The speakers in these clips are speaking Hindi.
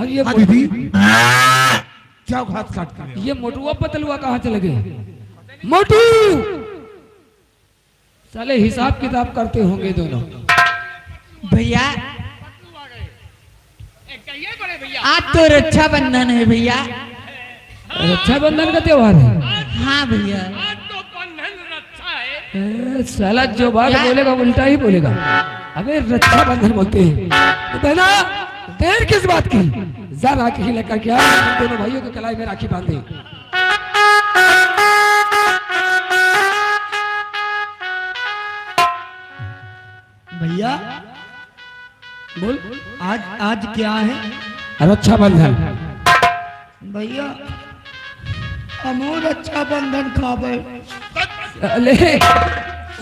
और ये दीदी क्या घात काट कर ये मोटुआ पतलुआ कहाँ चले गए? मोटू साले हिसाब किताब करते होंगे दोनों। भैया आज तो रक्षाबंधन है भैया। रक्षाबंधन का त्योहार है। हाँ भैया। आज तो बंधन रक्षा है। साला जो बात बोलेगा उल्टा ही बोलेगा। अबे रक्षाबंधन बोलते हैं तो बहना देर किस बात की? जा राखी लेकर के आ, दोनों भाइयों के कलाई में राखी बांधे। भैया बोल। आज आज क्या है? रक्षाबंधन। भैया हमो रक्षाबंधन खावे। ले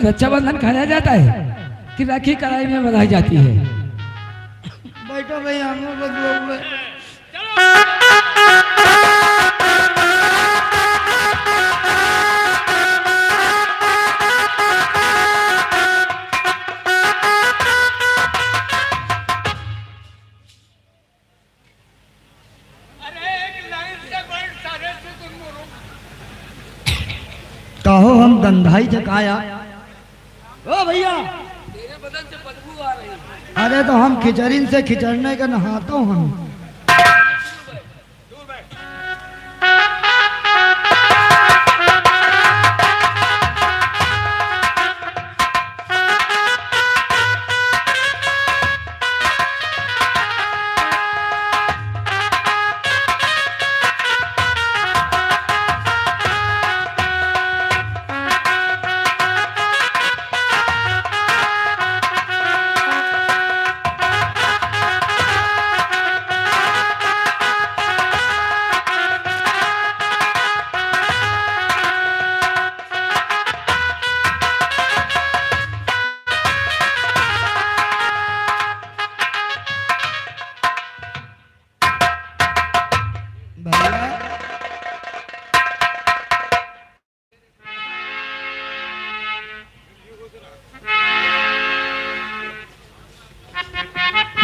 रक्षाबंधन खाया जाता है कि राखी कलाई में बनाई जाती है? बैठो भैया हमो बदलो। अरे एक लाइन से बैठ सारे से तुम मुरुम। कहो हम गंधाई जकाया। ओ भैया तेरे बदन से बदबू आ रही है। अरे तो हम खिचड़ीन से खिचड़ने का नहाता हूँ हम।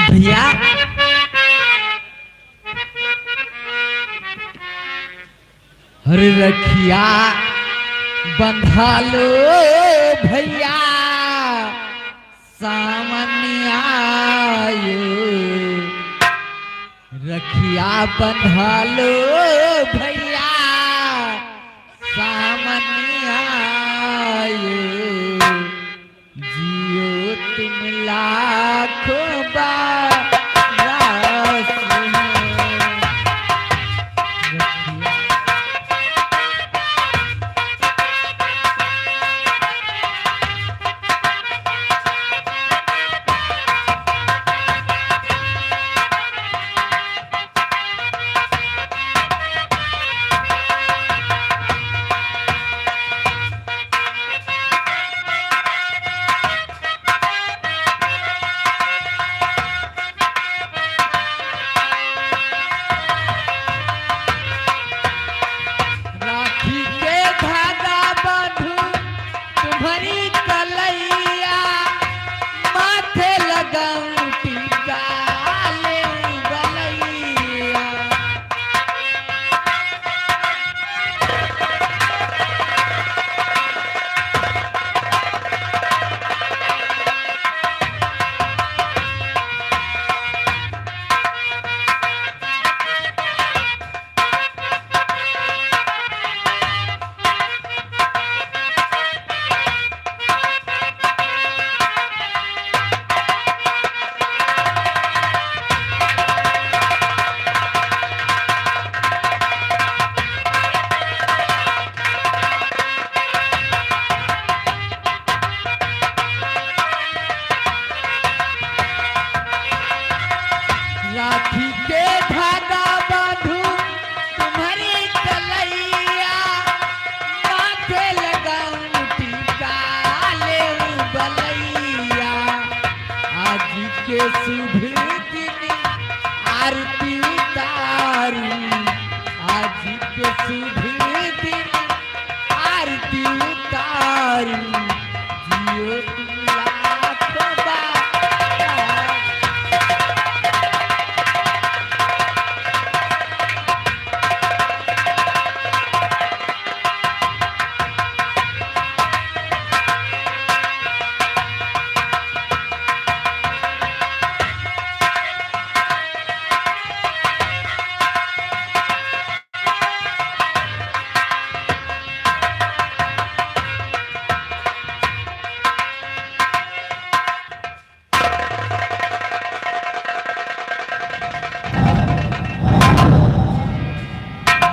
भैया हरे रखिया बंधा लो भैया सामने आयो। रखिया बंधा लो भैया सामने आयो। जियो तुम लाखों बार राखी के धागा बांधू तुम्हारी कलैया। माथे लगाऊं टीका ले बलैया। आज के शुभ दिन आरती उतारी। आज के शुभ दिन आरती उतारी। जियो तुम लाखों बार।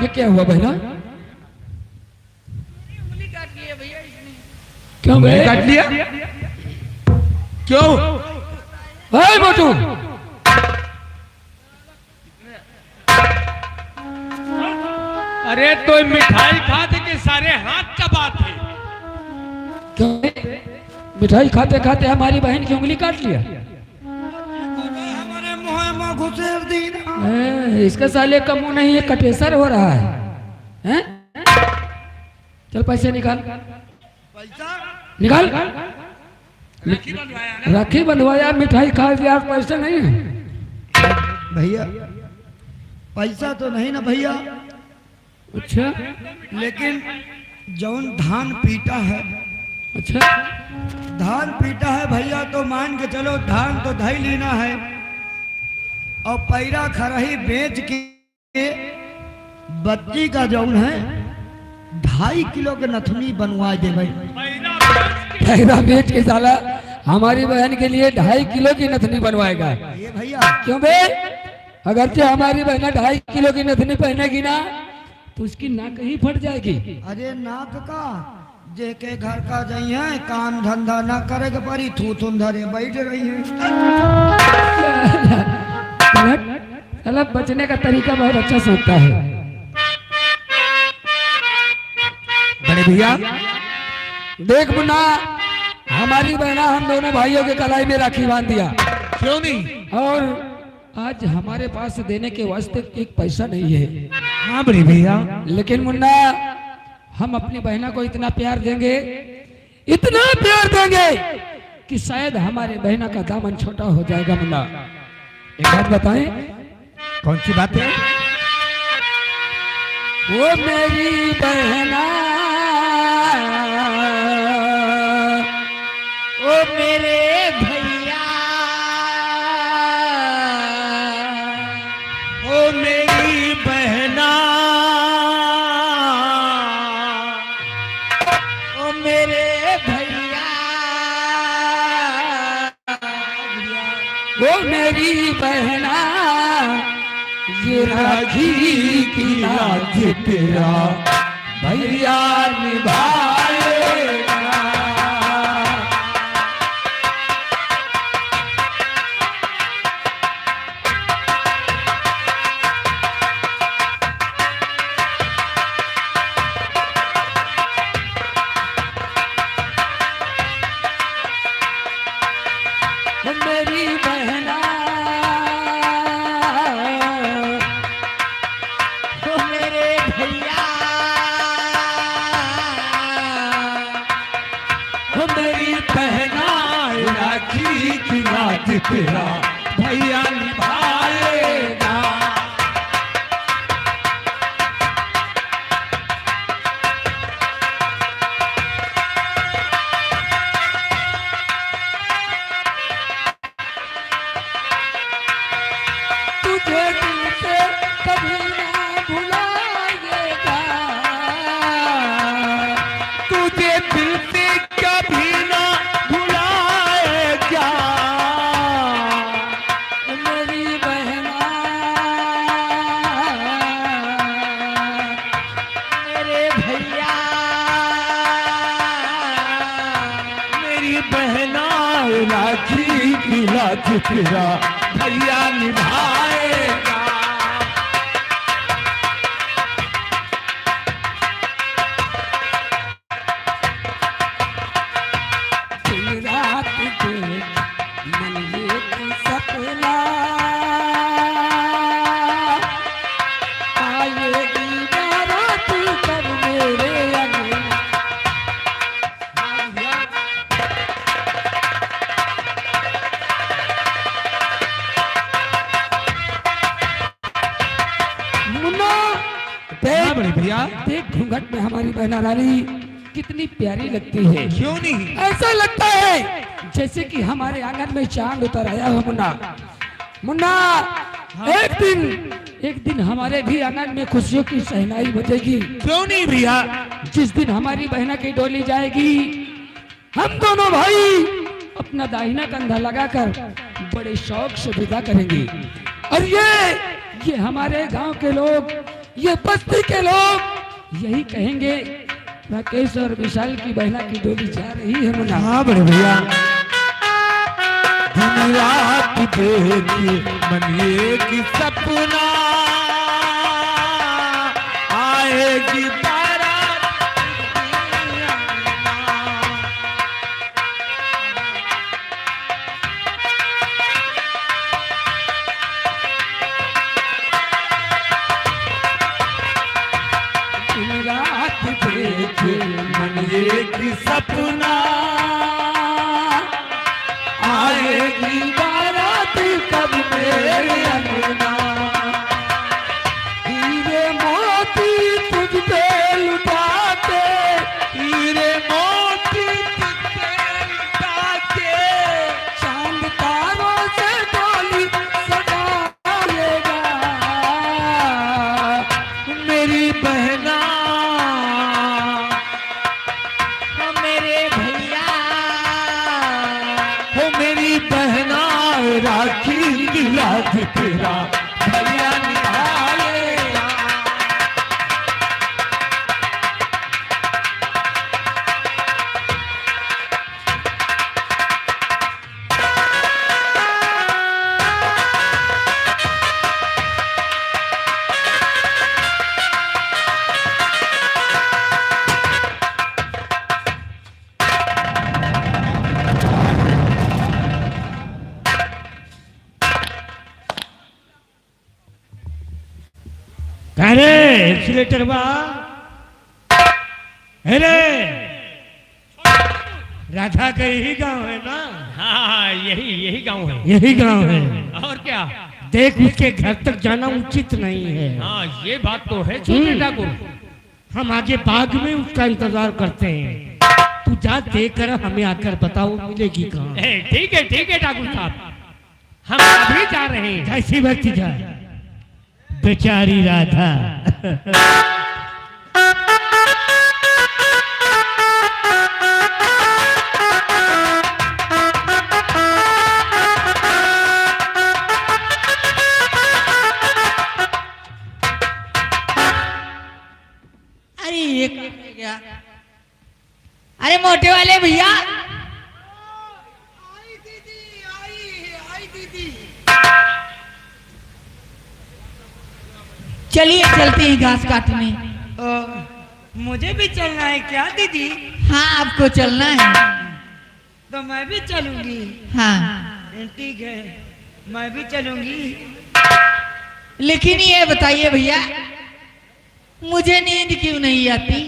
ये क्या हुआ बहना? उंगली काट लिया भैया इसने। क्यों बे? काट लिया क्यों? हाय मोटू, अरे तो मिठाई खाते के सारे हाथ चबा थे। क्यों मिठाई खाते खाते हमारी बहन की उंगली काट लिया? हमारे मुंह में घुसेर दी ना। इसका साले का मुंह नहीं है, कटेसर हो रहा है, हैं? चल पैसे निकाल, पैसा निकाल। राखी बंधवाया ना? राखी बंधवाया, मिठाई खा लिया, पैसे नहीं है। भैया पैसा तो नहीं ना भैया, अच्छा लेकिन जौन धान पीटा है, अच्छा, धान पीटा है भैया, तो मान के चलो धान तो धाई लेना है और पैरा खरही बेच के बच्ची का जौन है 2.5 किलो के नथुनी बनवा दे भाई। पैरा बेच के साला हमारी बहन के लिए 2.5 किलो की नथनी बनवाएगा। ये भैया क्यों बे? अगरचे हमारी बहना 2.5 किलो की नथनी पहनेगी ना तो उसकी नाक ही फट जाएगी। अरे नाक का जेके घर का जई है, काम धंधा ना करे के परी, थू थून धरे बैठ रही है। साला बचने का तरीका बहुत अच्छा सोचता है। बड़े भैया देख मुन्ना, हमारी बहना हम दोनों भाइयों के कलाई में राखी बांध दिया, क्यों नहीं? और आज हमारे पास देने के वास्ते एक पैसा नहीं है। हाँ बड़े भैया, लेकिन मुन्ना हम अपनी बहना को इतना प्यार देंगे, इतना प्यार देंगे कि शायद हमारे बहना का दामन छोटा हो जाएगा। मुन्ना एक बात बताएं, कौन सी बात है? वो मेरी बहना, ओ मेरे भैया, ओ मेरी बहना, ओ मेरे भैया, वो मेरी बहना, ये राखी की लाज तेरा भैया निभाएगा। मेरी बहना, ओ मेरे भैया, वो मेरी बहना, राखी की लाज तेरा भैया निभाएगा। तुझे दिल से कभी ना भुलाएगा, तुझे दिल से कभी ना भुलाएगा। मेरी बहना, मेरे भैया, मेरी बहना, राखी की लाज तेरा भैया निभाएगा। दिन रात के मन एक सपना, आएगी बारात कब मेरे अंगना। मुन्ना हाँ बड़े भैया, देख घूंघट में हमारी बहना रानी कितनी प्यारी लगती है। क्यों नहीं? ऐसा लगता है जैसे कि हमारे आंगन में चांद उतर आया हो। मुन्ना, मुन्ना, एक दिन हमारे भी आंगन में खुशियों की शहनाई बजेगी। क्यों नहीं भैया? जिस दिन हमारी बहना की डोली जाएगी, हम दोनों भाई अपना दाहिना कंधा लगाकर बड़े शौक से विदा करेंगे। और ये हमारे गांव के लोग ये बस्ती के लोग यही कहेंगे राकेश और विशाल की बहना की डोली जा रही है मुन्ना। हाँ बड़े भैया। दिन रात देखी मन एक सपना, आएगी बारात दिन रात देखे मन एक सपना, आएगी बारात कब मेरे अंगना। हीरे मोती तुझ पे लुटा के, हीरे मोती तुझे लुटा के, चांद तारों से डोली सजा लेगा। मेरी बहना ओ मेरे भैया, हो मेरी बहना, राखी दिला दे तेरा भैया निभाएगा। अरे एक्सीलेटर बा, अरे राधा का यही गांव है ना? हाँ यही गांव है। यही गांव है। और क्या? देख उसके घर तक जाना उचित नहीं है। हाँ ये बात तो है छोटे ठाकुर। हम आगे बाग में उसका इंतजार करते हैं। तू जा देख कर हमें आकर बताओ मिलेगी कहाँ। ठीक है ठाकुर साहब, हम अभी जा रहे हैं। ऐसी व्यक्ति जा, बेचारी राधा। अरे ये क्या? अरे मोटे वाले भैया, चलिए चलते हैं घास काटने। मुझे भी चलना है क्या दीदी? हाँ आपको चलना है। तो मैं भी चलूंगी। हाँ ठीक है, मैं भी चलूंगी। लेकिन ये बताइए भैया, मुझे नींद क्यों नहीं आती?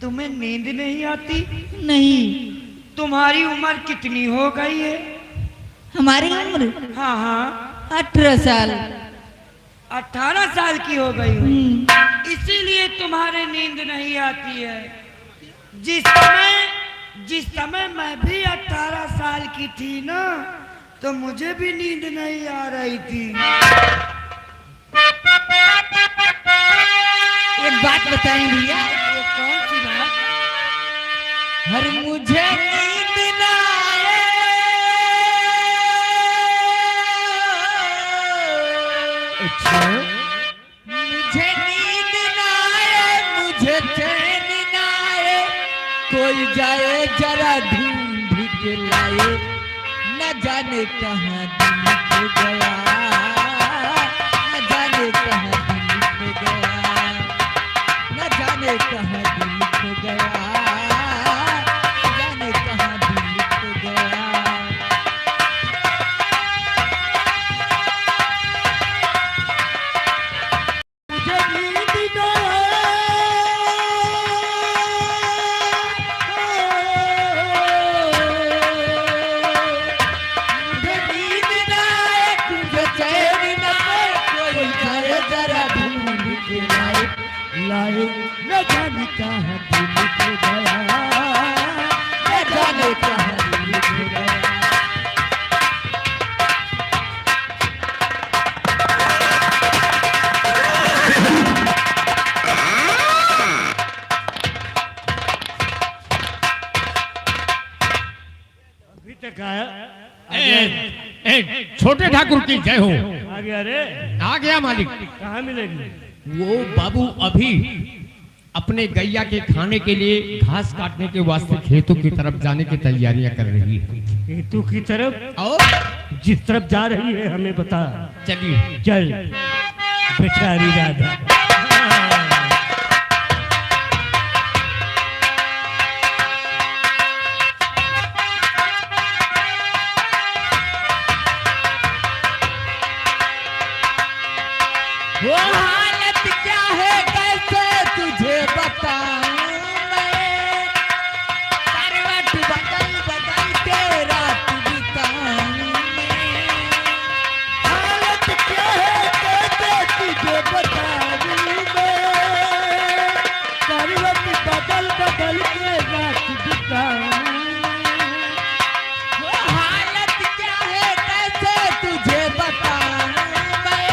तुम्हें नींद नहीं आती? नहीं। तुम्हारी उम्र कितनी हो गई है? हमारी उम्र हाँ हाँ 18 साल। 18 साल की हो गई हो, इसीलिए तुम्हारे नींद नहीं आती है। जिस समय मैं भी 18 साल की थी ना, तो मुझे भी नींद नहीं आ रही थी। एक बात बताएं भैया। ये कौन सी बात? हर मुझे नींद ना आए, अच्छा, मुझे नींद ना आए, मुझे चैन ना आए, कोई जाए जरा ढूंढ के लाए, न जाने कहाँ दिल खो गया, न जाने कहाँ दिल खो गया, न जाने कहाँ दिल खो गया, न जाने कहाँ दिल खो गया। लाए न जाने कहाँ दिल खो गया, न जाने कहाँ दिल खो गया। अभी तक आया? छोटे ठाकुर की जय हो। आ गया रे? आ गया मालिक। कहाँ मिलेगी? वो बाबू अभी अपने गैया के खाने के लिए घास काटने के वास्ते खेतों की तरफ जाने की तैयारियां कर रही है। हेतु की तरफ और जिस तरफ जा रही है हमें बता। चलिए चल बेचारी राधा। वो हालत क्या है कैसे तुझे बताऊं मैं, करवट बदल बदल के रात बिताऊं मैं। हालत क्या है कैसे तुझे बताऊं मैं, करवट बदल बदल के रात बिताऊं। वो हालत क्या है कैसे तुझे बताऊं मैं,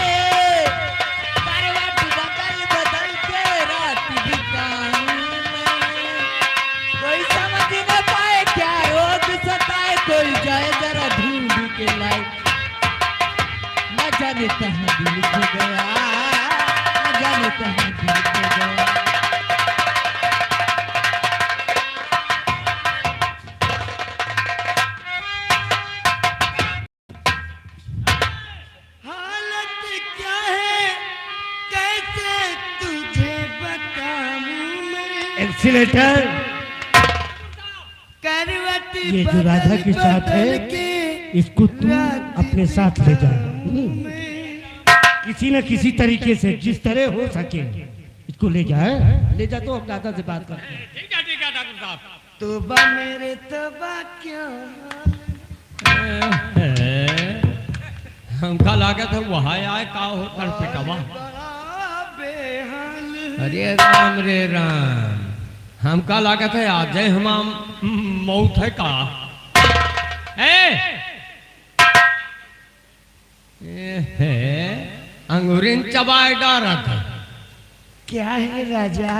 करवट बदल बदल के रात बिताऊं मैं। कोई समझ न पाए क्या रोग सताए, कोई जाए जरा ढूंढ के लाए। न जाने कहाँ दिल खो गया, न जाने कहाँ दिल खो गया। हालत क्या है कैसे तुझे बताऊं मैं, एक्सीलेटर। करवट ये जो राधा के साथ है इसको तू अपने साथ ले जा। किसी न किसी तरीके से जिस तरह हो सके इसको ले जा। ले जा तो हम दादा से बात करते हैं। ठीक है डॉक्टर साहब। तोबा मेरे तोबा क्यों हमका लागत है वहाँ आए का हो कर पिटवा। बड़ा बेहाल। अरे राम रे राम, हमका लागत है आज जाए हम मौत है का। अंगूरीन चबाए डारत है। क्या है राजा?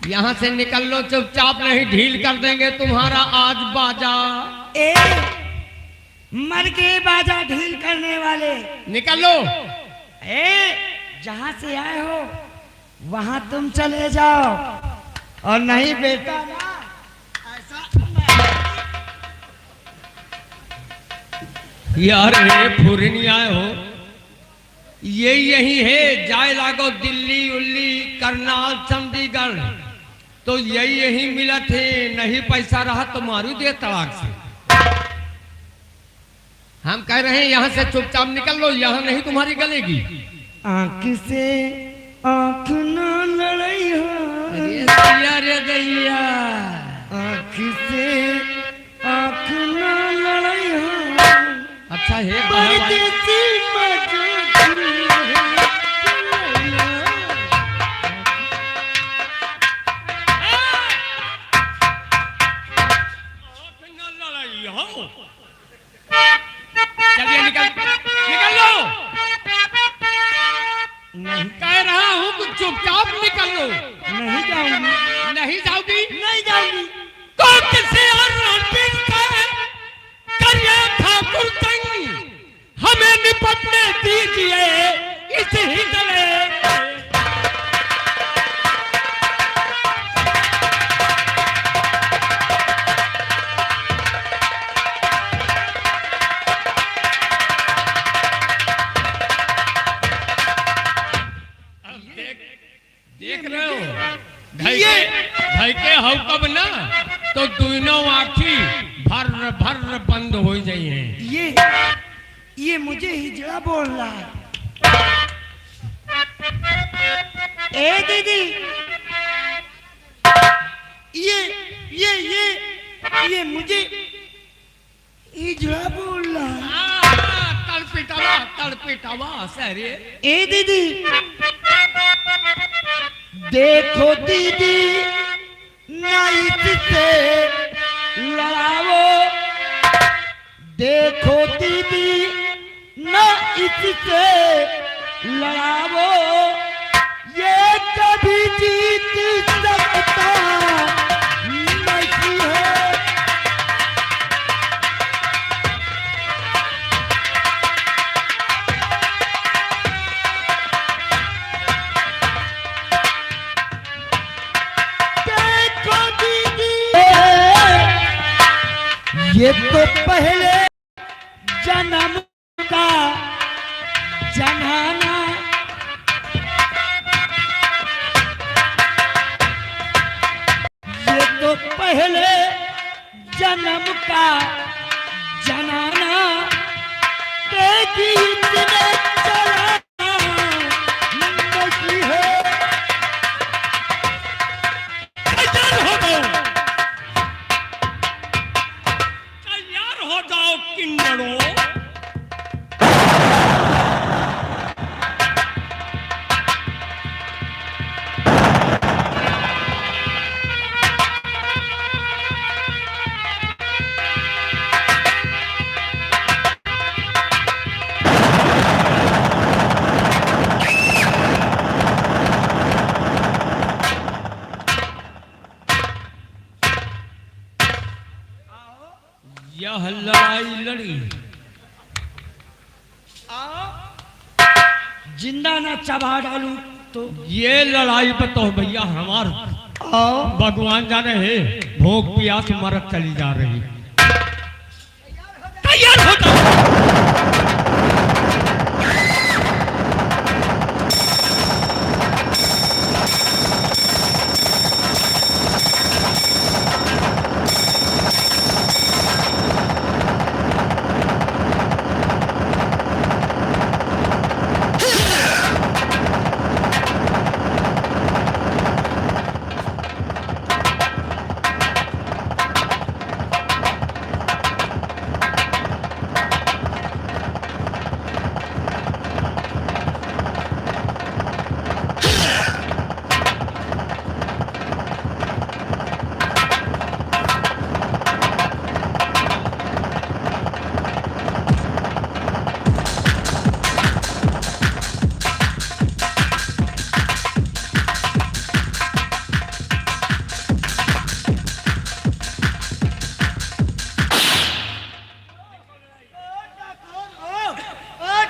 यहाँ से निकल लो चुपचाप, नहीं ढील कर देंगे तुम्हारा आज बाजा। ए मर के बाजा ढील करने वाले, निकल लो। ए जहाँ से आए हो वहाँ तुम चले जाओ, और नहीं बेटा ना यार ये फुरनी आए हो, ये यही है जाए लागो दिल्ली उल्ली करनाल चंडीगढ़, तो यही यही मिला थे। नहीं पैसा रहा तो मारू दे तड़ाक से। हम कह रहे हैं यहाँ से चुपचाप निकल लो, यहाँ नहीं तुम्हारी गलेगी। आंख से आंख न लड़ाई हो, अरे दैया रे दैया, आंख से आंख न लड़ाई हो। अच्छा है बाहर वाले। परदेसी मजदूरी है। चलिए निकल निकल लो। नहीं कह रहा हूँ कि चुपचाप निकल लो। नहीं जाऊंगी, नहीं जाओगी नहीं जाऊंगी। तो किसी और रणबीर का करिए ठाकुर तंग, हमें निपटने दीजिए इस ही गले। देख रहे हो भाई के हव कब ना तो दोनों आँखी भर भर बंद हो जाइए। ये मुझे हिजड़ा बोल रहा है। ए दीदी, ये मुझे हिजड़ा बोल रहा है। तड़पिटावा सरे। ए दीदी, देखो दीदी नाइट से लड़ाओ, देखो दीदी ना इससे लड़ाओ, ये कभी जीत सकता नहीं है। ये तो पहले जन्म का जनाना, ये तो पहले जन्म का जनाना, तेरी इतने चलाना नहीं है। तैयार हो जाओ किन्नरों। यह लड़ाई लड़ी, जिंदा ना चबा डालू तो ये लड़ाई पर तो भैया हमार आओ। भगवान जाने है भोग प्यास मरत चली जा रही। तैयार हो जाओ।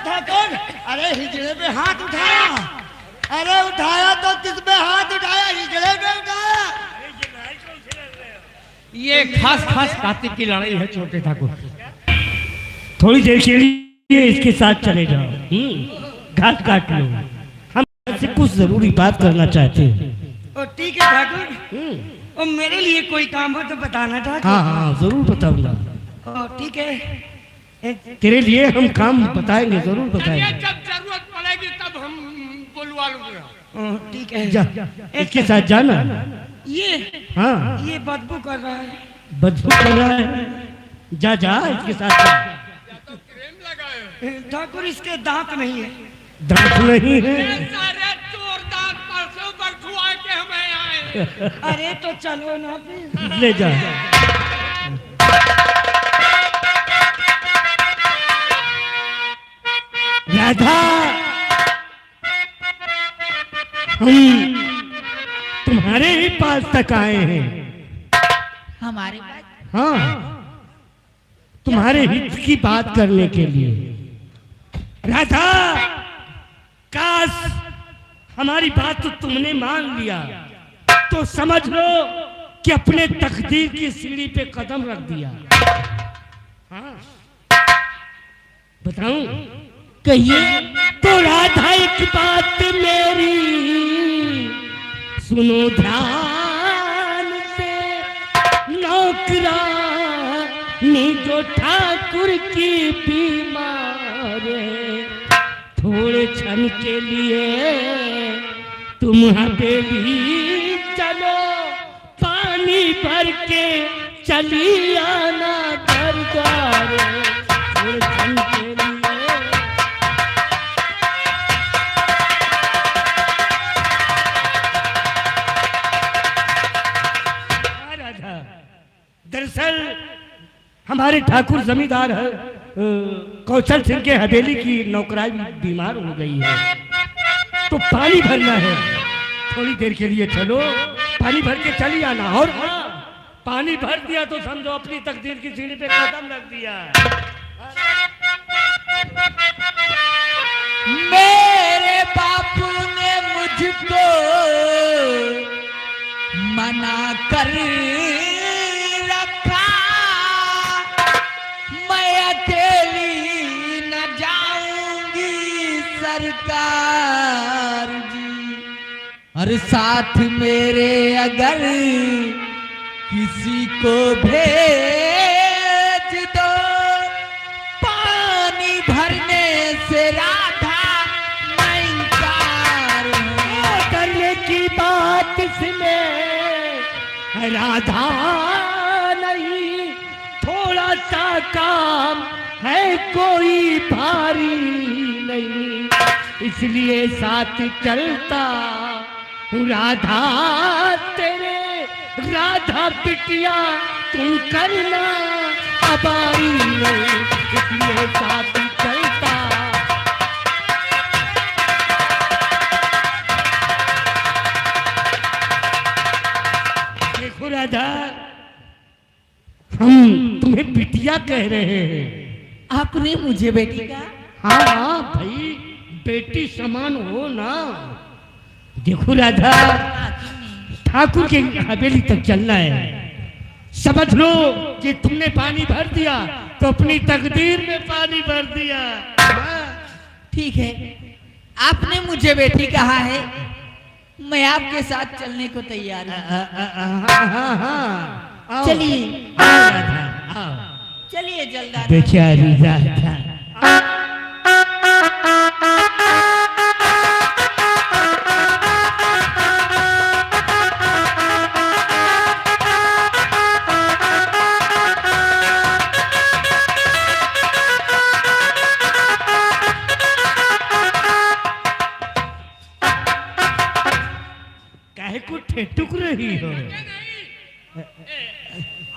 ठाकुर, अरे हिजड़े पे हाथ उठाया। अरे उठाया तो किस पे हाथ उठाया? हिजड़े पे उठाया। ये खास खास कार्तिक की लड़ाई है छोटे ठाकुर। थोड़ी देर के लिए इसके साथ चले जाओ, घाट काट लो। हम आपसे कुछ जरूरी बात करना चाहते हैं। ओ ठीक है ठाकुर, ओ मेरे लिए कोई काम हो तो बताना ठाकुर। हाँ हाँ जरूर बताऊंगा। ओ ठीक है, तेरे लिए हम काम बताएंगे, जरूर बताएंगे। जब जरूरत पड़ेगी तब हम बुलवा लूंगा। ओ ठीक है। जा, इसके साथ जाना। ये हाँ ये बदबू कर रहा है। बदबू कर रहा है, जा जा इसके साथ जा। तो क्रीम लगाए। ठाकुर इसके दांत नहीं है। दांत नहीं है। सारे चोर दांत परसों बरखुआ के हमें आए। अरे तो चलो ना फिर। ले जा। राधा, हम तुम्हारे ही पास तक आए हैं। हमारे पास हाँ, तुम्हारे हित की बात करने के लिए। राधा, काश हमारी बात तो तुमने मान लिया तो समझ लो कि अपने तकदीर की सीढ़ी पे कदम रख दिया। हाँ, बताऊं? कहिए। तो राधा एक बात मेरी सुनो ध्यान से, नौकरानी जो ठाकुर की बीमार है, थोड़े क्षण के लिए तुम हवेली चलो, पानी भर के चली आना दरबार, थोड़े क्षण के लिए। दरअसल हमारे ठाकुर जमींदार है कौशल सिंह के हवेली की नौकराई बीमार हो गई है, तो पानी भरना है। थोड़ी देर के लिए चलो, पानी भर के चली आना। और हाँ, पानी भर दिया तो समझो अपनी तकदीर की सीढ़ी पे कदम रख दिया। मेरे बापू ने मुझको मना कर रखा, अरे साथ मेरे अगर किसी को भेज दो, पानी भरने से राधा मैं इनकार हूं। करने की बात इसमें राधा नहीं, थोड़ा सा काम है कोई भारी नहीं, इसलिए साथ चलता हूँ राधा तेरे। राधा बिटिया तुम करना अबारी नहीं, इसलिए साथ चलता। देखो राधा, हम तुम्हें बिटिया कह रहे हैं। आपने मुझे बेटी कहा? हाँ हाँ भाई, बेटी समान हो ना। देखो राधा, ठाकुर की हवेली तक चलना है। समझ लो कि तुमने पानी भर दिया तो अपनी तकदीर में पानी भर दिया। ठीक है, आपने मुझे बेटी कहा है, मैं आपके साथ चलने को तैयार हूँ। हाँ, चलिए। आओ राधा, आओ। चलिए जल्दी। बेचारी राधा। काहे को ठेठुक रही हो?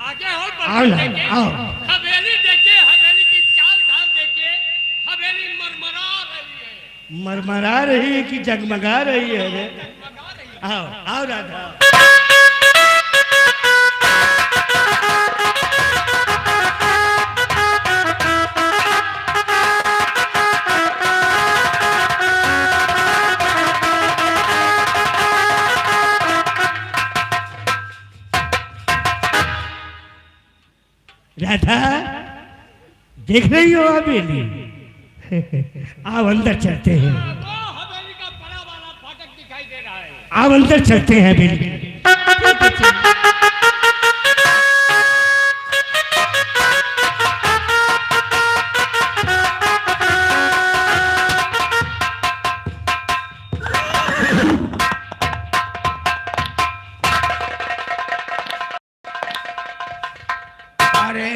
आगे हो, आओ ना, आओ। हवेली देखिए, हवेली की चाल ढाल देखिए, हवेली मरमरा रही है। मरमरा रही है कि जगमगा रही है रे? आओ आओ राधा। राधा, देख रही हो हवेली? आओ अंदर चलते हैं। वो हवेली का बड़ा वाला फाटक दिखाई दे रहा है। आओ अंदर चलते हैं हवेली। अरे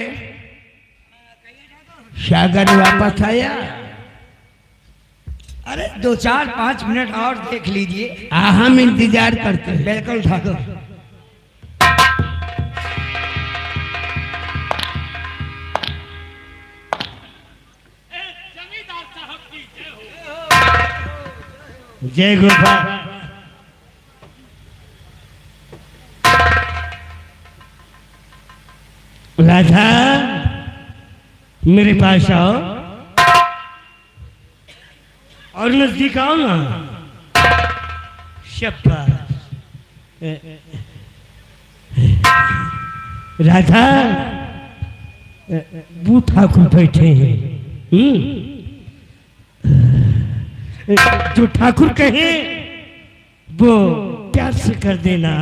सागर वापस आया? अरे 2-4-5 मिनट और देख लीजिए। हम इंतजार करते हैं। बिल्कुल ठाकुर। जमींदार साहब की जय हो। जय गोपाल। राधा, मेरे पास आओ और नजदीक आओ ना। शाबाश। राधा, वो ठाकुर बैठे हैं। जो ठाकुर कहे वो प्यार से कर देना।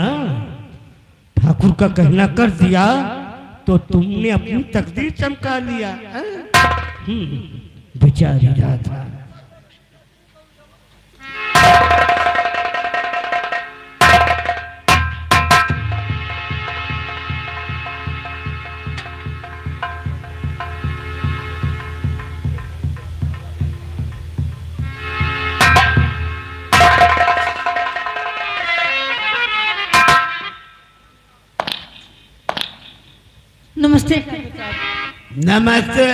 ठाकुर का कहना कर दिया तो तुमने अपनी तकदीर चमका लिया। बेचारी राधा। नमस्ते। नमस्ते।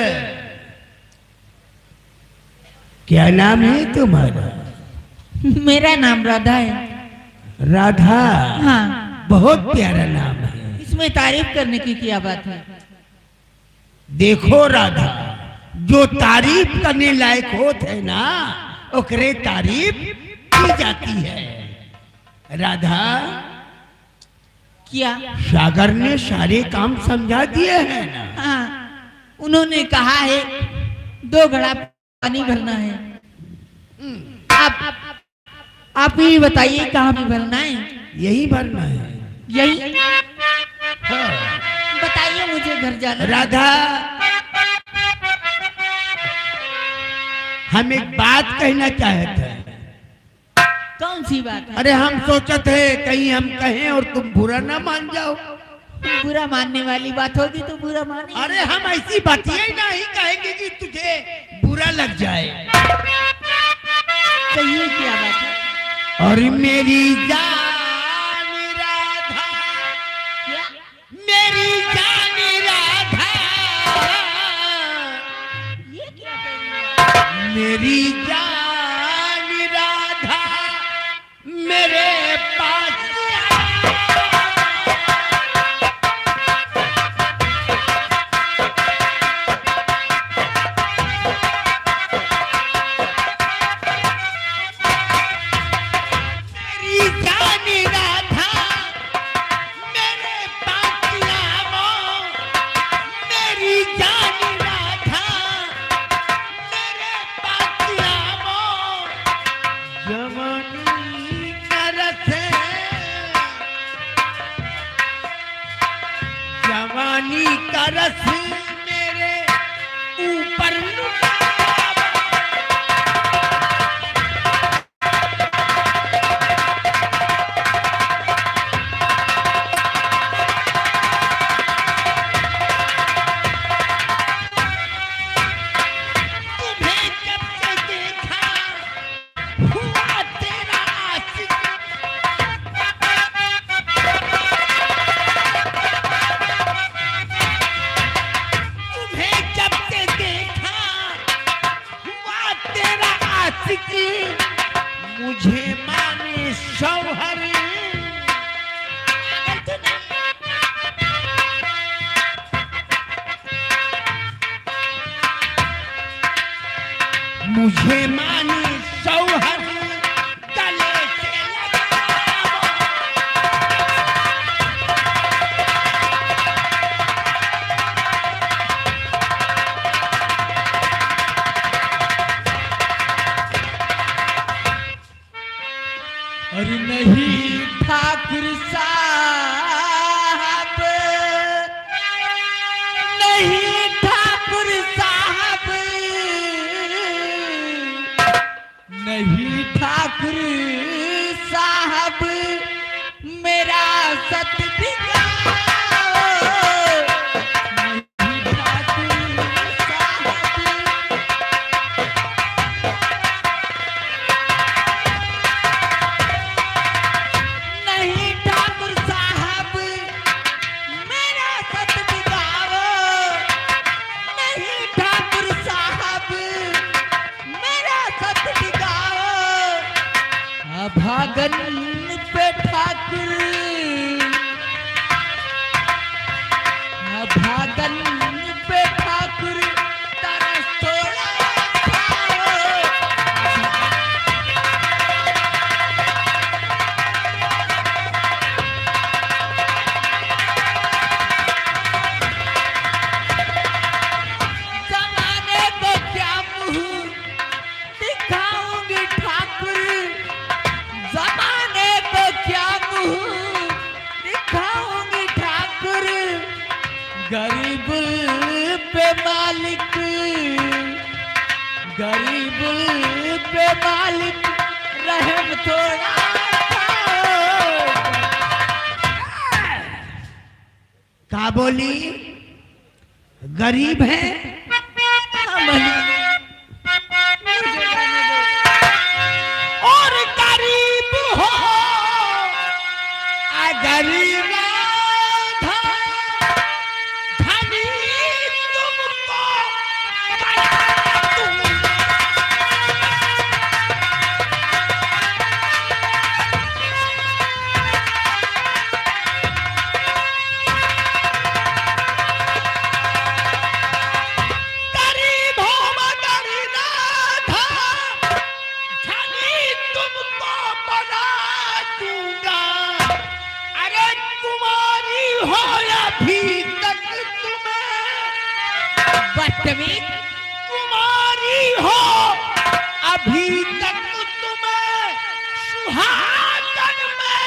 क्या नाम है तुम्हारा? मेरा नाम राधा है। राधा? हाँ। बहुत प्यारा नाम है। इसमें तारीफ करने की क्या बात है? देखो राधा, जो तारीफ करने लायक होते है ना, ओकरे तारीफ की जाती है। राधा, क्या? सागर ने सारे काम समझा दिए हैं ना? हाँ, उन्होंने कहा है 2 घड़ा पानी भरना है। आप आप ही बताइए कहाँ पे भरना है? यही भरना है। यही हाँ। बताइए, मुझे घर जाना है। राधा, हम एक बात कहना चाहते हैं। कौन सी बात है? अरे हम सोचते थे कहीं हम कहें और तुम बुरा ना मान जाओ। बुरा मानने वाली बात होगी तो बुरा माने। अरे हम ऐसी बातें ही नहीं कहेंगे कि तुझे बुरा लग जाए। कहिए क्या बात है? और मेरी जान राधा, क्या? मेरी जान राधा, ये क्या कह रही है? मेरी जान राधा मेरे पास मेरी जान राधा मेरे पास आओ, मेरी जान राधा मेरे पास आओ। जवानी का रस है, जवानी का रस मेरे ऊपर लुटाओ। तुम्हें जब से देखा हुआ तेरा आशिक, तुम्हें जब से देखा हुआ तेरा आशिक, मुझे माने शौहर। मुझे माने शौहर गले से लगाओ। अरे नहीं ठाकुर साहब, नहीं ठाकुर साहब, नहीं ठाकुर साहब, मेरा सत दिखाओ। नहीं ठाकुर साहब, नहीं ठाकुर साहब, मेरा सत दिखाओ। नहीं ठाकुर साहब, मेरा सत दिखाओ। अभागन पे ठाकुर, अभागन पे ठाकुर तरस थोड़ा खाओ। जमाने को क्या मुंह दिखाऊंगी ठाकुर, जमाने को क्या मुंह दिखाऊंगी ठाकुर। गरीब पे मालिक, गरीब पे मालिक रहम थोड़ा खाओ। का बोली? गरीब है? और गरीब हो, गरीब राधा, धनी तुमको बना दूंगा। गरीब हो मगर राधा, धनी तुमको बना दूंगा। अरे तुम्हारी हो अभी तक तुम्हें बदतमीज, तुम्हारी हो अभी तक तुम्हें आंगन में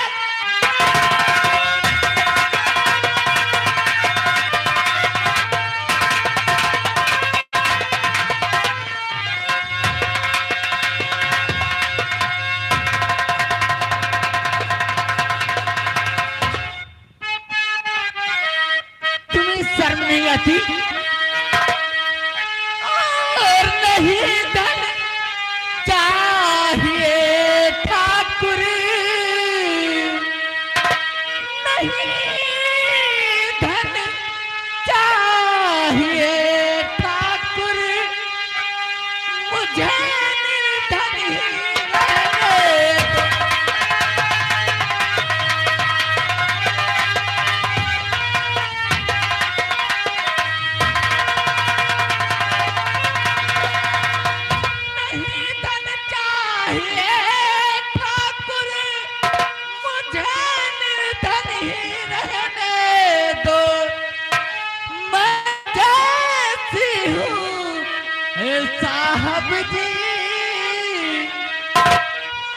तुम्हें शर्म नहीं आती और नहीं धन चाहिए ठाकुर नहीं धन चाहिए ठाकुर मुझे निर्धन ही रहने दो। नहीं धन चाहिए ठाकुर मुझे निर्धन ही रहने दो। मैं जैसी हूँ साहब जी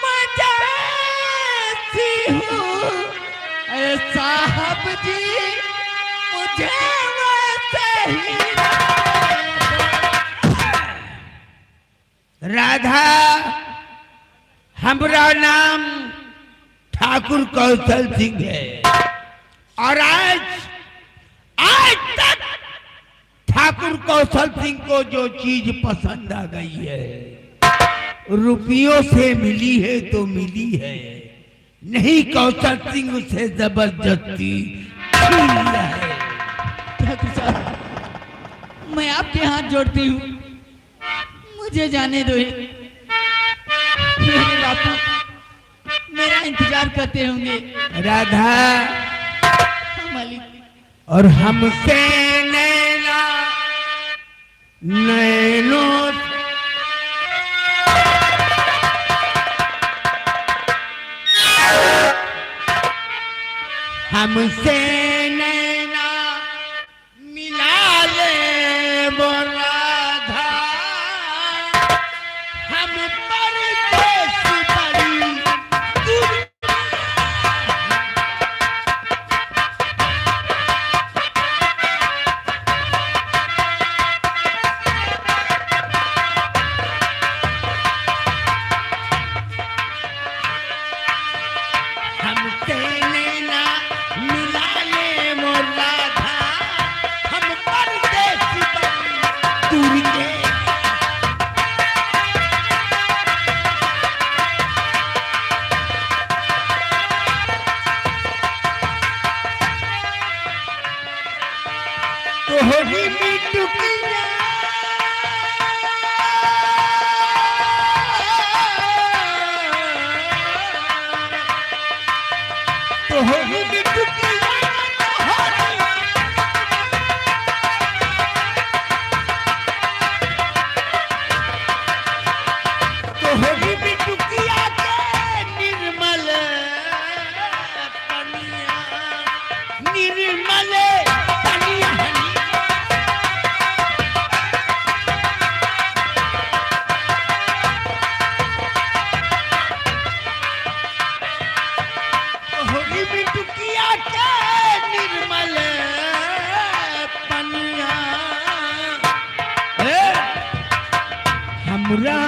मैं जैसी हूँ साहब जी मुझे वैसे ही रहने दो। राधा हमारा नाम ठाकुर कौशल सिंह है और आज तक ठाकुर कौशल सिंह को जो चीज पसंद आ गई है रुपयों से मिली है तो मिली है, नहीं कौशल सिंह से जबरदस्ती छीन लिया है। ठाकुर साहब मैं आपके हाथ जोड़ती हूँ, मुझे जाने दो। मेरे बापू मेरा इंतजार करते होंगे। राधा मालिक और हमसे नैना नैनों से हमसे नैना मिला ले वो राधा हम परदेस बड़ी दूर हमसे नैना मिला ले वो राधा हम परदेस बड़ी दूर के तोहरी मिटुकिया तोहरी मिटुकिया तोहरी मिटुकिया के निर्मल पनिया निर्मल पनिया तोहरी मिटुकिया के निर्मल पनिया हमरा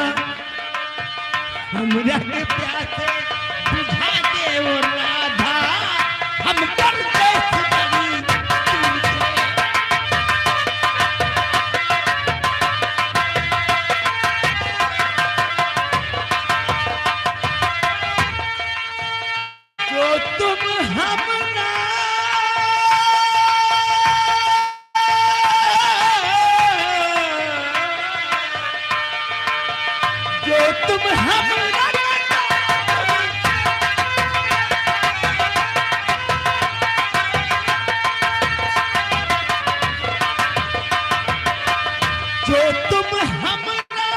हमरा के प्यासे बुझा दे वो राधा हम परदेस बड़ी दूर के। जो तुम हमरा जो तुम हमरा जो तुम हमरा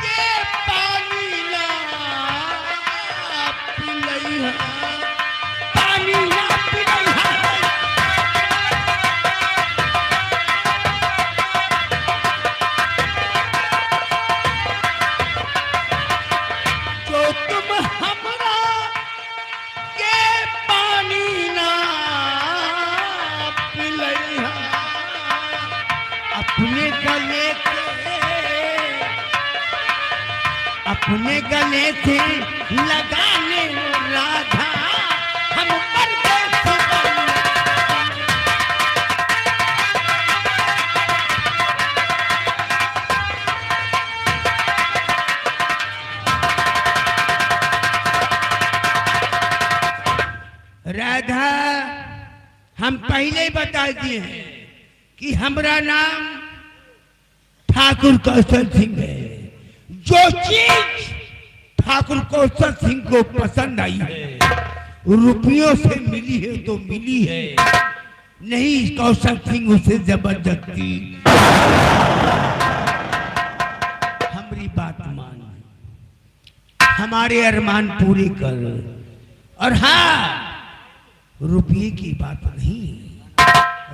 के पानी ना पिलैहा पानी ना पिलैहा जो तुम अपने गले से लगाने राधा हम परदेसी बन। राधा हम पहले बता दिए हैं कि हमारा नाम ठाकुर कौशल सिंह है। जो चीज ठाकुर कौशल सिंह को पसंद आई है, रुपयों से मिली है तो मिली है, नहीं कौशल सिंह उसे जबरदस्ती। हमारी बात मान, हमारे अरमान पूरे कर। और हाँ, रुपये की बात नहीं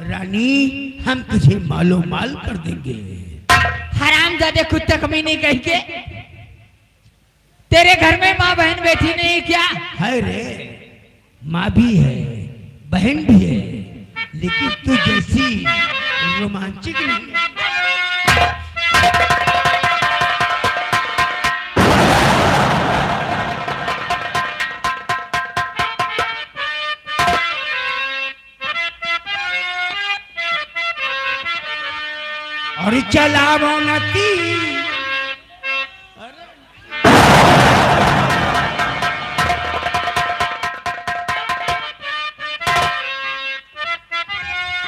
रानी, हम तुझे मालो माल कर देंगे। हरामजादे कुत्ते कमीने कह के, तेरे घर में माँ बहन बैठी नहीं क्या? है रे, माँ भी है, बहन भी है, लेकिन तू जैसी रोमांचिक नहीं। और चलावो नती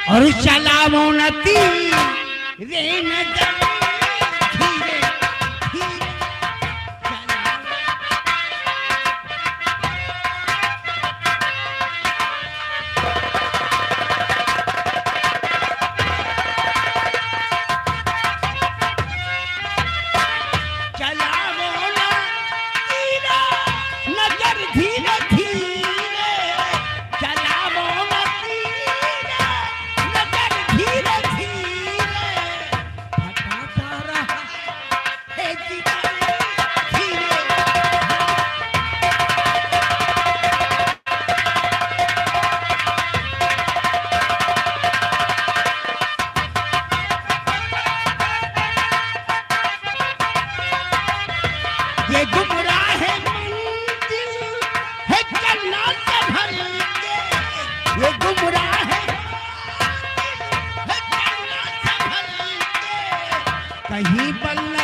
और चलावो नती रे नजर धीरे धीरे चलावो नती नजर धीरे धीरे चलावो नती नजर धीरे धीरे हटाता रहा है धीरे धीरे। ये गुमराह है मंजिल है चलना संभलेंगे, ये गुमराह है चलना संभलेंगे, कहीं बल्ला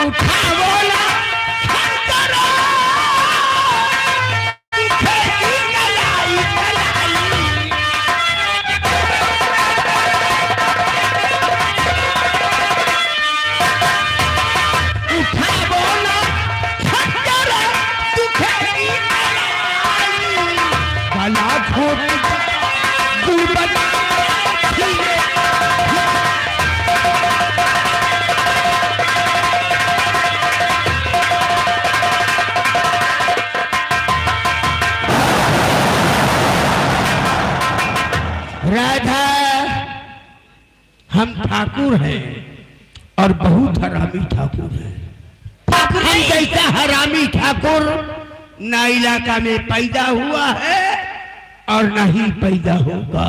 उठाओ ना खंजरो, दिखेगी कलाई कलाई। उठाओ ना खंजरो, दिखेगी कलाई। गला घोट दूर बजा धीरे राधा, हम ठाकुर हैं और बहुत हरामी ठाकुर हैं। हम जैसा हरामी ठाकुर ना इलाका में पैदा हुआ है और ना ही पैदा होगा।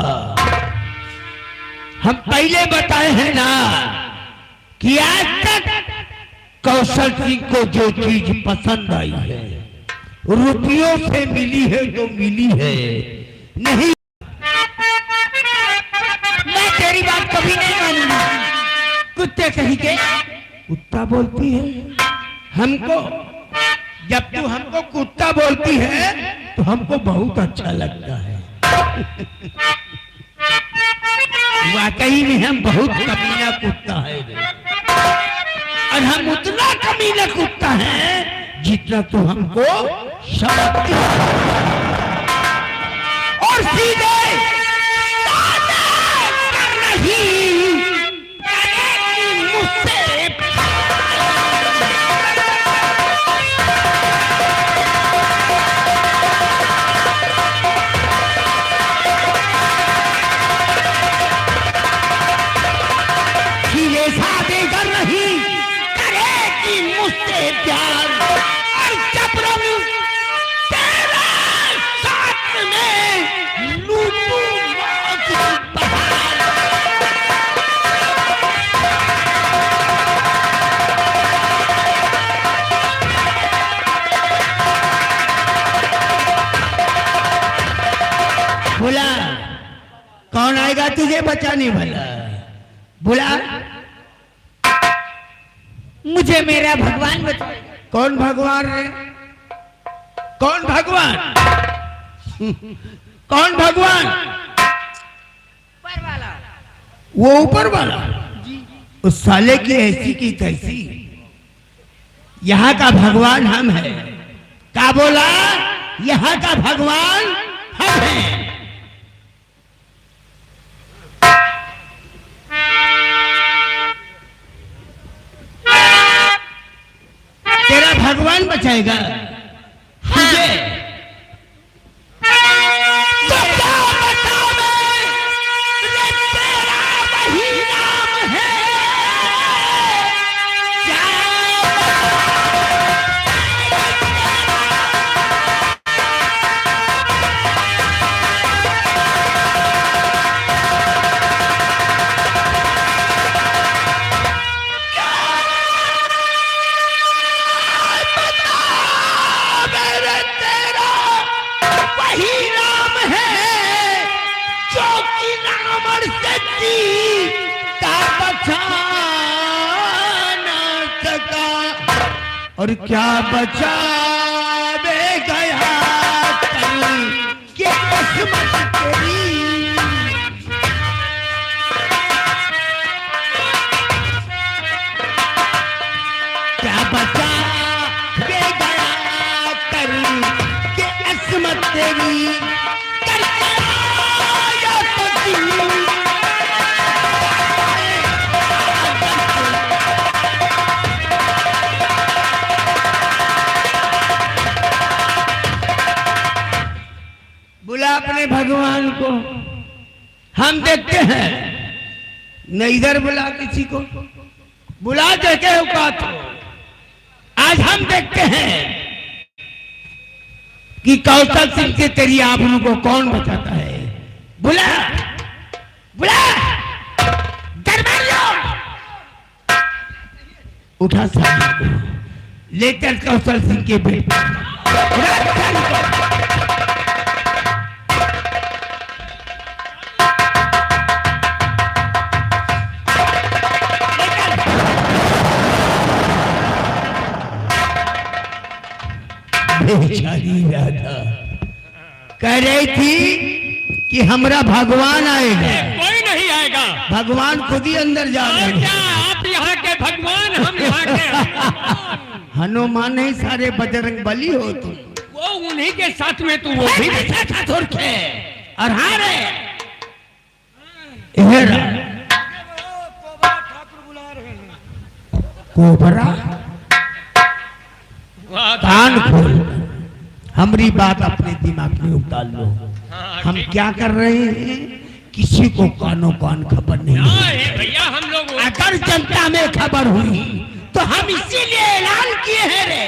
हम पहले बताए हैं ना कि आज तक कौशल सिंह को जो चीज पसंद आई है, रुपयों से मिली है तो मिली है, नहीं तेरी बात कभी नहीं मानूंगी। कुत्ते कहीं के कुत्ता बोलती है हमको। जब तू हमको कुत्ता बोलती है तो हमको बहुत अच्छा लगता है। वाकई में हम बहुत कमीना कुत्ता है और हम उतना कमीना कुत्ता है जितना तू हमको समझती है। और सीधे हीरे सादे कर रही करेगी मुझसे प्यार और जब तेरा साथ में लूटू मौत की बहार। बोला कौन आएगा तुझे बचाने वाला? बोला मुझे मेरा भगवान बचाए। कौन भगवान है? कौन भगवान? कौन भगवान? ऊपर वाला। वो ऊपर वाला उस साले की ऐसी की तैसी। यहाँ का भगवान हम हैं। क्या बोला? यहाँ का भगवान हम हैं। तेरा भगवान बचाएगा मुझे? तो क्या बतावे? रे तेरा वही नाम है। क्या मेरे तेरा वही नाम है जो कि नाम से का बचा ना सका। और क्या बचा में गया कल कि किस्मत तेरी। क्या बचा दे गया कर के किस्मत तेरी करके आया तकदीर। बुला अपने भगवान को, हम देखते हैं। न इधर बुला किसी को, बुला देखे औकात हो। आज हम देखते हैं कि कौशल सिंह से तेरी आबरू को कौन बचाता है। बुला बुला दरबारियों, उठा सामने को लेकर कौशल सिंह के बेटे बेचारी राधा कह रही थी कि हमरा भगवान आएगा। कोई नहीं आएगा। भगवान खुद ही अंदर जा रहे क्या हैं। आप यहाँ के भगवान, हम यहाँ के हनुमान नहीं, सारे बजरंग बली हो तुम। वो उन्हीं के साथ में तू वो भी और हारे कोबरा कान खोल, हमारी बात अपने दिमाग में उतार लो। हम क्या कर रहे हैं किसी को कानो कान खबर नहीं है। भैया हम लोग अगर जनता में खबर हुई तो हम इसीलिए ऐलान किए हैं रे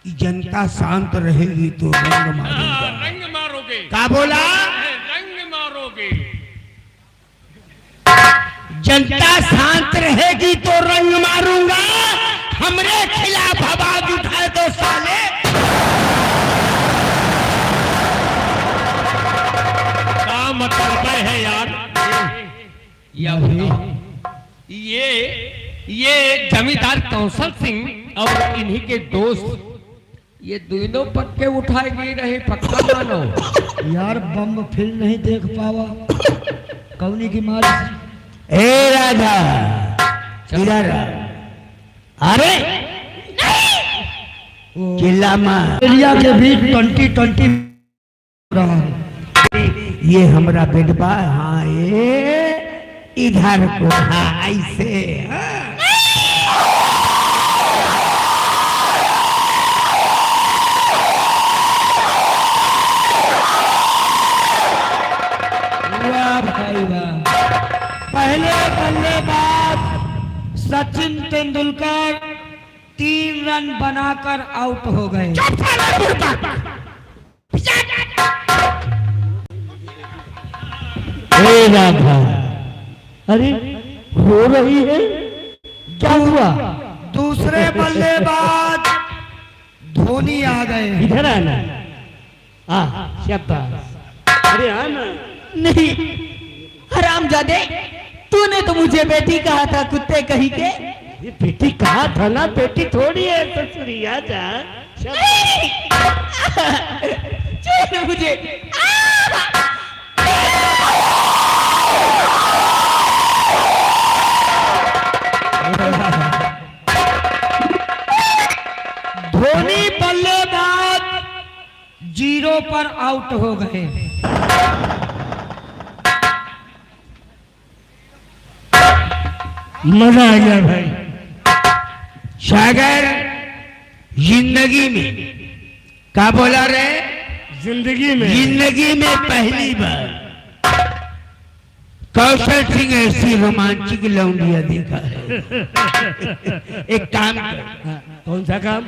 कि जनता शांत रहेगी तो रंग मारूंगा। रंग मारोगे? क्या बोला? रंग मारोगे। जनता शांत रहेगी तो रंग मारूंगा। हमरे खिलाफ आवाज उठाए तो साले क्या मतलब है यार? ये जमींदार कौशल सिंह और इन्हीं के दोस्त, ये दोनों पक्के उठाए गए रहे, पक्का मानो। यार बम फिल्म नहीं देख पावा कौनी की मार। ए राजा इधर अरे किला मार। इंडिया के बीच 2020 रहा है। ये हमरा बेटबा। हाँ ये इधर को हाँ ऐसे हाँ। वाह भाई वाह। पहले बल्लेबाज सचिन तेंदुलकर 3 रन बनाकर आउट हो गए। हे राधा, अरे रो रही है, क्या हुआ? दूसरे बल्लेबाज धोनी आ गए। इधर आना। शाबाश। अरे आना। नहीं हरामजादे, तूने तो मुझे बेटी कहा था कुत्ते कहीं के। ये बेटी कहा था ना, बेटी थोड़ी है ससुरी, आजा। छोड़ मुझे। धोनी बल्लेबाज 0 पर आउट हो गए। मजा आ गया भाई। सागर जिंदगी में क्या बोला रे? जिंदगी में पहली बार कौशल सिंह ऐसी रोमांचक लौंडिया देखा है। एक काम कर। कौन सा काम?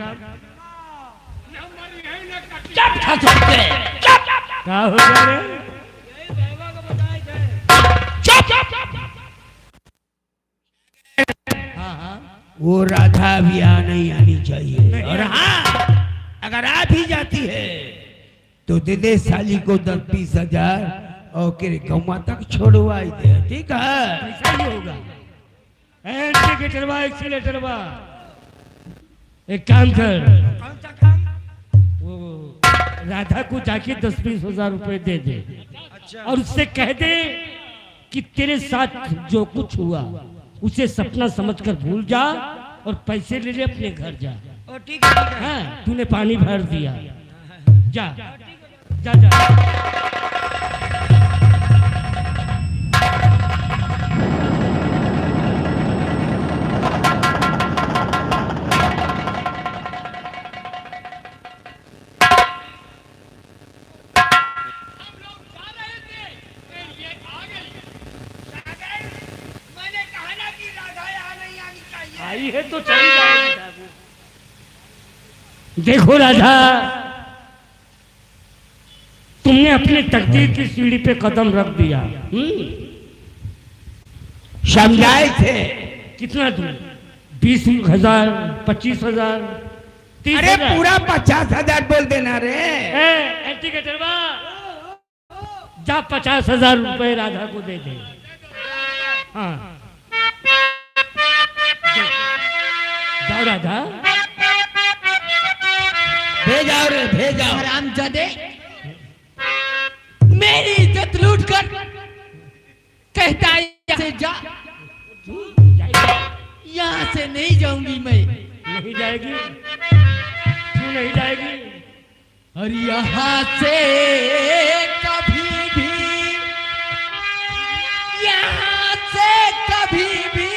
क्या हो गया रे? वो राधा भी नहीं आनी चाहिए। और हाँ, अगर आ भी जाती है तो दे दे साली को 10-20 हजार और के गौवा तक छोड़वाई दे। ठीक है? ऐसा ही होगा। टिकटरवा, एक्सीलेटरवा, एक काम कर, वो राधा को जाके 10-20 हजार रुपए दे दे। और उससे कह दे कि तेरे साथ जो कुछ हुआ उसे सपना समझकर भूल जा और पैसे ले ले, अपने घर जा। ठीक है। हाँ, तूने पानी भर दिया, जा जा जा। आई है तो चली जाएगी। देखो राधा, तुमने अपने तकदीर की सीढ़ी पे कदम रख दिया। समझाए थे। कितना दूर? 20,000, 25,000, 30,000। अरे पूरा 50,000 बोल देना रे। एंटीकेटरवा, जा 50,000 रुपए राधा को दे दे। हाँ जाओ राधा, भेजाओ रे, भेजाओ। हरामजादे, मेरी इज्जत लूट कर कहता है यहाँ से जा। यहाँ से नहीं जाऊंगी मैं। नहीं जाएगी? क्यों नहीं जाएगी? और यहाँ से कभी भी, यहाँ से कभी भी,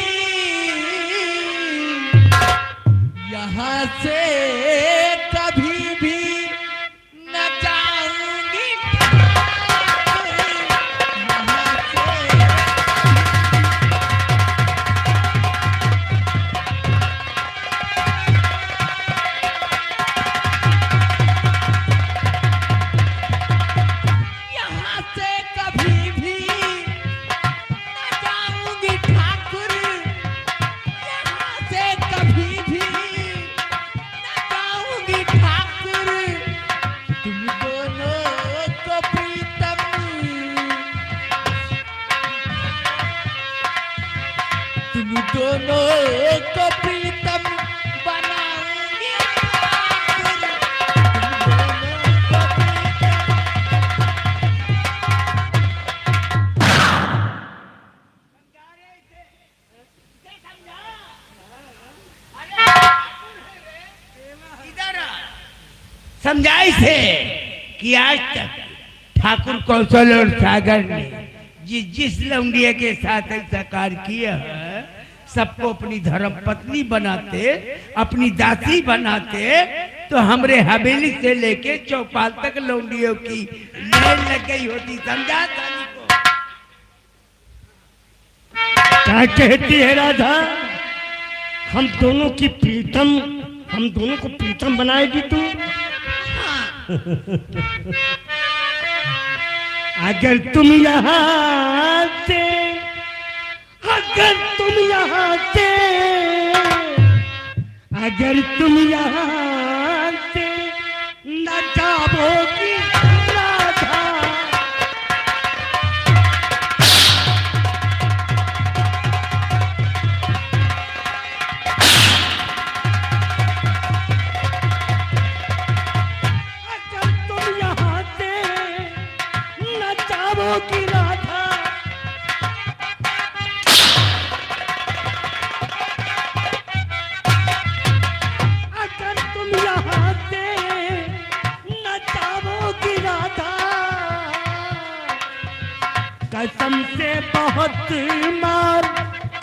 यहाँ से कभी भी न जाऊंगी। यहाँ से यहाँ से कभी भी न जाऊंगी ठाकुर। यहाँ से कभी भी न जाऊंगी ठाकुर। तुम दोनों को प्रीतम, तुम दोनों को प्रीतम बनाऊंगी ठाकुर। तुम दोनों को प्रीतम। समझाई थे कि आज तक ठाकुर कौशल और सागर ने जिस लौंडिया के साथ ऐसा कार्य किया है, सबको अपनी धर्म पत्नी बनाते, अपनी दासी बनाते, तो हमरे हवेली से लेके चौपाल तक लौंडियों की लहर लग गई होती। समझा साली को? क्या कहती है राधा? हम दोनों की प्रीतम, हम दोनों को प्रीतम बनाएगी तू? अगर तुम यहाँ से, अगर तुम यहाँ से, अगर तुम यहाँ से न जाओगी राधा, अगर तुम यहाँ से न जाओगी राधा, अगर तुम यहाँ से न जाओगी राधा, कसम से बहुत मार,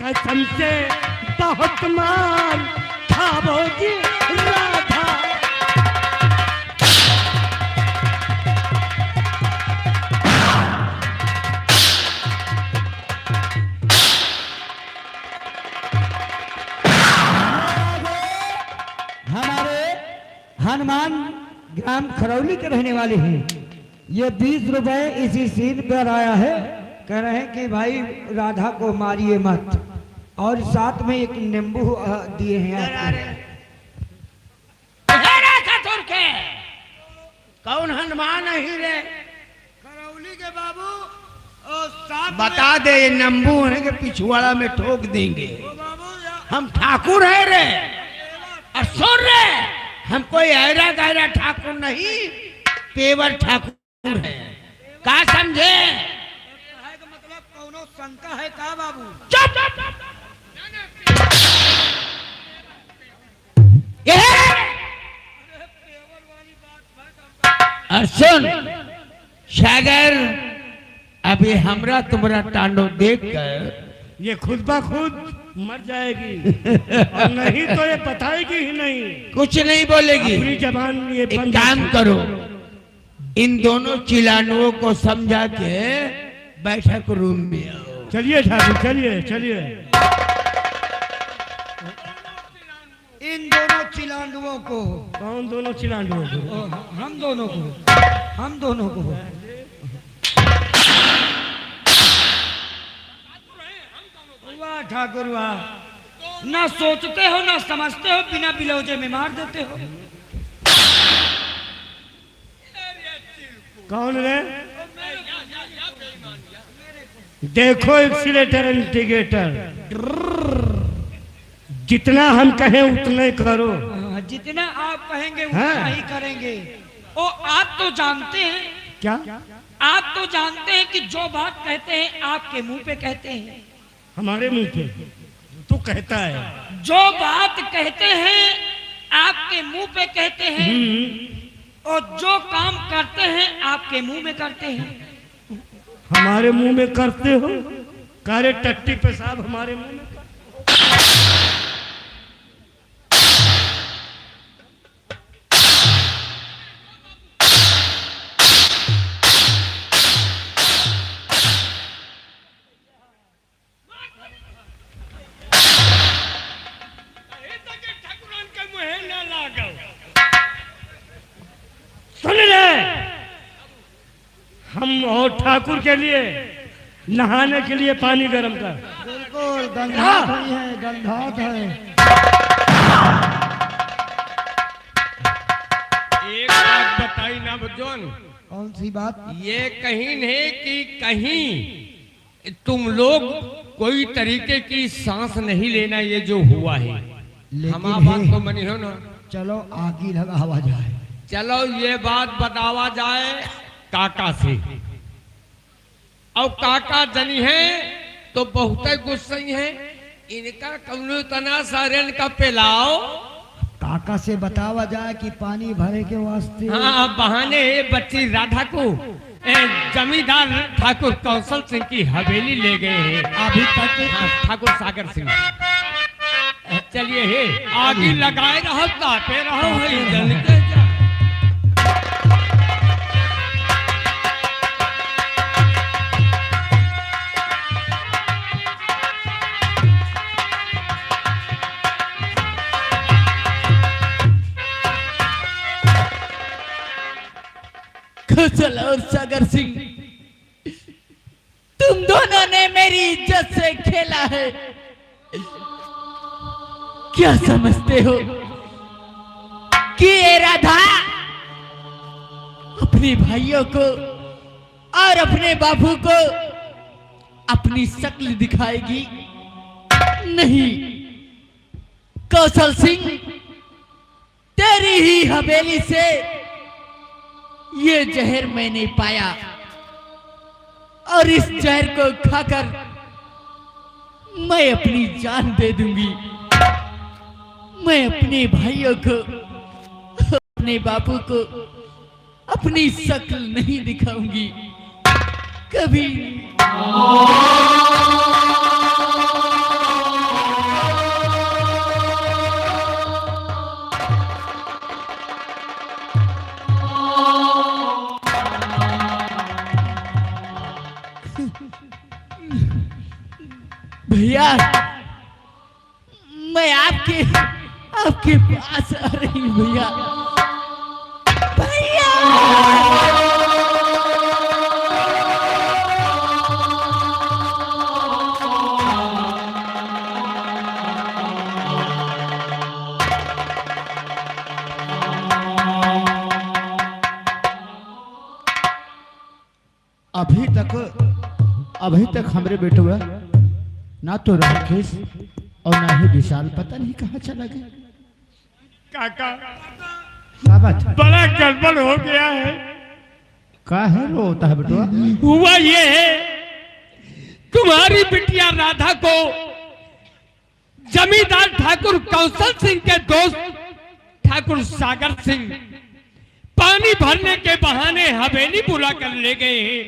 कसम से बहुत मार खाओगी राधा। हमारे हनुमान ग्राम खरौली के रहने वाले हैं। ये 20 रुपए इसी सीन पर आया है। कह रहे हैं कि भाई राधा को मारिए मत, और साथ में एक नींबू दिए हैं आपको। कौन हनुमान ही रे? खरौली के बाबू, और साथ बता दे, ये नंबू है कि पिछवाड़ा में ठोक देंगे। बाबू हम ठाकुर है रे, और सुन रे, हम कोई ऐरा गैरा ठाकुर नहीं, पेवर ठाकुर है। का समझे? मतलब कौनो शंका है का बाबू? चुप! और सुन सागर, अभी हमरा तुम्हारा तांडव देख कर ये खुद ब खुद मर जाएगी, और नहीं तो ये बताएगी ही नहीं। कुछ नहीं बोलेगी। अपनी जबान ये एक बंद काम करो, इन दोनों चिलानुओं को समझा के बैठक रूम में आओ। चलिए ठाकुर, चलिए चलिए। इन दोनों चिलांडुओं को, कौन दोनों चिलांडुओं को? हम दोनों को, हम दोनों को। वाह ठाकुर वाह, ना सोचते हो ना समझते हो, बिना बिलौजे में मार देते हो। कौन रे? देखो एक्सीलेटर इंडिकेटर, जितना हम कहें उतना ही करो। जितना आप कहेंगे हाँ। उतना ही करेंगे। ओ आप तो जानते हैं, क्या? आप तो जानते हैं कि जो बात कहते हैं आपके मुंह पे कहते हैं। हमारे मुंह पे तू कहता है? जो बात कहते हैं आपके मुंह पे कहते हैं, और जो काम करते हैं आपके मुंह में करते हैं। हमारे मुंह में करते हो? कारे टट्टी पेशाब हमारे मुंह में? सुन ले, हम और ठाकुर के लिए नहाने के लिए पानी गर्म कर। बिल्कुल गंधात है, गंधात है। एक बात बताई ना बच्चों, कौन सी बात? ये कहीं नहीं कि कहीं तुम लोग कोई तरीके की सांस नहीं लेना, ये जो हुआ है। हमारा बात तो मनी हो ना। चलो आगी लगावा जाए। चलो ये बात बतावा जाए काका से। और काका जनी है तो बहुत गुस्से हैं, इनका कौनो तना सारे का पिलाओ। काका से बतावा जाए कि पानी भरे के वास्ते। हाँ, बहाने बच्ची राधा को जमींदार ठाकुर कौशल सिंह की हवेली ले गए हैं अभी तक। हाँ, ठाकुर सागर सिंह। चलिए हे आगे लगाए रहो, तापे रहो है जल के जा। कौशल और सागर सिंह, तुम दोनों ने मेरी इज्जत से खेला है। क्या समझते हो कि ये राधा अपने भाइयों को और अपने बापू को अपनी शक्ल दिखाएगी? नहीं कौशल सिंह, तेरी ही हवेली से ये जहर मैंने पाया और इस जहर को खाकर मैं अपनी जान दे दूंगी। मैं अपने भाइयों को, अपने बापू को अपनी शक्ल नहीं दिखाऊंगी कभी। भैया मैं आपके पास आ रही हूँ भैया। भैया अभी तक हमारे बेटुआ ना तो राकेश और ना ही विशाल पता नहीं कहाँ चला गया। काका क्या बात है? बड़ा गड़बड़ हो गया है। क्या है रोता है बेटुआ? हुआ ये है, तुम्हारी बिटिया राधा को जमींदार ठाकुर कौशल सिंह के दोस्त ठाकुर सागर सिंह पानी भरने के बहाने हवेली बुला कर ले गए हैं।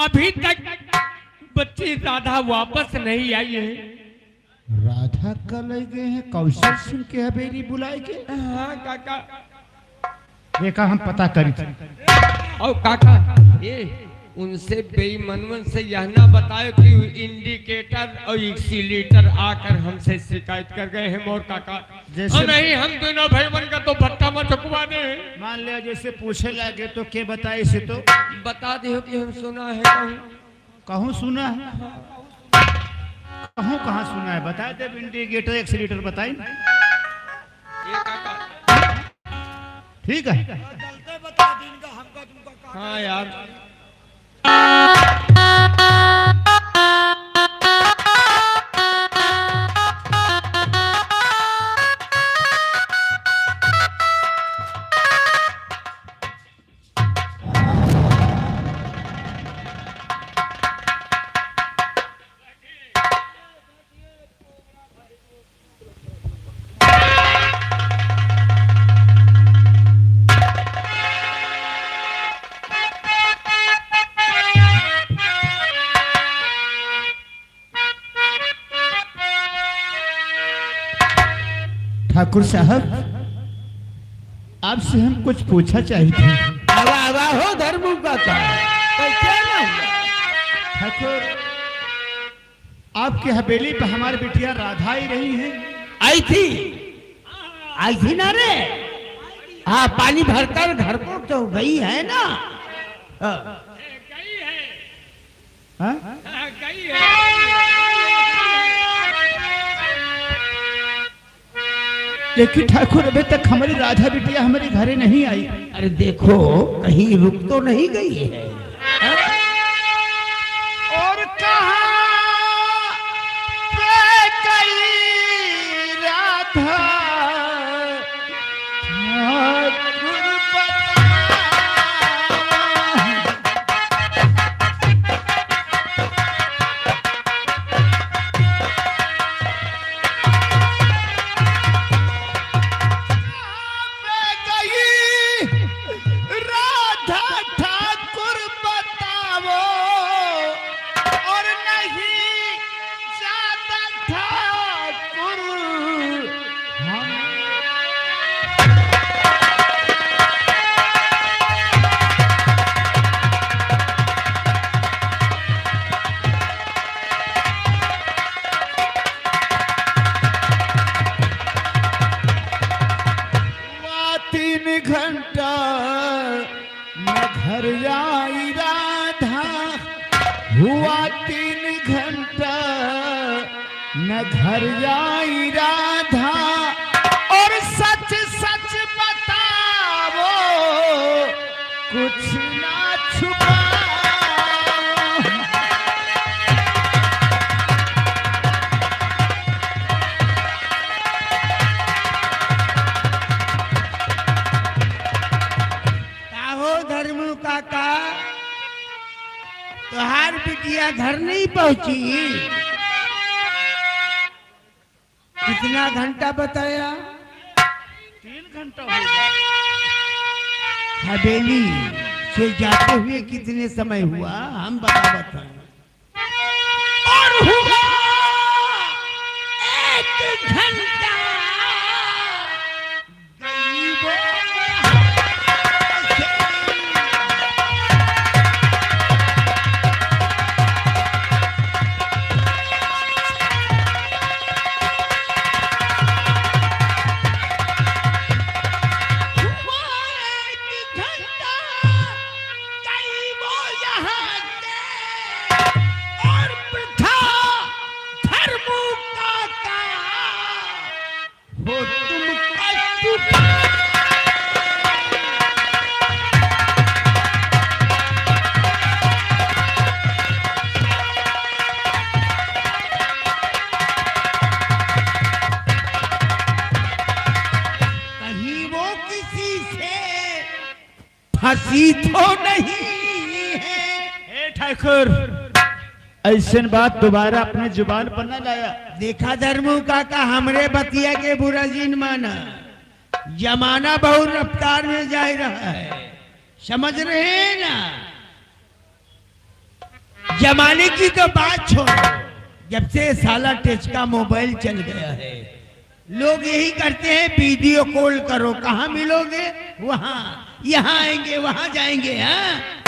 अभी तक बच्ची राधा वापस नहीं आई है। राधा का ले गए हैं कौशल सिंह के हवेली बुलाए के? हाँ काका। देखा हम पता करी। और काका ये उनसे बेईमानवन से यह ना बताए कि इंडिकेटर और एक्सीलेटर आकर हमसे शिकायत कर गए हैं मोर काका। और नहीं हम दोनों भाई बन का तो भट्टा में चुकवा दे। मान लिया जैसे पूछे लगे तो के बताए से तो बता दे कि हम सुना है कहूँ। कहूँ सुना है? कहूँ कहाँ सुना है? बता दे इंडिकेटर एक्सीलेटर बताए। ये काका ठीक है। हाँ यार ठाकुर साहब आपसे हम कुछ पूछा चाहिए थे। आवा हो धर्मू का कैसे ना ठाकुर आपके हवेली पे हमारी बिटिया राधा आई रही है। आई थी ना रे। हाँ पानी भरकर घर को तो गई है ना। गई है। हाँ? हाँ, गई है। लेकिन ठाकुर अभी तक हमारी राधा बिटिया हमारे घरे नहीं आई। अरे देखो कहीं रुक तो नहीं गई है। और कहाँ पे गई राधा ठाकुर बता। राधा ठाकुर न घर आई राधा और सच सच बताओ कुछ ना छुपाओ। काहो धर्मू काका, तुहार बिटिया घर नहीं पहुंची? कितना घंटा बताया? 3 घंटा हो गया। हवेली से जाते हुए कितने समय हुआ हम बता। और हुआ 1 घंटा। हंसी तो नहीं है। ठाकुर, ऐसे बात दोबारा अपने जुबान पर न लाया। देखा धर्मू काका, हमरे बतिया के बुरा जिन माना। जमाना बहुत रफ्तार में जा रहा है, समझ रहे हैं ना? जमाने की तो बात छोड़ो, जब से साला टच का मोबाइल चल गया है, लोग यही करते हैं वीडियो कॉल करो। कहाँ मिलोगे? वहां, यहाँ आएंगे, वहां जाएंगे। हाँ,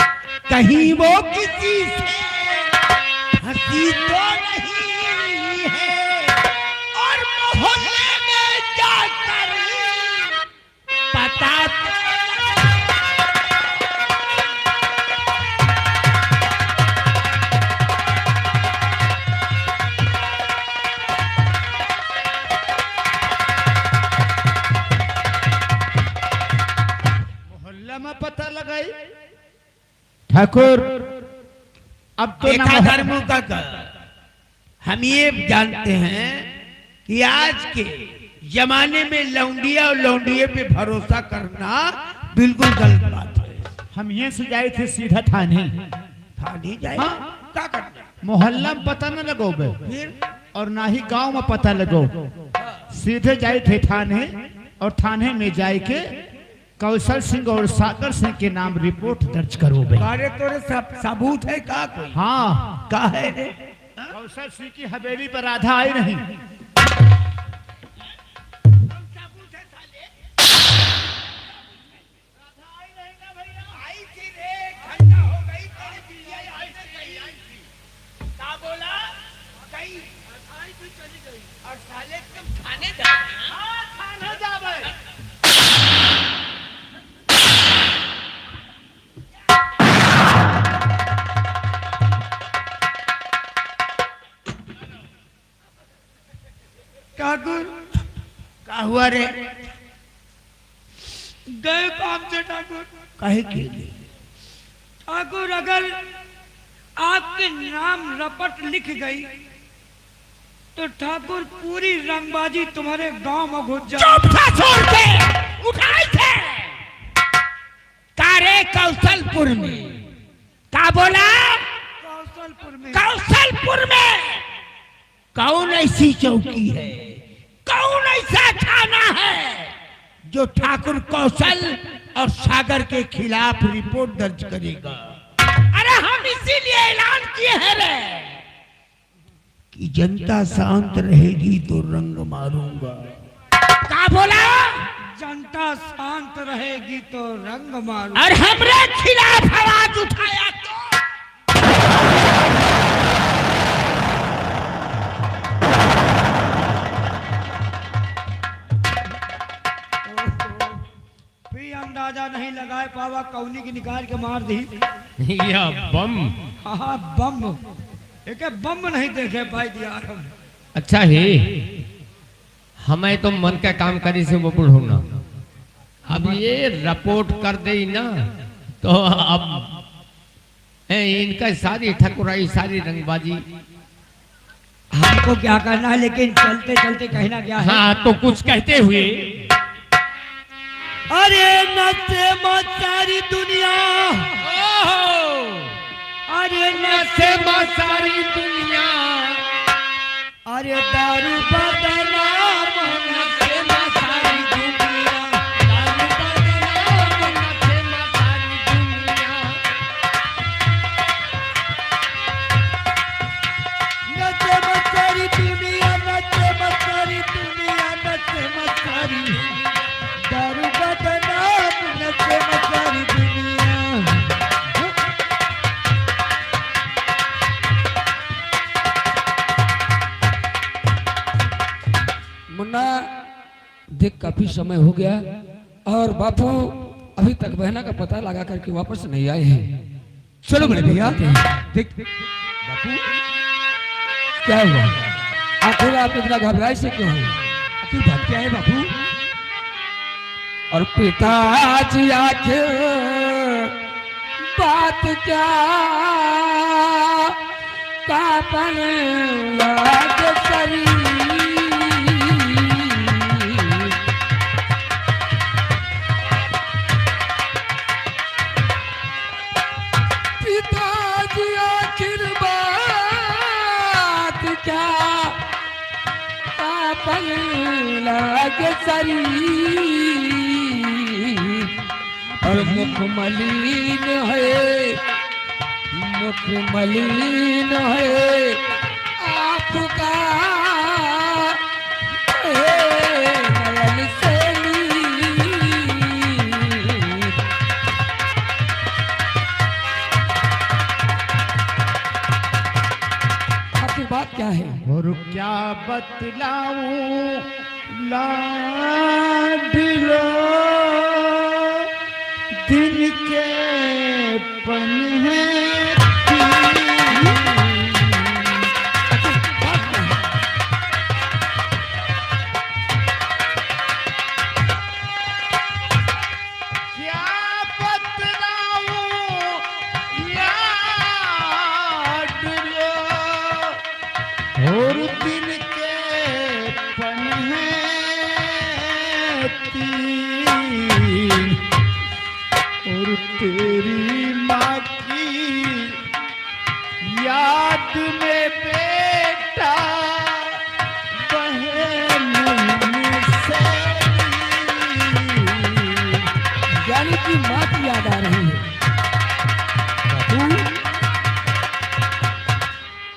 कहीं वो किसी से हंसी तो नहीं है। और मोहल्ले में जाकर पता मोहल्ला में पता लगाई। ठाकुर, अब तो देखा धर्मू काका, हम ये जानते हैं कि आज के जमाने में लौंडिया और लौंडिये पे भरोसा करना बिल्कुल गलत बात है। हम ये से जाए थे सीधा थाने। थाने जाए? हाँ? क्या करना? मोहल्ला में पता न लगो बे, फिर और ना ही गांव में पता लगो। सीधे जाए थे थाने, और थाने में जाए के कौशल सिंह और सागर सिंह के नाम रिपोर्ट दर्ज करो बे। अरे तोरे सबूत है का कोई? हाँ, का है रे? कौशल सिंह की हवेली पर आधा आई नहीं। और साले तुम थाने जा? हाँ, थाने जावे। ठाकुर, क्या हुआ रे? गए काम से ठाकुर। कहे के लिए? ठाकुर, अगर आपके नाम रपट लिख गई तो ठाकुर पूरी रंगबाजी तुम्हारे गांव में घुस जाए। चुप था, छोड़ के उठाए थे कारे कौशलपुर में। क्या बोला? कौशलपुर में। कौशलपुर में कौन ऐसी चौकी है, कौन ऐसा थाना है जो ठाकुर कौशल और सागर के खिलाफ रिपोर्ट दर्ज करेगा? अरे हम इसीलिए ऐलान किए हैं रे कि जनता शांत रहेगी तो रंग मारूंगा। क्या बोला? जनता शांत रहेगी तो रंग मारू। और हमरे खिलाफ आवाज उठाया तो भी अंदाजा नहीं लगा पावा, कौनी की निकाल के मार दी। या बम। हाँ, बम। एक बम नहीं देखे पाई दिया हम। अच्छा है, हमें तो मन का काम करी से वो बुढ़ो ना, अब ये रिपोर्ट कर दे ना तो अब इनका सारी ठकुराई सारी रंगबाजी। हमको क्या करना है, लेकिन चलते चलते कहना क्या है। हाँ तो कुछ कहते हुए। अरे नचे मत सारी दुनिया, अरे नचे मत सारी दुनिया, अरे दारू बदनाम नचे मत सारी दुनिया, दारू बदनाम नचे मत सारी दुनिया, नचे मत सारी दुनिया, नचे मत सारी दुनिया, नचे मत सारी दारू बदनाम नचे मत सारी दुनिया। मुन्ना देख काफी समय हो गया और बापू अभी तक बहना का पता लगा करके वापस नहीं आए हैं। चलो बड़े भैया, देख बापू क्या हुआ, आखिर आप इतना घबराए से क्यों हो, आखिर बात क्या है बापू। और पिताजी आखिर बात क्या कापन लाग सरी, पिताजी आखिर बात क्या कापन लाग सरी, और मुख मलिन है, मुख मलिन है आपका नयन से आपकी बात क्या है। और क्या बतलाऊं लाडलो, दिन के पन है क्या बतलाऊं लाडलो, और दिन के पन है तीन, और तेरी माँ की याद में बेटा बहन से, यानी कि माँ की याद आ रही है।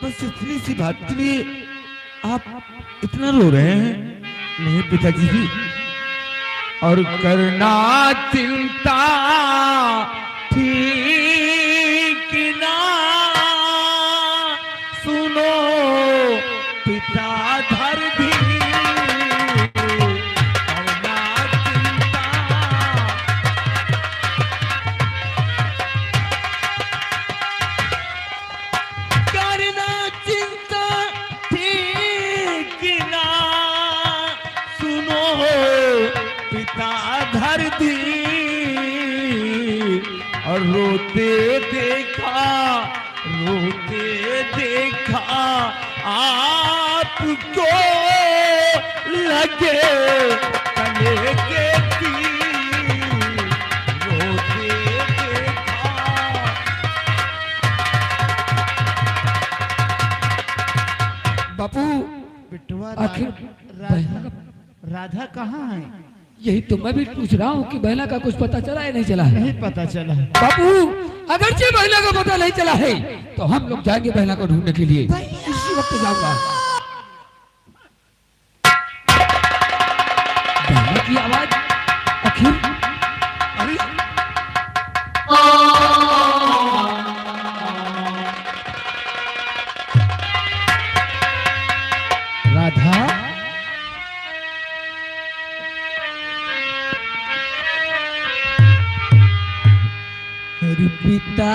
बस इतनी सी बात के लिए आप इतना रो रहे हैं। नहीं पिताजी जी, और करना चिंता ठीक ना, सुनो पिता धर भी, करना चिंता, करना चिंता ठीक ना, सुनो पिता धर दी, और रोते देखा, रोते देखा आपको लगे कले के तीर, रोते देखा। बापू बिटवा आखिर बहना का राधा कहाँ है? यही तो मैं भी पूछ रहा हूँ कि बहना का कुछ पता चला है नहीं चला है। नहीं पता चला। बापू अगरचे बहना का पता नहीं चला है तो हम लोग जाएंगे बहना को ढूंढने के लिए, इसी वक्त जाऊंगा। बहना की आवाज आखिर, अरे राधा, हरि पिता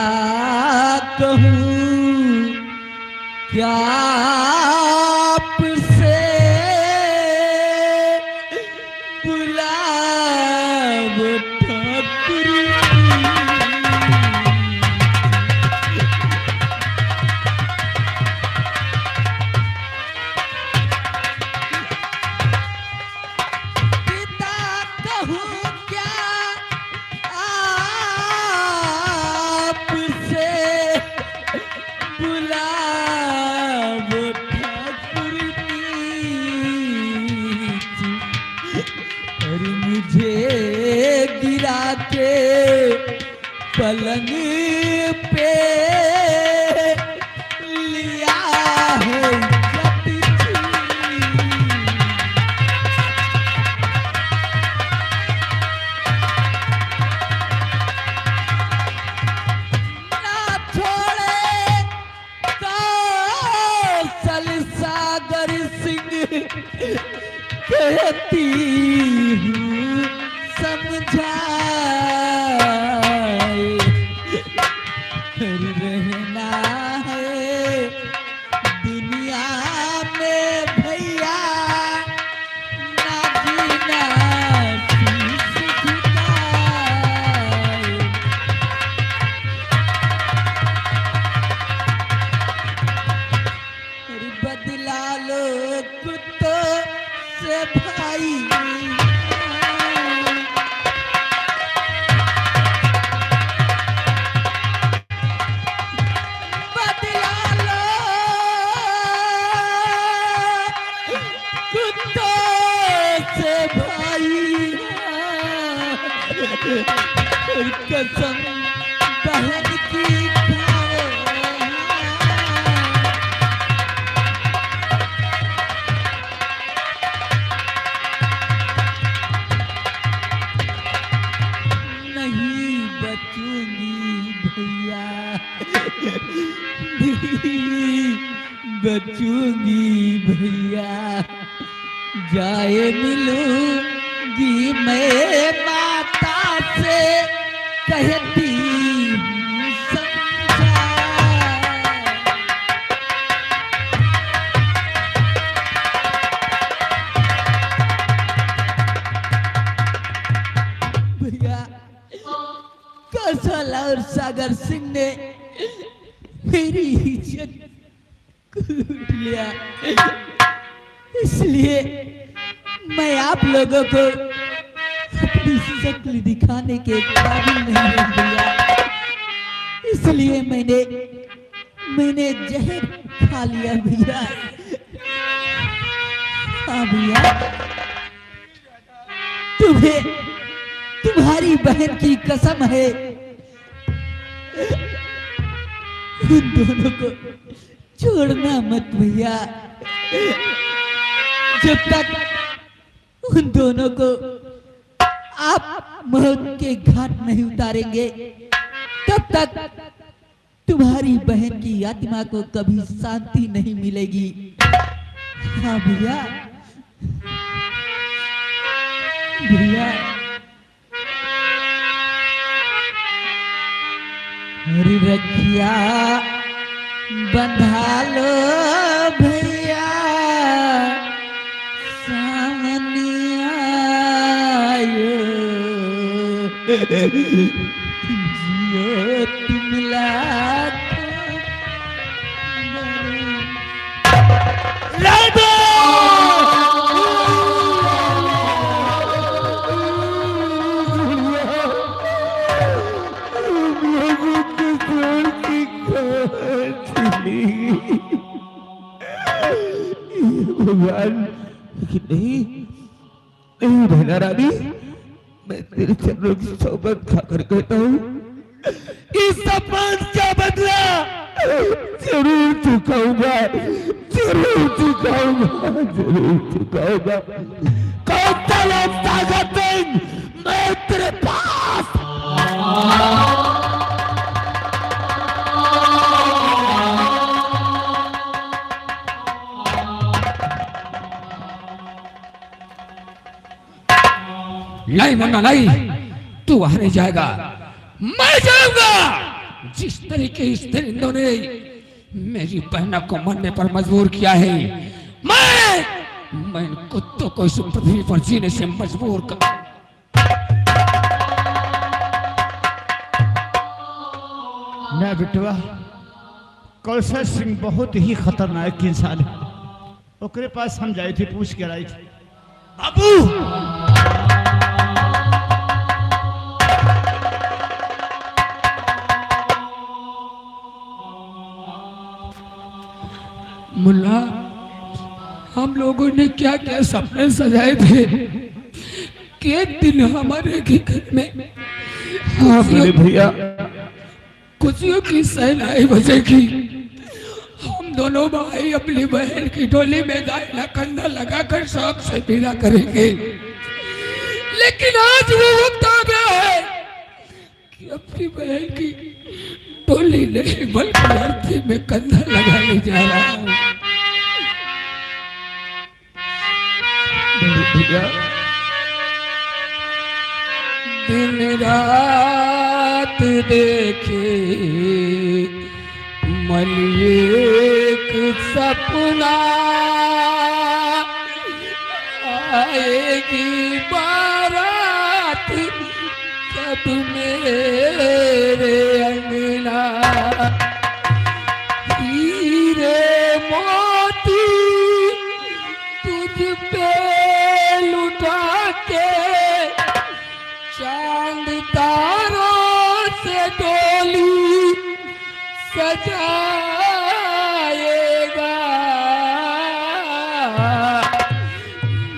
कहूँ क्या आपसे, पलंग पे लिया है जब ना छोड़े कौशल सागर सिंह कहती हूँ समझाए रहना है दुनिया में भैया ना जीना शीश झुकाए। बदला लो कुत्तों से भाई बदला लो कुत्तों से भाई और कसम बहन की खाओ। नहीं बचूंगी भैया नहीं बचूंगी भैया जाए मिलूंगी मैं माता से कहती हूँ समझा। भैया कौशल और सागर सिंह ने मेरी इज्जत लूट लिया, इसलिए मैं आप लोगों को अपनी शक्ल दिखाने के काबिल नहीं हूं भैया। इसलिए मैंने जहर खा लिया भैया। हाँ भैया, तुम्हारी बहन की कसम है उन दोनों को छोड़ना मत भैया। जब तक उन दोनों को आप मौत के घाट नहीं उतारेंगे तब तक तुम्हारी बहन की आत्मा को कभी शांति नहीं मिलेगी। हाँ भैया भैया हरी रखिया बंधा लो भैया सामने आयो जियो तुम भगवान नहीं नहीं बहना रानी, मैं तेरे चरणों की सोबत खाकर कहता हूँ इस अपमान का बदला जरूर चुकाऊंगा, जरूर चुकाऊंगा, जरूर चुकाऊंगा। कौशल सागर सिंह मैं तेरे पास नहीं मुन्ना नहीं, तू हारे जाएगा, मैं जाऊंगा। जिस तरीके इस दरिंदों ने मेरी बहना को मरने पर मजबूर किया है, मैं इन कुत्तों को इस पृथ्वी पर जीने से मजबूर कर। ना बिटवा, कौशल सिंह बहुत ही खतरनाक इंसान है। ओकरे पास हम जाए थे, पूछ के आई थी। बाबू मुल्ला, हम लोगों ने क्या क्या सपने सजाए थे कि एक दिन हमारे घर में हाँ मेरे भैया, खुशियों की सहनाई बजेगी। हम दोनों भाई अपनी बहन की डोली में दाहिना कंधा लगाकर शौक से विदा करेंगे। लेकिन आज वो वक्त आ गया है कि अपनी बहन की डोली नहीं बल्कि धरती में कंधा लगाने जा रहा हूँ। दिन रात देखे मन एक सपना, आएगी बारात जब मेरे अंगना। हीरे मोती तुझ पे लुटा के, चांद तारों से डोली सजाएगा।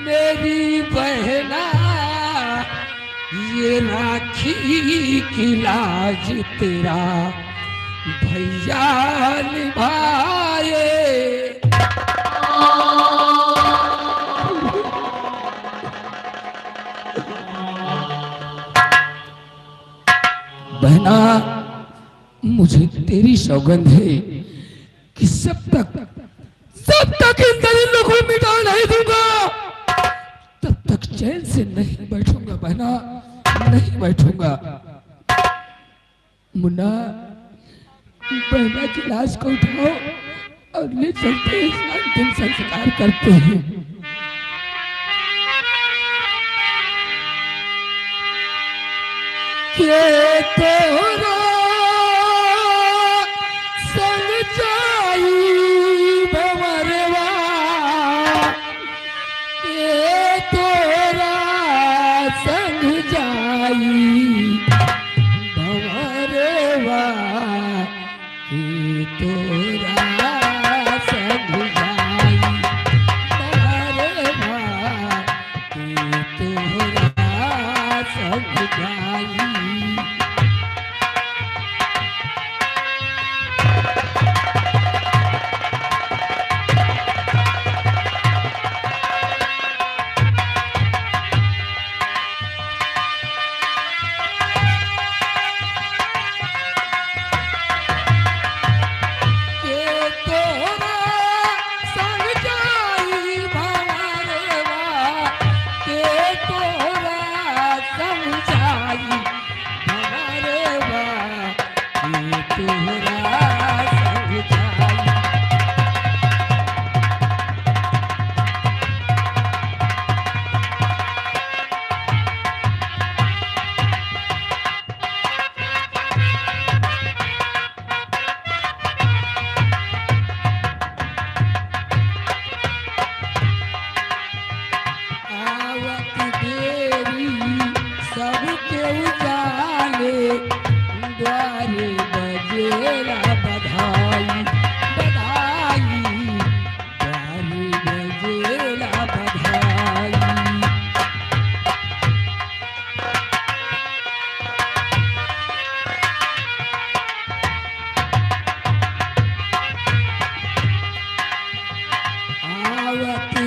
मेरी बहना ये राखी की लाज तेरा भैया निभाए। बहना, मुझे तेरी सौगंध है कि सब तक इन दलिलों को मिटा नहीं दूंगा, तब तक चैन से नहीं बैठूंगा। बहना, नहीं बैठूंगा। मुन्ना, बहना की लाश को उठाओ और ले चलते हैं, अंतिम संस्कार करते हैं। के तोरा संग जाई भंवरवा, के तोरा संग जाई भंवरवा, के तोरा संग जाई भंवरवा, के तोरा संग जाई।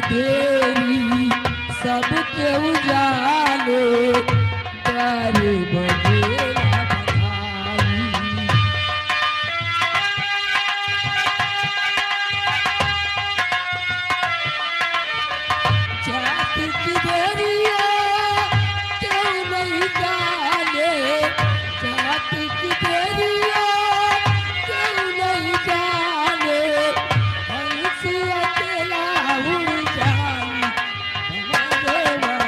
तेरी सबके उजाले प्यार बजेला बधाई। जात की देरिया क्यों नहीं जाने, जात की देरिया क्यों नहीं जाने, हंस अकेला उड़ जाई भंवरवा,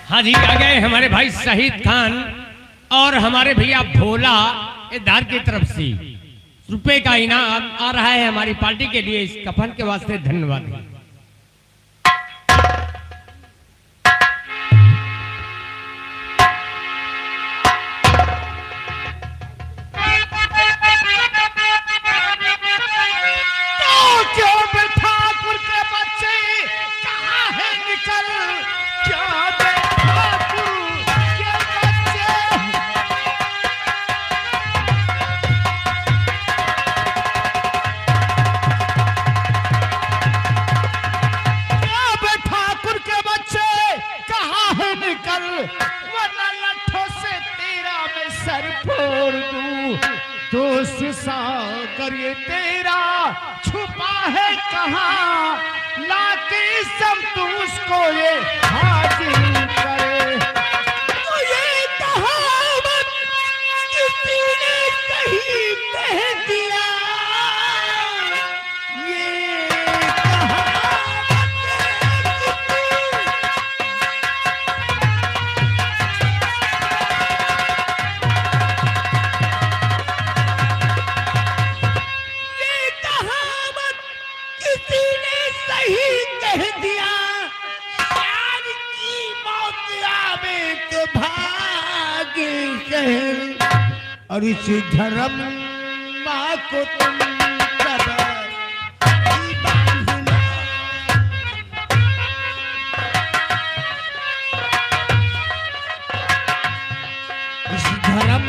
हाँ जी, आ गए हमारे भाई शहीद खान और हमारे भैया भोला धार की तरफ से रुपए का इनाम आ रहा है हमारी पार्टी के लिए। इस कफन के वास्ते धन्यवाद। दोस्त सागर ये तेरा छुपा है कहाँ, लाके सब तू उसको ये हाजिर करे। तो ये कहावत किसी ने सही कह दिया, ये और इस धर्म माँ को तुम इस धर्म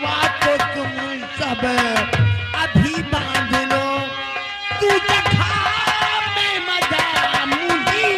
माँ को तुम सब अभी बांध लो। तू जखा में मजा मुझी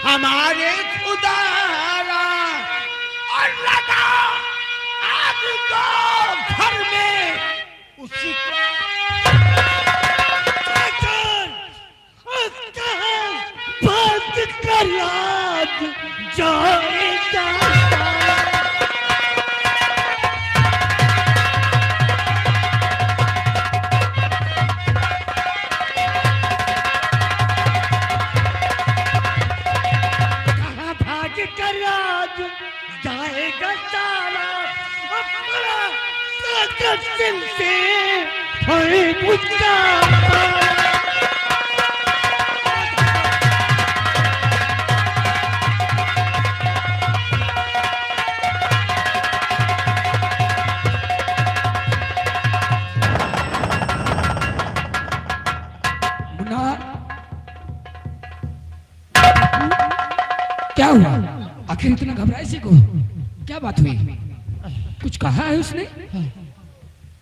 हमारे खुदारा और लगा आग को घर में उसी बात का याद जाएगा। जाएगा सारा अपना दिल से क्या हुआ? आखिर इतना घबराए से को? क्या बात हुई? कुछ कहा है उसने?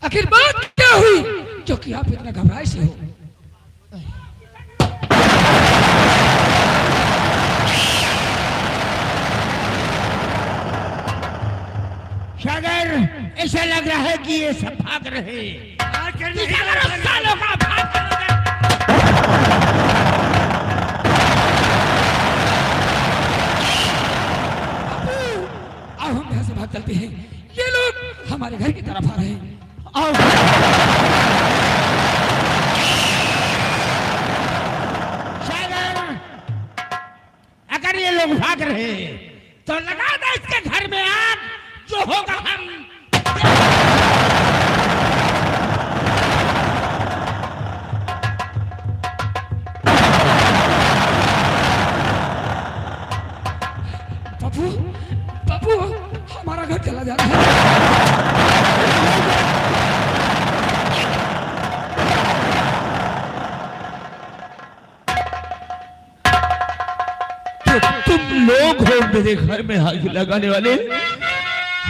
आखिर बात क्या हुई जो कि आप इतना घबराए से हो? सागर, ऐसा लग रहा है कि ये सब भाग रहे। सालों का भाग अब हम यहाँ से भाग चलते हैं। ये लोग हमारे घर की तरफ आ रहे हैं। आओ। चला जा रहा है। तो तुम लोग हो मेरे घर में आग लगाने वाले,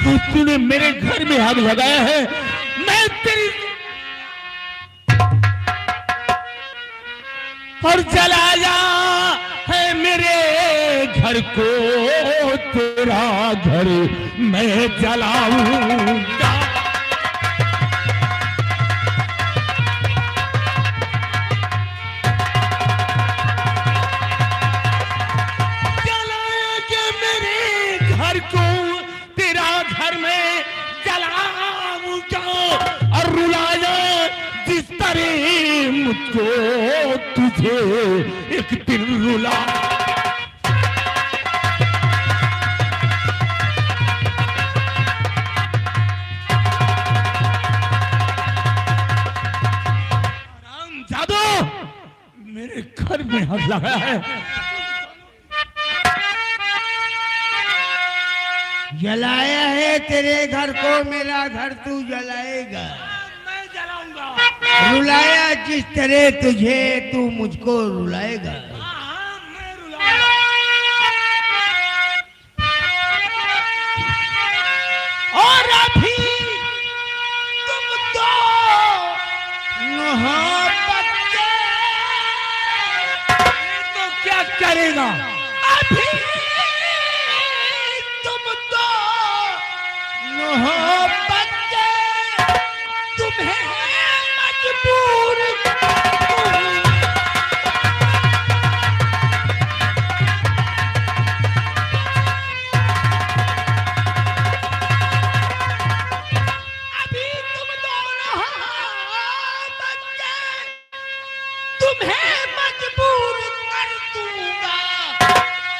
और तूने मेरे घर में आग लगाया है। मैं तेरी और जलाया है मेरे घर को, तेरा घर मैं जलाऊंगा। जलाएंगे मेरे घर को, तेरा घर में जलाऊंगा। और रुलाया जिस तरह मुझको तुझे एक दिन रुला। जादू मेरे घर में आग लगाया है। जलाया है तेरे घर को, मेरा घर तू जलाएगा। मैं जलाऊंगा। रुलाया जिस तरह तुझे, तू मुझको रुलाएगा। मैं रुलाऊंगा। और अभी तुम तो मोहब्बत के ये तो क्या करेगा? अभी तुम तो मोहब्बत के तुम्हें मजबूर अभी तुम दोनों बच्चे तुम्हें मजबूर कर दूंगा।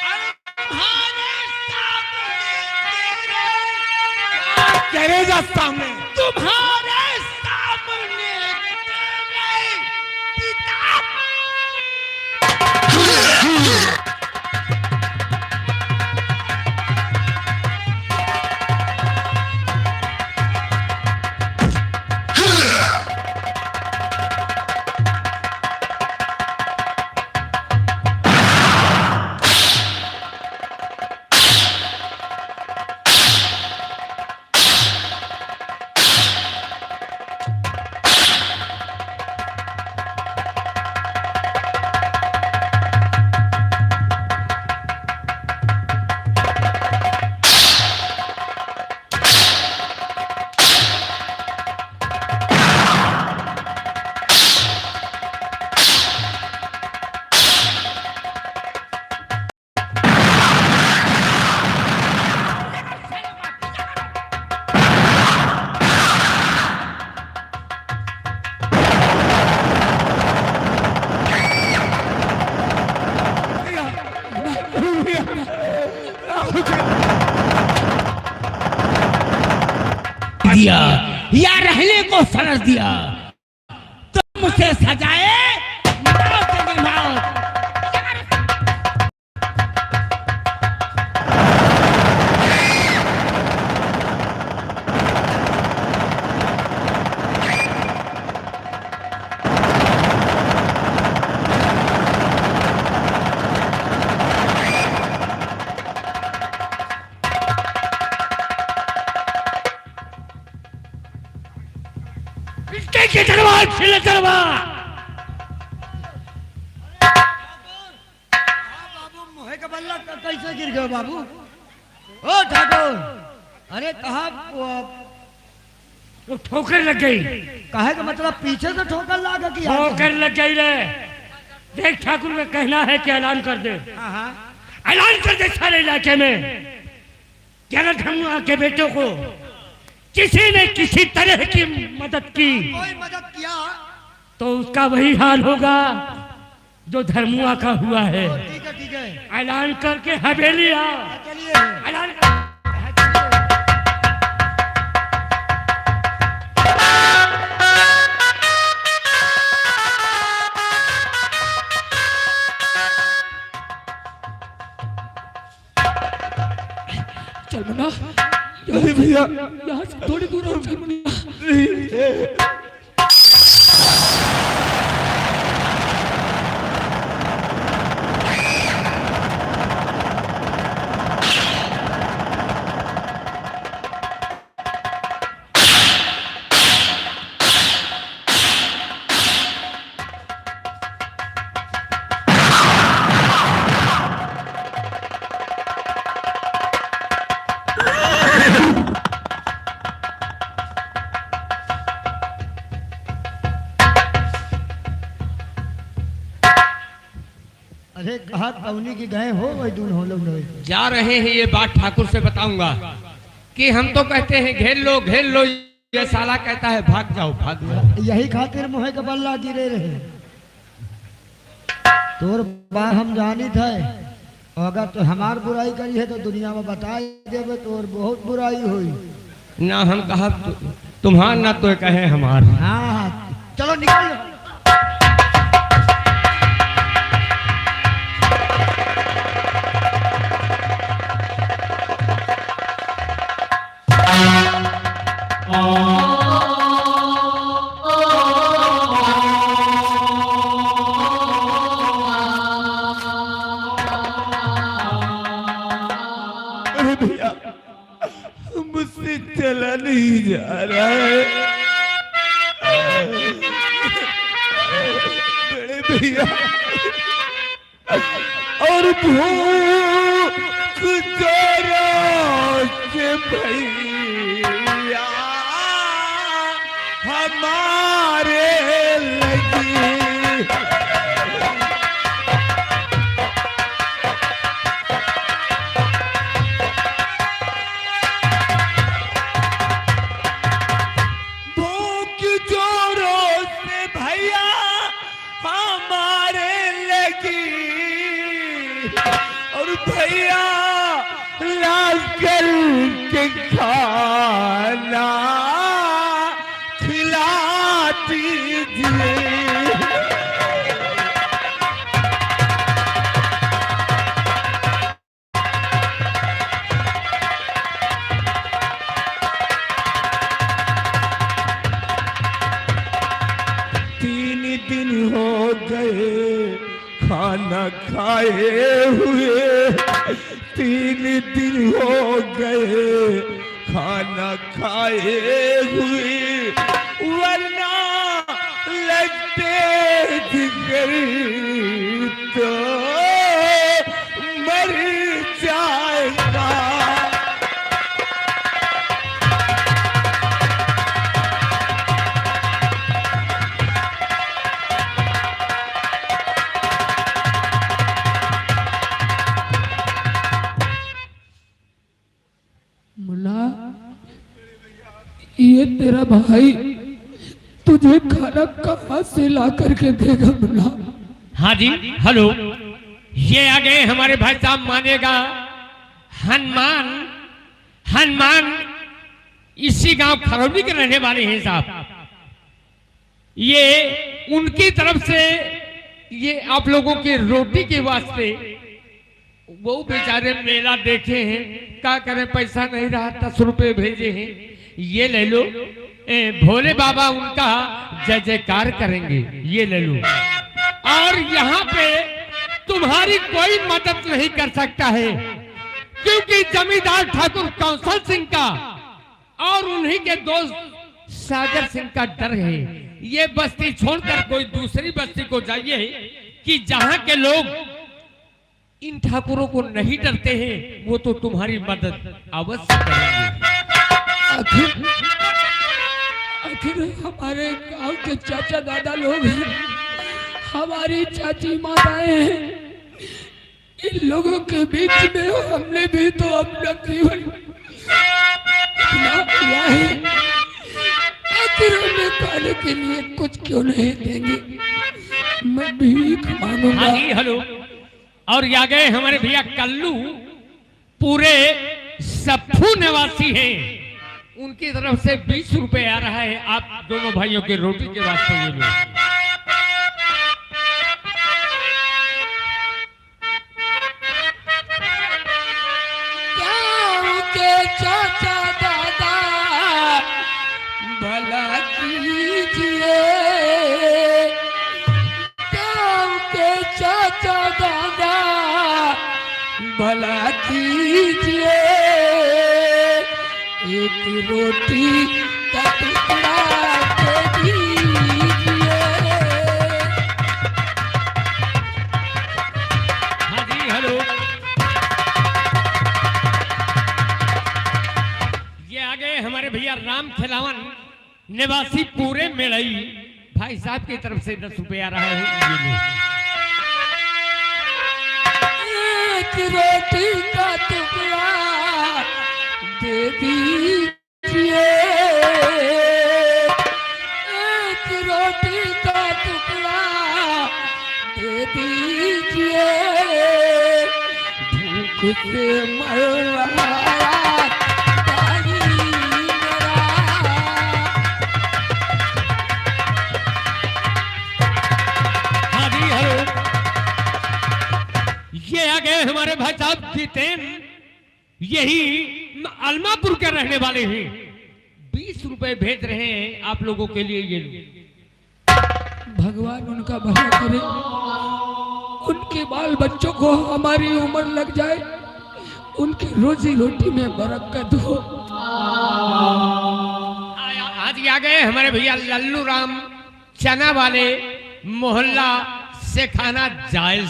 और तुम्हारे सामने करेगा सामने तुम्हारे सामने तेरे पिता दिया या रहने को समझ दिया। तुम मुझसे सजाए मौत की मौत। के दरबार छिले दरबार बाबू मोहे का बल्ला कैसे गिर गए बाबू? ओ ठाकुर, अरे कहा वो ठोकर लग गई। कहे का मतलब पीछे से ठोकर लागा कि ठोकर लग गई रे। देख ठाकुर का कहना है कि ऐलान कर दे, ऐलान कर दे सारे इलाके में कि अगर हम के बेटों को किसी ने किसी तरह की मदद की कोई मदद किया तो उसका वही हाल होगा जो धर्मुआ का हुआ है। ठीक है ऐलान करके हवेली आओ। चलिए ऐलान कर। चल मुन्ना अरे भैया यहाँ से थोड़ी दूर और चल मुन्ना। अरे कहा कौनी की गए हो वही दून हो लोग नहीं। जा रहे हैं, ये बात ठाकुर से बताऊंगा कि हम तो कहते हैं घेर लो, ये साला कहता है भाग जाओ भाग जाओ। यही खातिर मुहे के बल्ला गिरे रहे। तोर बात हम जानी थे, अगर तो हमार बुराई करी है तो दुनिया में बता देवे तो बहुत बुराई हुई। ना हम कहा तुम्हार ना तो कहे हमार। हाँ चलो निकल। अरे भैया मुझसे चला नहीं जा रहा है। बड़े भैया और भूख जरा से भैया हमारे लगी। भूख जोरों से भैया हमारे लगी और भैया लाकर के खाना खिला दीजिए। तीन दिन हो गए खाना खाए हुए, 3 दिन हो गए खाना खाए हुए, वरना लगते जिगर तो मर जाएगा। मुन्ना, ये तेरा भाई तुझे खाना कहाँ से ला करके देगा मुन्ना? हाँ जी हेलो, ये आ गए हमारे भाई साहब मानेगा हनुमान। हनुमान इसी गांव खरौली के रहने वाले हैं साहब। ये उनकी तरफ से ये आप लोगों के रोटी के वास्ते वो बेचारे मेला देखे हैं, क्या करें पैसा नहीं रहा, 10 रुपए भेजे हैं, ये ले लो। भोले बाबा उनका जय जयकार करेंगे, ये ले लो। और यहाँ पे तुम्हारी कोई मदद नहीं कर सकता है, क्योंकि जमींदार ठाकुर कौशल सिंह का और उन्हीं के दोस्त सागर सिंह का डर है। ये बस्ती छोड़कर कोई दूसरी बस्ती को जाइए कि जहाँ के लोग इन ठाकुरों को नहीं डरते हैं, वो तो तुम्हारी मदद अवश्य करेंगे। आखिर हमारे गांव के चाचा दादा लोग हैं, हमारी चाची माताएं हैं, इन लोगों के बीच में हमने भी तो अपना जीवन किया है। आखिर हमें खाने के लिए कुछ क्यों नहीं देंगे? मैं भीख मांगूंगा। हाँ जी हेलो, और आ गए हमारे भैया कल्लू, पूरे सप्फू निवासी हैं, उनकी तरफ से 20 रुपए आ रहा है आप दोनों भाइयों के रोटी के वास्ते। ये लो। गाँव के चाचा दादा भला कीजिए, गाँव के चाचा दादा भला कीजिए, एक रोटी का टुकड़ा दे दीजिए। हाँ जी हेलो, ये आ गए हमारे भैया राम खिलावन निवासी पूरे मेड़ई, भाई साहब की तरफ से 10 रुपए आ रहा है। ये लो। एक रोटी का टुकड़ा दे दीजिए, एक रोटी का टुकड़ा दे दीजिए, भूख से मर रहा दाढ़ी मेरा। हाँ जी हेलो, ये आ गए हमारे भाई साहब जितेन, यही अलमापुर के रहने वाले हैं, 20 रुपए भेज रहे हैं आप लोगों के लिए। ये लो। भगवान उनका भला करे, उनके बाल बच्चों को हमारी उम्र लग जाए, उनकी रोजी रोटी में बरकत हो। आज आ गए हमारे भैया लल्लू राम चना वाले मोहल्ला से खाना जायज,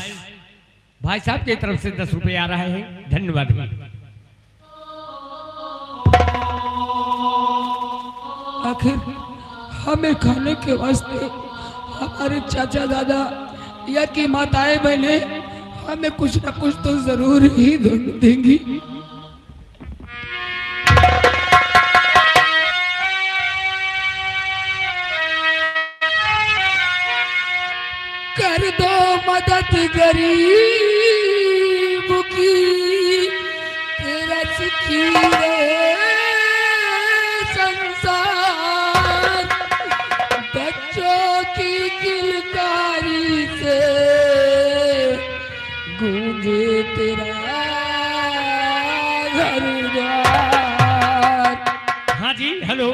भाई साहब की तरफ से 10 रुपए आ रहा है। धन्यवाद। आखिर हमें खाने के वास्ते हमारे चाचा दादा या कि माताएं बहने हमें कुछ न कुछ तो जरूर ही देंगी। कर दो मदद गरीब की, तेरा सिखिए संसार, बच्चों की किलकारी से गूंजे तेरा घर द्वार। हाँ जी हेलो,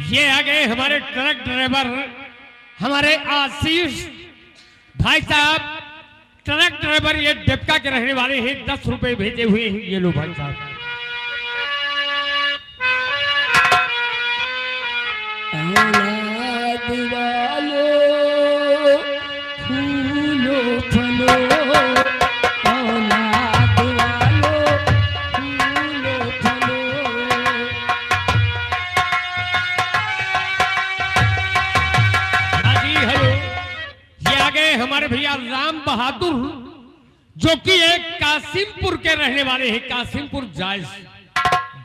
ये आ गए हमारे ट्रक ड्राइवर हमारे आशीष भाई साहब, ट्रक ड्राइवर ये डिपका के रहने वाले हैं, 10 रुपए भेजे हुए हैं। ये लो भाई साहब। औलाद वालो फूलो फलो, औलाद वालो फूलो फलो। हाँ जी हेलो, ये आ गए हमारे भैया राम बहादुर, जो कि एक कासिमपुर के रहने वाले हैं, कासिमपुर जायज,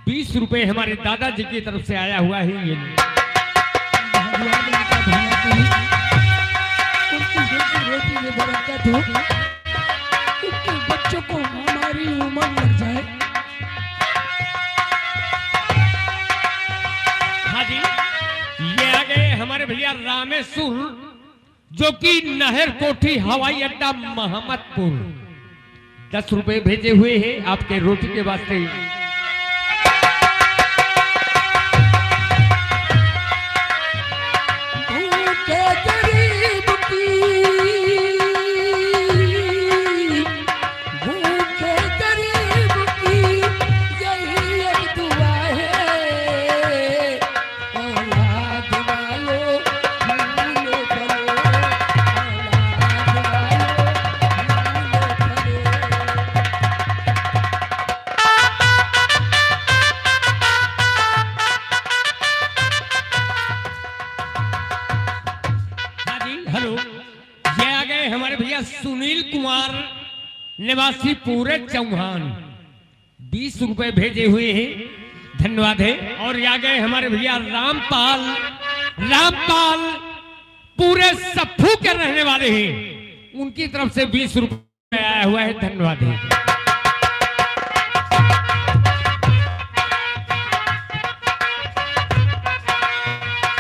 20 रुपए हमारे दादाजी की तरफ से आया हुआ है। ये लो। भगवान उनका भला करे, उनकी रोजी रोटी में बरकत हो, उनके बच्चों को हमारी उम्र लग जाए। हाँ जी, ये आ गए हमारे भैया रामेश्वर, जो कि नहर कोठी हवाई अड्डा मोहम्मदपुर, 10 रुपए भेजे हुए हैं आपके रोटी के वास्ते। भूखे गरीब की, भूखे गरीब की यही एक दुआ है, औलाद वालो फूलो फलो, औलाद वालो हाँ जी हेलो, ये आ गए हमारे भैया सुनील कुमार निवासी पूरे चौहान, 20 रुपए भेजे हुए हैं। धन्यवाद है। और ये आ गए हमारे भैया रामपाल, रामपाल पूरे सप्पू के रहने वाले हैं, उनकी तरफ से 20 रुपए आया हुआ है। धन्यवाद है।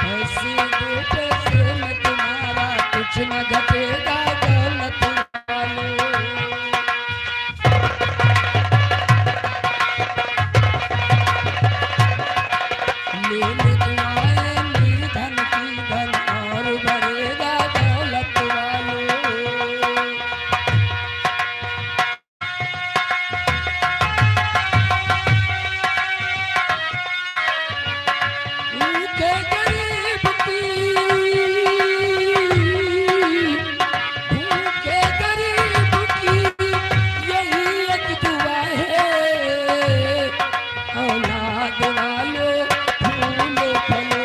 ऐसे बेटे से न तुम्हारा कुछ न घटेगा दौलत वालों। भूखे गरीब की, भूखे गरीब की यही एक दुआ है, औलाद वाले फूलो फलो,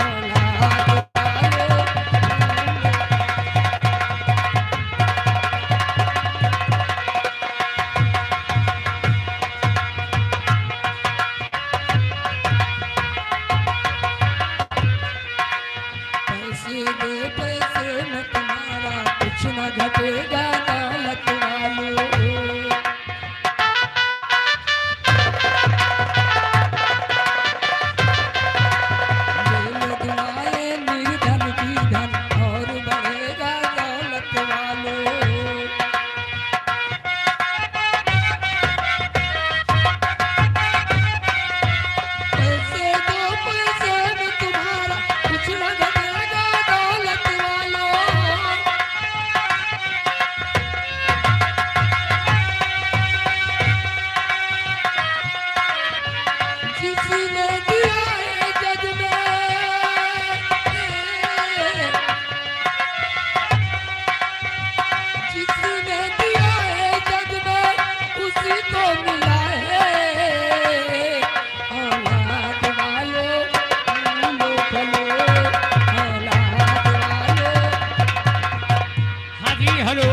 औलाद वाले पैसे दे पैसे न तुम्हारा कुछ न घटेगा दौलत वालों। ले लो दुआएं निर्धन की धन और बढ़ेगा दौलत वालों। पैसे दो पैसे में तुम्हारा कुछ न घटेगा दौलत वालों। जिसने दिया है जग में, जिसने दिया है जग में उसी को मिला है, औलाद वालों फूलो फलो, औलाद वालों। हाँ जी हेलो,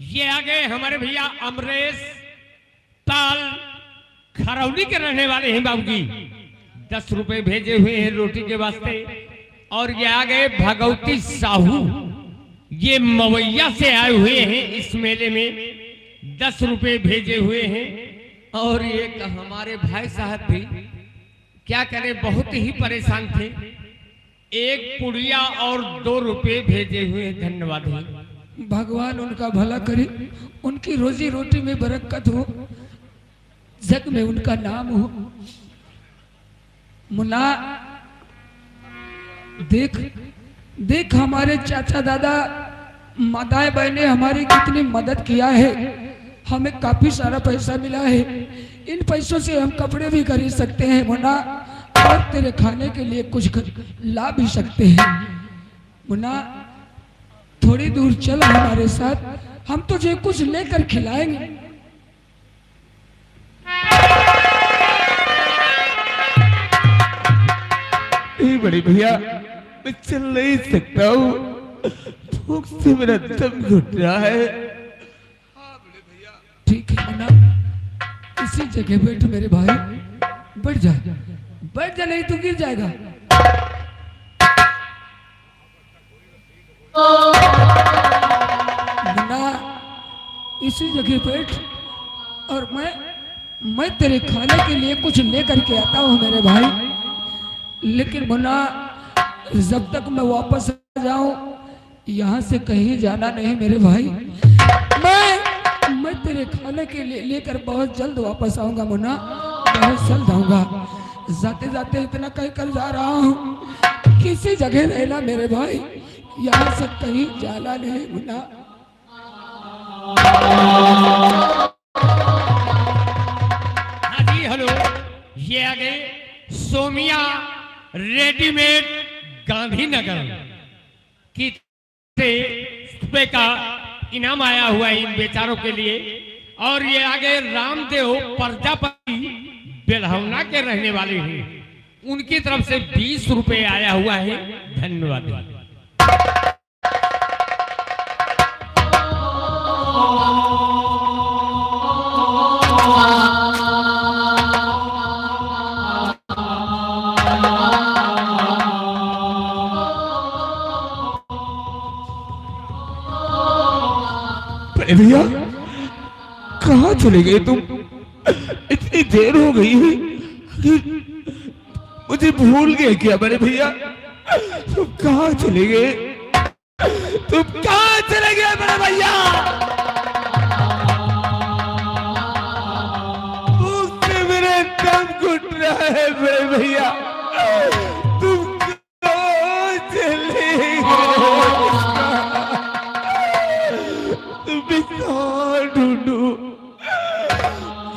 ये आ गए हमारे भैया अमरेश पाल, खरौली के रहने वाले हैं बाबूजी। 10 रुपए भेजे हुए हैं रोटी के वास्ते। और ये आ गए भगवती साहू, ये मवैया से आए हुए हैं इस मेले में, 10 रुपए भेजे हुए हैं। और एक हमारे भाई साहब भी क्या करें, बहुत ही परेशान थे, एक पुड़िया और 2 रुपए भेजे हुए हैं। धन्यवाद है। भगवान उनका भला करे, उनकी रोजी रोटी में बरकत हो, जग में उनका नाम हो। मुन्ना देख देख हमारे चाचा दादा माताएं बहनें हमारी कितनी मदद किया है, हमें काफी सारा पैसा मिला है। इन पैसों से हम कपड़े भी खरीद सकते हैं मुन्ना, और तेरे खाने के लिए कुछ ला भी सकते हैं। मुन्ना थोड़ी दूर चल हमारे साथ, हम तुझे कुछ लेकर खिलाएंगे। नहीं बड़े भैया, मैं चल नहीं सकता हूँ, भूख से मेरा दम घुट रहा है। ठीक है मुन्ना, इसी जगह बैठ मेरे भाई, बैठ जा, बैठ जा, नहीं तो गिर जाएगा। मुन्ना इसी जगह बैठ, और मैं तेरे खाने के लिए कुछ लेकर के आता हूँ मेरे भाई। लेकिन मुन्ना जब तक मैं वापस आ जाऊं, यहाँ से कहीं जाना नहीं मेरे भाई। मैं तेरे खाने के लिए लेकर बहुत जल्द वापस आऊंगा मुन्ना, बहुत जल्द आऊंगा। जाते जाते इतना कह कर जा रहा हूँ, किसी जगह रहना मेरे भाई, यहाँ से कहीं जाना नहीं मुन्ना। हाँ जी हेलो, ये आ गए सोमिया रेडीमेड गांधीनगर की रुपए का इनाम आया हुआ है इन बेचारों के लिए। और ये आगे रामदेव प्रजापति बेलहौना के रहने वाले हैं, उनकी तरफ से 20 रुपए आया हुआ है। धन्यवाद। अरे भैया, कहाँ चले गए तुम? इतनी देर हो गई है कि मुझे भूल गए क्या बड़े भैया? तुम कहाँ चले गए? तुम कहाँ चले गए बड़े भैया? भूख से मेरे दम घुट रहा है बड़े भैया। तुम कहाँ चले गए?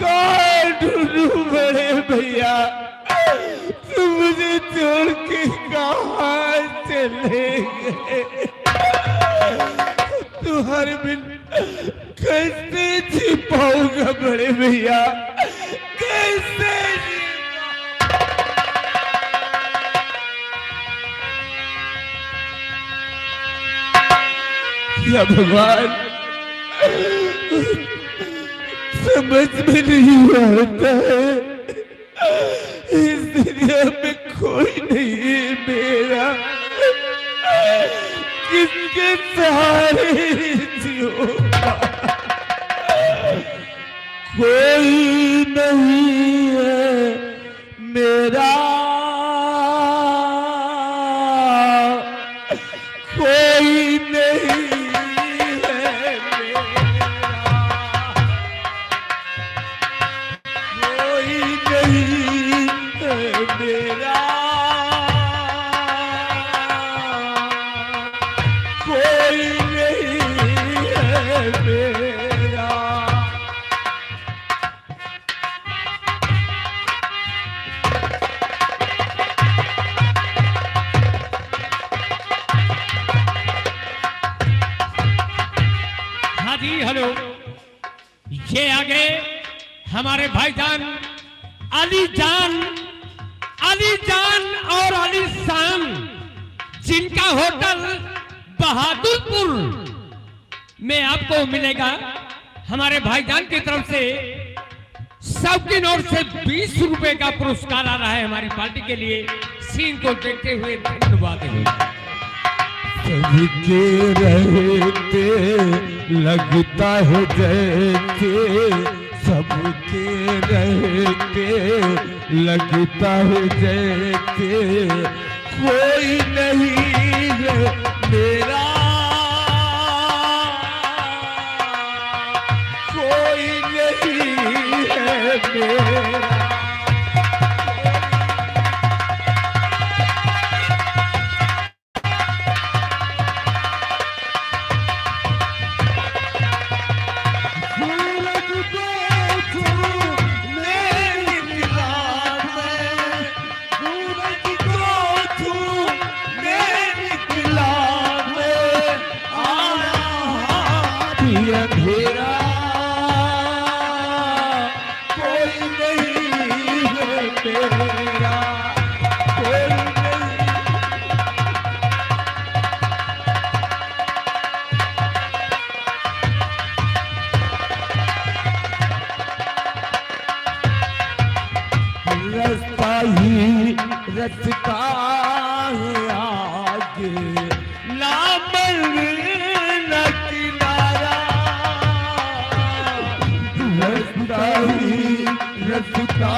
कहाँ ढूंढूं बड़े भैया? तुम मुझे छोड़ के कहाँ चले गए? तुम्हारे बिन कैसे छिपाऊंगा बड़े भैया, कैसे या भगवान, समझ में नहीं आता है। इस दुनिया में कोई नहीं है मेरा, किसके सहारे जीऊंगा? कोई नहीं है मेरा, कोई नहीं है मेरा, कोई नहीं है मेरा, कोई नहीं है मेरा। हाँ जी हेलो, ये आगे हमारे भाईजान अली जान और अली शान, जिनका होटल बहादुरपुर में आपको मिलेगा। हमारे भाईजान की तरफ से सबकी नोट से 20 रुपए का पुरस्कार आ रहा है हमारी पार्टी के लिए। सीन को देखते हुए धन्यवाद। सबके रहते लगता है जैसे, सबके रहते लगता है जैसे, कोई नहीं है मेरा, कोई नहीं है मेरा। अंधेरा कोई नहीं है तेरा, कोई नहीं। रास्ता ही रास्ता है आगे, लामल न किनारा, रास्ता ही रास्ता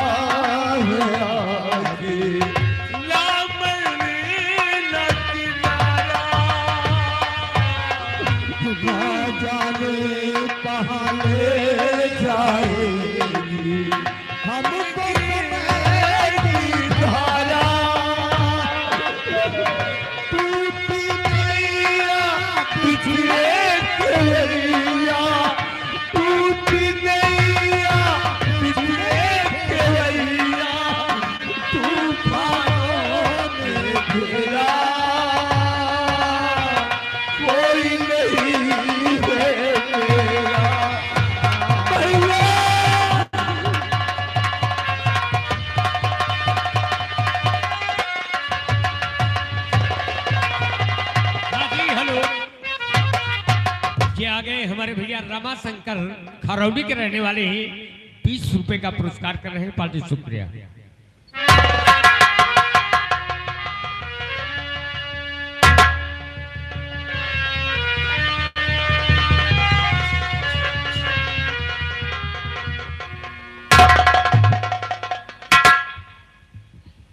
है आगे, लामल न किनारा, ना जाने कहाँ ले जाएगी हमको की धारा। टूटी नैया पिछले केवैया, टूटी नैया पिछले केवैया, तूफानों में घेरा, कोई नहीं है मेरा भैया। ये आ गए हमारे भैया रमाशंकर खरौली के रहने वाले हैं, 20 रुपए का पुरस्कार कर रहे हैं पार्टी। शुक्रिया।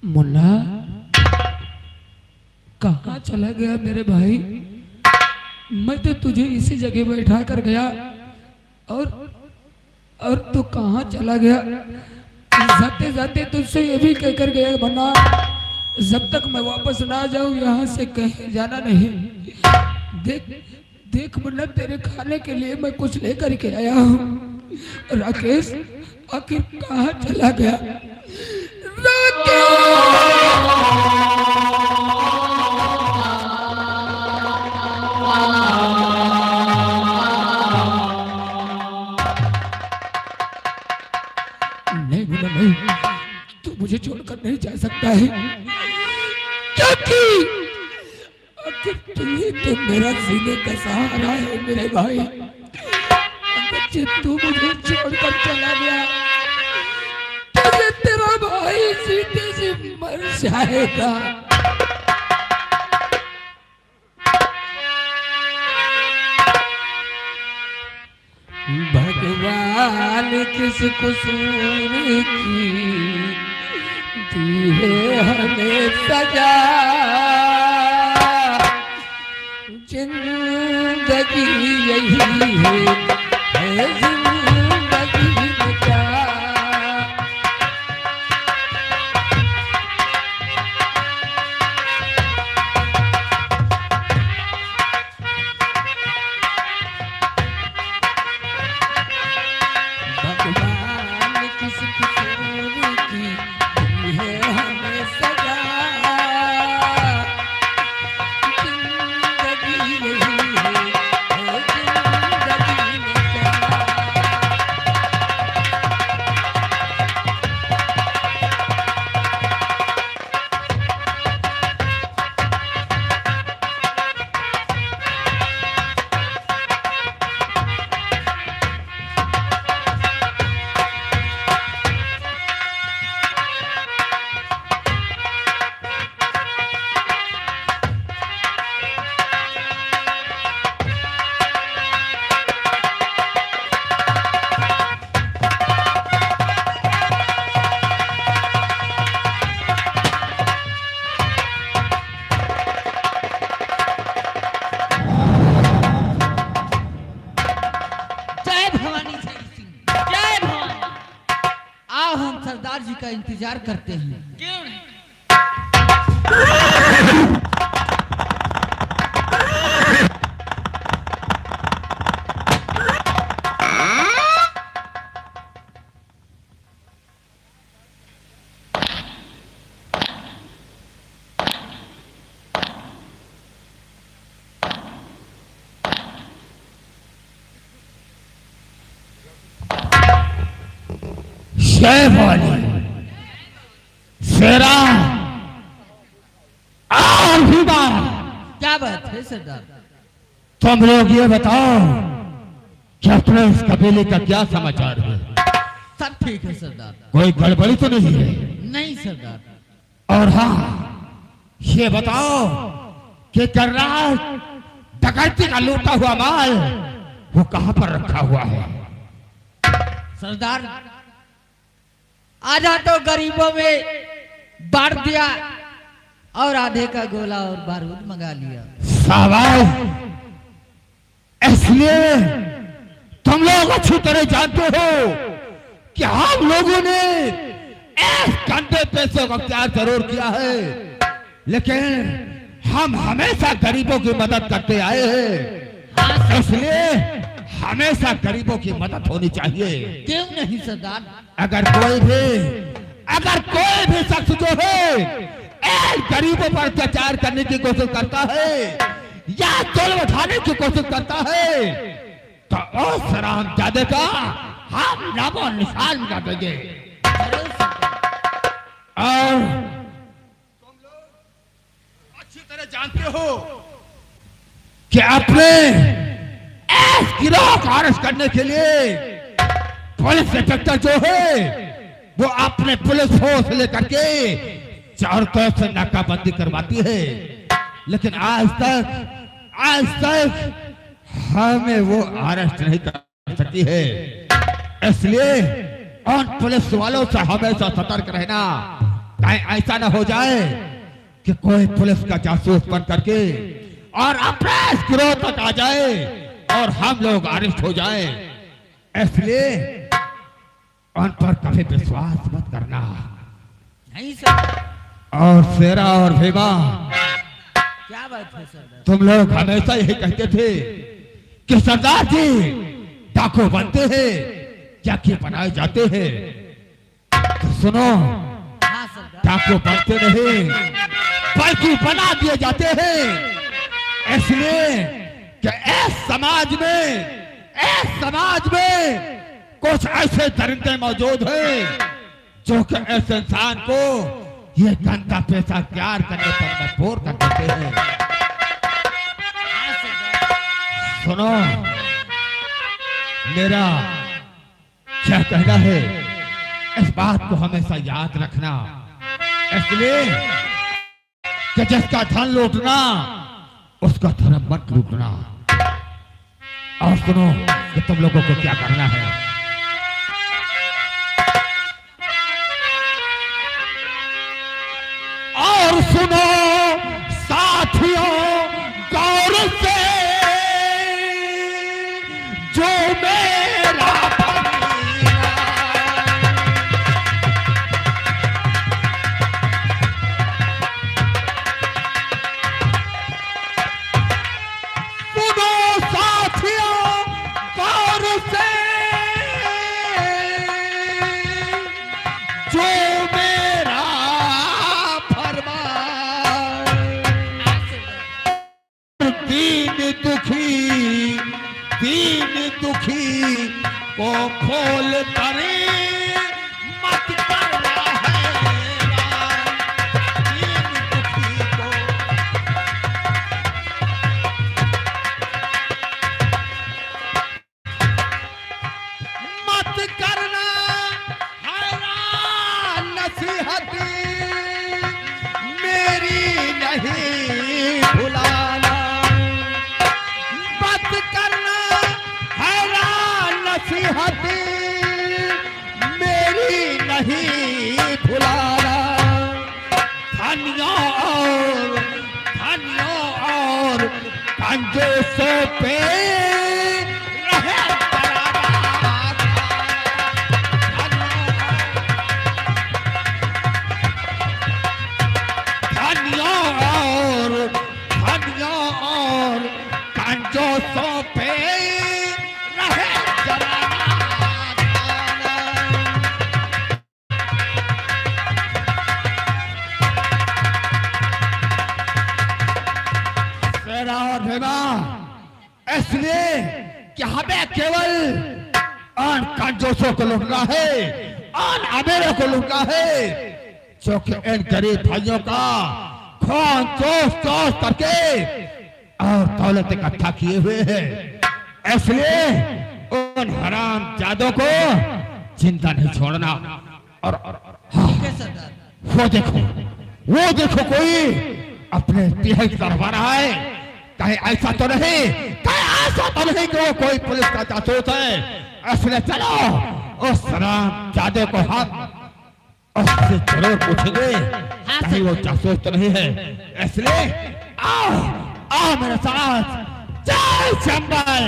मुन्ना कहाँ चला गया मेरे भाई? मैं तो तुझे इसी जगह बैठा कर गया और तू कहाँ चला गया? जाते जाते तुझसे ये भी कह कर गया मुन्ना, जब तक मैं वापस ना जाऊं यहाँ से कहीं जाना नहीं। देख देख मुन्ना, तेरे खाने के लिए मैं कुछ लेकर के आया हूँ। राकेश आखिर कहाँ चला गया? राकेश नहीं जा सकता है, क्योंकि आखिर तू ही तो मेरा सीने का सहारा है मेरे भाई। अगर जब तू मुझे छोड़कर चला गया तो ये तेरा भाई सीधे से मर जाएगा। भगवान किस कसूर की दी है हमें सजा, जिंदगी यही है जिंदगी में क्या। भगवान किस कसूर की दी है हमें सजा, जिंदगी यही है जिंदगी में क्या। जय भवानी जय सिंह, जय भवानी। आओ हम सरदार जी का इंतजार करते हैं। क्यों नहीं? जय भवानी, शेरा और भी बात। क्या बात है सरदार? तुम लोग ये बताओ कि अपने इस कबीले का क्या समाचार है? सब ठीक है सरदार। कोई गड़बड़ी तो नहीं है? नहीं सरदार। और हाँ, ये बताओ कि कर्राज डकैती का लूटा हुआ माल वो कहाँ पर रखा हुआ है? सरदार आधा तो गरीबों में बांट दिया और आधे का गोला और बारूद मंगा लिया। शाबाश, इसलिए तुम लोग अच्छी तरह जानते हो कि हम लोगों ने इस गंदे पैसे का त्याग जरूर किया है, लेकिन हम हमेशा गरीबों की मदद करते आए हैं, इसलिए हमेशा गरीबों की मदद होनी चाहिए। क्यों नहीं सरदार? अगर कोई भी शख्स जो है एक गरीबों पर अत्याचार करने की कोशिश करता है या जुल्म उठाने की कोशिश करता है तो उस हरामजादे का हम नामो निशान मिटा देंगे। और तुम लोग अच्छी तरह जानते हो कि अपने इस गिरोह को अरेस्ट करने के लिए पुलिस इंस्पेक्टर जो है वो अपने पुलिस फोर्स लेकर के चारों तरफ से नाकाबंदी करवाती है, लेकिन आज तक हमें वो अरेस्ट नहीं कर सकती है। इसलिए उन पुलिस वालों से हमेशा सतर्क रहना, कहीं ऐसा ना हो जाए कि कोई पुलिस का जासूस बन करके और अपने इस गिरोह तक आ जाए और हम लोग अरेस्ट हो जाए। इसलिए उन पर कभी विश्वास मत करना। नहीं सर। और शेरा और भीमा, क्या बात है सरदार? तुम लोग हमेशा यही कहते थे कि सरदार जी डाकू बनते हैं या कि बनाए जाते हैं, तो सुनो, हाँ सरदार। डाकू बनते नहीं बल्कि बना दिए जाते हैं। इसलिए कि इस समाज में कुछ ऐसे दरिंदे मौजूद हैं जो कि इस इंसान को ये गंदा पैसा प्यार करने पर मजबूर कर देते हैं। सुनो, मेरा क्या कहना है, इस बात को हमेशा याद रखना, इसलिए कि जिसका धन लूटना उसका धर्म मत लूटना। और सुनो कि तुम लोगों को क्या करना है। और सुनो साथियों गौर से, जो मेरा सुनो साथियों गौर से, जो मेरा दीन दुखी को खोल करे मत करना हैरान। दीन दुखी को मत करना हैरान, नसीहत मेरी नहीं भुलाना। मत करना नसीहत मेरी नहीं भुलाना। धनियों और कंजूसों पे रहे डरावा। धनियों और कंजूसों पे रहे इसलिए कि हमें केवल आन कंजूसों को लूटना है, आन अमीरों को लूटना है, जो कि इन गरीब भाइयों का खून चूस करके और दौलत इकट्ठा किए हुए हैं। इसलिए उन हराम जादों को जिंदा नहीं छोड़ना। और हाँ, वो देखो कोई अपने पीछे की तरफ आ रहा है। कहीं ऐसा तो नहीं कि वो कोई पुलिस का जासूस है। इसलिए चलो उस हराम जादे को हम उससे जरूर पूछेंगे कहीं वो जासूस तो नहीं है। इसलिए आओ मेरे साथ। जय चंबल,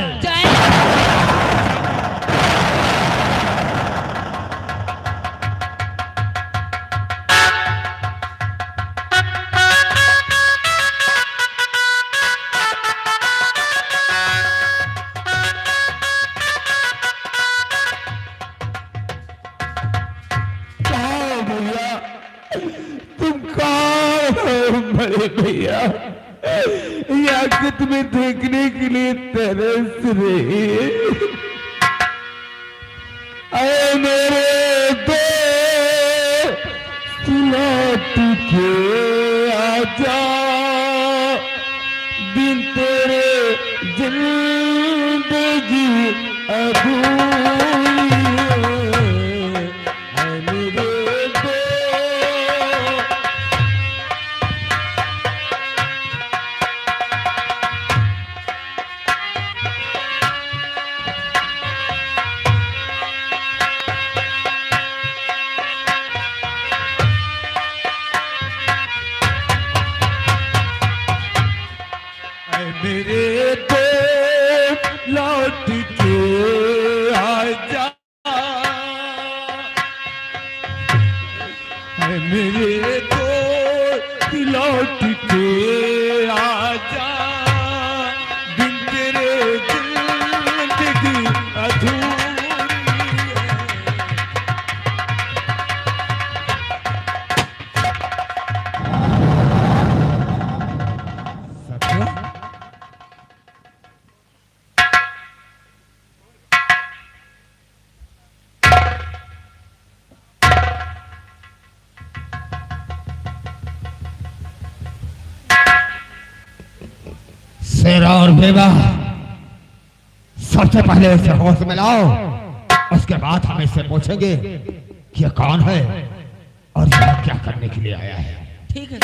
भैया या तुम्हें देखने के लिए तरस रही है। अरे मेरे दोस्त लौट के आजा, दिन तेरे जिंदगी अधूरी है। मेरे मेरे दोस्त लौट के आजा, मेरे दोस्त लौट के आजा, दिन तेरे जिंदगी अधूरी है। शेरा और बेवा, सबसे पहले इसे होश में लाओ, उसके बाद हम इससे पूछेंगे कि ये कौन है और यहाँ क्या करने के लिए आया है। ठीक है।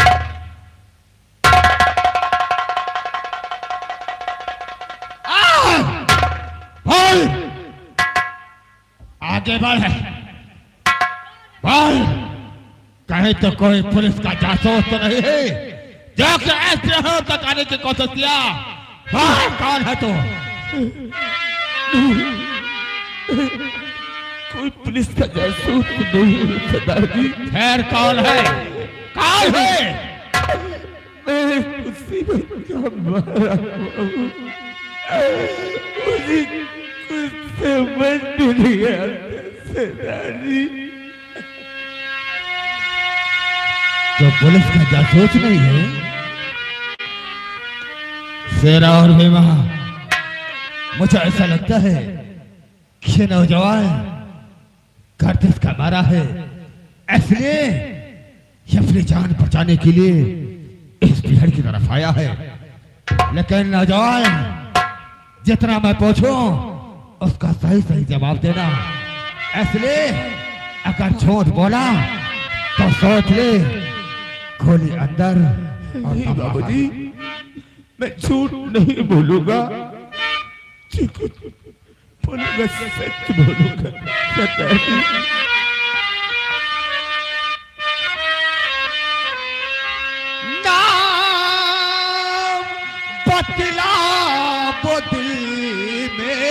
बोल, आगे बढ़, बोल, कहीं तो कोई पुलिस का जासूस तो नहीं है जो कि ऐसे हो तक आने की कोशिश किया। बोल, कौन है तू? कोई पुलिस का जासूस नहीं है सरदार जी। खैर कौन है? कौन है? मैं मुसीबत का मारा हूँ। मुझे कुछ समझ नहीं आता सरदार जी। तो पुलिस का जासूस नहीं है? शेरा और बेवा, मुझे ऐसा लगता है कि ये नौजवान गर्दिश का मारा है, इसलिए ये अपनी जान बचाने के लिए इस भीड़ की तरफ आया है। लेकिन नौजवान, जितना मैं पूछूं उसका सही सही जवाब देना, इसलिए अगर झूठ बोला तो सोच ले गोली अंदर और नहीं बाबूजी, मैं झूठ नहीं बोलूंगा, बोलूंगा सच बोलूंगा सरदार जी। नाम बतला वो दिल में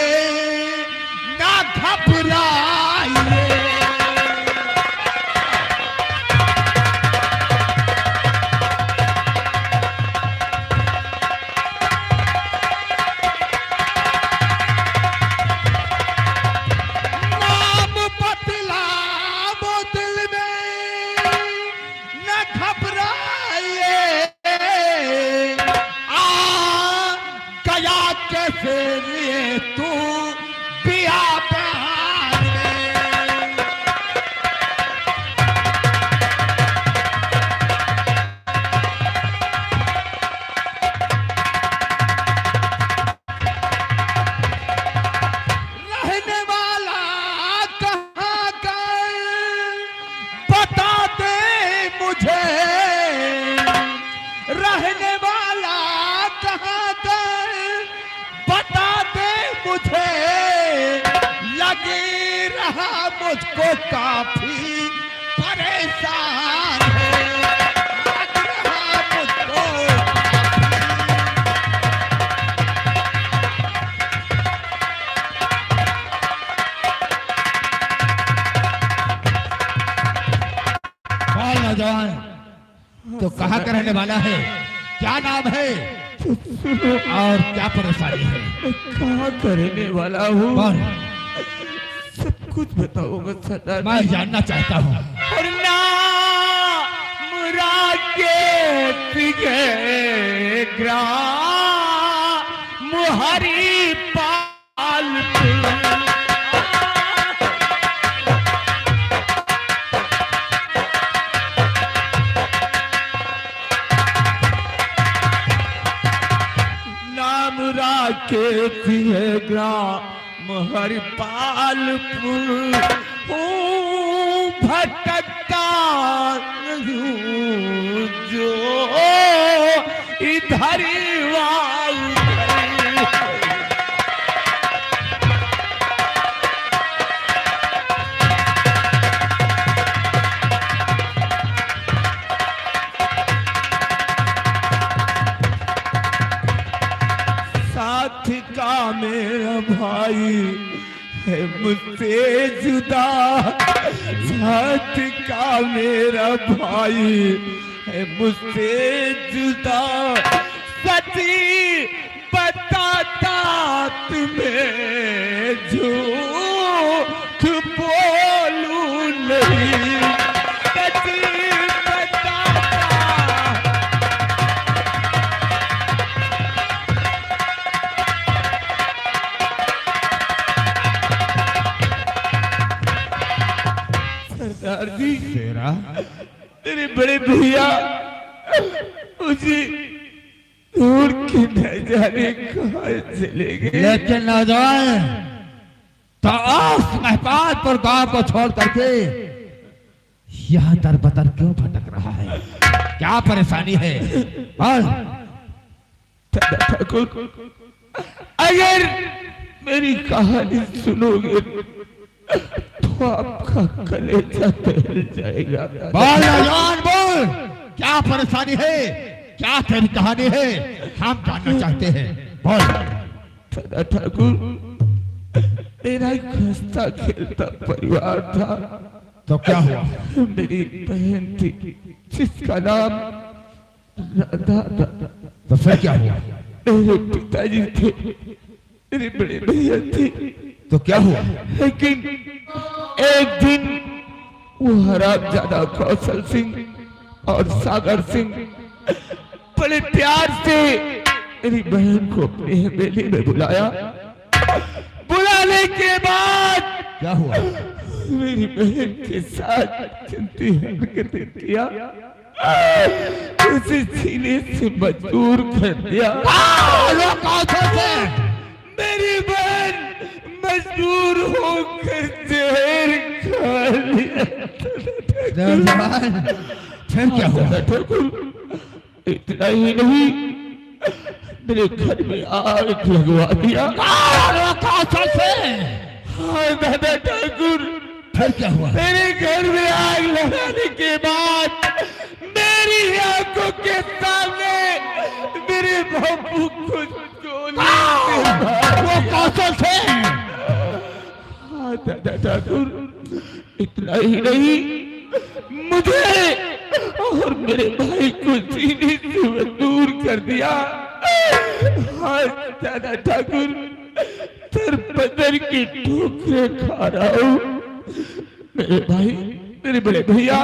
ना घबराइए। नाम बतला वो दिल में ना घबराइए। आ गया कैसे लिए तू बिया बहार में। रहने वाला कहाँ का बता दे मुझे, रहने वाला कहाँ का बता दे मुझे। लगी रहा मुझको काफी परेशान है, लग रहा मुझको बोल नौजवान, तो कहाँ का रहने वाला है, क्या नाम है और क्या परेशानी है? कहाँ करने वाला हूँ, बोल, सब कुछ बताऊंगा सरदार जी। मैं जानना चाहता हूँ। और ना मुरादे पिघे ग्राम मुहरी पाल नाम राके पिघे ग्राम हरि पालपुर हूँ भटकता हूँ जो इधर वाई। साथ का मेरा भाई है मुझसे जुदा, साथ का मेरा भाई है मुझसे जुदा। सची बताता तुम्हें झूठ बोलूं नहीं, सची बताता। सरदार जी, शेरा, तेरे बड़े भैया मुझे उड़ के न जाने कहाँ चले गए। लेकिन नौजवान तो उस महपाल पर गांव को छोड़ करके यहाँ दर बदर क्यों भटक रहा है? क्या परेशानी है? और ठाकुर, अगर मेरी कहानी सुनोगे तो आपका कलेजा दहल जाएगा। बोल नौजवान बोल, क्या परेशानी है? क्या तेरी कहानी है? हम जानना चाहते हैं, बोल। ठाकुर, मेरा एक हंसता खेलता परिवार था। तो क्या हुआ? मेरी बहन थी जिसका नाम राधा था। तो फिर क्या हुआ? मेरे पिताजी थे, मेरे बड़े भैया थे। तो क्या हुआ? लेकिन एक दिन वो हरामजादा कौशल सिंह और सागर सिंह बड़े प्यार से मेरी बहन को अपनी हवेली में बुलाया। बुलाने के बाद क्या हुआ? मेरी बहन के साथ गंदी हरकतें किया, उसे सीने से मजबूर कर दिया। मेरी बहन मजबूर होकर जहर खा लिया। फिर क्या हुआ? ठाकुर, इतना ही नहीं, मेरे घर में आग लगवा दिया। हाँ दादा ठाकुर, फिर क्या हुआ? मेरे घर में आग लगाने के बाद मेरी आंखों के सामने मेरे बापू को गोली से वो कौशल से? हाँ दादा ठाकुर, इतना ही नहीं, मुझे और मेरे भाई को सीने से दूर कर दिया। हाँ दादा ठाकुर, सर बदर की ठोकरें खा रहा हूँ। मेरे भाई, मेरे बड़े भैया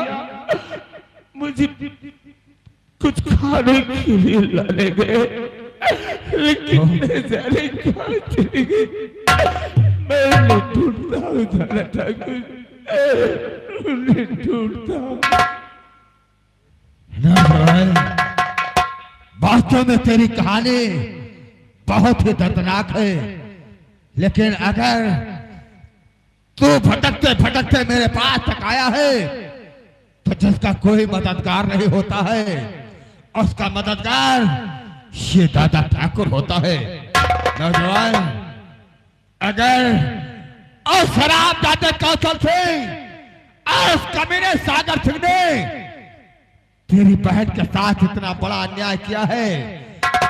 मुझे कुछ खाने के लिए लाने गए, लेकिन न जाने कहाँ चले गए। मैं ढूंढता हूँ दादा ठाकुर, उन्हें ढूंढता हूँ। वास्तव में तेरी कहानी बहुत ही दर्दनाक है, लेकिन अगर तू भटकते भटकते मेरे पास तक आया है तो जिसका कोई मददगार नहीं होता है, उसका मददगार ये दादा ठाकुर होता है। नौजवान, अगर उस शराब दादा कौशल सिंह और उस कमीने सागर सिंह ने तेरी बहन के साथ इतना बड़ा अन्याय किया है,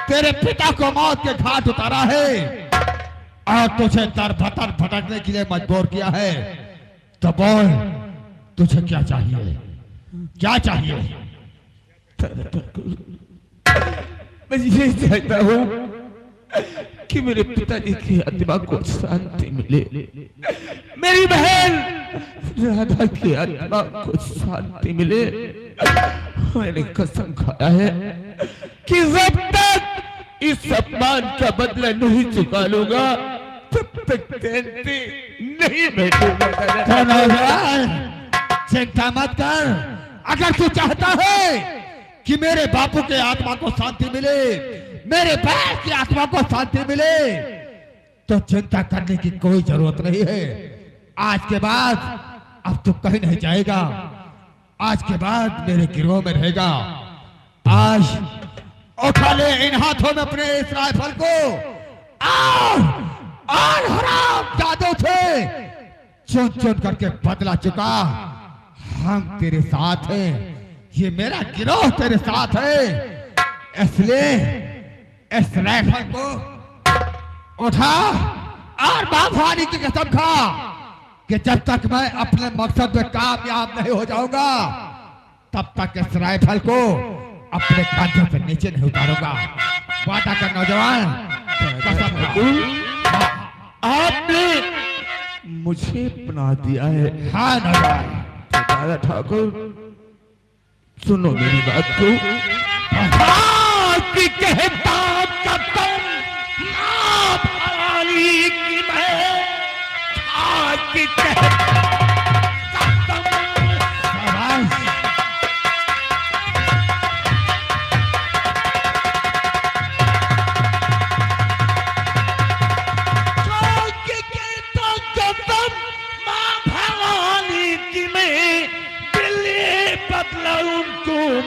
तेरे पिता को मौत के घाट उतारा है और तुझे दर भतर भटकने के लिए मजबूर किया है, तो बोल तुझे क्या चाहिए? क्या चाहिए? मैं ये चाहता हूँ कि मेरे पिताजी की आत्मा को शांति मिले, मेरी बहन राधा की आत्मा को शांति मिले। मैंने कसम खाया है कि जब तक इस अपमान का बदला नहीं चुका लूंगा तब तक जयंती नहीं बैठूंगा। चिंता मत कर, अगर तू चाहता है कि मेरे बापू के आत्मा को शांति मिले, मेरे बहन की आत्मा को शांति मिले, तो चिंता करने की कोई जरूरत नहीं है। आज के बाद अब तू कहीं नहीं जाएगा, आज के बाद मेरे गिरोह में रहेगा। आज उठा ले इन हाथों में अपने इस राइफल को और हराम जादू से चुन चुन करके बदला चुका। हम तेरे साथ हैं, ये मेरा गिरोह तेरे साथ है, इसलिए इस राइफल को उठा और बाफानी की कसम खा कि जब तक मैं अपने मकसद में कामयाब नहीं हो जाऊंगा तब तक इस राइफल को अपने कंधे से नीचे नहीं उतारूंगा। वादा कर नौजवान, कसम खा। आपने मुझे अपना दिया है। हाँ नौजवान। तो दादा ठाकुर सुनो मेरी बात को। कि कहता कदम ना भवानी की मैं, कि कहता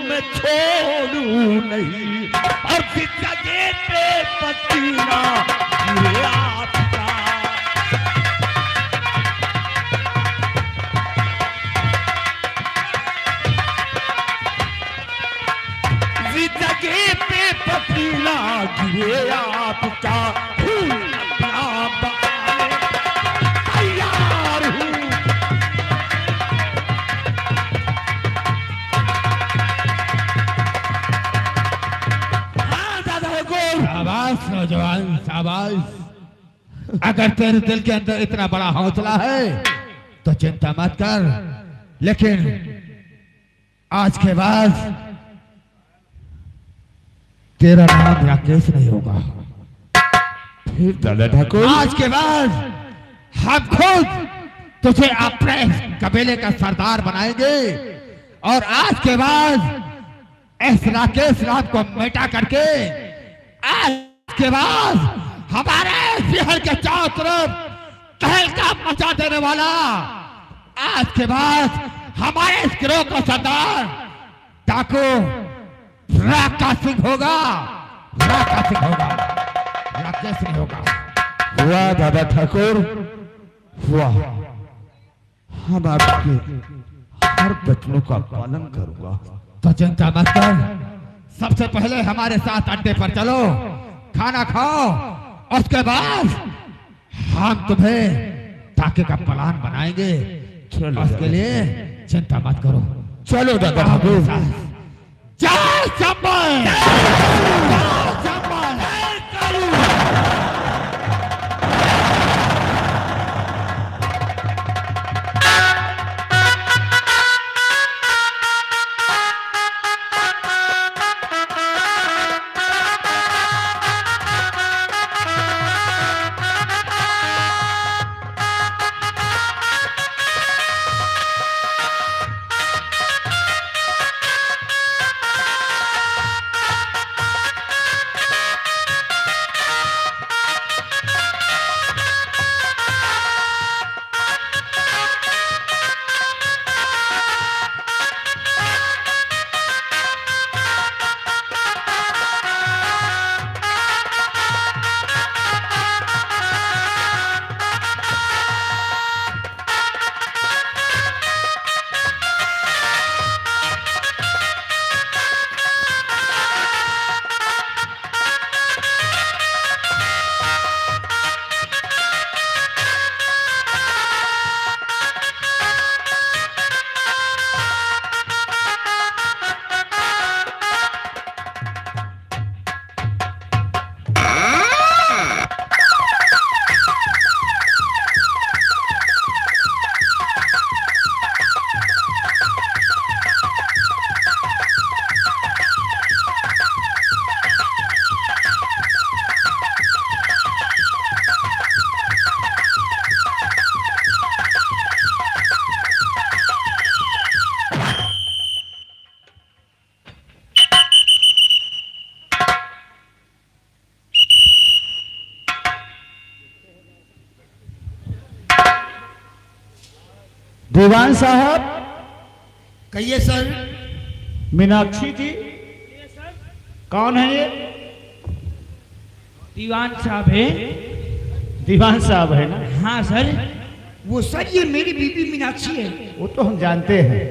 मैं छोड़ू नहीं, और जिंदगी पे पसीना गिरे आपका। जिंदगी पे पसीना गिरे आपका, फूल अपना बहाने तैयार हूँ। शाबाश नौजवान शाबाश। अगर तेरे दिल के अंदर इतना बड़ा हौसला है तो चिंता मत कर, लेकिन आज के बाद तेरा नाम राकेश नहीं होगा। फिर दादा ठाकुर, आज के बाद हम खुद तुझे अपने कबीले का सरदार बनाएंगे, और आज के बाद इस राकेश राम को मिटा करके आज के बाद हमारे शहर के चारों तरफ तहलका मचा देने वाला, आज के बाद हमारे इस गिरोह का सरदार डाकू राका सिंह होगा। राका सिंह होगा, राकेश नहीं होगा। हुआ दादा ठाकुर हुआ। हम आपके हर वचनों का पालन करूंगा, तो चिंता मत कर। सबसे पहले हमारे साथ अड्डे पर चलो, खाना खाओ, उसके बाद हम तुम्हें ताके का प्लान बनाएंगे। उसके लिए चिंता मत करो। चलो दादा ठाकुर। जय चंबल, जय चंबल। दीवान साहब, कहिए सर। मीनाक्षी जी कौन है ये? दीवान साहब है। दीवान साहब है ना? हाँ सर। वो सर ये मेरी बीबी मीनाक्षी है। वो तो हम जानते हैं।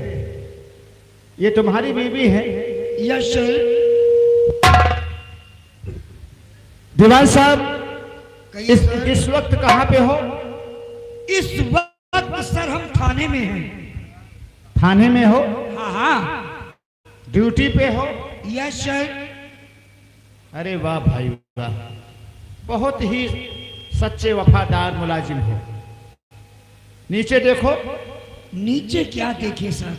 ये तुम्हारी बीबी है? Yes sir. दीवान साहब इस वक्त कहाँ पे हो? इस वक्त सर हम थाने में हैं। थाने में हो? हाँ हाँ। ड्यूटी पे हो? Yes sir. अरे वाह भाई वाह, बहुत ही सच्चे वफादार मुलाजिम हो। नीचे देखो। नीचे क्या देखे सर,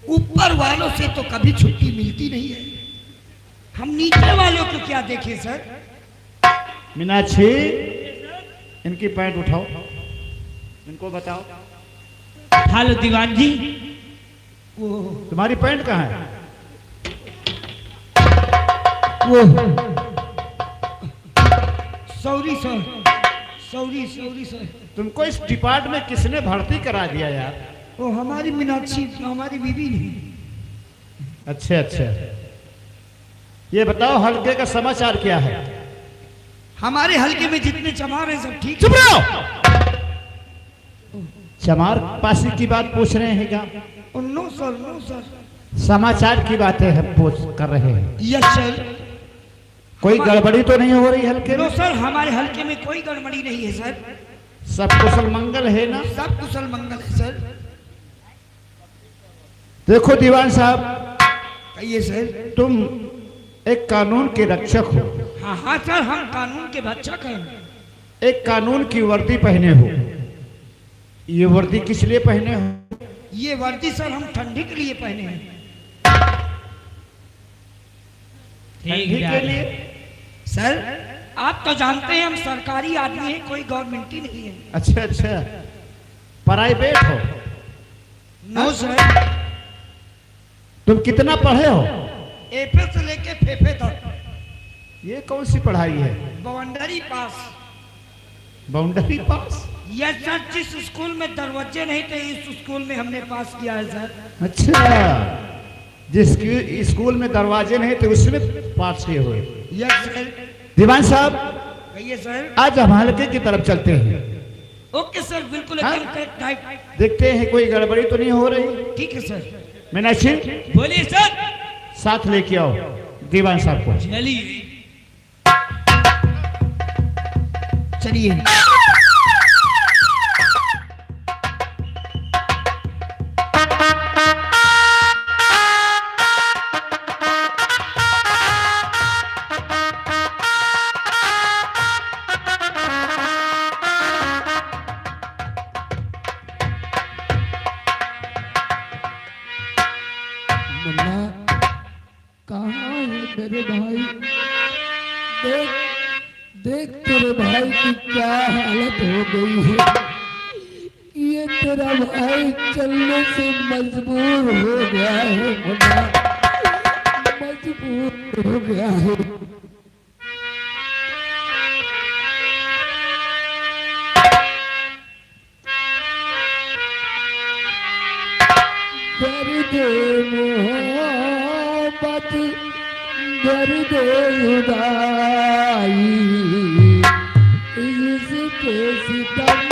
ऊपर वालों से तो कभी छुट्टी मिलती नहीं है, हम नीचे वालों को क्या देखे सर। मीनाक्षी, इनकी पैंट उठाओ, इनको बताओ। हेलो दीवान जी। वो तुम्हारी पैंट कहाँ है? वो sorry sir, sorry sorry sir. तुमको इस डिपार्टमेंट में किसने भर्ती करा दिया यार? वो हमारी मीनाक्षी, हमारी बीबी नहीं। अच्छा अच्छा, ये बताओ हल्के का समाचार क्या है? हमारे हल्के में जितने चमार हैं सब ठीक। चुप रहो। चमार पासी की बात पूछ रहे हैं क्या? No sir, no sir. समाचार की बातें हम पूछ कर रहे हैं। Yes sir. कोई गड़बड़ी तो नहीं हो रही हल्के नो में? सर, हमारे हल्के में कोई गड़बड़ी नहीं है सर। सब कुशल मंगल है ना? सब कुशल मंगल है सर। देखो दीवान साहब, कहिए सर। तुम एक कानून के रक्षक हो। हाँ हाँ सर, हम कानून के रक्षक हैं। एक कानून की वर्दी पहने हो। ये वर्दी किस लिए पहने हो? ये वर्दी सर हम ठंडी के लिए पहने हैं। ठंडी के लिए? सर आप तो जानते हैं हम सरकारी आदमी हैं, कोई गवर्नमेंट ही नहीं है। अच्छा अच्छा, प्राइवेट हो? No sir. तुम कितना पढ़े हो? एफए से लेके फेफे तक। ये कौन सी पढ़ाई है? बाउंड्री पास। बाउंड्री पास? यस सर, जिस स्कूल में दरवाजे नहीं थे इस स्कूल में हमने पास किया है सर। अच्छा, जिस स्कूल में दरवाजे नहीं थे उसमें पास किए हुए। Yes sir. दीवान साहब, कहिए सर। आज हम हल्के की तरफ चलते हैं। ओके सर, बिल्कुल हाँ? एकदम करेक्ट टाइप। देखते हैं कोई गड़बड़ी तो नहीं हो रही। ठीक है सर। मीनाक्षी, बोलिए सर। साथ लेके आओ दीवान साहब को। चलिए। चलिए। मुन्ना कहाँ है मेरे भाई? देख देख तेरे भाई की क्या हालत हो गई है। ये तेरा भाई चलने से मजबूर हो गया है मुन्ना, मजबूर हो गया है। दर्द मोहब्बत, दर्द जुदाई, इसके सितम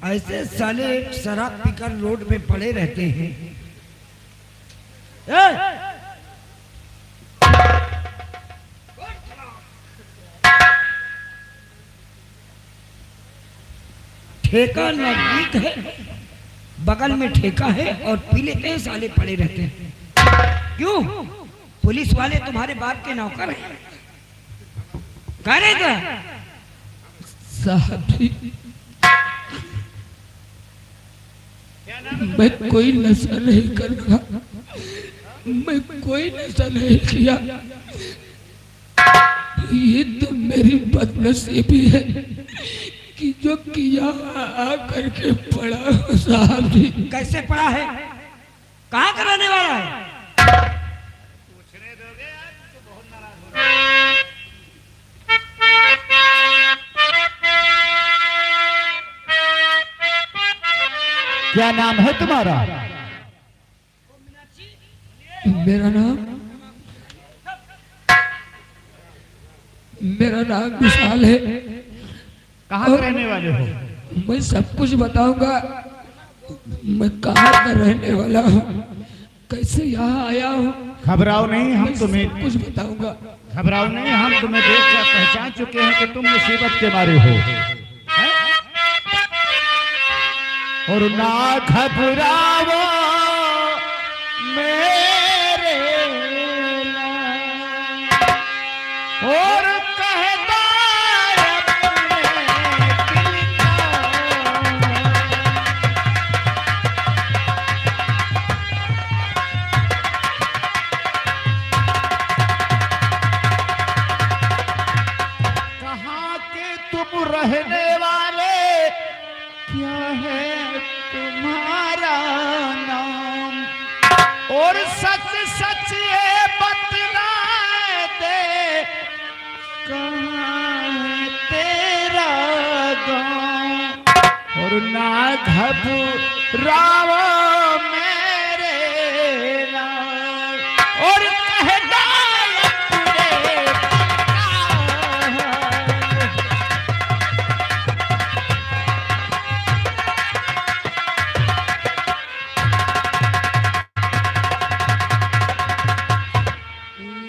ऐसे साले शराब पीकर रोड में पड़े रहते हैं। ठेका नजदीक है, बगल में ठेका है और पी लेते हैं, साले पड़े रहते हैं। क्यों? पुलिस वाले तुम्हारे बाप के नौकर हैं। कह रहे थे साहब जी, मैं कोई नशा नहीं करता, मैं कोई नशा नहीं किया। ये तो मेरी बदनसीबी है कि जो किया आकर के पड़ा हो साहब जी। कैसे पड़ा है? कहाँ का रहने वाला है? क्या नाम है तुम्हारा? मेरा नाम विशाल है। कहाँ के रहने वाले हो? मैं सब कुछ बताऊंगा। मैं कहाँ का रहने वाला हूँ, कैसे यहाँ आया हूँ, घबराओ नहीं, हम तुम्हें कुछ बताऊंगा। घबराओ नहीं, हम तुम्हें देखकर पहचान चुके हैं कि तुम मुसीबत के मारे हो, हैं? और ना घबराओ मेरे लाल, और कहता अपने दिल का। कहाँ के तुम रहने वाले, क्या है तुम्हारा नाम, और सच सच ये बतला दे कहाँ है तेरा गाँव, और ना घबराओ मेरे लाल, और कहना अपने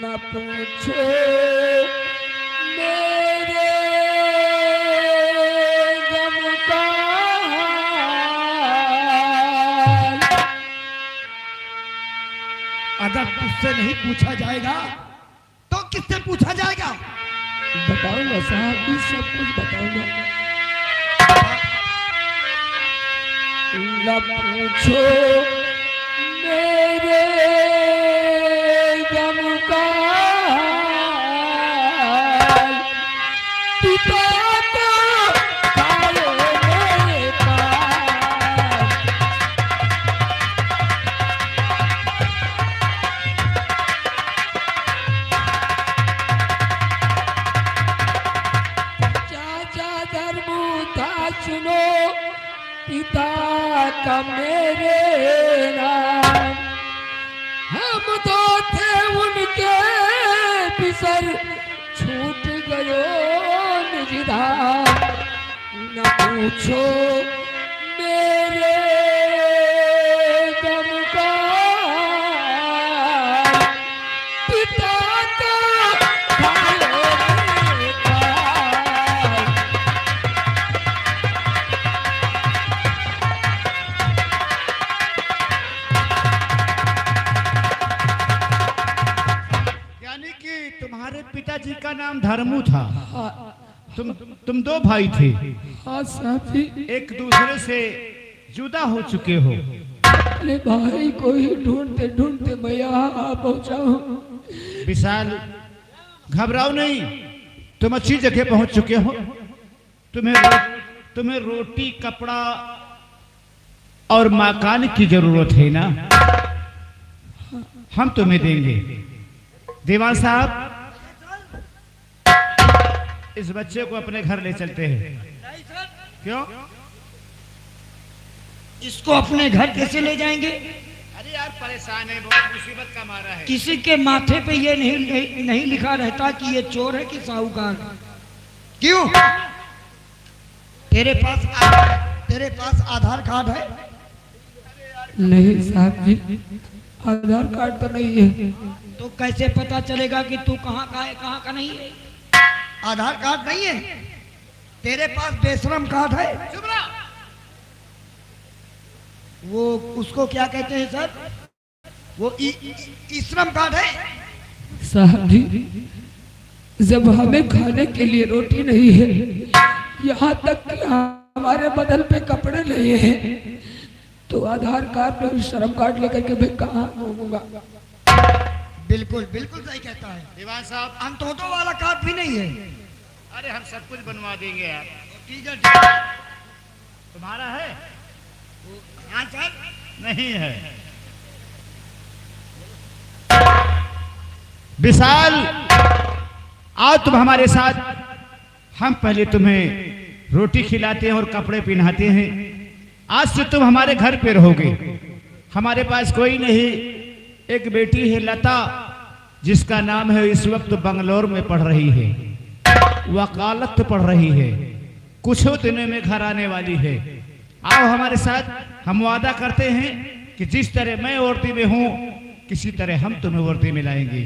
न पूछो मेरे गम का हाल। अगर तुझसे नहीं पूछा जाएगा तो किससे पूछा जाएगा? बताऊंगा साहब, भी सब कुछ बताऊंगा। न पूछो मेरे गम का हाल, पिता को खाए मेरे पास। चाचा धर्मू था सुनो, पिता का मेरे नाम। हम तो थे उनके पिसर, छूट गयो निज धाम। न पूछो मेरे गम का हाल, पिता का खाए मेरे पास। यानी कि तुम्हारे पिताजी का नाम धर्मू था। हाँ तुम दो भाई थे, हाँ साहब जी। एक दूसरे से जुदा हो चुके हो। अरे भाई को ही ढूंढते ढूंढते मैं यहाँ आ पहुंचा हूँ। विशाल, घबराओ नहीं, तुम अच्छी जगह पहुंच चुके हो। तुम्हें रोटी, कपड़ा और मकान की जरूरत है ना, हम तुम्हें देंगे। दीवान साहब, इस बच्चे को अपने घर ले चलते हैं। क्यों? इसको अपने घर कैसे ले जाएंगे? अरे यार, परेशान है, बहुत मुसीबत का मारा है। किसी के माथे पे ये नहीं लिखा रहता कि ये चोर है कि साहूकार। क्यों? तेरे पास आधार कार्ड है? नहीं साहब जी, आधार कार्ड तो नहीं है। तो कैसे पता चलेगा कि तू कहाँ का है, कहाँ का नहीं है? आधार कार्ड नहीं है? तेरे पास बेशरम कार्ड है? चुप रहो। वो उसको क्या कहते हैं सर? वो ई श्रम कार्ड है? साहब जी, जब हमें खाने के लिए रोटी नहीं है, यहाँ तक कि हमारे बदल पे कपड़े नहीं है, तो आधार कार्ड और श्रम कार्ड लेकर के मैं कहाँ घूमूंगा? बिल्कुल बिल्कुल सही कहता है। दीवान साहब, अंतोटो वाला कार्ड भी नहीं है? अरे हम सब कुछ बनवा देंगे यार। ठीक है, ठीक है। तुम्हारा है? हाँ सर। नहीं है। विशाल, आओ तुम हमारे साथ। हम पहले तुम्हें रोटी खिलाते हैं और कपड़े पहनाते हैं। आज से तुम हमारे घर पे रहोगे। हमारे पास कोई नहीं, एक बेटी है लता, जिसका नाम है इस वक्त बंगलोर में पढ़ रही है, वकालत पढ़ रही है, कुछ दिनों में घर आने वाली है। आओ हमारे साथ, हम वादा करते हैं कि जिस तरह मैं वर्दी में हूँ किसी तरह हम तुम्हें वर्दी में लाएंगे।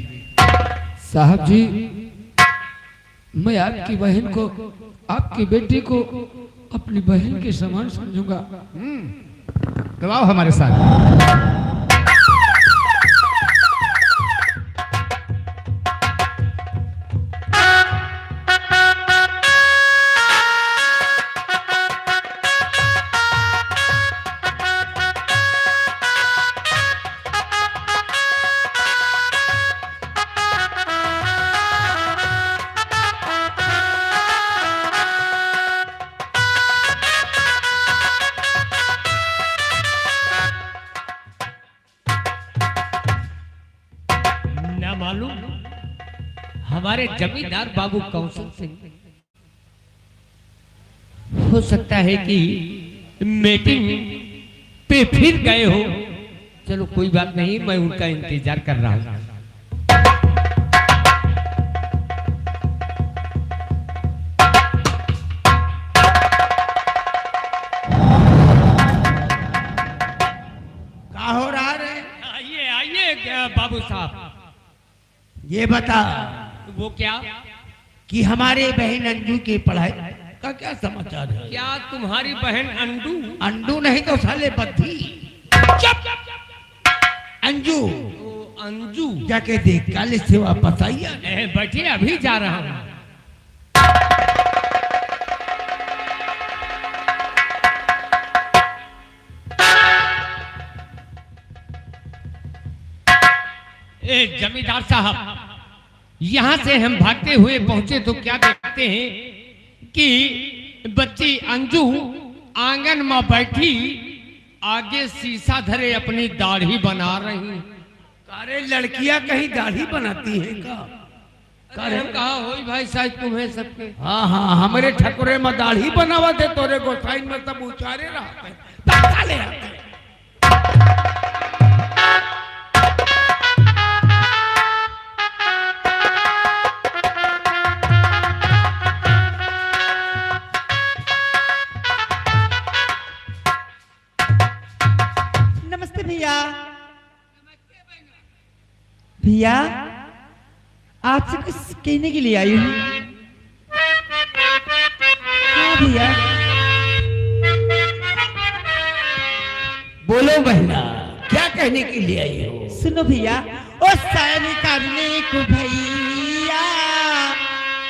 साहब जी, मैं आपकी बहन को, आपकी बेटी को अपनी बहन के समान समझूंगा। तो आओ हमारे साथ। ना मालूम हमारे जमींदार बाबू कौशल सिंह, हो सकता है कि मीटिंग पे फिर गए हो। चलो कोई बात नहीं, मैं उनका इंतजार कर रहा हूँ। क्या हो रहा रे? आइए आइए बाबू साहब। ये बता वो क्या? कि हमारे बहन अंजू की पढ़ाई का क्या समाचार है? क्या तुम्हारी बहन अंडू? अंडू नहीं तो साले बद्धी। अंजू, ओ, अंजू जाके देख, कल से वापस आई। बैठिए, अभी जा रहा हूँ। जमींदार साहब, यहाँ से हम भागते हुए पहुंचे तो क्या देखते हैं कि बच्ची अंजू आंगन में बैठी आगे शीशा धरे अपनी दाढ़ी बना रही। अरे लड़कियां कहीं दाढ़ी बनाती हैं का? अरे हम कहा होई भाई साहब तुम्हें सबके। हाँ हाँ, हमारे ठकुरे में दाढ़ी बनावा दे, तोरे गोसाइन में सब उचारे रहते हैं, ताका ले आते हैं। नमस्ते भैया। भैया, आपसे कुछ कहने के लिए आई हूँ। हाँ भैया। बोलो बहना, क्या कहने के लिए आई हो? सुनो भैया, ओ सैर करने को भैया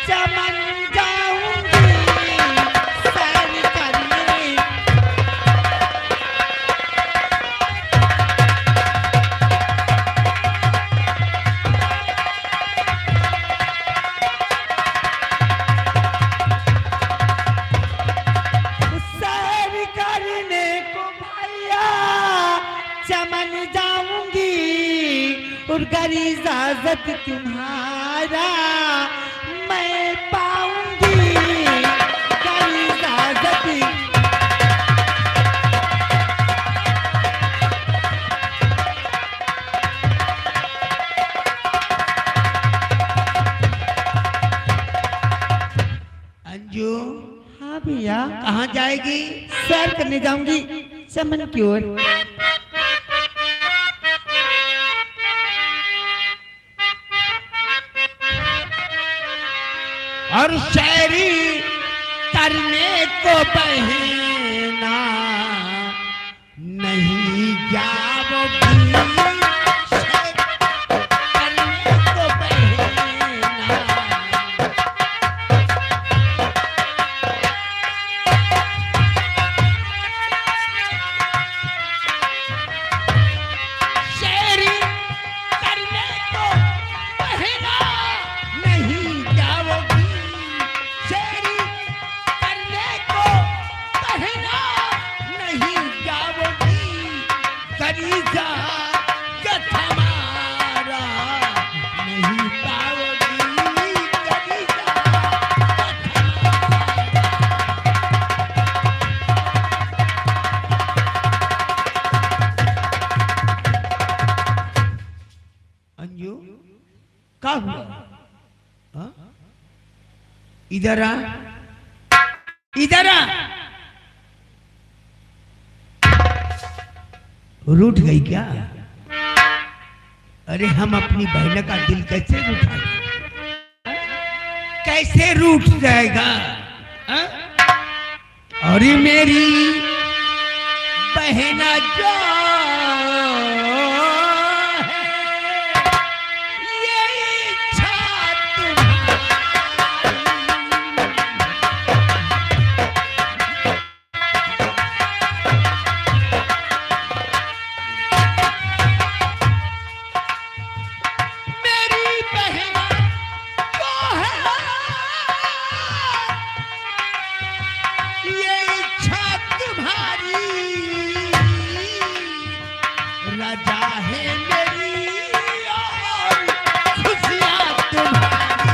चमन जाऊंगी, सैर करने। सैर करने को भैया चमन जाऊंगी, और घर इजाजत तुम्हारा मैं पाऊंगी, घर इजाजत। अंजू, हाँ भैया। कहाँ जाएगी? सैर करने जाऊंगी चमन की ओर। और शायरी करने को बहना नहीं जाओगी, करने को बहना। शायरी करने को बहना नहीं जाओगी, शायरी करने को बहना नहीं जाओगी, करीजा जत हमारा नहीं पाओगी, करीजा जत हमारा। क्या हुआ? हाँ? इधर आ, इधर आ। रूठ गई क्या? अरे हम अपनी बहन का दिल कैसे रूठाएंगे? कैसे रूठ जाएगा? हाँ? अरे मेरी बहना जो है, ये इच्छा मेरी बहना जो है, ये इच्छा तुम्हारी, राजा है मेरी और खुशियाँ तुम्हारी।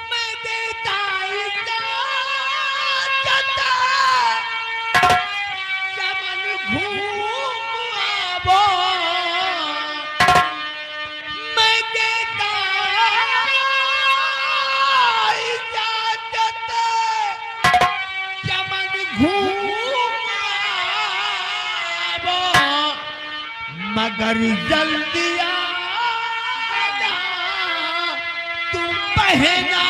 मैं देता इजाज़त, चमन घूम आवो। मैं देता इजाज़त, चमन घूम आवो। मगर जल्दी आना तुम बहना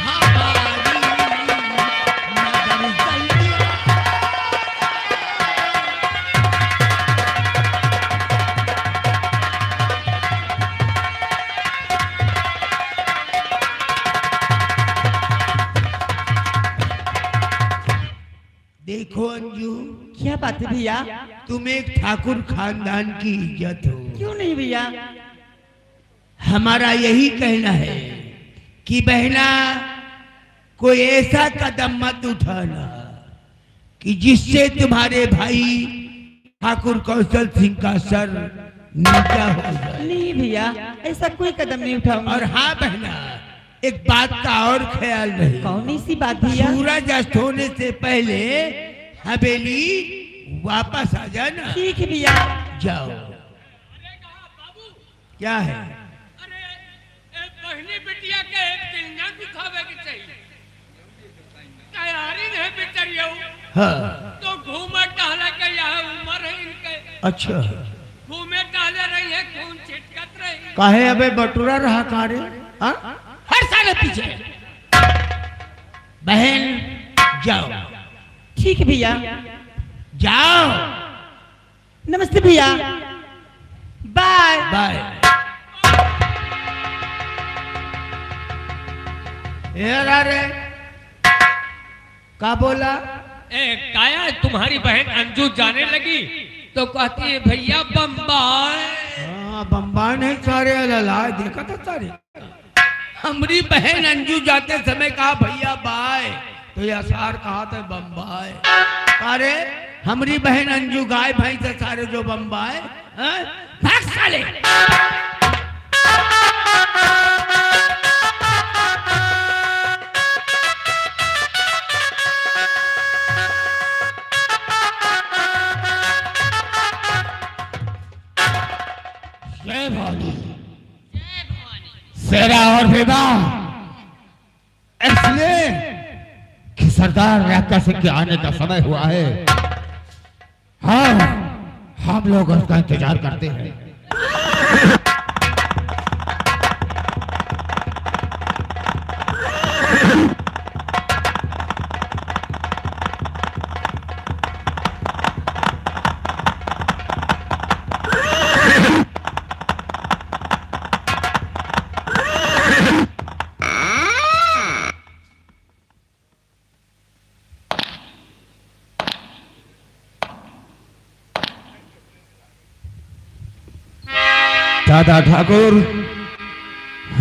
हमारी, मगर जल्दी देखो अंजू, क्या बात है भैया? तुम एक ठाकुर खानदान की इज्जत हो। क्यों नहीं भैया? हमारा यही कहना है कि बहना कोई ऐसा कदम मत उठाना कि जिससे तुम्हारे भाई ठाकुर कौशल सिंह का सर नीचा हो जाए। नहीं भैया, ऐसा कोई कदम नहीं उठाऊंगा। और हाँ बहना, एक बात का और ख्याल रहे। कौन सी बात भैया? सूरज अस्त होने से पहले हवेली वापस आ जाना। ठीक है भैया। जाओ। क्या है? अरे बहनी बिटिया के एक दिन ना दिखावे के चाहिए, तैयारी नहीं बिटरियो। हाँ। तो घूमे टहले के यहाँ उम्र है इनके, अच्छा। घूमे टहले रही है, खून छिटकत रही। काहे अबे बटुरा रहा कारे? हाँ? हर साल पीछे। बहन जाओ। ठीक है भैया। जाओ। नमस्ते भैया। Bye bye. अरे का बोला? काया तुम्हारी बहन अंजू जाने लगी तो कहती है भैया बम्बई। हाँ, बम्बई नहीं सारे लला देखा था सारे। हमारी बहन अंजू जाते समय कहा भैया बाय, तो यसार कहा था बम्बई। अरे हमारी बहन अंजू गाय भैंस से सारे जो बम्बई। भाग साले। जय भवानी, शेरा और बेबा, इसलिए कि सरदार राका सिंह के आने का समय हुआ है। हाँ, हम लोग उसका इंतजार करते हैं। दादा ठाकुर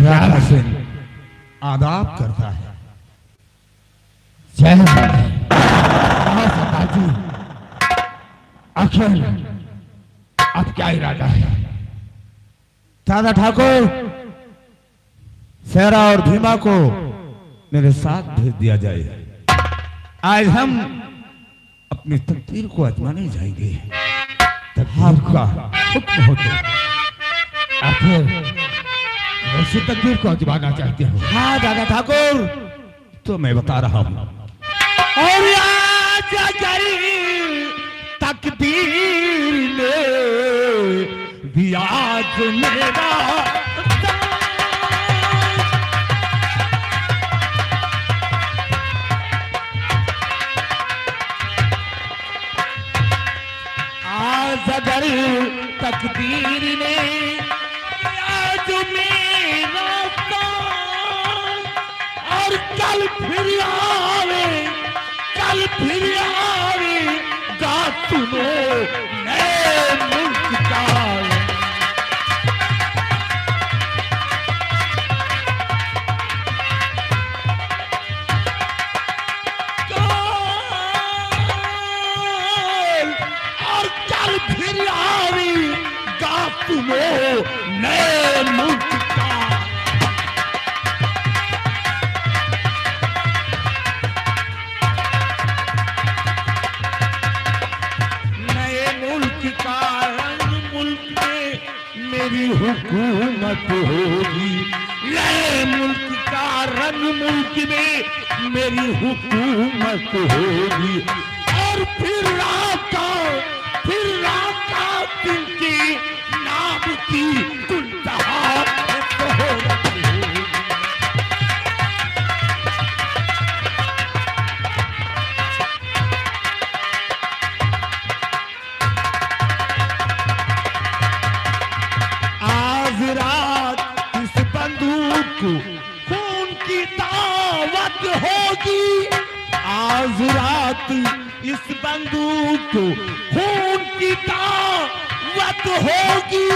राका सिंह आदाब करता है। जय जी। अखिल, अब क्या इरादा है? दादा ठाकुर, शेरा और भीमा को मेरे साथ भेज दिया जाए। आज हम अपनी तकदीर को आजमाने जाएंगे। तकदीर का हुक्म होते आप वैसे तकदीर को आजमाना चाहते हो? हाँ दादा ठाकुर। तो मैं बता रहा हूं। और आज अगर तकदीर ने भी आज मेरा आज अगर तकदीर ने आज मेरा और कल फिर आवेगा सुनो नए मुल्क का। और कल फिर आवेगा सुनो नए मुल्क का। मेरी हुकूमत होगी, नए मुल्क का रंग मुल्क में मेरी हुकूमत होगी। और फिर रात दिन की नाम की कुंतहा शोहरत होगी। खून की दावत होगी। आज रात इस बंदूक को खून की दावत होगी।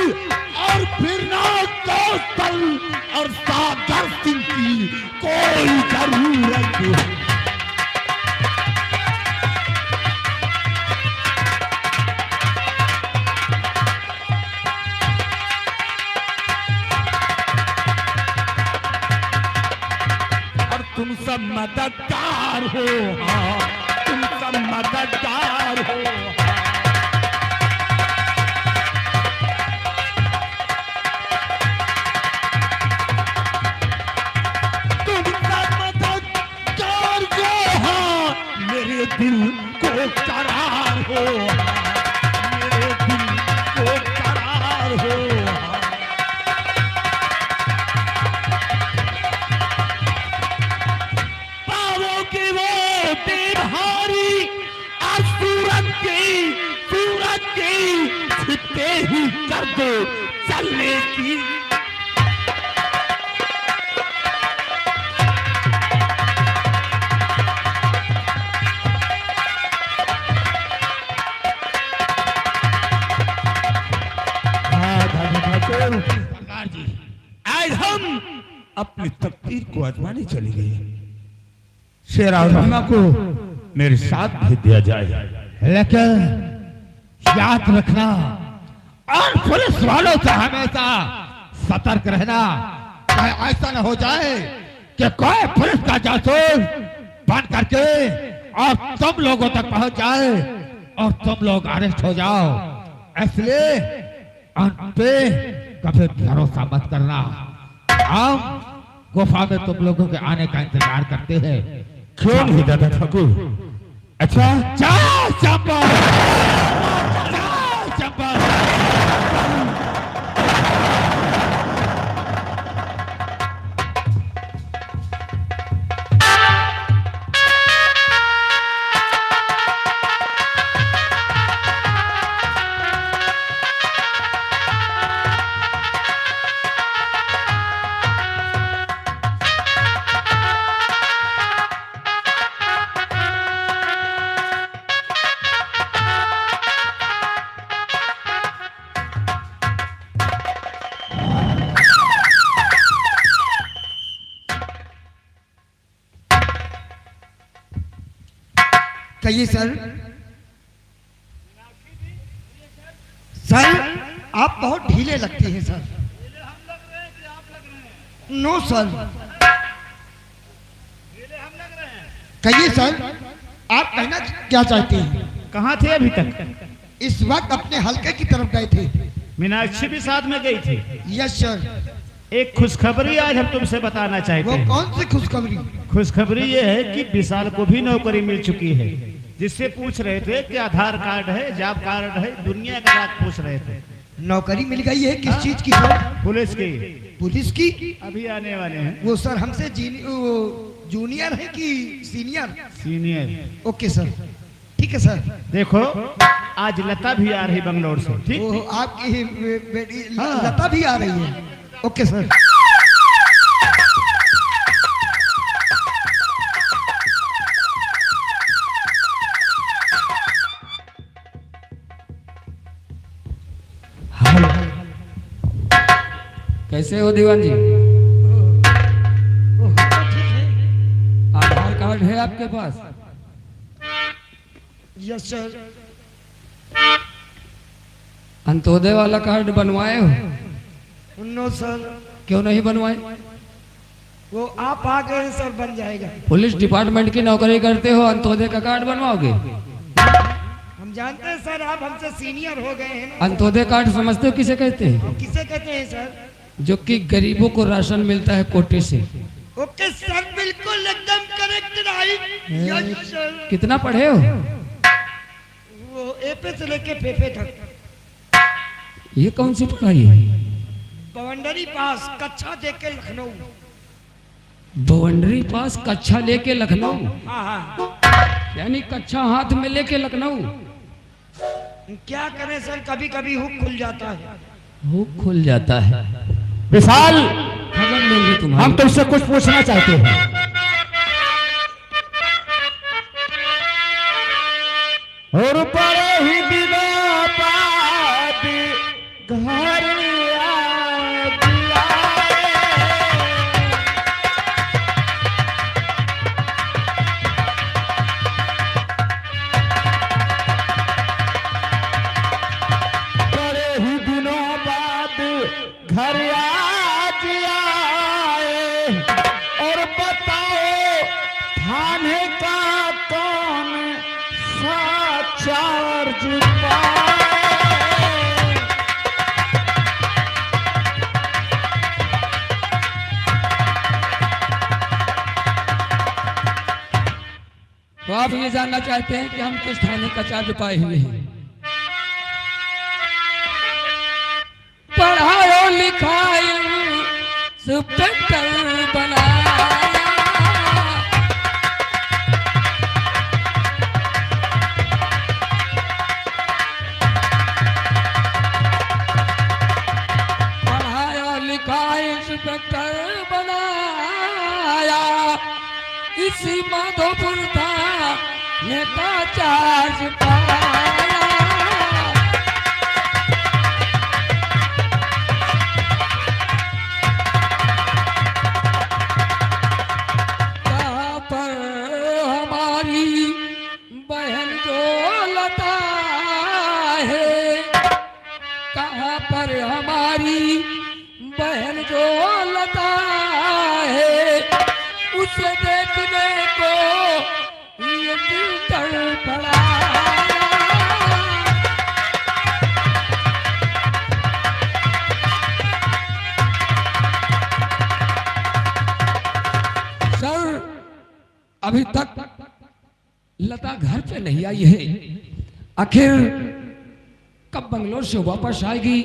और फिर ना कौशल और सागर सिंह की कोई जरूरत नहीं। तुम सब मददगार हो, हाँ तुम सब मददगार हो। तुम सब मददगार हो, हाँ मेरे दिल को करार हो, मेरे दिल को करार हो। ही कर दो चलने की। सरकार जी, आज हम अपनी तकदीर को आजमाने चले गए। शेरा को मेरे साथ भेज दिया जाए, लेकिन याद रखना और पुलिस वालों से हमेशा सतर्क रहना। कहीं ऐसा न हो जाए कि कोई पुलिस का जासूस बन करके और तुम लोगों तक पहुंच जाए और तुम लोग अरेस्ट हो जाओ। इसलिए उन पे कभी भरोसा मत करना। हम गुफा में तुम लोगों के आने का इंतजार करते हैं। क्यों नहीं दादा ठाकुर? अच्छा जाओ चंपा, जाओ चंपा। कहिए सर। सर आप बहुत ढीले लगते हैं सर। No sir. कहिए सर। आप कहना क्या चाहते हैं? कहाँ थे अभी तक? इस वक्त अपने हलके की तरफ गए थे। मीनाक्षी भी साथ में गई थी। Yes sir. एक खुशखबरी आज हम तुमसे बताना चाहते वो हैं। कौन सी खुशखबरी? खुशखबरी ये है कि विशाल को भी नौकरी मिल चुकी है। जिससे पूछ रहे थे कि आधार कार्ड है, जॉब कार्ड है, दुनिया का बात पूछ रहे थे। नौकरी मिल गई है? किस चीज की सर? पुलिस की। पुलिस की? अभी आने वाले हैं। वो सर हमसे जूनियर है कि सीनियर? सीनियर। ओके सर, ठीक है सर। देखो आज लता भी आ रही बंगलोर से। ठीक, वो आपकी बेटी हाँ। लता भी आ रही है। Okay sir. कैसे हो दीवान जी? आधार कार्ड है आपके पास? Yes sir. अंत्योदय वाला कार्ड बनवाए हो? No sir. क्यों नहीं बनवाए? वो आप आ गए हैं सर, बन जाएगा। पुलिस डिपार्टमेंट की नौकरी करते हो, अंत्योदय का कार्ड बनवाओगे? हम जानते हैं सर, आप हमसे सीनियर हो गए हैं ना। अंत्योदय कार्ड समझते हो किसे कहते हैं? किसे कहते हैं सर? जो कि गरीबों को राशन मिलता है कोटे से। ओके सर, बिल्कुल एकदम करेक्ट राइट। Yes sir. कितना पढ़े हो? वो एपे से लेके फेफे तक। ये कौन सी पढ़ाई है? बाउंड्री पास कक्षा देके लखनऊ। बाउंड्री पास कक्षा लेके लखनऊ? हाँ हाँ। यानी कक्षा हाथ में लेके लखनऊ? क्या करें सर, कभी कभी हुक खुल जाता है। हुक खुल जाता है। विशाल खबर लेंगे तुम्हारी। हम तुमसे कुछ पूछना चाहते हैं। और बड़े ही दिनों बाद घर घर आज आए और बताओ थाने का कौन सा चार्ज पाए। तो आप ये जानना चाहते हैं कि हम किस थाने का चार्ज पाए हुए हैं? पढ़ाओ लिखाओ इंस्पेक्टर बनाया। पढ़ाया लिखाया इंस्पेक्टर बनाया। इसी माधोपुर थाने का चार्ज पाया। पर हमारी बहन जो लता है, उसे देखने को ये दिल तड़पड़ा। सर, अभी तक लता घर पे नहीं आई है। आखिर कब बंगलोर से वापस आएगी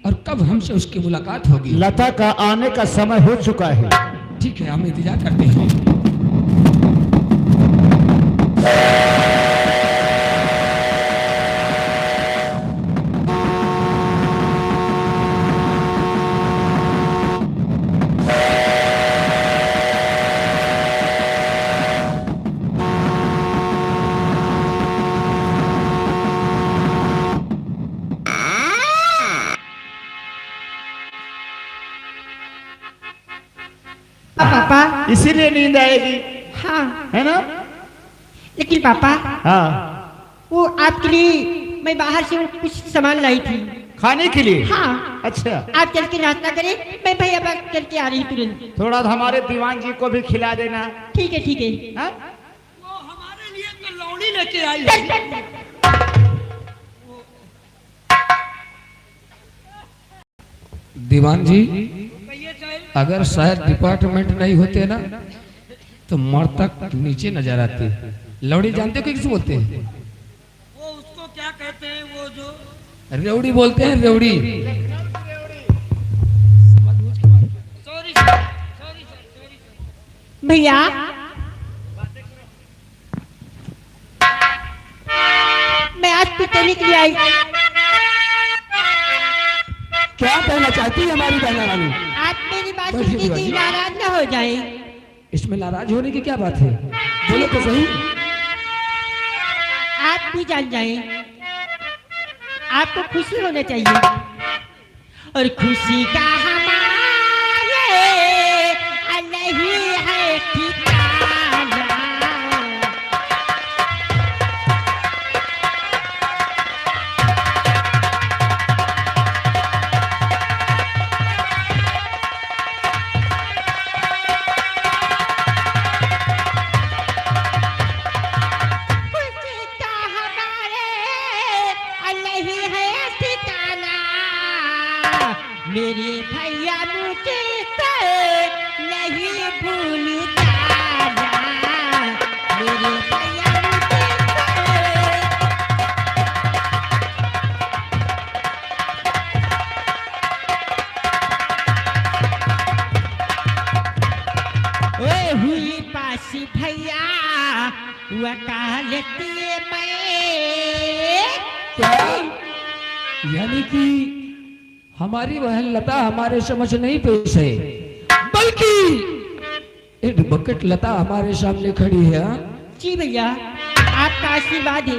और कब हमसे उसकी मुलाकात होगी? लता का आने का समय हो चुका है। ठीक है, हम इंतजार करते हैं। पापा, इसीलिए नींद आएगी, हाँ, है ना? लेकिन पापा, हाँ, वो आपके लिए मैं बाहर से कुछ सामान लाई थी। खाने के लिए? हाँ। अच्छा, आप चल के नाश्ता करें, मैं भैया बाग चल के आ रही तुरंत। थोड़ा हमारे दीवान जी को भी खिला देना। ठीक है, ठीक है। हाँ? वो हमारे लिए तो लेके आई है। दीवान जी, अगर शायद डिपार्टमेंट नहीं होते ना तो मर्तक नीचे नजर आते। लौड़ी जानते हो किसे बोलते हैं? वो उसको क्या कहते हैं, वो जो रेवड़ी बोलते हैं, रेवड़ी। सॉरी सॉरी भैया मैं आज पिटने के लिए आई। क्या कहना चाहती है हमारी बहना रानी? आप मेरी बात बैठिए सुन के दीवानी। नाराज न हो जाए। इसमें नाराज होने की क्या बात है? बोलो तो सही। आप भी जान जाए, आपको खुशी होना चाहिए और खुशी का हमारे नहीं है ठिकाना। खुशी का हमारे नहीं है ठिकाना। मेरे भैया मुझे नहीं भूलता। मेरे भैया मुझे ओए हुई पासी भैया वकालती मैं। क्या? यानी कि हमारी बहन लता हमारे समझ नहीं पेश है, बल्कि एक बकेट लता हमारे सामने खड़ी है। हाँ? जी भैया आपका आशीर्वाद है।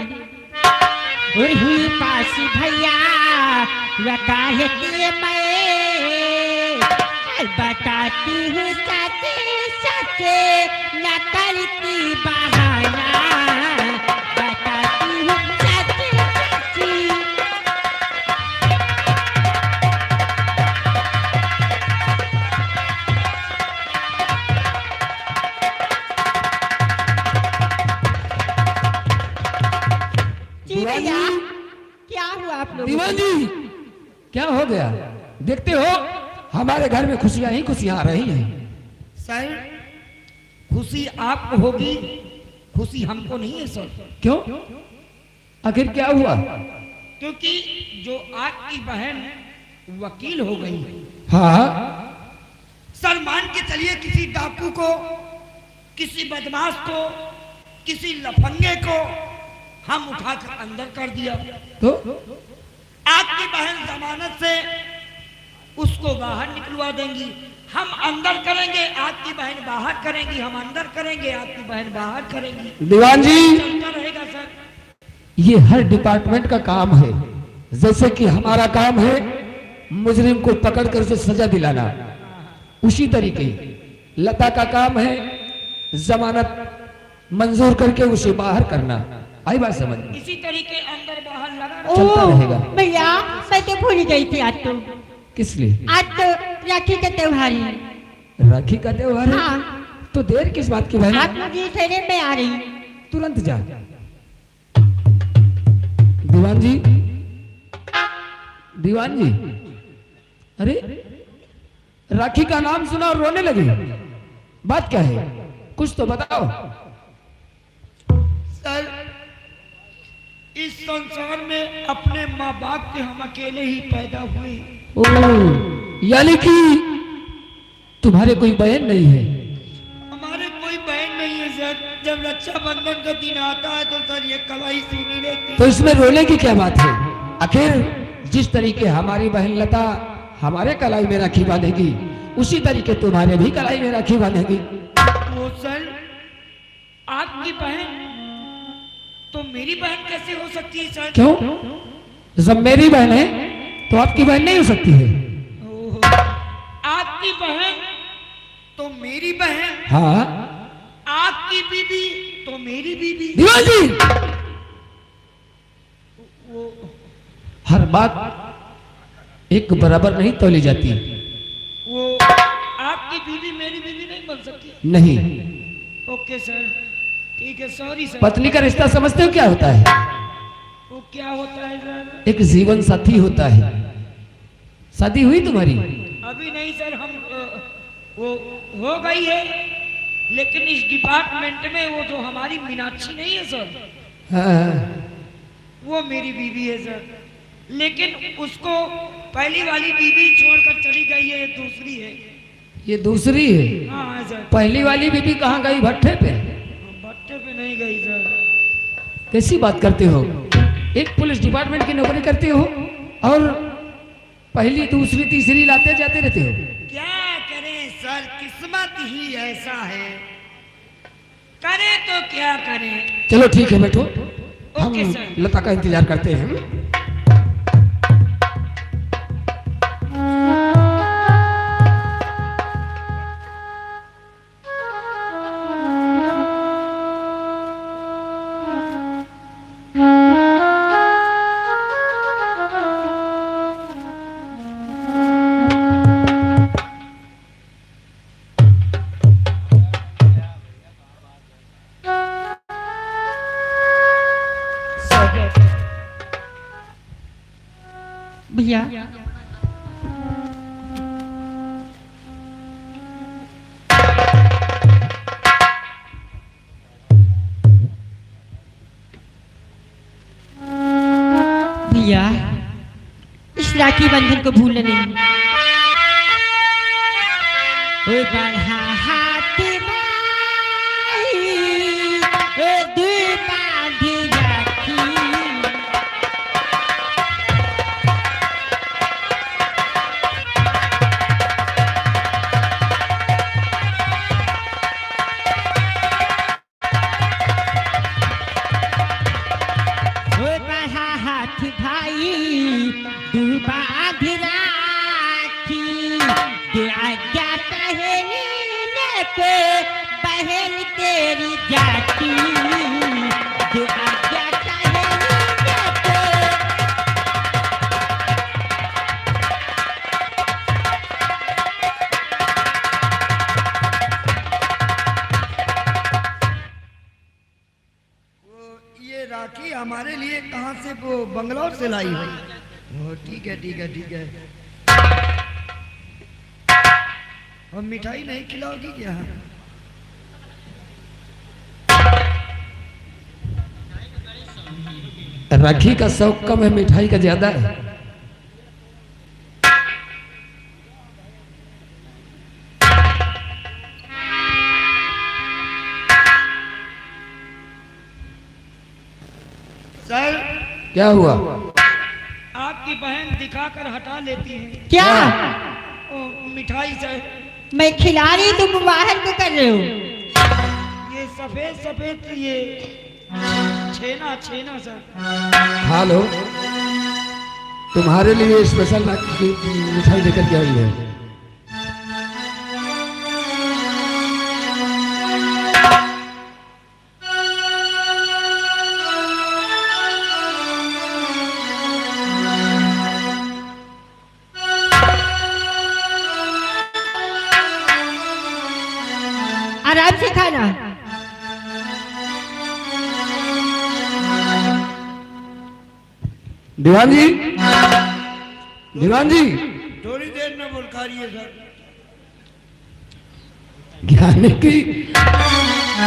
और हुई पासी भैया वकालती मैं। बताती हूँ सच सच न करती बहाना। बताती हूँ सच सच। जी भैया क्या हुआ आप लोगों दीवान को? जी, क्या हो गया? देखते हो हमारे घर में खुशियां ही खुशियां आ रही हैं। सर खुशी आपको होगी, खुशी हमको नहीं है सर। क्यों? आखिर क्या हुआ? क्योंकि जो आपकी बहन वकील हो गई है। हाँ, सर मान के चलिए किसी डाकू को, किसी बदमाश को, किसी लफंगे को हम उठाकर अंदर कर दिया तो आपकी बहन जमानत से उसको बाहर निकलवा देंगी। हम अंदर करेंगे, आपकी बहन बाहर करेंगी। हम अंदर करेंगे, आपकी बहन बाहर करेंगी। दीवान जी, चलता रहेगा सर। ये हर डिपार्टमेंट का काम है। जैसे कि हमारा काम है मुजरिम को पकड़कर उसे सजा दिलाना, उसी तरीके लता का काम है जमानत मंजूर करके उसे बाहर करना। आई बात समझ में? इसी तरीके अंदर बाहर लगा चलता रहेगा। भैया मैं तो भूल गई थी। आज तो किस लिए? आज तो राखी का त्योहार है। राखी का त्योहार है? हाँ। तो देर किस बात की बहन? आप मुझे ठहरे में आ रही। तुरंत जा। दीवान जी, दीवान जी, अरे राखी का नाम सुना और रोने लगी। बात क्या है? कुछ तो बताओ। सर इस संसार में अपने माँ बाप के हम अकेले ही पैदा हुए। ओ, यानी कि तुम्हारे कोई बहन नहीं है? हमारे कोई बहन नहीं है सर। जब रक्षाबंधन का दिन आता है तो सर ये कलाई सुनी रहती। तो इसमें रोने की क्या बात है? आखिर जिस तरीके हमारी बहन लता हमारे कलाई में राखी बांधेगी, उसी तरीके तुम्हारे भी कलाई में राखी बांधेगी। वो सर आपकी बहन तो मेरी बहन कैसे हो सकती है सर? क्यों? जब मेरी बहन है तो आपकी बहन नहीं हो सकती है? आपकी बहन तो मेरी बहन, हाँ। आपकी बीबी तो मेरी बीबी। दीवान जी, हर बात एक बराबर नहीं तोली जाती। वो आपकी बीबी मेरी बीबी नहीं बन सकती। नहीं। Okay sir. ठीक है, सॉरी सर। पत्नी का रिश्ता समझते हो क्या होता है? वो क्या होता है सर? एक जीवन साथी होता है। शादी हुई तुम्हारी? अभी नहीं सर, हम वो हो गई है, लेकिन इस डिपार्टमेंट में वो जो हमारी मीनाक्षी नहीं है सर, हाँ। वो मेरी बीवी है सर। लेकिन उसको पहली वाली बीवी छोड़कर चली गई है, दूसरी है। ये दूसरी है? हाँ सर। पहली वाली बीबी कहाँ गई? भट्ठे पे? भट्टे पे नहीं गई सर। कैसी बात करते हो? एक पुलिस डिपार्टमेंट की नौकरी करते हो और पहली दूसरी तीसरी लाते जाते रहते हो। क्या करें सर, किस्मत ही ऐसा है, करें तो क्या करें। चलो ठीक है, बैठो। हम ओके सर। लता का इंतजार करते हैं। भैया भैया, इस राखी बंधन को भूलना नहीं। ओ बढ़ा हाथ बाई, ओ दू बांधी राखी। ओ बढ़ा हाथ भाई, दू बांधी राखी। दे आज्ञा पहली को बहन तेरी जाती। दे आज्ञा पहली को। ये राखी हमारे लिए कहाँ से वो बंगलौर से लाई है? ओ ठीक है ठीक है ठीक है। और मिठाई नहीं खिलाओगी क्या? राखी का शौक कम है, मिठाई का ज्यादा है। सर, क्या हुआ? आपकी बहन दिखाकर हटा लेती है। क्या ओ मिठाई सर, मैं खिला रही, तुम बाहर को कर रहे हो? ये सफेद सफेद ये छेना छेना सर। खा लो, तुम्हारे लिए स्पेशल राखी की मिठाई लेकर के आई है। आराम से खाना। दीवान जी, दीवान जी, थोड़ी देर में बोल खा रही है सर। ज्ञानी की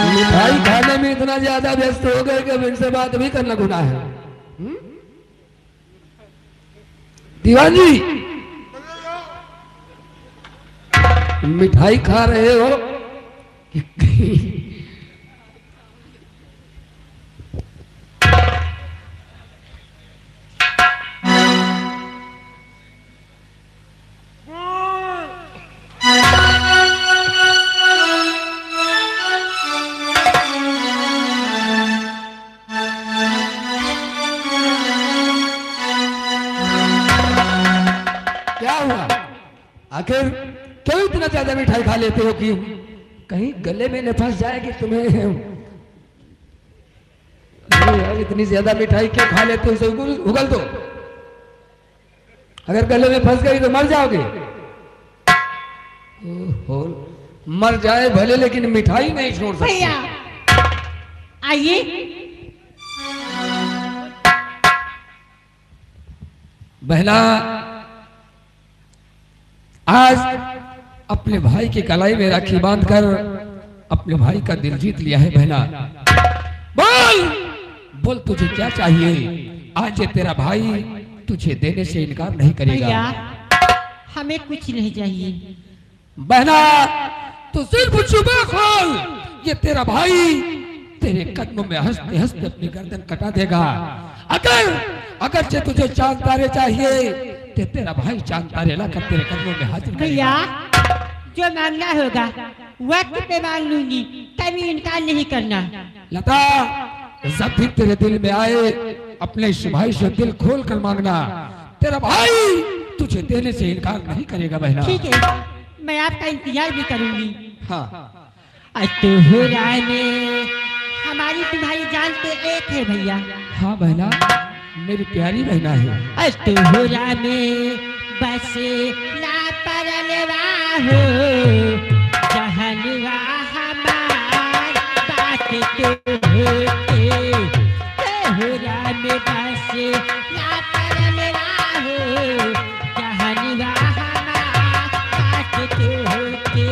मिठाई खाने में इतना ज्यादा व्यस्त हो गए कि अब इनसे बात भी करना गुनाह है। दीवान जी, मिठाई खा रहे हो कि क्या हुआ? आखिर क्यों इतना ज्यादा मिठाई खा लेते हो कि कहीं गले में न फंस जाए कि तुम्हें? अरे यार, इतनी ज्यादा मिठाई क्यों खा लेते हो? इसे उगल दो, अगर गले में फंस गई तो मर जाओगे। ओहो, मर जाए भले, लेकिन मिठाई नहीं छोड़ सकते। भैया आइए। बहना, आज अपने भाई की कलाई में राखी बांधकर अपने भाई का दिल जीत लिया है। बहना बोल बोल, तुझे क्या चाहिए? आज ये तेरा भाई तुझे देने से इनकार नहीं भैया करेगा। हमें कुछ नहीं चाहिए। बहना तू सिर्फ जुबान खोल, ये तेरा भाई तेरे कदमों में हंसते हंसते अपनी गर्दन कटा देगा। अगर से तुझे चांद तारे चाहिए तो तेरा भाई चांद तारे लाकर तेरे कदमों में हाजिर भैया करेगा। जो मांगना होगा वक्त पे मांग लूंगी, कभी इनकार नहीं करना। लता, जब भी तेरे दिल में आए अपने इस भाई से दिल खोल कर मांगना, तेरा भाई तुझे देने से इनकार नहीं करेगा। बहना ठीक है, मैं आपका इंतजार भी करूंगी। हाँ अतुहरा में हमारी तुम्हारी जान तो एक है भैया। हाँ बहना, मेरी प्यारी बहना है। अतुहरा में बस लापरवाह हो, जहनवा हमार बात तो होते। तोहरा में बस लापरवाह हो, जहनवा हमार बात तो होते।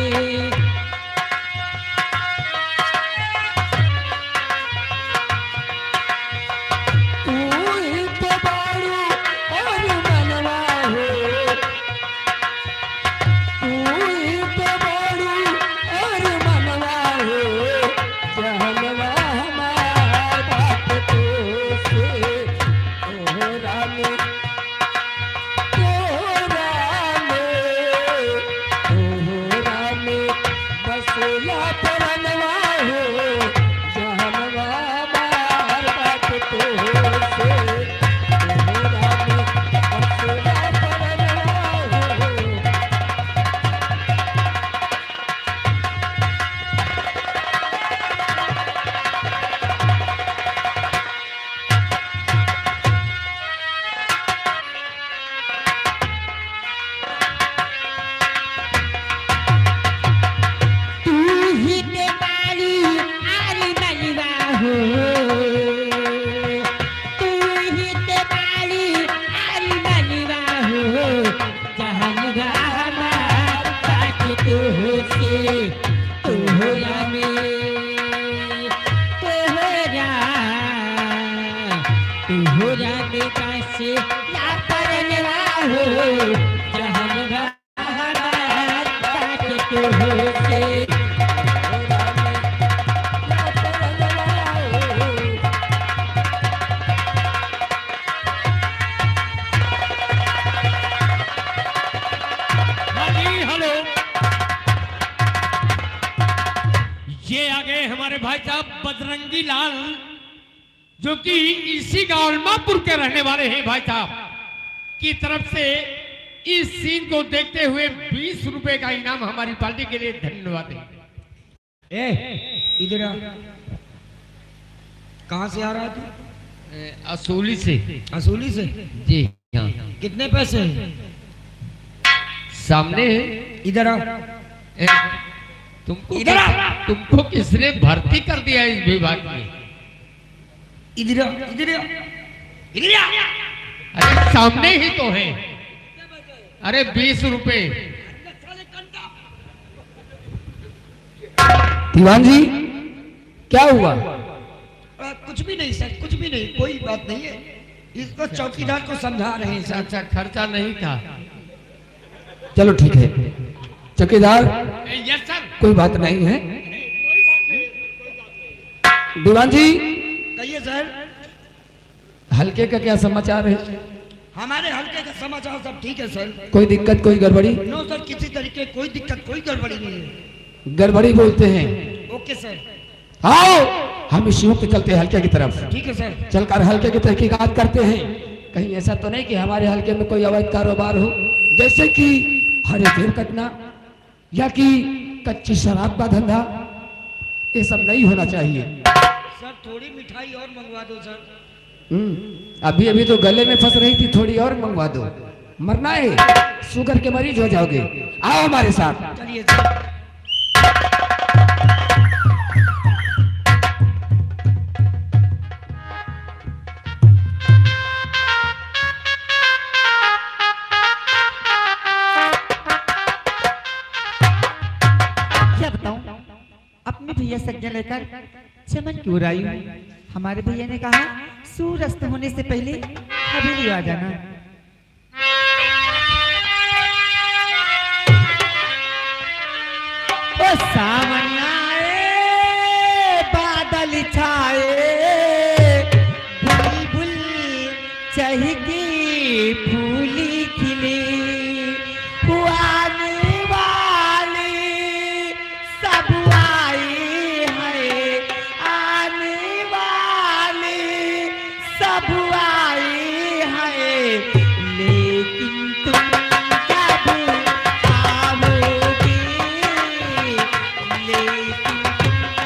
ये आ गए हमारे भाई साहब बजरंगी लाल, जो कि इसी गांव अलमापुर के रहने वाले हैं। भाई साहब की तरफ से इस सीन को देखते हुए 20 रुपए का इनाम हमारी पार्टी के लिए। धन्यवाद। इधर आ। कहाँ से आ रहा तू? असूली से। असूली से? जी हाँ। कितने पैसे हैं? सामने है। इधर आ। तुमको किसने भर्ती कर दिया इस विभाग में? इधर आ, इधर आ, इधर आ। अरे सामने ही तो है। अरे 20 रुपए। दीवान जी क्या हुआ? कुछ भी नहीं सर, कुछ भी नहीं, कोई बात नहीं है। इसको चौकीदार को समझा रहे हैं सर। अच्छा, खर्चा नहीं था। चलो ठीक है चौकीदार, यस सर। कोई बात नहीं है। दीवान जी कहिए सर। हल्के का क्या समाचार है? हमारे हल्के का समाचार सब ठीक है सर। कोई दिक्कत कोई गड़बड़ी? नो सर, किसी तरीके कोई दिक्कत कोई गड़बड़ी नहीं है। गड़बड़ी बोलते हैं। Okay sir. आओ हम इस युवक के चलते हैं हल्के की तरफ। ठीक है सर। चलकर हल्के की तहकीकात करते हैं। कहीं ऐसा तो नहीं कि हमारे हल्के में कोई अवैध कारोबार हो, जैसे कि हरे पेड़ कटना या कि कच्ची शराब का धंधा। ये सब नहीं होना चाहिए। सर थोड़ी मिठाई और मंगवा दो सर। अभी अभी तो गले में फंस रही थी, थोड़ी और मंगवा दो। मरना है, शुगर के मरीज हो जाओगे। आओ हमारे साथ। चलिए सर। भैया संज्ञा लेकर चमन की ओर आई हूँ। हमारे भैया ने कहा सूर्य अस्त होने से पहले हवेली आ जाना। ओ सावन आए बादल छाए बुलबुल चहकी फूली खिली आने वाली सब आई है आने वाली सब आई है लेकिन तुम कब आओगे लेकिन तुम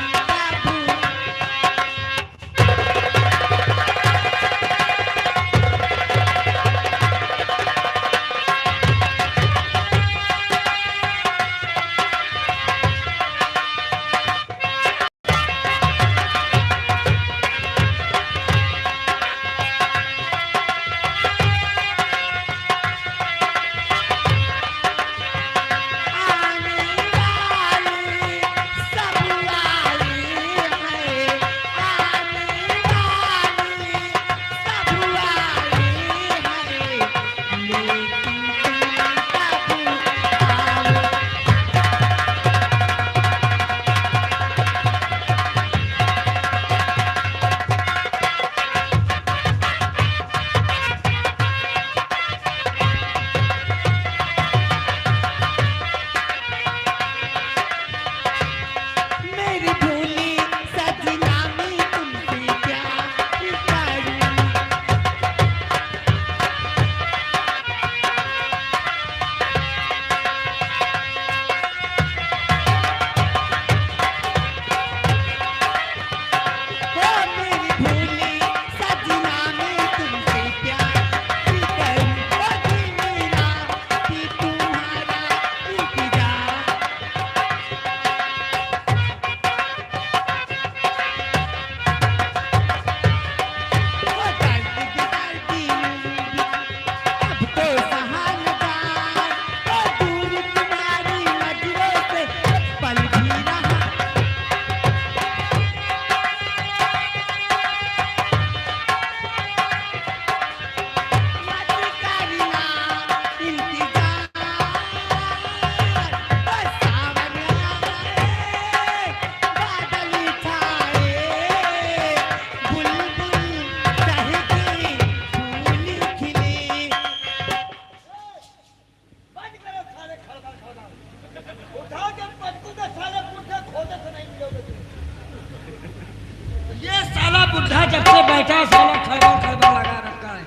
बुढ़ा जब से बैठा साला खैबर खैबर लगा रखा है।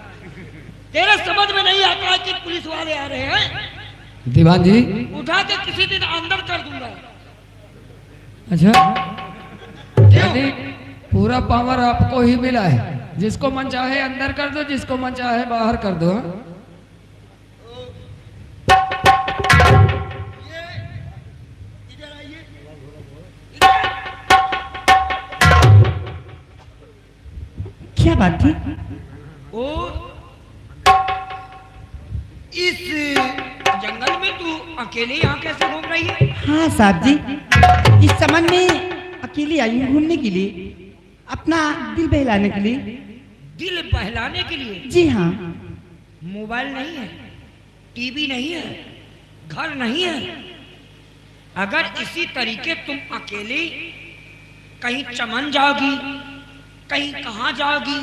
तेरे समझ में नहीं आता है कि पुलिस वाले आ रहे हैं। दीवान जी उठा के किसी दिन अंदर कर दूंगा। अच्छा यानी पूरा पावर आपको ही मिला है, जिसको मन चाहे अंदर कर दो, जिसको मन चाहे बाहर कर दो। हाँ? क्या बात थी? और इस जंगल में तू अकेले यहाँ कैसे घूम रही है? हाँ साहब जी, इस चमन में अकेली आई हूँ घूमने के लिए, अपना दिल बहलाने के लिए। दिल बहलाने के लिए? जी हाँ। मोबाइल नहीं है, टीवी नहीं है, घर नहीं है। अगर इसी तरीके तुम अकेली कहीं चमन जाओगी, कहीं कहाँ जाओगी,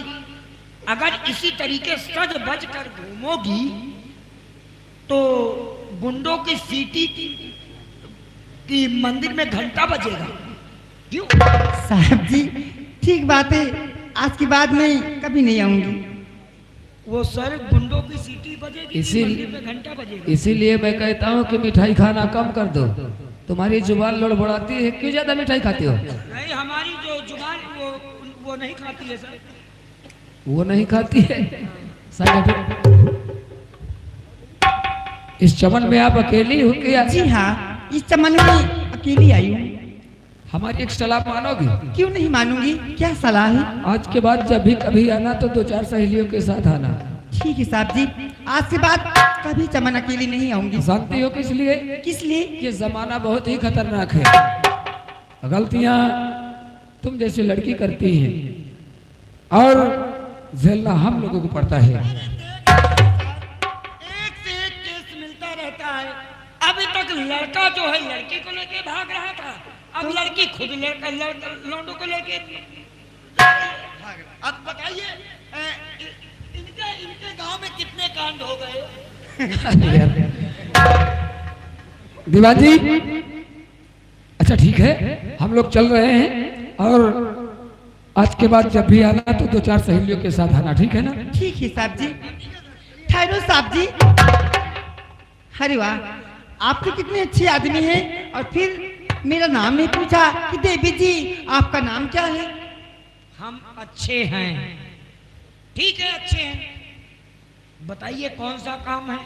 अगर इसी तरीके सज बज कर घूमोगी तो गुंडों की सीटी की मंदिर में घंटा बजेगा। क्यों? साहब जी ठीक बात है, आज के बाद मैं कभी नहीं आऊंगी। वो सर गुंडों की सीटी बजेगी, मंदिर में घंटा बजेगा। इसीलिए मैं कहता हूँ कि मिठाई खाना कम कर दो। तुम्हारी जुबान लड़बड़ाती है, क्यों ज्यादा मिठाई खाती हो? नहीं, हमारी जो जुबान वो नहीं खाती है सर। वो नहीं खाती है। इस चमन में आप अकेली हो क्या? जी हाँ, इस चमन में अकेली आई हूँ। हमारी एक सलाह मानोगी? क्यों नहीं मानूंगी, क्या सलाह है? आज के बाद जब भी कभी आना तो 2-4 सहेलियों के साथ आना। ठीक है साहब जी, आज के बाद कभी चमन अकेली नहीं आऊंगी। जानती हो किस लिए? किस लिए? ये जमाना बहुत ही खतरनाक है। गलतियां तुम जैसी लड़की करती हैं और झेलना हम लोगों को पड़ता है। एक से एक केस मिलता रहता है। अभी तक लड़का जो है लड़की को लेके भाग रहा था, अब लड़की खुद लौंडों को लेके भाग रहा। अब बताइए इनके गांव में कितने कांड हो गए? दीवान जी, अच्छा ठीक है, हम लोग चल रहे हैं और आज के बाद जब भी आना तो 2-4 सहेलियों के साथ आना, ठीक है ना? ठीक है साहब जी। ठहरो साहब जी। अरे वाह, आप तो कितने अच्छे आदमी हैं। और फिर मेरा नाम नहीं पूछा कि देवी जी आपका नाम क्या है? हम अच्छे हैं, ठीक है अच्छे हैं। बताइए कौन सा काम है?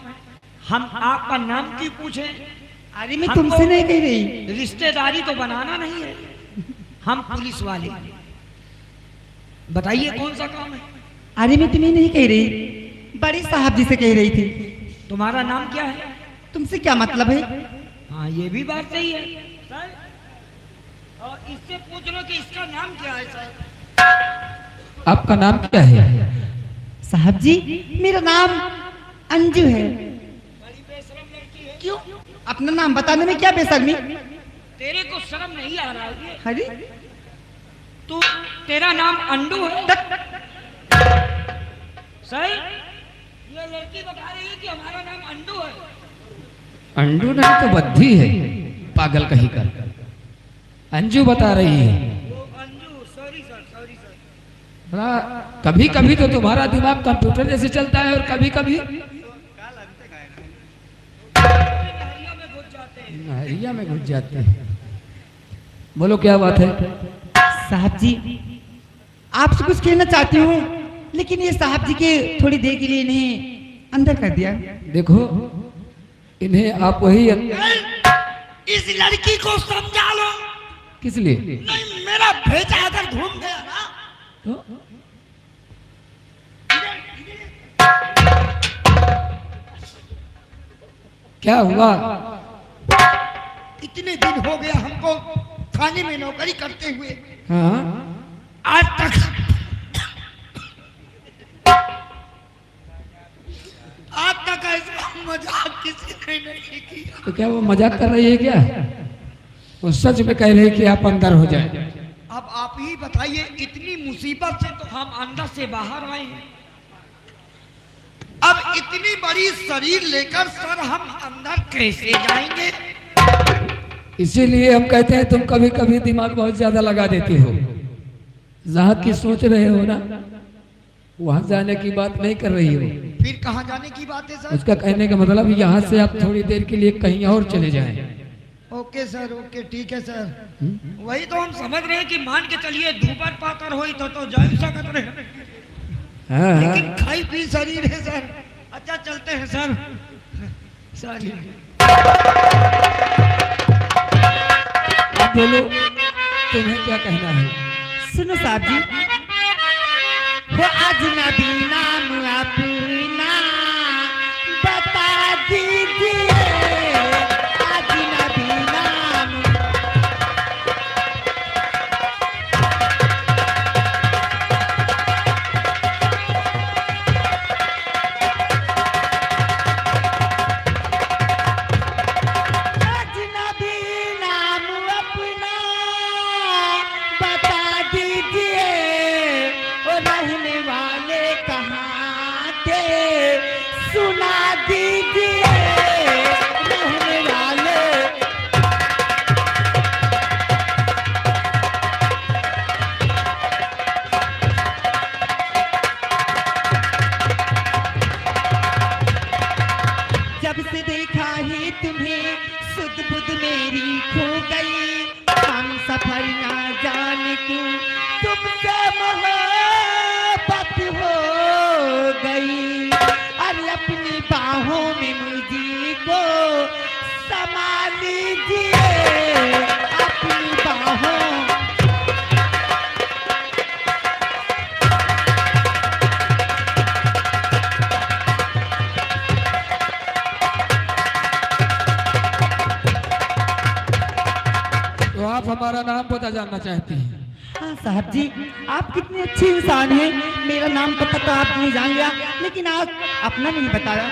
हम आपका नाम क्यों पूछे? अरे मैं तुमसे नहीं कह रही। रिश्तेदारी तो बनाना नहीं है, हम पुलिस वाले। बताइए कौन सा काम है? अरे मैं तुम्हें नहीं कह रही, बड़े साहब जी से कह रही थी। तुम्हारा नाम क्या है? तुमसे क्या मतलब है? हाँ ये भी बात सही है सर। और इससे पूछ लो कि इसका नाम क्या है सर। आपका नाम क्या है? साहब जी मेरा नाम अंजू है। बड़ी बेशरम लड़की है। क्यों? अपना नाम बताने में क्या बेशर्मी? तेरे को शर्म नहीं आ रहा है? अरे तू तेरा नाम अंडू है? सर ये लड़की बता रही है कि हमारा नाम अंडू है। अंडू नहीं तो बद्धी है, पागल कहीं का। अंजू बता रही है। Anju, sorry sir, sorry sir. कभी कभी तो तुम्हारा दिमाग कंप्यूटर जैसे चलता है और कभी कभी नहरिया में घुस जाते हैं। बोलो क्या बात है? साहब जी आपसे कुछ कहना चाहती हूँ, लेकिन ये साहब जी के थोड़ी देर के लिए इन्हें अंदर कर दिया। देखो इन्हें आप वही इस लड़की को समझा लो। किस लिए? नहीं मेरा भेजा अगर घूम गया ना तो क्या हुआ? इतने दिन हो गया हमको थाने में नौकरी करते हुए, हाँ आज तक ऐसा मजाक किसी ने नहीं किया। तो क्या वो मजाक कर रही है क्या? वो सच में कह रही है कि आप अंदर हो जाए। अब आप ही बताइए, इतनी मुसीबत से तो हम अंदर से बाहर आए हैं, अब इतनी बड़ी शरीर लेकर सर हम अंदर कैसे जाएंगे? इसीलिए हम कहते हैं तुम कभी कभी दिमाग बहुत ज्यादा लगा देती हो। जहाँ की सोच रहे हो ना, वहां जाने की बात नहीं कर रही हो। फिर कहाँ जाने की बात है सर? उसका कहने का मतलब यहाँ से आप थोड़ी देर के लिए कहीं और चले जाएं। ओके सर, ओके ठीक है सर। वही तो हम समझ रहे हैं कि मान के चलिए धूपर पाकर हो तो जा सकते रहे, हाँ लेकिन खाई पी शरीर है सर। अच्छा चलते हैं सर। सॉरी। आप बोलो तुम्हें क्या कहना है? सुनो साहब जी, वो अजनबी नाम अपना बता दीजिए। अजनबी नाम अजनबी नाम अपना बता दीजिए। वो रहने वाले कहाँ थे तो आप हमारा नाम पता जानना चाहती हैं? हाँ साहब जी, आप कितने अच्छे इंसान हैं। मेरा नाम पता तो आपने जान लिया, लेकिन आप अपना नहीं बताया।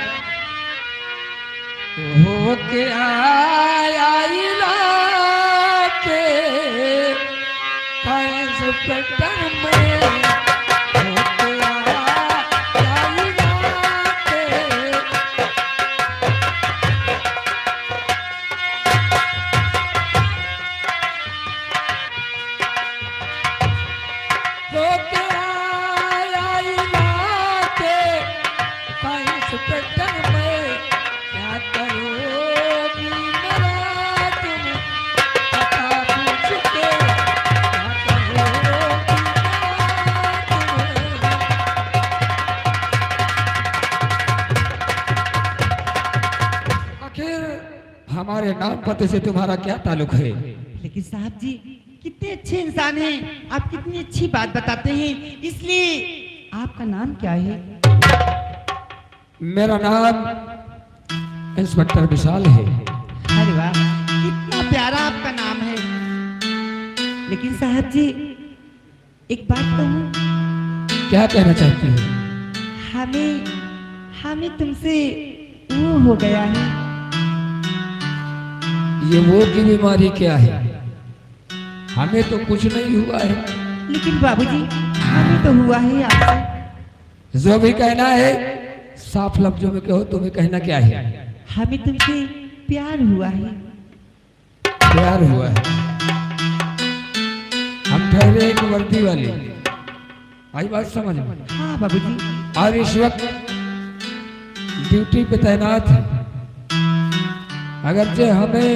हो के आया इलाके इंस्पेक्टर में, हो के आया इलाके। हो के आया इलाके इंस्पेक्टर में, क्या करोगी मेरा तुम पता पूछ के, क्या करोगी मेरा तुम। आखिर हमारे नाम पते से तुम्हारा क्या ताल्लुक है? लेकिन साहब जी कितने अच्छे इंसान हैं, आप कितनी अच्छी बात बताते हैं, इसलिए आपका नाम क्या है? मेरा नाम इंस्पेक्टर विशाल है। अरे वाह, कितना प्यारा आपका नाम है। लेकिन साहब जी एक बात कहूँ, क्या कहना चाहती हो? हमें हमें तुमसे वो हो गया है। ये वो की बीमारी क्या है? हमें तो कुछ नहीं हुआ है। लेकिन बाबूजी हमें तो हुआ है आपसे। जो भी कहना है साफ लफ्जों में कहो, तुम्हें कहना क्या है? हमें तुमसे प्यार हुआ है। प्यार हुआ है। हम ठहरे एक वर्दी वाले, आई बात समझ में? हाँ बाबूजी। और इस वक्त ड्यूटी पे तैनात है। अगरचे हमें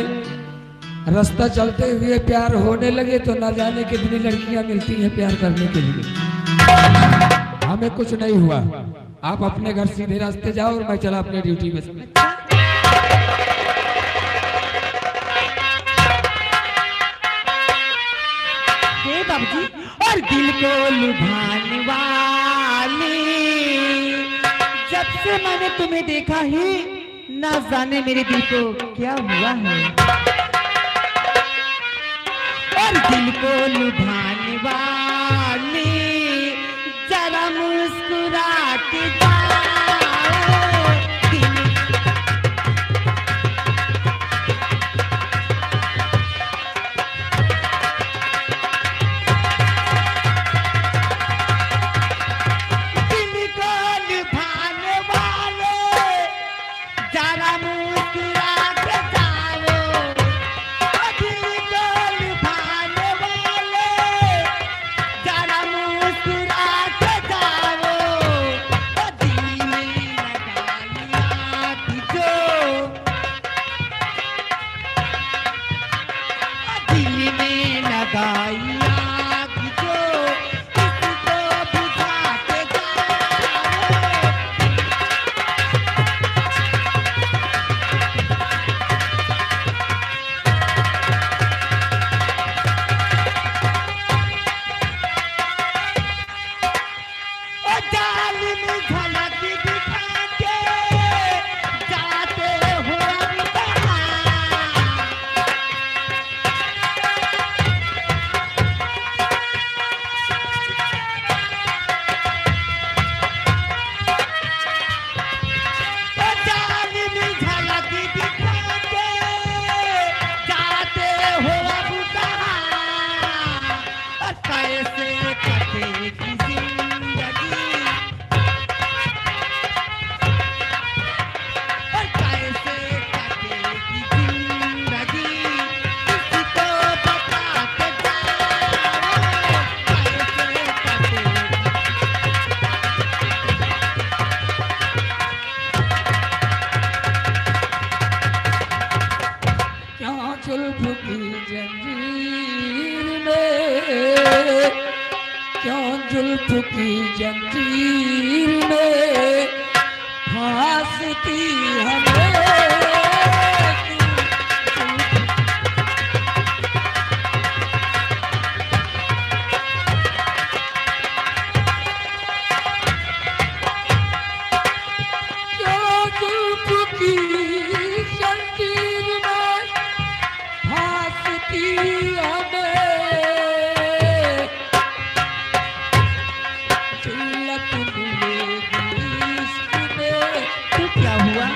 रास्ता चलते हुए प्यार होने लगे तो न जाने कितनी लड़कियां मिलती हैं प्यार करने के लिए। हमें कुछ नहीं हुआ। आप अपने घर सीधे रास्ते जाओ और मैं चला अपने ड्यूटी पे। हे बाबूजी, और दिल को लुभाने वाली, जब से मैंने तुम्हें देखा है ना जाने मेरे दिल को क्या हुआ है। और दिल को लुभाने वाली जरा मुस्कुरा के जाओ। दिल दिल को लुभाने वाले जरा मुस्कुरा के जाओ। दिल को लुभाने वाले जरा मुस्कुरा के जाओ। दिल में लगाई आग जो, दिल में लगाई आग जो, इसको बुझा के जाओ। ओ जालिम झलक दिखा के जाते हो अनकहा। ओ जालिम झलक दिखा के जाते हो अब कहाँ। और कैसे कटेगी जिंदगी, और कैसे कटेगी जिंदगी, इसको बता के जाओ। कैसे कटेगी क्या जुल्फ की जंजीर में, क्या जुल्फ की जंजीर में फांसती हमें क्या जुल्फ की जंजीर में फांसती रतिया में जिल्लत मिलेगी इश्क में। तो क्या हुआ?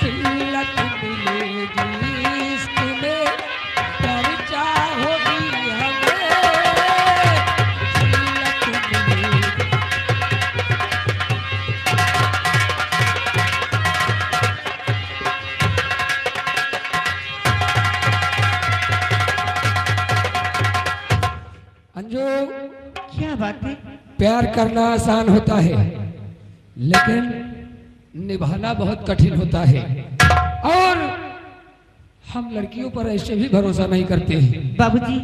जिल्लत मिलेगी इश्क में, चर्चा होगी हमें। जिल्लत मिलेगी। अंजू, क्या बात है? प्यार करना आसान होता है लेकिन निभाना बहुत कठिन होता है। और हम लड़कियों पर ऐसे भी भरोसा नहीं करते हैं। बाबूजी,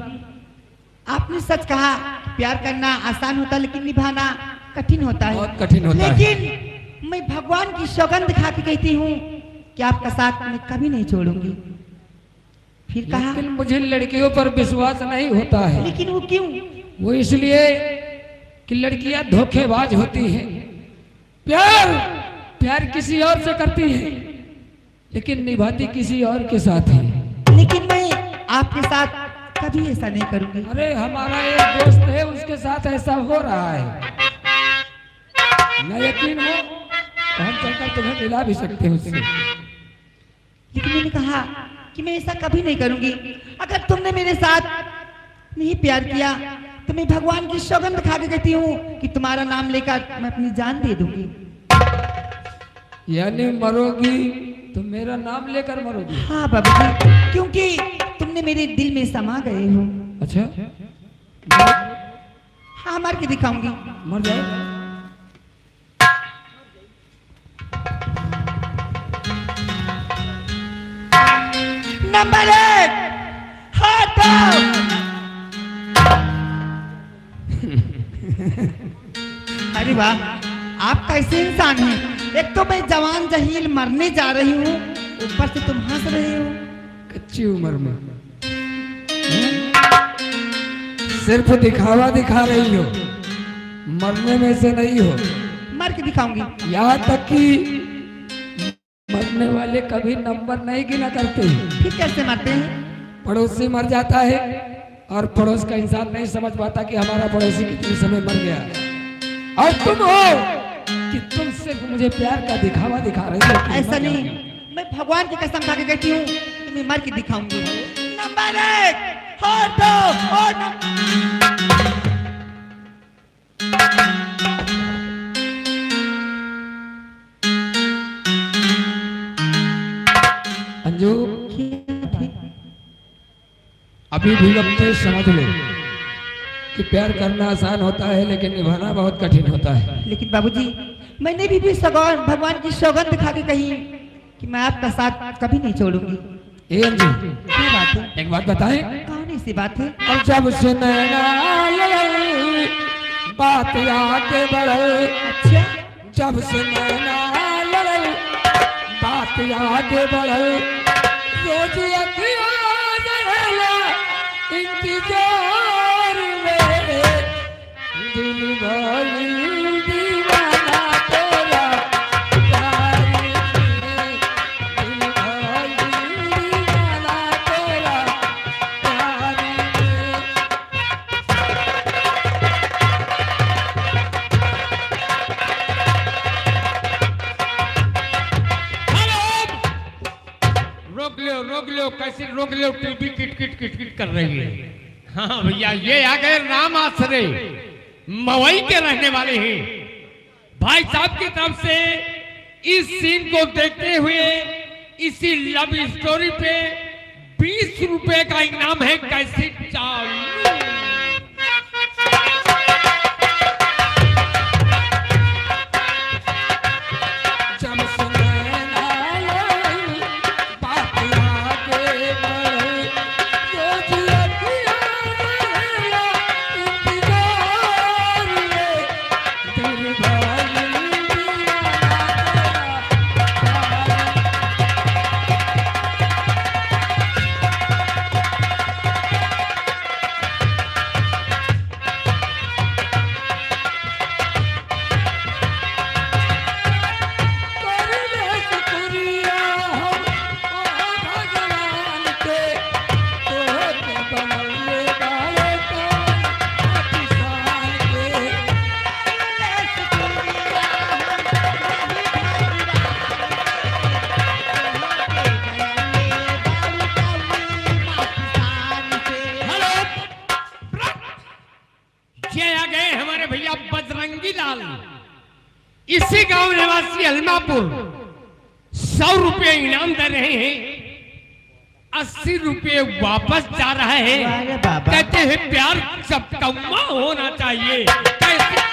आपने सच कहा, प्यार करना आसान होता है लेकिन निभाना कठिन होता है। बहुत कठिन होता है। लेकिन मैं भगवान की सौगंध खा के कहती हूँ कि आपका साथ मैं कभी नहीं छोड़ूंगी। फिर कहा, लेकिन मुझे लड़कियों पर विश्वास नहीं होता है। लेकिन वो क्यों? वो इसलिए कि लड़कियां धोखेबाज होती हैं। प्यार प्यार किसी और से करती है लेकिन निभाती किसी और के साथ है। लेकिन मैं आपके साथ कभी ऐसा नहीं करूंगी। अरे हमारा एक दोस्त है, उसके साथ ऐसा हो रहा है। न यकीन हो तो हम चलकर तुम्हें मिला भी सकते हैं उससे। लेकिन मैंने कहा कि मैं ऐसा कभी नहीं करूंगी। अगर तुमने मेरे साथ नहीं प्यार किया तो मैं भगवान की सौगंध खा के कहती हूँ कि तुम्हारा नाम लेकर मैं अपनी जान दे दूंगी। यानी मरोगी तो मेरा नाम लेकर मरोगी? हाँ बाबूजी, क्योंकि तुमने मेरे दिल में समा गए हो। अच्छा, हाँ, मार के दिखाऊंगी। मर जाओ। नंबर 1, हटो। अरे वाह, आप कैसे इंसान हैं? एक तो मैं जवान जहील मरने जा रही हूँ, ऊपर से तुम हंस रहे हो। कच्ची उम्र में सिर्फ दिखावा दिखा रही हो, मरने में से नहीं हो। मार के दिखाऊंगी। यहाँ तक कि मरने वाले कभी नंबर नहीं गिना करते हैं। फिर कैसे मरते हैं? पड़ोसी मर जाता है और पड़ोस का इंसान नहीं समझ पाता कि हमारा पड़ोसी कितने समय मर गया। और तुम हो कि तुम सिर्फ मुझे प्यार का दिखावा दिखा रही हो। ऐसा नहीं, मैं भगवान की कसम खा के कहती हूँ कि मैं मर के दिखाऊंगी। नंबर 1, हटो। और अंजू, अभी भी अपने समझ लो कि प्यार करना आसान होता है लेकिन निभाना बहुत कठिन होता है। लेकिन बाबूजी, मैंने भी सौगंध, भगवान की सौगंध खा के कही कि मैं आपका साथ कभी नहीं छोड़ूंगी। ए अंजू, क्या बात है? एक बात बताएं। कौन सी बात है? और जब से नैना लड़ल, बात आगे बढ़ल। अच्छा, जब से नैना लड़ल, बात आगे बढ़ल। रोज अखियाँ जड़ला, इंतजार में दिल भइल दीवाना तेरा प्यार में। दिल भइल दीवाना तेरा प्यार में। रोक लो, कैसे रोक लो? टीवी किट किट किट किट कर रही है। हाँ भैया, ये आ गए राम आसरे, मवई के रहने वाले हैं। भाई साहब की तरफ से इस सीन को देखते हुए इसी लव स्टोरी पे 20 रुपए का इनाम है। कैसे चालू? जब से नैना लड़ल, बात आगे बढ़ल। रोज अखियाँ जड़ला, इंतजार में दिल भइल दीवाना तेरा प्यार। इसी गांव निवासी अलमापुर 100 रुपये इनाम दे रहे हैं, 80 रुपये वापस जा रहा है। अरे बाबा। कहते हैं प्यार चपकम्मा होना चाहिए। कैसे?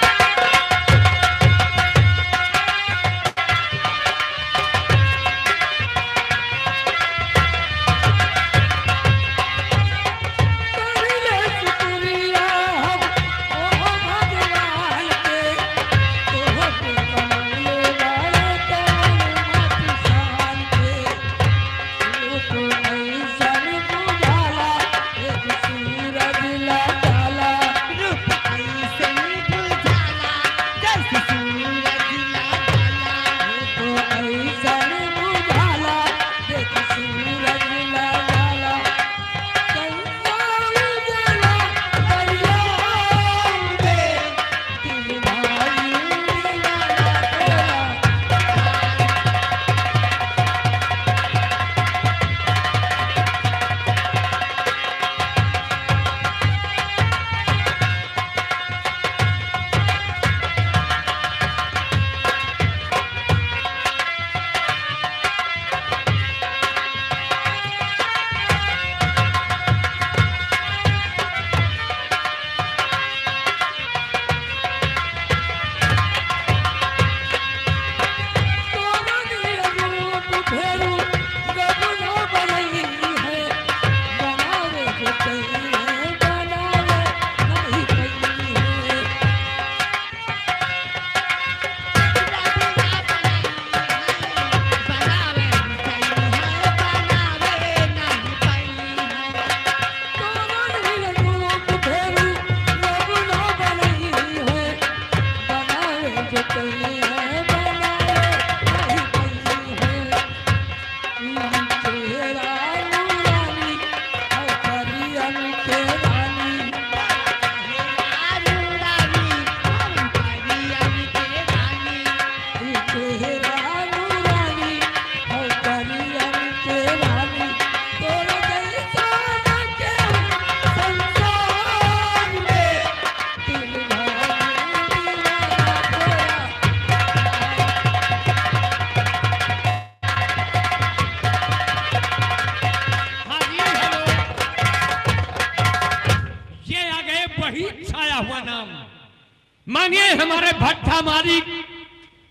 मानिए हमारे भट्टा मालिक,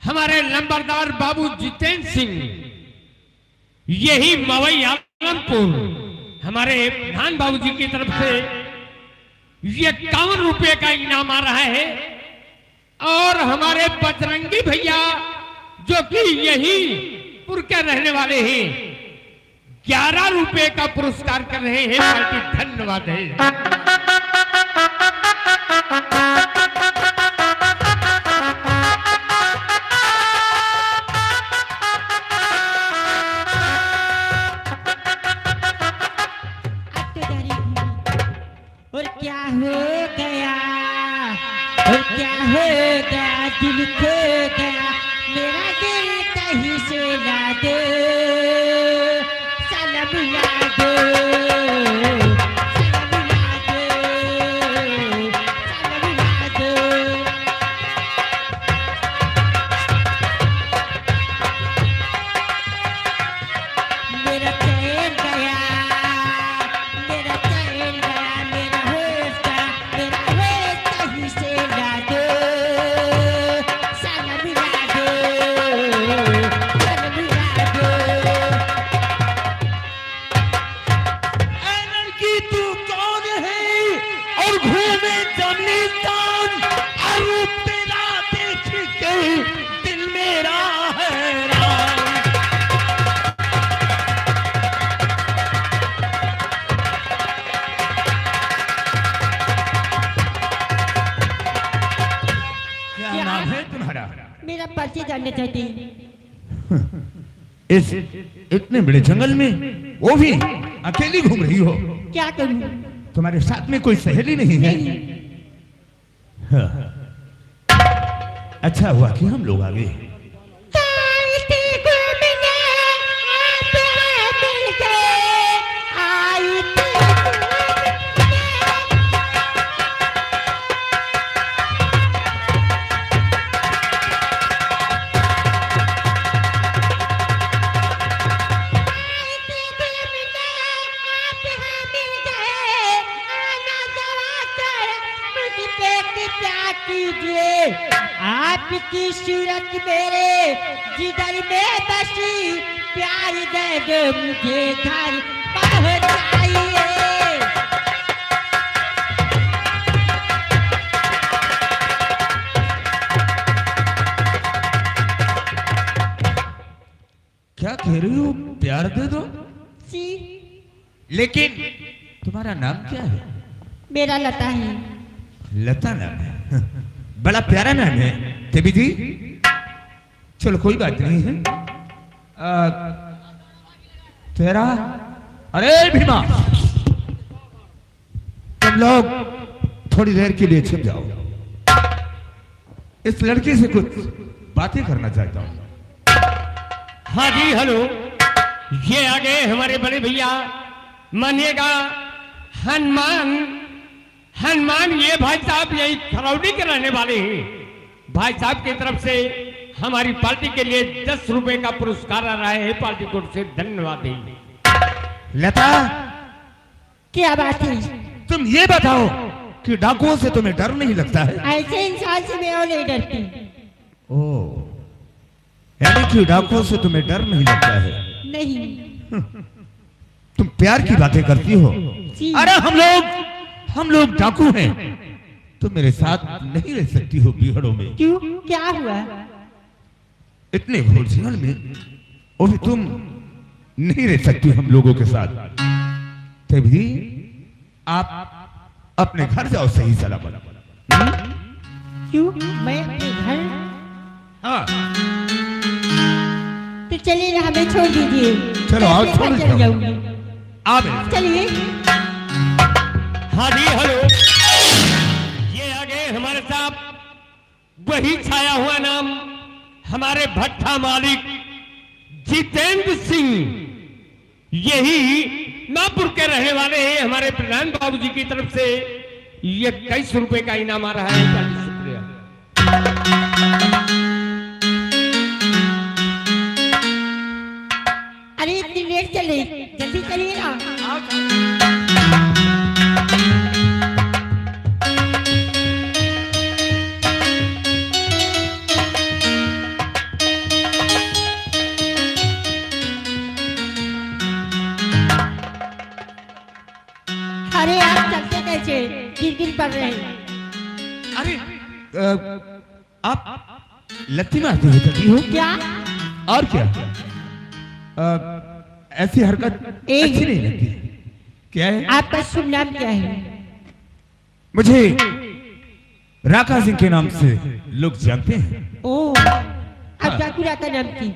हमारे लंबरदार बाबू जितेंद्र सिंह, यही मवई आलमपुर हमारे प्रधान बाबू जी की तरफ से 51 रुपए का इनाम आ रहा है। और हमारे बजरंगी भैया जो कि यही पुर के रहने वाले हैं, 11 रुपए का पुरस्कार कर रहे हैं। पार्टी धन्यवाद है। और क्या हो गया, और क्या हो गया, दिल खो गया, मेरा दिल कहीं से ला दो, सलाम ला दो, सलाम ला दो, सलाम ला दो। मेरा चैन गया, मेरा चैन गया, मेरा होश गया, मेरा होश कहीं से ला दो, सलाम ला दो, सलाम ला दो। ऐ लड़की तू कौन है और घूमे जमीन और तेरा देख के दिल मेरा हैरान। क्या नाम है तुम्हारा? मेरा परिचय जानना चाहती हूँ। इस इतने बड़े जंगल में वो भी अकेली घूम रही हो? क्या करूँ? तुम्हारे साथ में कोई सहेली नहीं है? हाँ। अच्छा हुआ कि हम लोग आ गए। क्या कीजिए, आपकी सूरत मेरे जिगर में बसी, प्यार दे दो मुझे घर पहुंचाइए। क्या कह रही हो? प्यार दे दो? जी, लेकिन तुम्हारा नाम क्या है? मेरा लता है। लता नाम है? बड़ा प्यारा नाम है देवी जी। चलो कोई बात नहीं है। तेरा? अरे भीमा, तुम लोग थोड़ी देर के लिए छिप जाओ। इस लड़की से कुछ बातें करना चाहता हूं। हाँ जी, हेलो, ये आ गए हमारे बड़े भैया, मानिएगा हनुमान। हनुमान ये भाई साहब यही खरौनी के रहने वाले हैं। भाई साहब की तरफ से हमारी पार्टी के लिए 10 रुपए का पुरस्कार आ रहा है। पार्टी को से धन्यवाद देंगे। लता, क्या बात है? तुम ये बताओ कि डाकुओं से तुम्हें डर नहीं लगता है? ऐसे इंसान से मैं और नहीं डरती। ओ, यानी कि डाकुओं से तुम्हें डर नहीं लगता है? नहीं। तुम प्यार की बातें करती हो। जी। अरे हम लोग डाकू हैं। तुम मेरे साथ नहीं रह सकती हो बिहड़ों में। क्यों, क्या हुआ? इतने घोलझाल में वो भी तुम नहीं रह सकती हम लोगों के साथ। तभी आप अपने घर जाओ सही सलामत। क्यों, मैं अपने घर? हाँ, तो चलिए, हमें छोड़ दीजिए। चलो, आओ, मैं अपने छोड़ घर दो। चली जाऊंगी। आ गए। चलिए। हाँ जी, हेलो, ये आ गए हमारे साथ वही छाया हुआ नाम, हमारे भट्ठा मालिक जितेंद्र सिंह। यही नागपुर के रहने वाले हैं। हमारे प्रधान बाबू जी की तरफ से ये 21 रुपए का इनाम आ रहा है। शुक्रिया। अरे इतनी लेट चले, जल्दी चलिए ना। अरे आप चलते कैसे? गिर पड़ रहे हैं। अरे आप लत्ती मारती हुई चलती हो क्या? और क्या? ऐसी हरकत अच्छी नहीं लगती। क्या है? आपका शुभ नाम क्या है? मुझे राका सिंह के नाम से लोग जानते हैं। ओ, आप डाकू राका नाम की?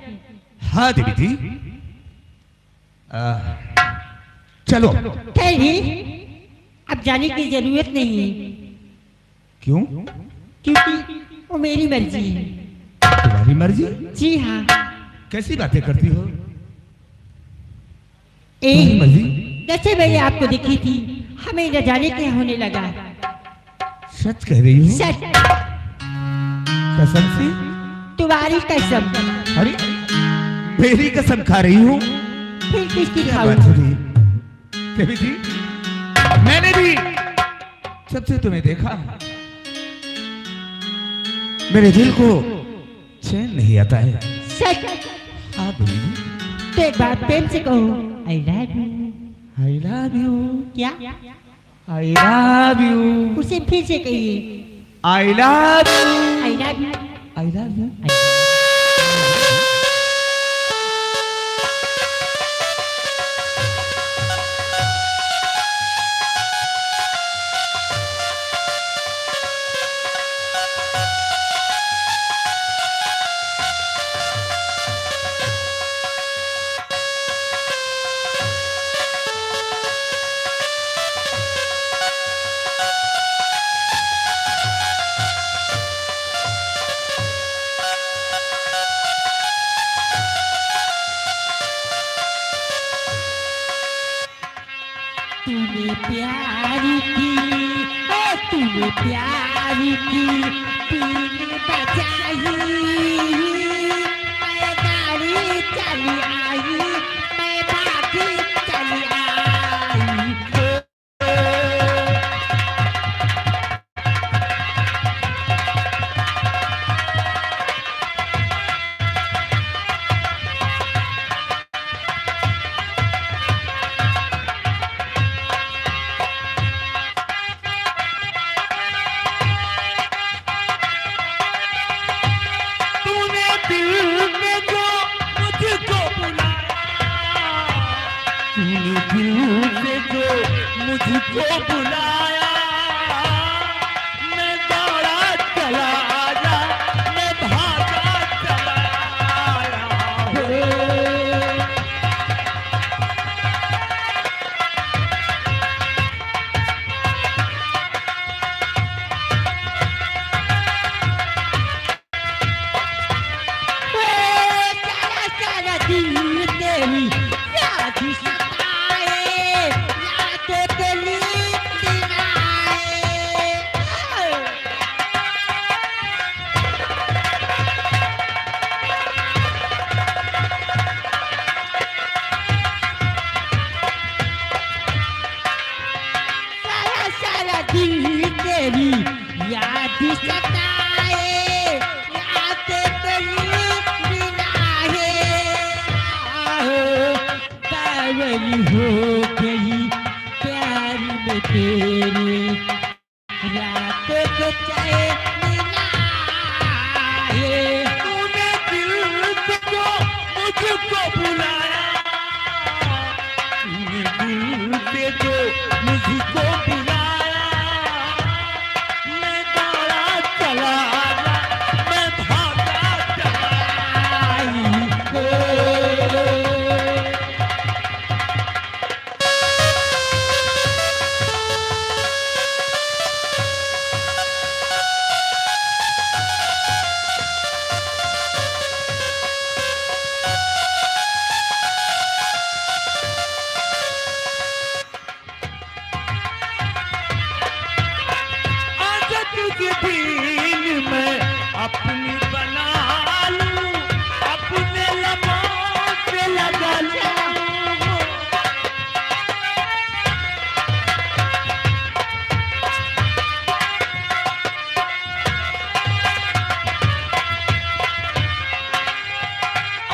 हाँ देवी जी। चलो। ठहरिए, अब जाने की जरूरत नहीं है। क्यों? क्योंकि वो मेरी मर्जी है। तुम्हारी मर्जी? जी हाँ। कैसी बातें करती हो? एक मर्जी? जैसे मैंने आपको देखी थी, हमें न जाने क्या होने लगा। सच कह रही हो? सच, कसम से? तुम्हारी कसम। अरे, मेरी कसम खा रही हूँ? फिर किसकी क्या खाऊं? बात हो रही? देवी जी, मैंने भी जब से तुम्हें देखा मेरे दिल को चैन नहीं आता है। सच? हाँ देवी जी। तो एक बार प्रेम से कहो, I love you. I love you, क्या? I love you, उसे फिर से कहिए, I love you, I love you. I love you. तूने प्यार की, ओ तूने प्यार की, तूने बचाई, मैं गाड़ी चली आई, मैं भागी चली आई। दिल से जो मुझको बुलाया, मैं दौड़ा चला आया, मैं भागा चला आया। सारा सारा दिन तेरी याद सताए, याद तेरी दिलाए। सारा सारा दिन तेरी याद सताए, याद तेरी दिलाए। पागल हो गई प्यार में तेरे, रात को चाहे मिलाए। तूने दिल से जो मुझको बुलाया, तूने दिल से जो मुझको बुलाया, मैं दौड़ा चला आया, मैं भागा चला आया। आज तुझे दिन में अपनी बना लूं, अपने लबों पे लगा लूं।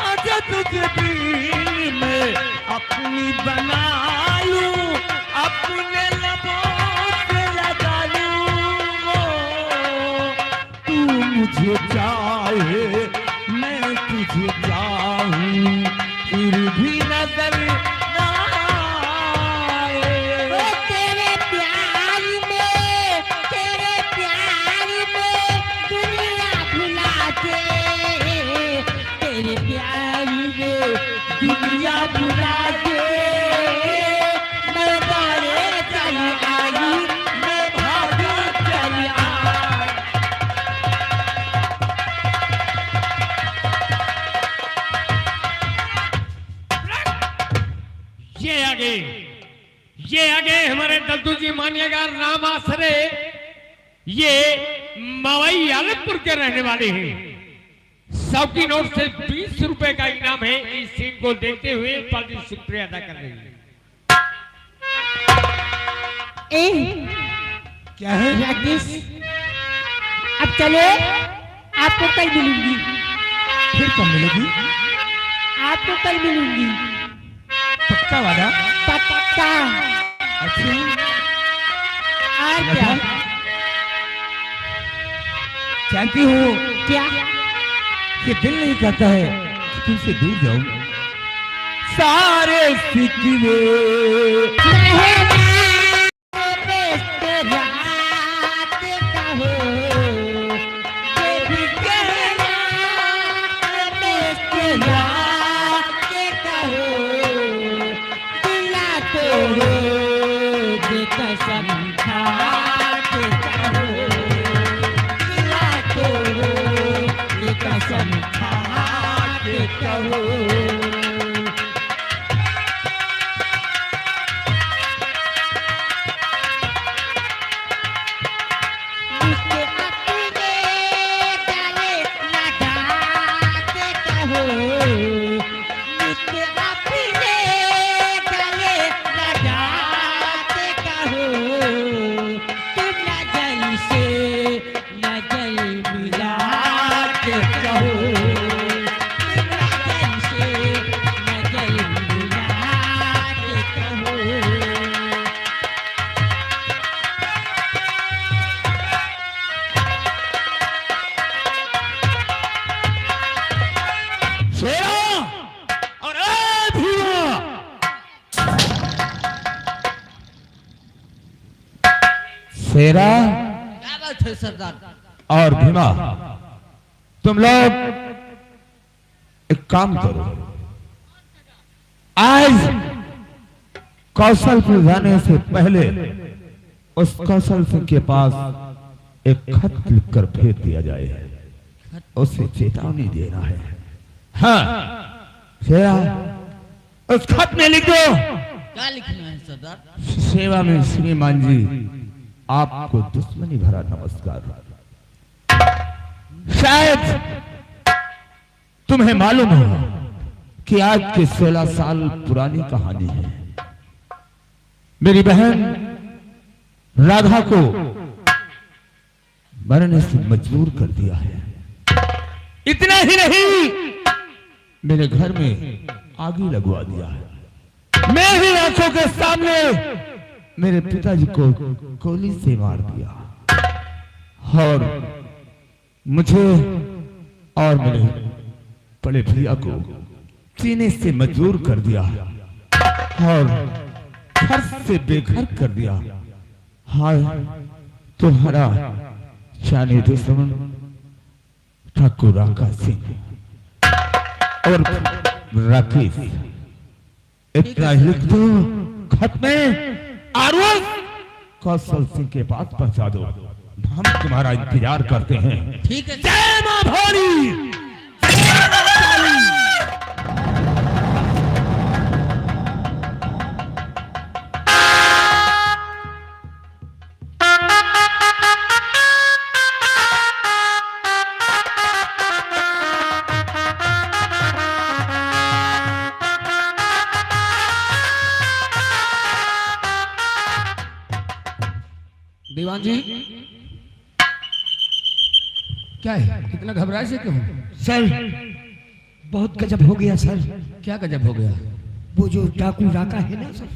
आज तुझे दिन में अपनी बना लूं, अपने लबों पे लगा लूं। तू मुझे चाहे मैं तुझे चाहूं, फिर भी नजर ना आए। तेरे प्यार में, तेरे प्यार में दुनिया भुला के, तेरे प्यार में दुनिया भुला के, मैं दौड़े चली आई, मैं भागे चली आई। ये आगे हमारे दद्दू जी मानिएगा, नाम आसरे, ये मवई आलमपुर के रहने वाले हैं। 100 की नोट से 20 रुपए का इनाम है। इस सीन को देखते हुए पार्टी शुक्रिया अदा कर रही है। क्या है? राकेश, अब चले, आपको कल मिलूंगी, फिर कब मिलेगी? आपको कल मिलूंगी, पक्का वादा? पक्का। अच्छा, और क्या? जानती हो क्या? कि दिल नहीं करता है कि तुमसे दूर जाऊं। सारे सिकवे मिला के कहो, शेरा क्या बात है सरदार? और भीमा, तुम लोग एक काम करो, आज कौशलपुर जाने से पहले उस कौशल सिंह के पास एक खत लिखकर भेज दिया जाए, उसे चेतावनी देना है। हाँ शेरा, उस खत में लिख दो, क्या लिखना है सरदार? सेवा में श्रीमान जी आपको दुश्मनी भरा नमस्कार। शायद तुम्हें मालूम हो कि आज के 16 साल पुरानी कहानी है। मेरी बहन राधा को मरने से मजबूर कर दिया है। इतना ही नहीं, मेरे घर में आग लगवा दिया है। मेरी आंखों के सामने मेरे पिताजी को गोली से मार दिया और मुझे और मेरे बड़े भैया को सीने से मजबूर कर दिया और घर से बेघर कर दिया। हाय तुम्हारा जाने दुश्मन ठाकुर राका सिंह और राकेश। इतना लिख दो खत में और कौशल सिंह के पास पहुंचा दो। हम तुम्हारा इंतजार करते हैं। ठीक है। जय मां भोली। दीवान जी, क्या है, इतना घबराए से क्यों? सर बहुत गजब हो गया सर। क्या गजब हो गया? वो जो डाकू राका है ना सर,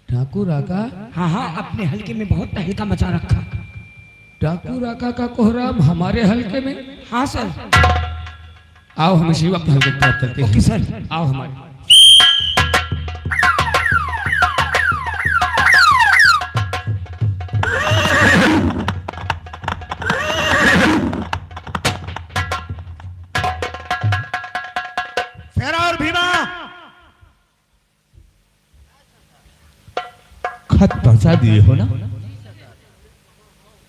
ठाकुर राका? हाँ हाँ, अपने हल्के में बहुत तहलका मचा रखा। ठाकुर राका का कोहराम हमारे हल्के में? हाँ सर। आओ हम इसी वक्त हल्के की तरफ चलते हैं। Okay sir. आओ हमारे। और भीमा, खत पहुंचा दिए हो ना?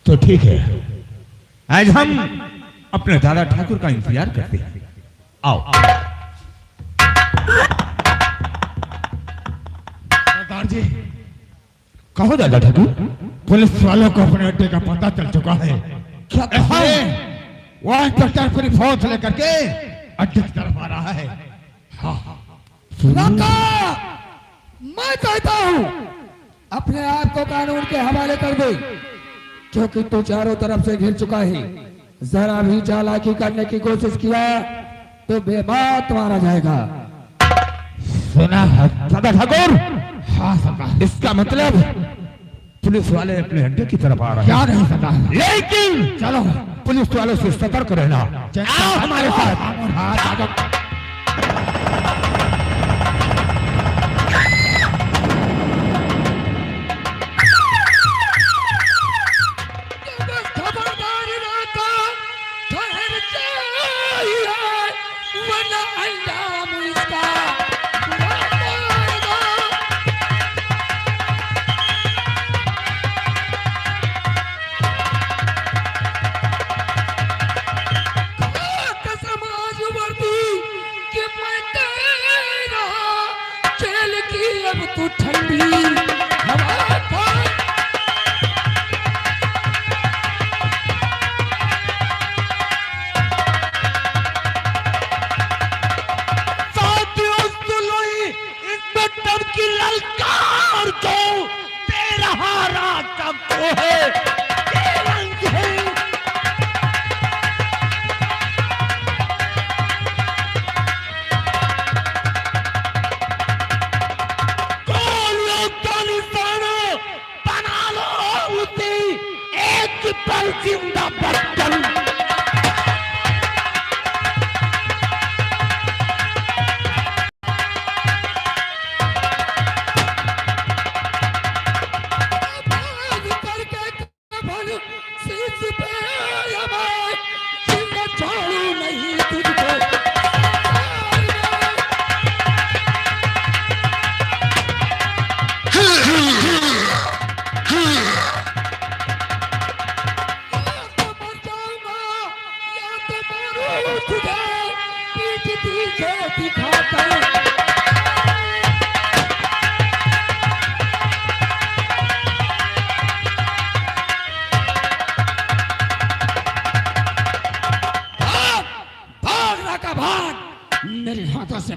तो ठीक है, आज हम अपने दादा ठाकुर का इंतजार करते हैं। आओ। सरदार जी, कहो दादा ठाकुर। पुलिस वालों को अपने अड्डे का पता चल चुका है। क्या कहा? वह इंस्पेक्टर पूरी फौज लेकर के अड्डे की तरफ आ रहा है। राका, मैं कहता हूँ अपने आप को कानून के हवाले कर दे, क्योंकि तू चारों तरफ से घिर चुका है। जरा भी चालाकी करने की कोशिश किया तो बेबात मारा जाएगा। सुना है दादा ठाकुर? हाँ सरदार। इसका मतलब पुलिस वाले अपने अड्डे की तरफ आ रहे क्या हैं। नहीं सरदार, लेकिन चलो पुलिस वालों से सतर्क रहना। आओ हमारे साथ। हाँ दादा। खबरदार राका, ठहर जाइए वरना अंजाम इसका बुरा होगा। कसम आज वर्दी कि मैं तेरा, जेल की अब तू ठंडी हवा खा। इंस्पेक्टर की ललकार को तेरा हारा कब है, रंग है। गोलियों का निशाना बना लो उसे, एक पल जिंदा बचपन।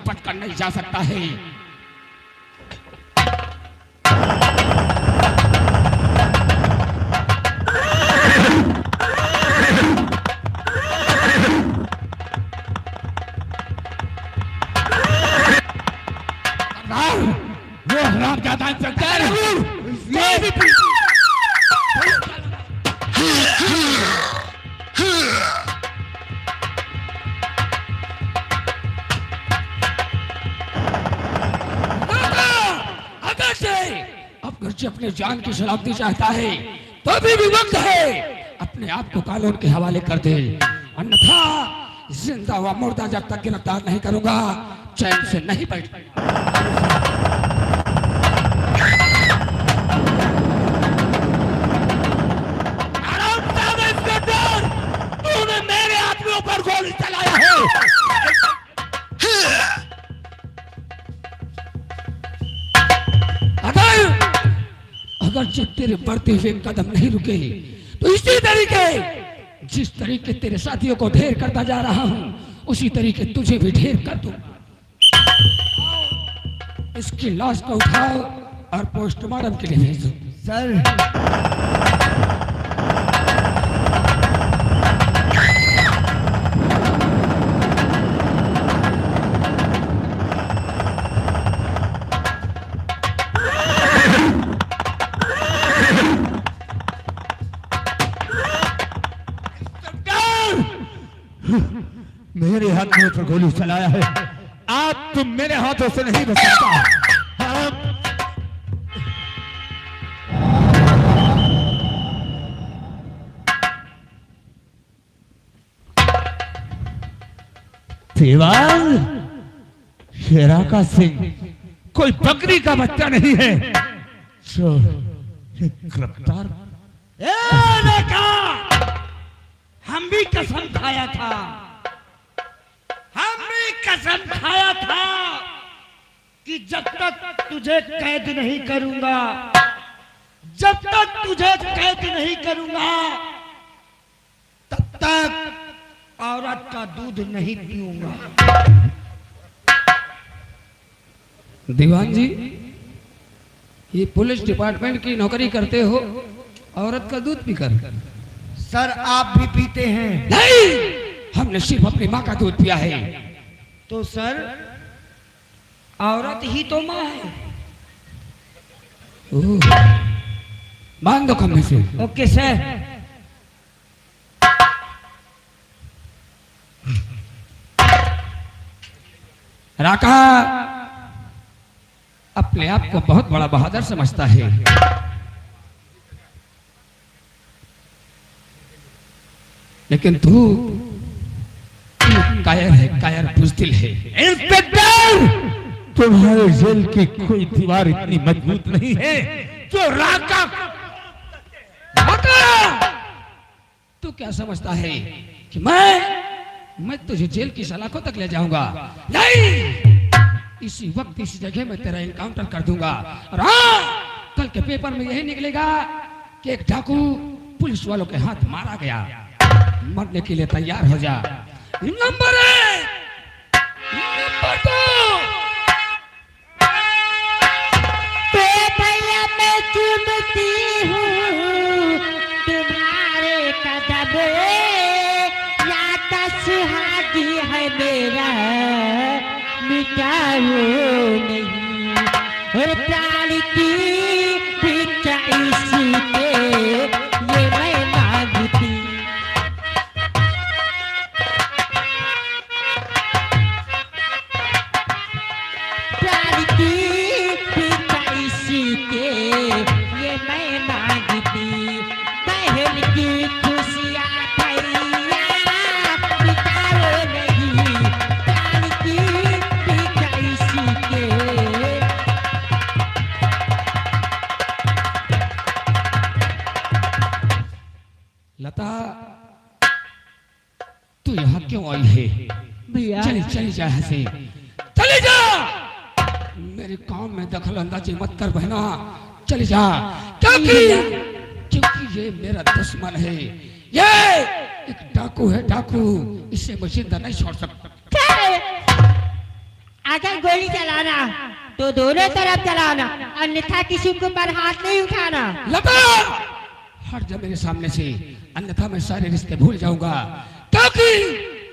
बचकर नहीं जा सकता है। वो हरामजादा इंस्पेक्टर अगर से अपने जान की सलामती चाहता है तो अभी भी वक्त है, अपने आप को कानून के हवाले कर दे, अन्यथा जिंदा व मुर्दा जब तक गिरफ्तार नहीं करूंगा चैन से नहीं बैठ। तूने मेरे आदमियों पर गोली चलाया है। अगर जब तेरे बढ़ते हुए कदम नहीं रुके तो इसी तरीके जिस तरीके तेरे साथियों को ढेर करता जा रहा हूं उसी तरीके तुझे भी ढेर कर दूं। इसकी लाश को उठाओ और पोस्टमार्टम के लिए भेज दो। सर मेरे हाथों पर गोली चलाया है, आप तुम मेरे हाथों से नहीं बच सकता। सेवाल शेराका सिंह कोई बकरी का बच्चा नहीं है जो गिरफ्तार। हम भी कसम खाया था, हम भी कसम खाया था कि जब तक तुझे कैद नहीं करूंगा, जब तक तुझे कैद नहीं करूंगा तब तक औरत का दूध नहीं पीऊंगा। दीवान जी, ये पुलिस डिपार्टमेंट की नौकरी करते हो, औरत का दूध पीकर? सर आप भी पीते हैं? नहीं, हमने सिर्फ अपनी माँ का दूध पिया है। तो सर औरत ही तो माँ है। ओह, बांध दो कमरे से। Okay sir. राका अपने आप को बहुत बड़ा बहादुर समझता है, लेकिन तू कायर है, कायर बुज़दिल है। इंस्पेक्टर, तुम्हारे जेल की कोई दीवार इतनी मजबूत नहीं है जो राका। तू क्या समझता है कि मैं तुझे जेल की सलाखों तक ले जाऊंगा? नहीं, इसी वक्त इसी जगह में तेरा एनकाउंटर कर दूंगा। और हाँ, कल के पेपर में यही निकलेगा कि एक डाकू पुलिस वालों के हाथ मारा गया। मरने के लिए तैयार हो जा। Number 1, number 2। तो भैया मैं चुमती हूँ तुम्हारे कदम, याद सुहागी है मेरा मिटाओ नहीं, और प्राण की भिक्षा इसी के ये मैं मांगती। प्राण की भिक्षा इसी के ये मैं मांगती, बहन की खुशियाँ भैया मिटाओ नहीं, प्राण की भिक्षा इसी के। लता, तू यहाँ क्यों आई है? भैया चली जा यहाँ से, चली जा। मेरे काम में दखल अंदाजी मत कर बहना, चली जा। क्योंकि ये मेरा दुश्मन है, ये एक डाकू है, डाकू। इसे मैं जिंदा नहीं छोड़ सकता। अगर गोली चलाना तो दोनों तरफ चलाना, अन्यथा किसी के ऊपर हाथ नहीं उठाना। लता हट जा मेरे सामने से, अन्यथा मैं सारे रिश्ते भूल जाऊंगा। क्योंकि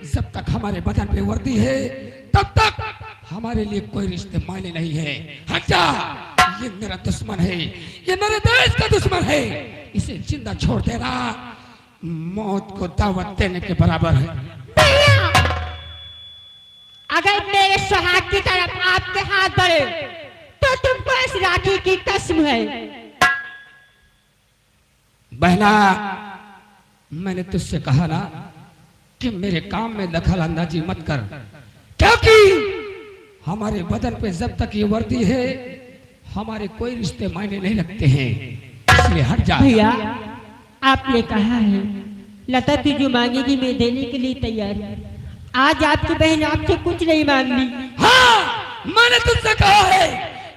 जब तक हमारे बदन पे वर्दी है तब तक हमारे लिए कोई रिश्ते मायने नहीं है। हट जा, ये मेरा दुश्मन है, ये मेरे देश का दुश्मन है। इसे जिंदा छोड़ देना मौत को दावत देने के बराबर है। भैया, अगर मेरे सुहाग की तरफ आपके हाथ बढ़े तो तुमको इस राखी की कसम है। बहना, मैंने तुझसे कहा ना कि मेरे काम में दखल अंदाजी मत कर, क्योंकि हमारे बदन पे जब तक ये वर्दी है हमारे कोई रिश्ते मायने नहीं रखते हैं, इसलिए हट जा। भैया, आपने कहा है लता तू जो मांगेगी मैं देने के लिए तैयार हूँ। आज आपकी बहन आपसे कुछ नहीं मांग ली। हाँ, मैंने तुझसे कहा है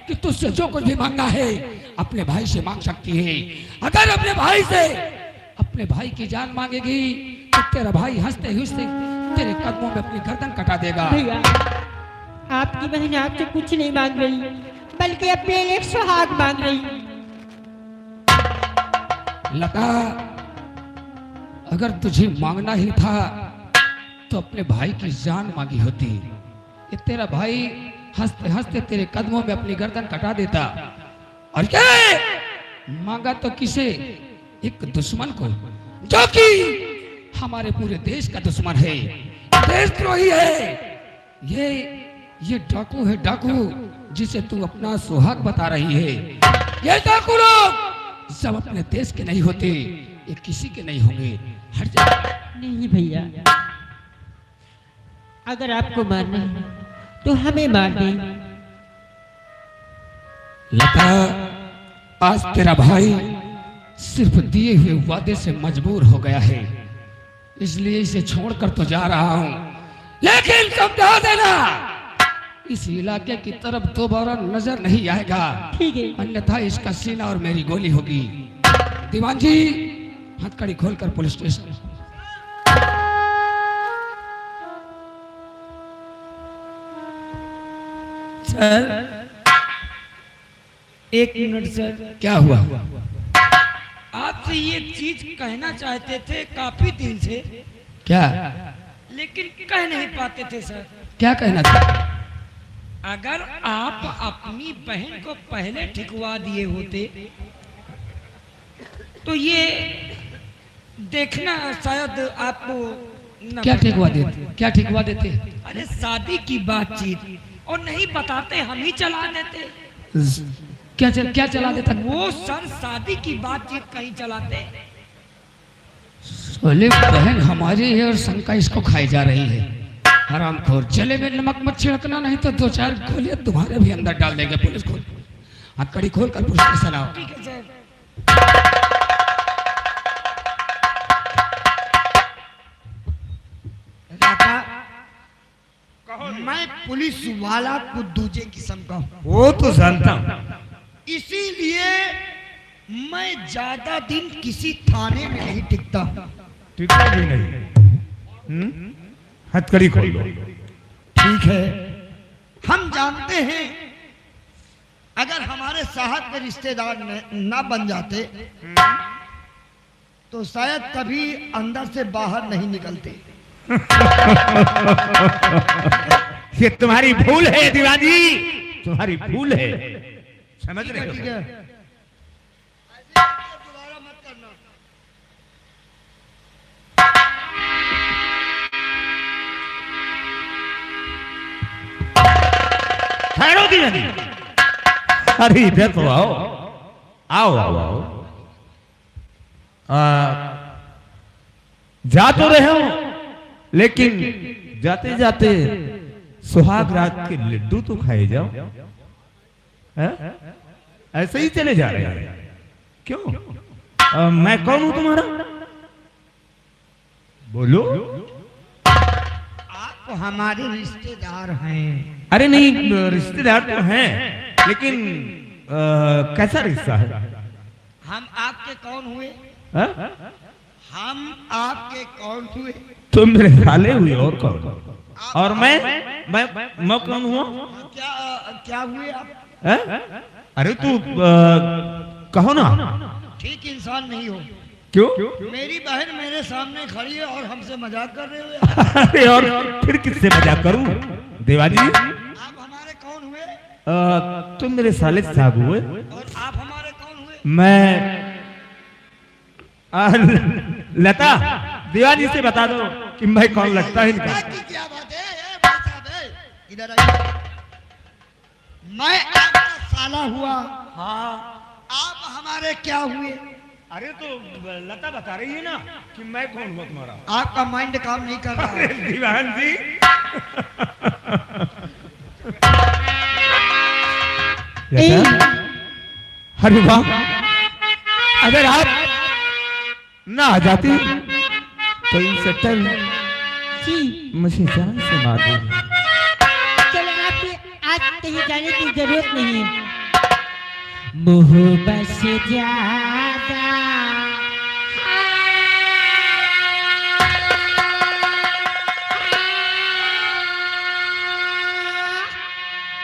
कि तुझसे जो कुछ भी मांगना है अपने भाई से मांग सकती है। अगर अपने भाई से अपने भाई की जान मांगेगी तो तेरा भाई हंसते हंसते तेरे कदमों में अपनी गर्दन कटा देगा। भैया, आपकी बहन आपसे कुछ नहीं मांग रही, बल्कि अपने लिए एक सुहाग मांग रही। लता, अगर तुझे मांगना ही था तो अपने भाई की जान मांगी होती। ये तेरा भाई हंसते हंसते तेरे कदमों में अपनी गर्दन कटा देता। और क्या मांगा तो किसे? एक दुश्मन को, जो कि हमारे पूरे देश का दुश्मन है, देशद्रोही है। ये डाकू है, डाकू जिसे तू अपना सुहाग बता रही है। ये डाकू लोग सब अपने देश के नहीं होते, ये किसी के नहीं होंगे। हट जा। नहीं भैया, अगर आपको मारना है तो हमें मार दें। लता, आज तेरा भाई सिर्फ दिए हुए वादे से मजबूर हो गया है, इसलिए इसे छोड़कर तो जा रहा हूं, लेकिन समझा देना इस इलाके की तरफ दोबारा नजर नहीं आएगा। ठीक है। अन्यथा इसका सीना और मेरी गोली होगी। दीवान जी, हथकड़ी खोलकर पुलिस स्टेशन। सर, एक मिनट सर। क्या हुआ? आपसे ये चीज कहना चाहते थे काफी दिन से, क्या लेकिन कह नहीं पाते थे सर। क्या कहना था? अगर आप अपनी बहन को पहले ठिकवा दिए होते तो ये देखना शायद आपको न क्या पता। ठिकवा देते? क्या ठिकवा देते? अरे शादी की बातचीत, और नहीं बताते हम ही चला देते। क्या चला देता? वो सर शादी की बातचीत कहीं चलाते। सोले बहन हमारी है और शंका इसको खाई जा रही है। हरामखोर, जले में नमक मत छिड़कना, नहीं तो दो चार गोलियां तुम्हारे भी अंदर डाल देंगे पुलिस को। हथकड़ी खोल कर पुलिस स्टेशन आओ। ठीक है सर। मैं पुलिस वाला को दूजे किस्म का हूं, वो तो जानता हूं। इसीलिए मैं ज्यादा दिन किसी थाने में नहीं टिकता। टिकता भी नहीं। हथकड़ी खोल लो। ठीक है, हम जानते हैं अगर हमारे साहब के रिश्तेदार ना बन जाते तो शायद कभी अंदर से बाहर नहीं निकलते। ये तुम्हारी भूल है दीवानी, तुम्हारी भूल है, समझ रहे हो? ठीक है, दोबारा मत करना। ठहरो दीवानी। अरे इधर तो आओ, आओ आओ आओ। जा तो रहे हो, लेकिन जाते जाते सुहाग रात के लड्डू तो खाए जाओ। हैं? ऐसे ही चले जा रहे हैं क्यों? मैं कौन हूं तुम्हारा? बोलो। आप हमारे रिश्तेदार हैं। अरे नहीं, रिश्तेदार तो हैं, लेकिन कैसा रिश्ता है? हम आपके कौन हुए? हाँ? हम आपके कौन हुए? तुम मेरे साले हुए और कौन? और मैं कौन हुआ? क्या क्या हुए आप? है? अरे तू कहो ना। ठीक इंसान नहीं हो। क्यों? मेरी बहन मेरे सामने खड़ी है और हमसे मजाक कर रहे हो। अरे और फिर किससे मजाक करूं? देवाजी आप हमारे कौन हुए? तुम मेरे साले साहब हुए। और आप हमारे कौन हुए? मैं लता, देवाजी से बता दो कि मैं कौन लगता है इनका। क्या बात है? भाई साहब है, इधर आइए। मैं आपका साला हुआ। हाँ। आप हमारे क्या हुए? अरे तो लता बता रही है ना कि मैं कौन हुआ तुम्हारा। आपका माइंड काम नहीं कर रहा है। दीवान जी अरे वाह, अगर आप ना आ जाती तो इंस्पेक्टर जी मुझे जान से मार दे। चलो आपके आज कहीं जाने की जरूरत नहीं है। मोहब्बत से ज्यादा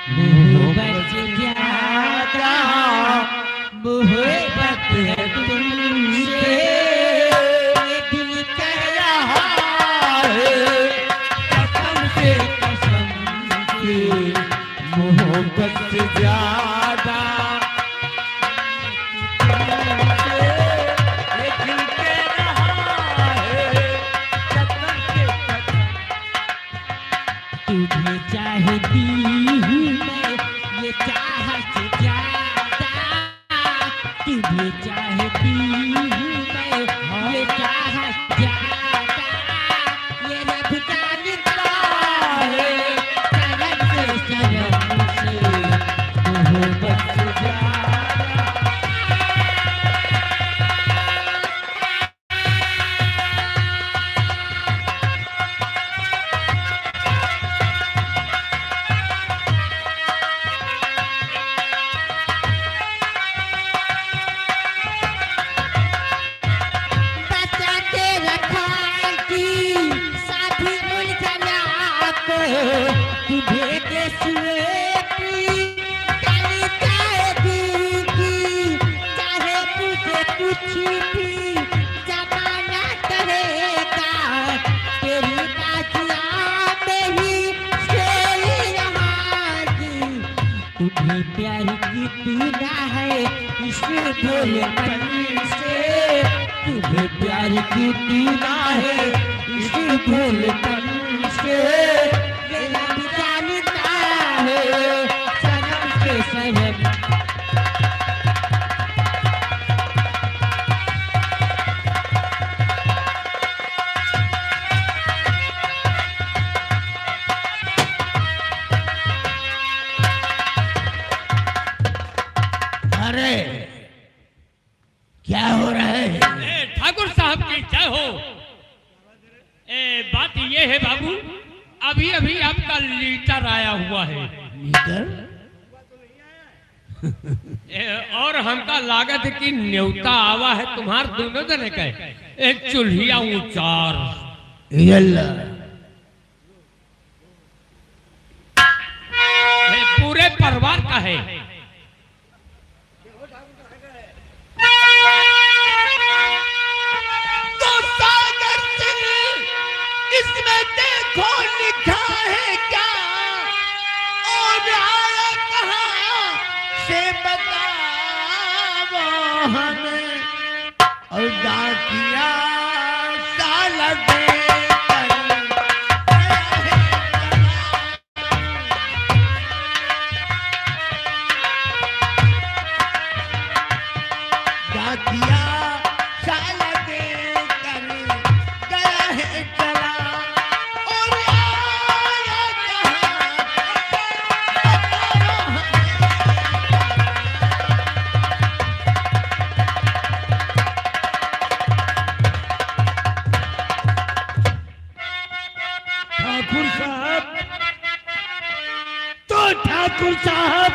मोहब्बत से ज्यादा मोहब्बत है तुमसे, ये दिल कह रहा है कसम से मोहब्बत से ज्यादा ये दिल कह रहा है कसम से तुझे चाहती हूँ मैं ये चाहत ज्यादा, तुझे चाहती हूँ मैं ये चाहत ज्यादा, ये रब जानता है सनम से मोहब्बत से ज्यादा। बचा के रखा की साथी उलझना को, तुझे के सुए की काली चाहे की, चाहे तुझे कुछ भी जमाना करेगा, तेरी बातियां में ही सोई रहागी। तुझे प्यार कितना है इस भोले मन से, तुझे प्यार कितना है इस भोले मन से, मेरा भी जानता है सनम के सनम। अरे क्या हो रहा है? ठाकुर साहब की जय हो। बात ये है बाबू, अभी अभी आपका लीटर आया हुआ है। और हमका लागत है कि न्योता आवा है तुम्हार दोनों जने का, एक चूल्हिया उचार पूरे परिवार का है। तो सागर सिंह, इसमें देखो लिखा है क्या, और आया कहाँ से बताओ हमें, और डाकिया साला डाकिया साला दे कर गया है चला, और आया ठाकुर साहब, तो ठाकुर साहब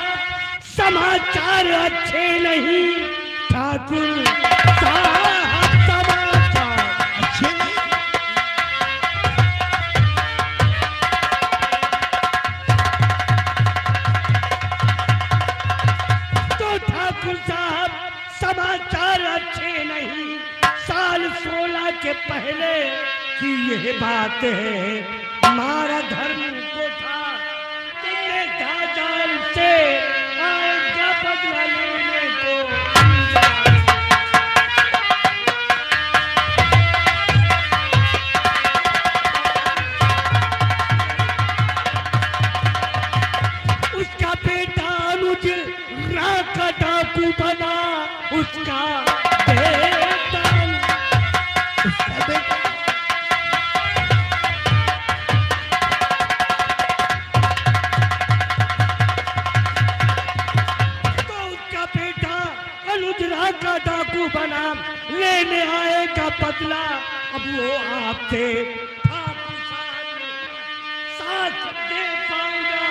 समाचार अच्छे नहीं। ठाकुर साहब समाचार समाचार अच्छे नहीं। साल 16 के पहले की यह बात है, हमारा धर्म को था, तुमने दादाल से आएगा बदला लेने को। उसका बेटा अनुज राका डाकू बना, उसका बेटा का डाकू बना, लेने आएगा बदला। अब वो आपसे साथ दे पाऊंगा,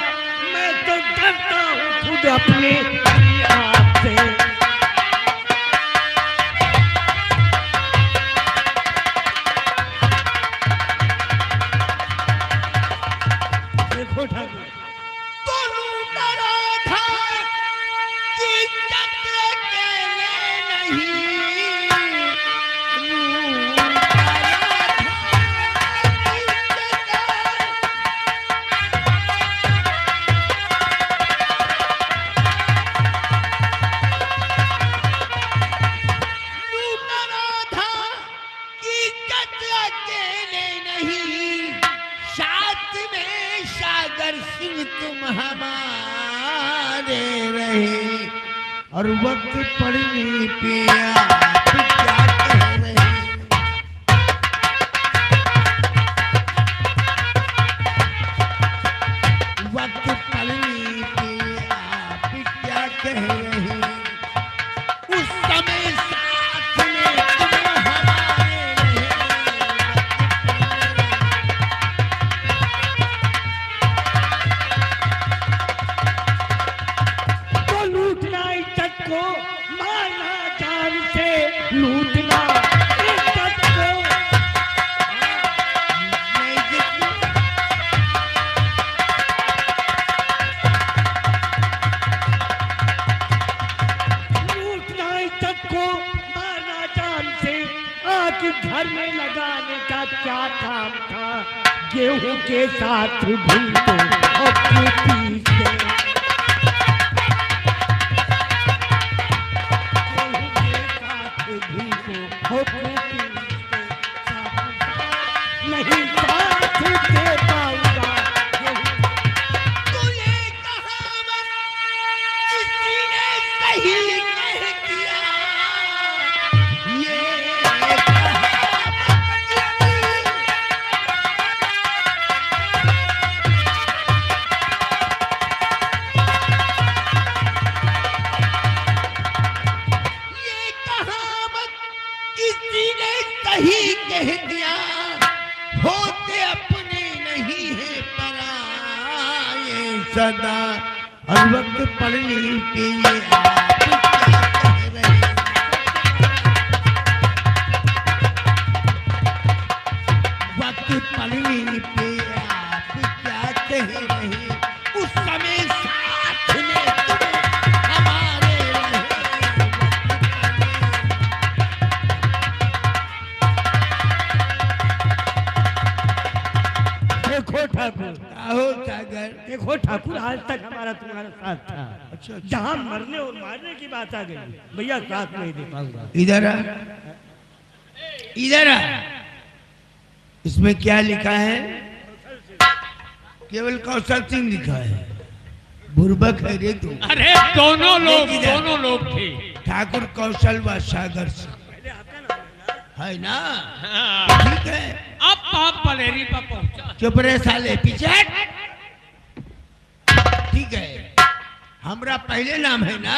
मैं तो डरता हूँ खुद अपने आपसे। देखो ठाकुर और वक्त पड़ने पे आप क्या कह रहे हैं? वक्त पड़ने पे आप क्या कह रहे हैं? उस समय साथ में तुम हमारे तो लूटना इज्जत को, मारना जान से, लूटना इज्जत को। लूटना इज्जत को, मारना जान से, आग घर में लगाने का क्या काम था? गेहूं के साथ भी तो अपनी से नहीं साथ दे पाऊंगा। तुझे कहावत किसी ने सही कह दिया, ये कहावत किसी ने सही कह दिया, होते अपने नहीं है पराये सदा। और वक्त पड़ने पे ये आप क्या कह रहे हैं? वक्त पड़ने पे आप क्या कह रहे हैं? उस समय साथ में तुम हमारे रहे। देखो ठाकुर, आहो सागर, देखो ठाकुर, आज तक हमारा तुम्हारा साथ था। अच्छा जहाँ मरने और मारने की बात आ गई, भैया साथ नहीं दे पाऊंगा। इधर आ, इधर आ। इसमें क्या लिखा है? केवल कौशल सिंह लिखा है। बुर्बक है रे तू। अरे दोनों लोग थे। ठाकुर कौशल व सागर सिंह है ना? हाँ। ठीक है, अब पाप बलेरी पर पहुंचा। चुप रहे साले, पीछे हट। ठीक है, हमारा पहले नाम है ना,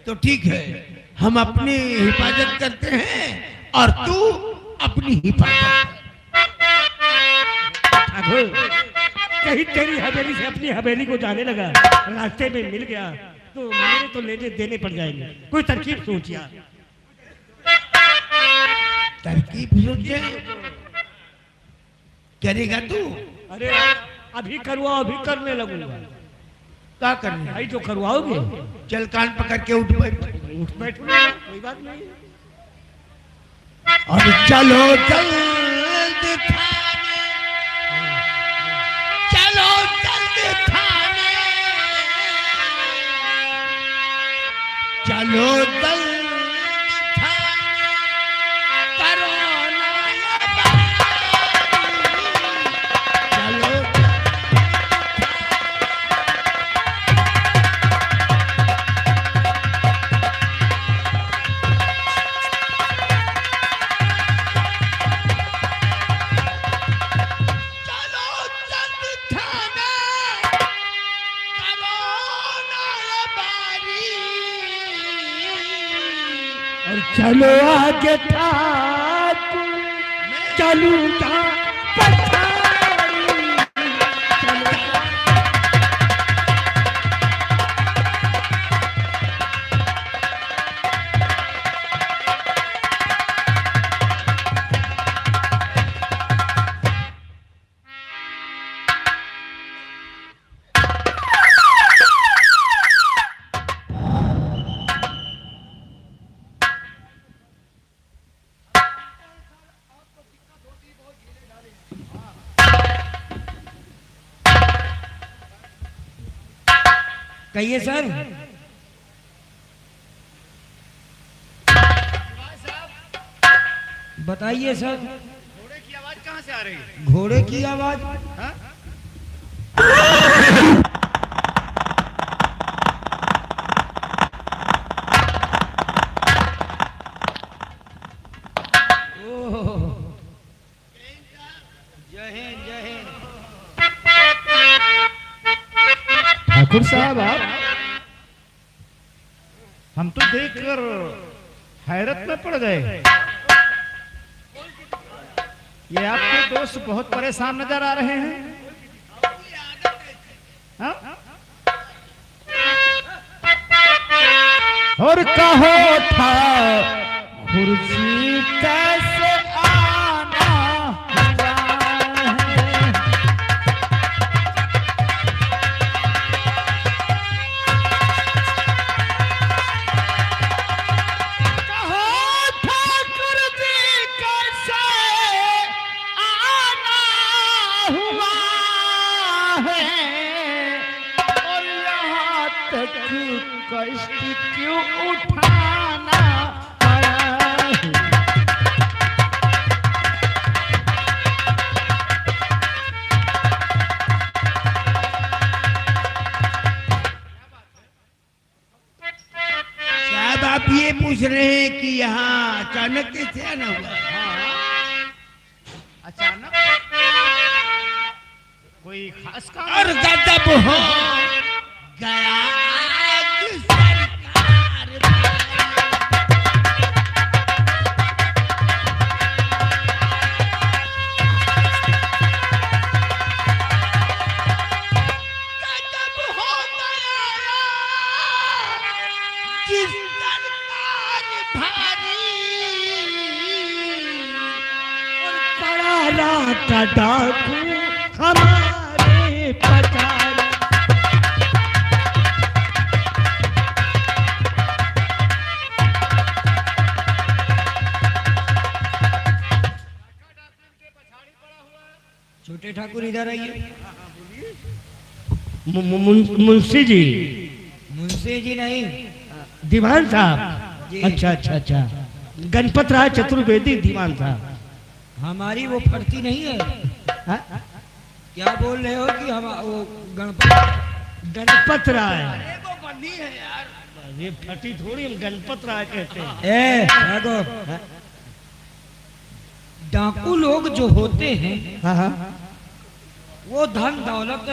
तो ठीक है, हम अपनी हिफाजत करते हैं और तू अपनी हिफाजत। ठाकुर, कहीं तेरी हवेली से अपनी हवेली को जाने लगा, रास्ते में मिल गया तो मेरे तो लेने देने पड़ जाएंगे। कोई तरकीब सोचिया। तरकीब सोचे करेगा तू? अरे अभी करवाओ, अभी करने लगूंगा। क्या करने? भाई जो करवाओगे, चल कान पकड़ के उठ बैठ। उठ बैठ कोई बात नहीं। और चलो जल्द थाने, चलो जल्द थाने, चलो जल्द थाने, करो ना ये बारी, चलो चलो आगे ठाकुर चलूंगा पछाड़ी। कहिए सर। बताइए सर। घोड़े की आवाज कहाँ से आ रही है? घोड़े की आवाज? हाँ? ठाकुर साहब आप, हम तो देखकर हैरत में पड़ गए। ये आपके दोस्त बहुत परेशान नजर आ रहे हैं। हाँ? और कहो था कुर्सी कैसे आना हुआ है। कष्ट क्यों उठाना पड़ा है? शायद आप ये पूछ रहे हैं कि यहाँ अचानक कैसे आना हुआ? अचानक कोई खास काम? और गजब हो गया आज सरकार गजब हो गया जिस सरकार भारी और पड़ा रात डाकू हमारे पचारी। छोटे ठाकुर इधर आइए। मुंशी जी? मुंशी जी नहीं, दीवान साहब। जी। अच्छा अच्छा अच्छा, गणपत राय चतुर्वेदी दीवान साहब। हमारी वो फटती नहीं है। हाँ? क्या बोल रहे हो कि हम वो गणपत? गणपत राय? वो बंदी है यार। ये फटी थोड़ी, हम गणपत राय कहते हैं। ए भागो। डाकू लोग जो होते हैं हाँ हाँ वो धन दौलत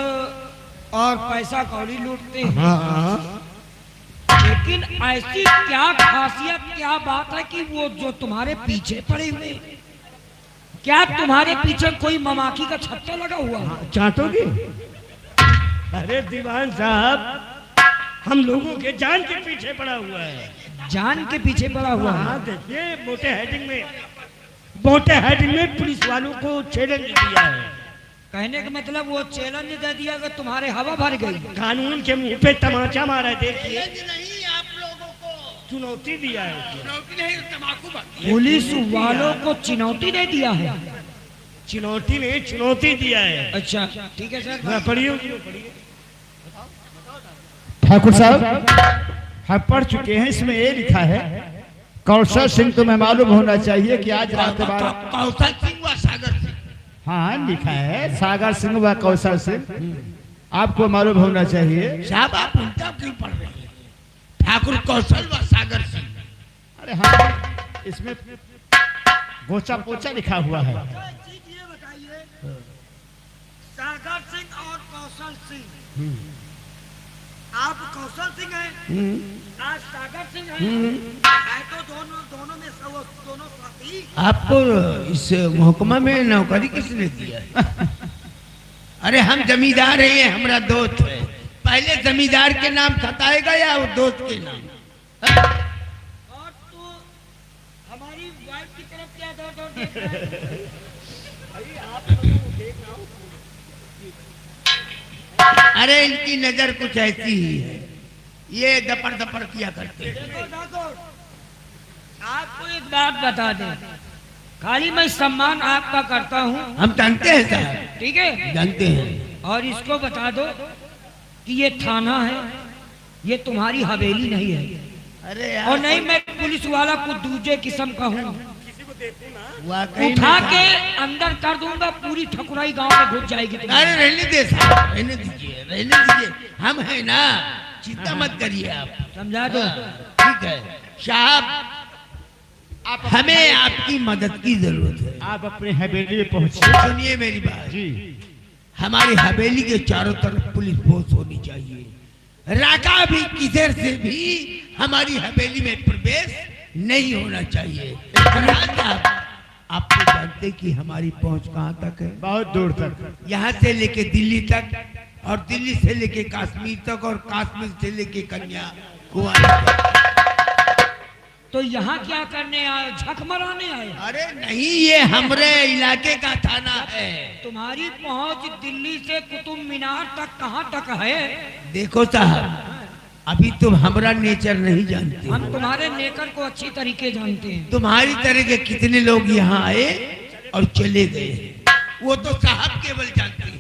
और पैसा कौड़ी लूटते हैं। हाँ हाँ। लेकिन ऐसी क्या खासियत, क्या बात है कि वो जो तुम्हारे पीछे पड़े हुए हैं? क्या तुम्हारे पीछे कोई ममाखी का छत्ता लगा हुआ है? चाटोगे? अरे दीवान साहब, हम लोगों के जान के पीछे पड़ा हुआ है। जान के पीछे पड़ा हुआ है? हाँ देखिए, मोटे हेडिंग में पुलिस वालों को चैलेंज दिया है। कहने का मतलब वो चैलेंज दे दिया कि तुम्हारे हवा भर गई। कानून के मुंह पे तमाचा मारा। देखिए नहीं आप लोगों को चुनौती दिया है। चुनौती नहीं, तम्बाकू बनती पुलिस वालों को चुनौती नहीं दिया है। चुनौती नहीं, चुनौती दिया है। अच्छा ठीक है सर। मैं पढ़िए। ठाकुर साहब हम पढ़ चुके हैं, इसमें ये लिखा है कौशल सिंह, तुम्हें मालूम होना चाहिए कि आज रात 12। कौशल सिंह व सागर सिंह। हाँ लिखा है सागर सिंह व कौशल सिंह, आपको मालूम होना चाहिए। साहब आप उल्टा क्यों पढ़ रहे हैं? ठाकुर कौशल व सागर सिंह। अरे हाँ इसमें गोचा पोचा लिखा हुआ है। ये बताइए, सागर सिंह और कौशल सिंह, आप कौशल सिंह हैं, आज सागर सिंह हैं, तो दोनों में दोनों साथी। आपको इस महकमा में नौकरी किसने दिया है? अरे हम जमींदार हैं, ये हमारा दोस्त है। पहले जमींदार के नाम खताएगा या वो दोस्त के नाम? और तो हमारी वाइफ की तरफ क्या दौड़ देख रहा है? अरे इनकी नजर कुछ ऐसी ही है, ये दपड़ दपड़ किया करते हैं। देखो, आपको एक बात बता दें, खाली मैं सम्मान आपका करता हूँ, हम जानते हैं साहब, ठीक है, जानते हैं। और इसको बता दो कि ये थाना है, ये तुम्हारी हवेली नहीं है। अरे और नहीं मैं पुलिस वाला कुछ दूसरे किस्म का हूँ, वाकई में उठा साहब। के अंदर कर दूंगा, पूरी ठकुराई गांव में घुस जाएगी तुम्हारी। अरे रहने दे साहब, रहने दीजिए, रहने दीजिए, हम हैं ना, चिंता मत करिए आप। समझा दो। ठीक है साहब, हमें आपकी मदद की जरूरत है। आप अपने हवेली में पहुंचिए। सुनिए मेरी बात जी हमारी हवेली के चारों तरफ पुलिस फोर्स होनी चाहिए। राका भी किधर से भी हमारी हवेली में प्रवेश नहीं होना चाहिए। आप तो जानते कि हमारी पहुंच कहाँ तक है? बहुत दूर तक, यहाँ से लेके दिल्ली तक, और दिल्ली से लेके कश्मीर तक, और कश्मीर से लेके कन्याकुमारी तक। तो यहाँ क्या करने आए? झक मराने आए? अरे नहीं, ये हमारे इलाके का थाना है। तुम्हारी पहुंच दिल्ली से कुतुब मीनार तक कहाँ तक है? देखो साहब, अभी तुम हमारा नेचर नहीं जानते। हम तुम्हारे नेकर को अच्छी तरीके जानते हैं। तुम्हारी तरह के कितने लोग यहाँ आए और चले गए, वो तो साहब केवल जानते हैं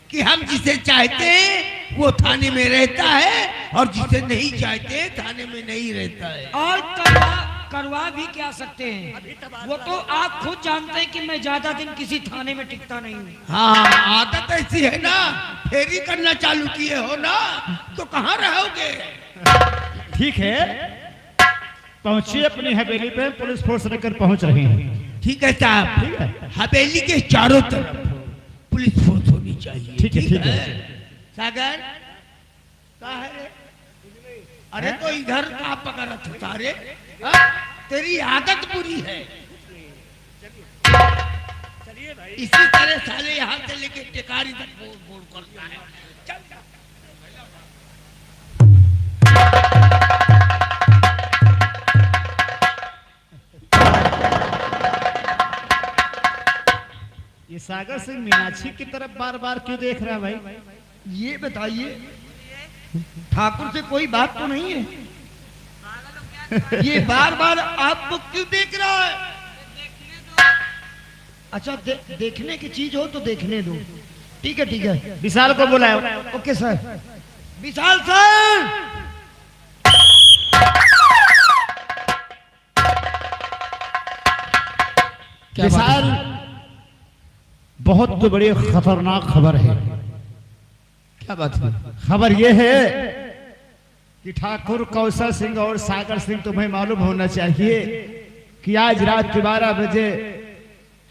कि हम जिसे चाहते हैं वो थाने में रहता है, और जिसे नहीं चाहते थाने में नहीं रहता है। और करवा भी क्या सकते हैं, वो तो आप खुद जानते हैं कि मैं ज्यादा दिन किसी थाने में टिकता नहीं हूँ। हाँ आदत ऐसी है ना, फेरी करना चालू किए हो ना, तो कहाँ रहोगे? ठीक है, पहुंचिए अपनी हवेली पे, पुलिस फोर्स लेकर पहुंच रहे हैं। ठीक है साहब, ठीक है। हवेली के चारों तरफ पुलिस फोर्स होनी चाहिए। ठीक है, ठीक है। सागर कहाँ है रे? अरे तो इधर कहाँ पकड़ा था सारे? हाँ? तेरी आदत बुरी है। इसी तरह साले यहाँ से लेके टिकारी तक बोल करता है। चल ये सागर सिंह मीनाक्षी की तरफ बार बार क्यों देख रहा है भाई? ये बताइए, ठाकुर से कोई बात तो नहीं है? ये बार बार आपको क्यों देख रहा है? अच्छा देखने की चीज हो तो देखने दो। ठीक है, ठीक है। विशाल को बुलाओ। Okay sir. विशाल सर, क्या बात विशाल, है? बहुत बड़ी खतरनाक खबर है। क्या बात है? खबर यह है कि ठाकुर कौशल सिंह और सागर सिंह, तुम्हें मालूम होना चाहिए कि आज रात 12 बजे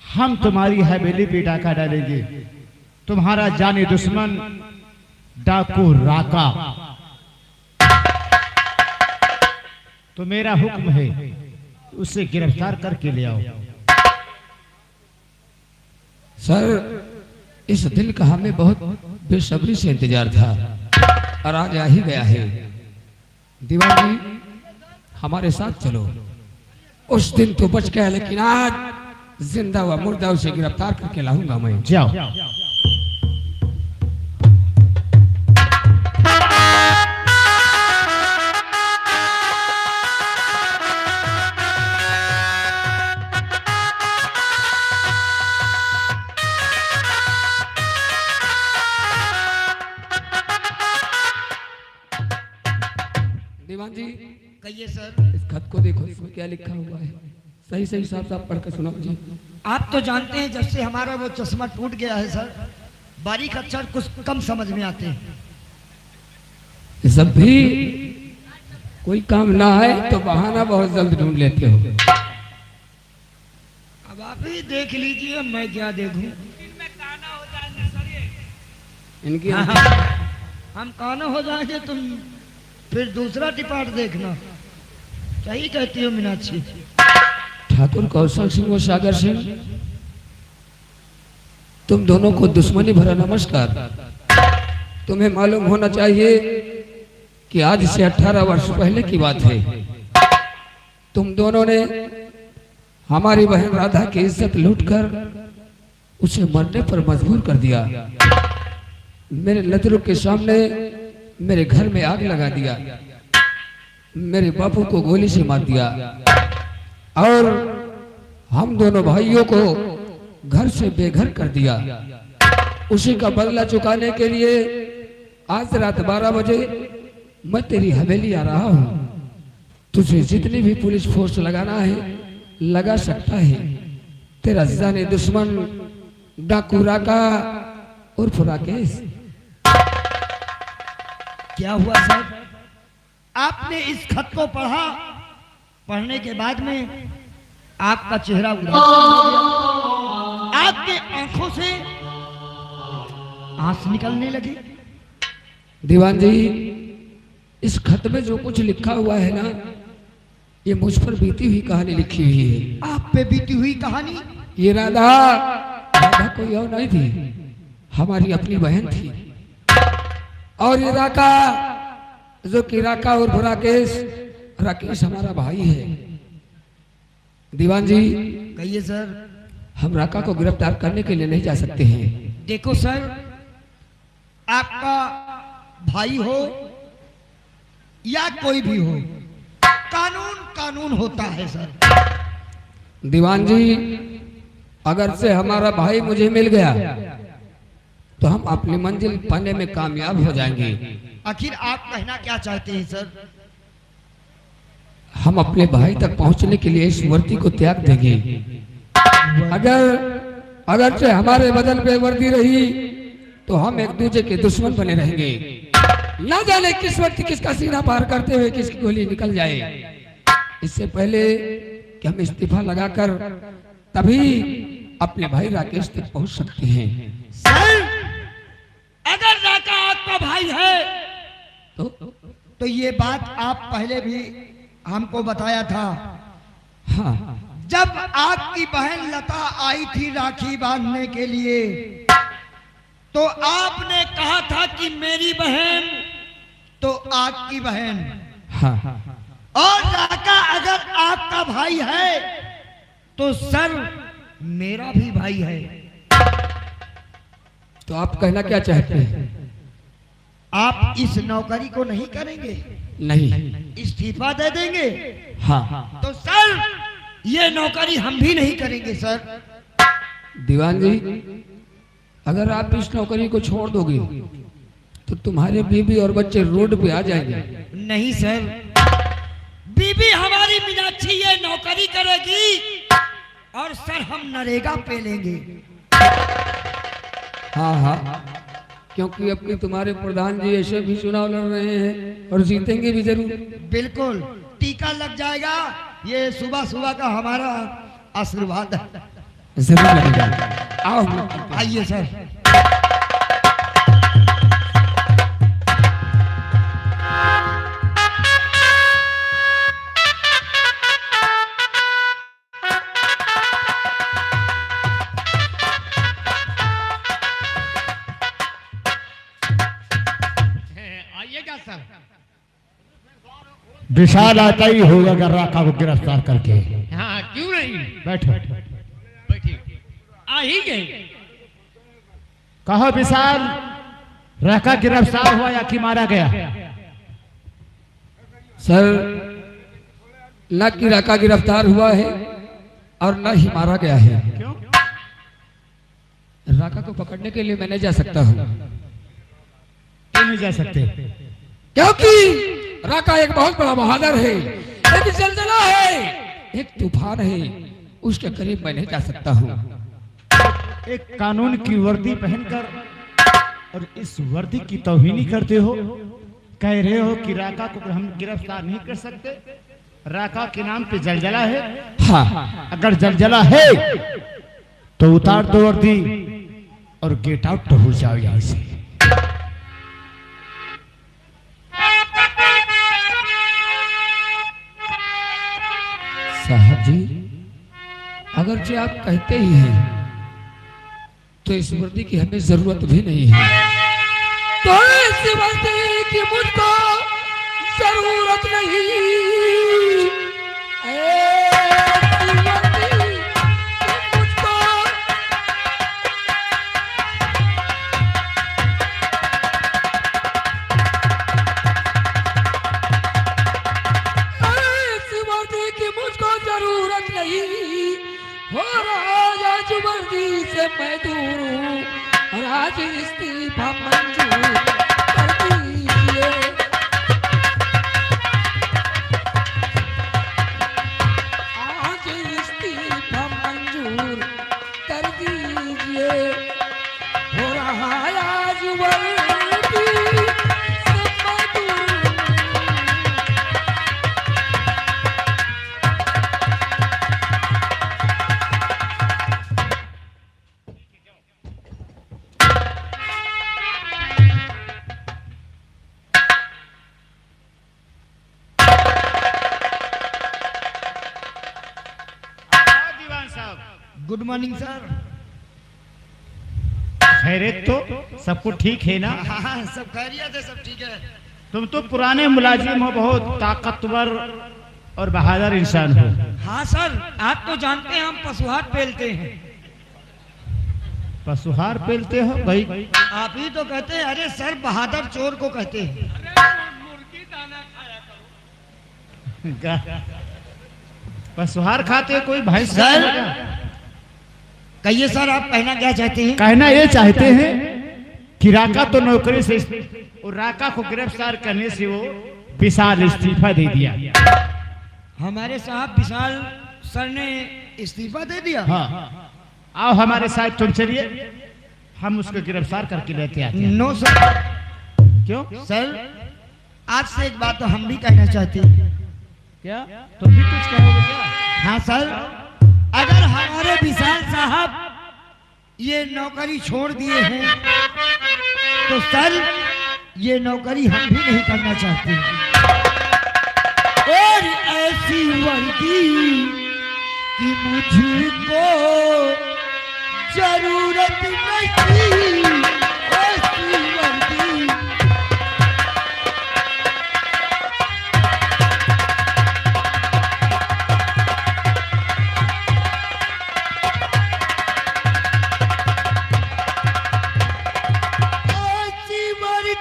हम तुम्हारी हवेली पे डाका डालेंगे। तुम्हारा जाने दुश्मन डाकू राका, तो मेरा हुक्म है उसे गिरफ्तार करके ले आओ। सर, इस दिन का हमें बहुत बेसब्री से इंतजार था, और आज आ ही गया है। दीवान जी, हमारे साथ चलो। उस दिन तो बच गया, लेकिन आज जिंदा व मुर्दा उसे गिरफ्तार करके लाऊंगा मैं। जाओ। जी कहिए सर। इस खत को देखो, इसमें क्या लिखा हुआ है, सही सही साफ साफ पढ़ के सुनाओ जी। आप तो जानते हैं जब से हमारा वो चश्मा टूट गया है सर, बारीक अक्षर कुछ कम समझ में आते हैं। ये सब भी कोई काम ना आए तो बहाना बहुत जल्द ढूंढ लेते हो। अब आप ही देख लीजिए, मैं क्या देखूं। इनकी हम काना हो जाएंगे, तुम फिर दूसरा टिपाट देखना। सही कहती हो मीनाक्षी। ठाकुर कौशल सिंह और सागर सिंह, तुम दोनों को दुश्मनी भरा नमस्कार। तुम्हें मालूम होना चाहिए कि आज से 18 वर्ष पहले की बात है। तुम दोनों ने हमारी बहन राधा की इज्जत लूटकर उसे मरने पर मजबूर कर दिया। मेरे नजरों के सामने मेरे घर में आग लगा दिया, मेरे बापू को गोली से मार दिया और हम दोनों भाइयों को घर से बेघर कर दिया। उसी का बदला चुकाने के लिए आज रात 12 बजे मैं तेरी हवेली आ रहा हूँ। तुझे जितनी भी पुलिस फोर्स लगाना है लगा सकता है। तेरा जाने दुश्मन डाकू राका उर्फ राकेश। क्या हुआ सर? आपने इस खत को पढ़ा, पढ़ने के बाद में आपका चेहरा उदास हो गया, आपके आंखों से आंसू निकलने लगे। दीवान जी, इस खत में जो कुछ लिखा हुआ है ना, ये मुझ पर बीती हुई कहानी लिखी हुई है। आप पे बीती हुई कहानी? ये राधा कोई और नहीं थी, हमारी अपनी बहन थी। और ये राका, जो कि राका और राकेश, राकेश हमारा भाई है। दीवान जी, कहिए सर। हम राका को गिरफ्तार करने के लिए नहीं जा सकते हैं। देखो सर, आपका भाई हो या कोई भी हो, कानून कानून होता है सर। दीवान जी, अगर से हमारा भाई मुझे मिल गया तो हम अपनी मंजिल पाने में कामयाब हो जाएंगे। आखिर आप कहना क्या चाहते हैं सर? हम अपने भाई तक पहुंचने के लिए इस वर्दी को त्याग देंगे। अगर से हमारे बदन पे वर्दी रही तो हम एक दूसरे के दुश्मन बने रहेंगे। ना जाने किस वक्त किसका सीना पार करते हुए किसकी गोली निकल जाए। इससे पहले कि हम इस्तीफा लगाकर तभी अपने भाई राकेश तक पहुंच सकते हैं। सर, अगर राका आपका भाई है तो ये बात आप पहले भी हमको बताया था। हाँ, जब आपकी बहन लता आई थी राखी बांधने के लिए, तो आपने कहा था कि मेरी बहन तो आपकी बहन। हाँ, और राका अगर आपका भाई है तो सर मेरा भी भाई है। तो आप कहना क्या चाहते हैं? आप इस नौकरी को नहीं करेंगे? नहीं। इस्तीफा दे देंगे? हाँ। तो सर ये नौकरी हम भी नहीं करेंगे सर। दीवान जी, अगर आप इस नौकरी को छोड़ दोगे तो तुम्हारे बीबी और बच्चे रोड पे आ जाएंगे। नहीं सर, बीबी हमारी मीनाक्षी ये नौकरी करेगी और सर हम नरेगा पे लेंगे। हाँ हाँ, क्योंकि अपने तुम्हारे प्रधान जी ऐसे भी चुनाव लड़ रहे हैं और जीतेंगे भी जरूर। बिल्कुल, टीका लग जाएगा। ये सुबह सुबह का हमारा आशीर्वाद है। जरूर लगेगा। आओ, आइए सर। आइएगा सर। विशाल आता ही होगा अगर राका को गिरफ्तार करके। हाँ, क्यों नहीं, बैठो। बैठिए। आ ही गए। कहो विशाल, राका गिरफ्तार हुआ या कि मारा गया? सर, न कि राका गिरफ्तार हुआ है और न ही मारा गया है। क्यों? राका को पकड़ने के लिए मैं नहीं जा सकता हूँ। क्यों नहीं जा सकते? क्योंकि राका एक बहुत बड़ा बहादुर है, एक जलजला है, एक तूफान है, उसके करीब मैं नहीं जा सकता हूँ। एक कानून की वर्दी पहनकर और इस वर्दी की तौहीनी करते हो, कह रहे हो कि राका को हम गिरफ्तार नहीं कर सकते। राका के नाम पे जलजला है। हाँ, अगर जलजला है तो उतार दो वर्दी और गेट आउट हो जाओ यहाँ से। साहब जी, अगरचे आप कहते ही हैं तो इस वर्दी की हमें जरूरत भी नहीं है। तो इस वर्दी की मुझको जरूरत नहीं। ऐसी वर्दी की मुझको ऐसी वर्दी की मुझको जरूरत नहीं। हो राज वर्दी से मैं दूर हूँ, राज इस्तीफा मंजूर कर दीजिए। आज इस्तीफा मंजूर कर दीजिए। हो रहा आज वर्दी से मैं दूर हूँ। Good morning sir. खैरियत तो सब कुछ ठीक है ना? हाँ, सब खैरियत है, सब ठीक है। तुम तो पुराने मुलाजिम हो, बहुत ताकतवर और बहादुर इंसान हो। हाँ सर, आप तो जानते हैं हम पशुहार पेलते हैं। पशुहार पेलते हो भाई? आप ही तो कहते हैं। अरे सर, बहादुर चोर को कहते हैं। पशुहार खाते हो? कोई भैंस सर, कहिए सर, आप कहना क्या चाहते हैं? कहना ये चाहते हैं कि राका तो नौकरी से और राका को गिरफ्तार करने से वो विशाल इस्तीफा दे दिया। हमारे साहब विशाल सर ने इस्तीफा दे दिया। हाँ, आओ हमारे साथ तुम चलिए, हम उसको गिरफ्तार करके लेते आते हैं। No sir. क्यों सर, आज से एक बात तो हम भी कहना चाहते हैं। क्या तुम भी कुछ कहोगे क्या? हाँ सर, अगर हमारे विशाल साहब ये नौकरी छोड़ दिए हैं तो सर ये नौकरी हम भी नहीं करना चाहते। और ऐसी वर्दी कि मुझको जरूरत नहीं। ऐसी वर्दी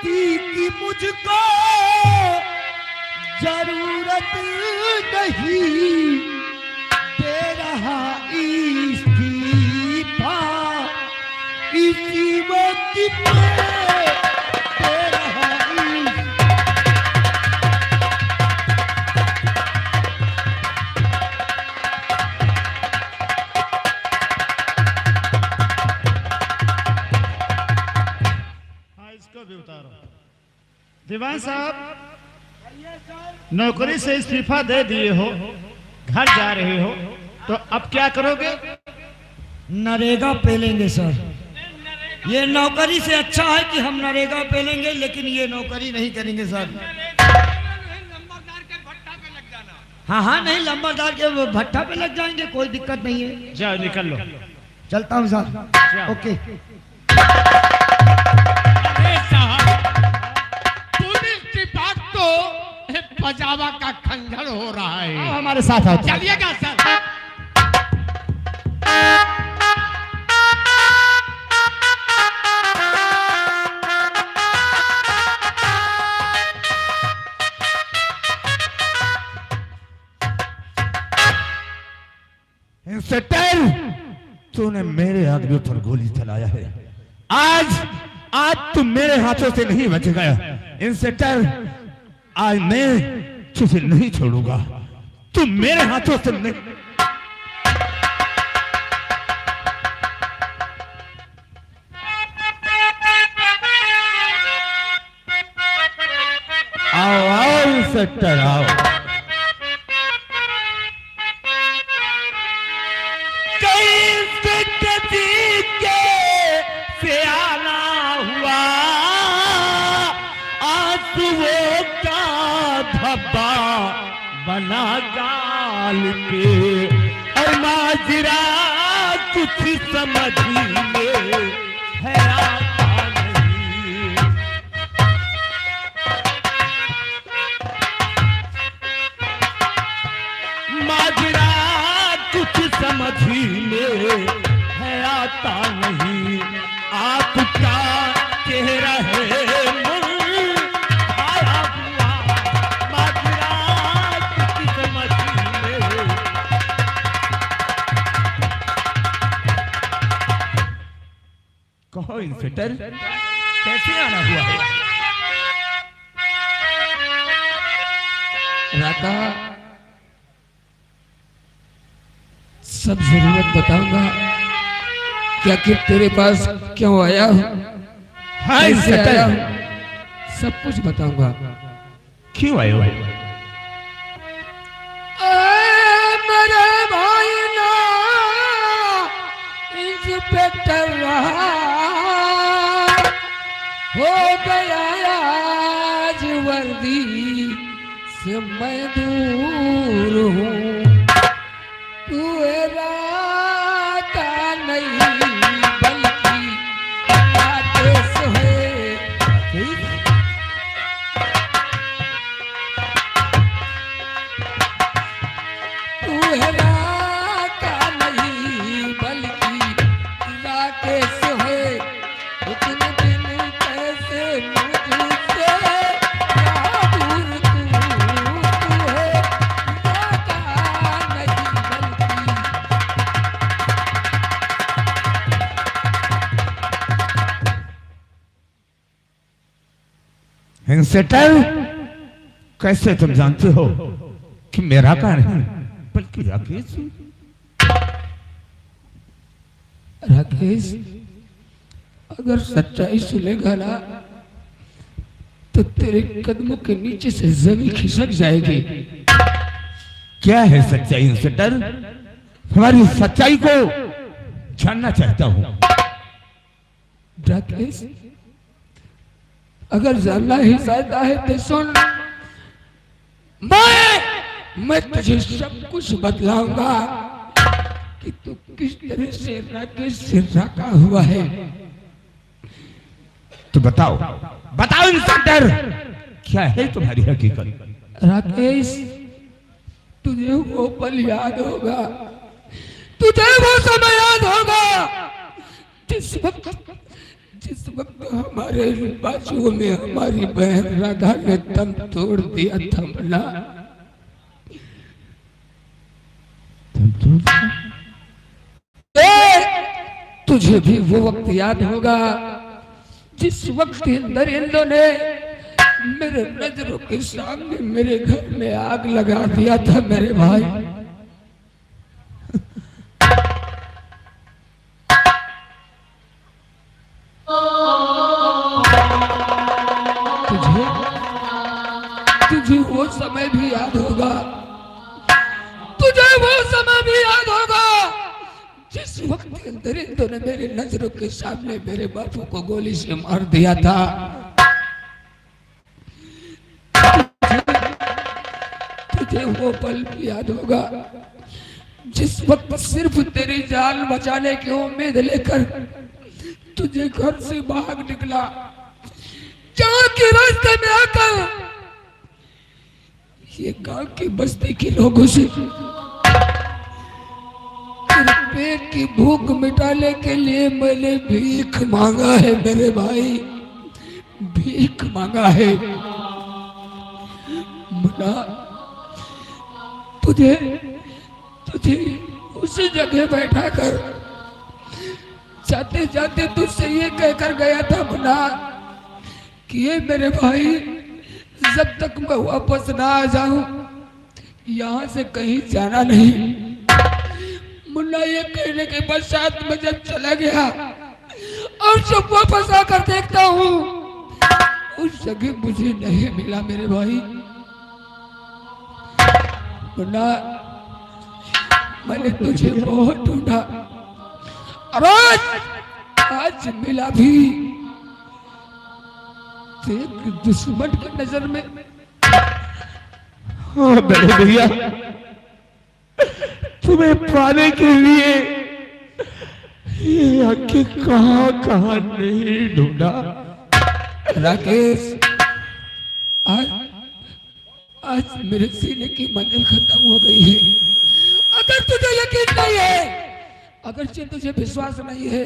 की मुझको जरूरत नहीं। दे रहा इस्तीफा इसी वक्त पे दे रहा इसको भी उतारो। दीवान साहब, नौकरी से इस्तीफा दे दिए हो, घर जा रहे हो, तो अब क्या करोगे? नरेगा पेलेंगे सर। ये नौकरी से अच्छा है कि हम नरेगा पेलेंगे, लेकिन ये नौकरी नहीं करेंगे सर। हाँ हाँ, नहीं, लंबरदार के भट्टा पे लग जाएंगे, कोई दिक्कत नहीं है। जाओ निकल लो। चलता हूँ सर। ओके। पुलिस विभाग तो पजावा का खंजर हो रहा है। आओ हमारे साथ आओ। चलिएगा सर। इंस्पेक्टर, तूने मेरे आदमियों पर गोली चलाया है। आज तुम मेरे हाथों से नहीं बच गया। इंस्पेक्टर, आज मैं तुझे नहीं छोड़ूंगा, तुम मेरे हाथों से नहीं। आओ आओ इंस्पेक्टर आओ। कई इंस्पेक्टर जी के से आना हुआ, आंसुओं का धब्बा बना गाल पे, और माजरा कुछ समझ में है आता नहीं। माजरा कुछ समझ में है आता नहीं। आपका चेहरा है मुरझाया हुआ, माजरा कुछ समझ में। कहो इंस्पेक्टर, कैसे आना हुआ है? राधा, सब जरूरत बताऊंगा क्या कि तेरे पास क्यों आया हूं, हाँ कैसे आया इंस्पेक्टर, हूं, सब कुछ बताऊंगा। क्यों आए हो? मेरे भाई ना इंस्पेक्टर रहा, हो गया आज वर्दी से मैं दूर हूँ। तू राता नहीं बल्कि आदेश है। तू राता नहीं बल्कि आदेश है। इतने दिन कैसे मुझसे दूर तू है राता नहीं बल्कि। इंस्पेक्टर, कैसे तुम जानते हो कि मेरा का नहीं बल्कि राकेश? राकेश, अगर सच्चाई सुनेगा ना तो तेरे कदमों के नीचे से जमीन खिसक जाएगी। क्या है सच्चाई इंस्पेक्टर? हमारी सच्चाई को जानना चाहता हूँ। राकेश, अगर जानना ही चाहता है तो सुन, मैं तुझे सब कुछ बतलाऊंगा कि तू किस तरह से राकेश से रखा हुआ है। तो बताओ बताओ इंस्पेक्टर, क्या है तुम्हारी हकीकत? राकेश, तुझे वो पल याद होगा, तुझे वो समय याद होगा जिस वक्त हमारे बाजुओं में हमारी बहन राधा ने दम तोड़ दिया था। मना तुझे भी वो वक्त याद होगा जिस वक्त इंद्र ने मेरे नजरों के सामने मेरे घर में आग लगा दिया था। मेरे भाई, तुझे वो समय भी याद होगा, तुझे वो समय भी याद होगा जिस वक्त इंद्र ने मेरे नजरों के सामने मेरे बापू को गोली से मार दिया था। तुझे वो पल भी याद होगा जिस वक्त सिर्फ तेरी जान बचाने की उम्मीद लेकर तुझे घर से भाग निकला, जहाँ के रास्ते में आकर ये गांव की बस्ती के लोगों से तेरे पेट की भूख मिटाने के लिए मैंने भीख मांगा है। मेरे भाई, भीख मांगा है। मना तुझे उसी जगह बैठा कर जाते जाते तुझसे ये कहकर गया था मना कि ये मेरे भाई जब तक मैं वापस ना आ जाऊं यहाँ से कहीं जाना नहीं। मुन्ना ये कहने के पश्चात मैं जब चला गया और जब वापस आकर देखता हूँ उस जगह मुझे नहीं मिला मेरे भाई। मुन्ना मैंने तुझे बहुत ढूंढा और आज मिला भी एक दुश्मन की नजर में। हाँ बड़े भैया, तुम्हें पाने के लिए ये आंखें कहाँ कहाँ नहीं ढूंढा। राकेश, आज मेरे सीने की मंजिल खत्म हो गई है। अगर तुझे यकीन नहीं है, अगर तुझे विश्वास नहीं है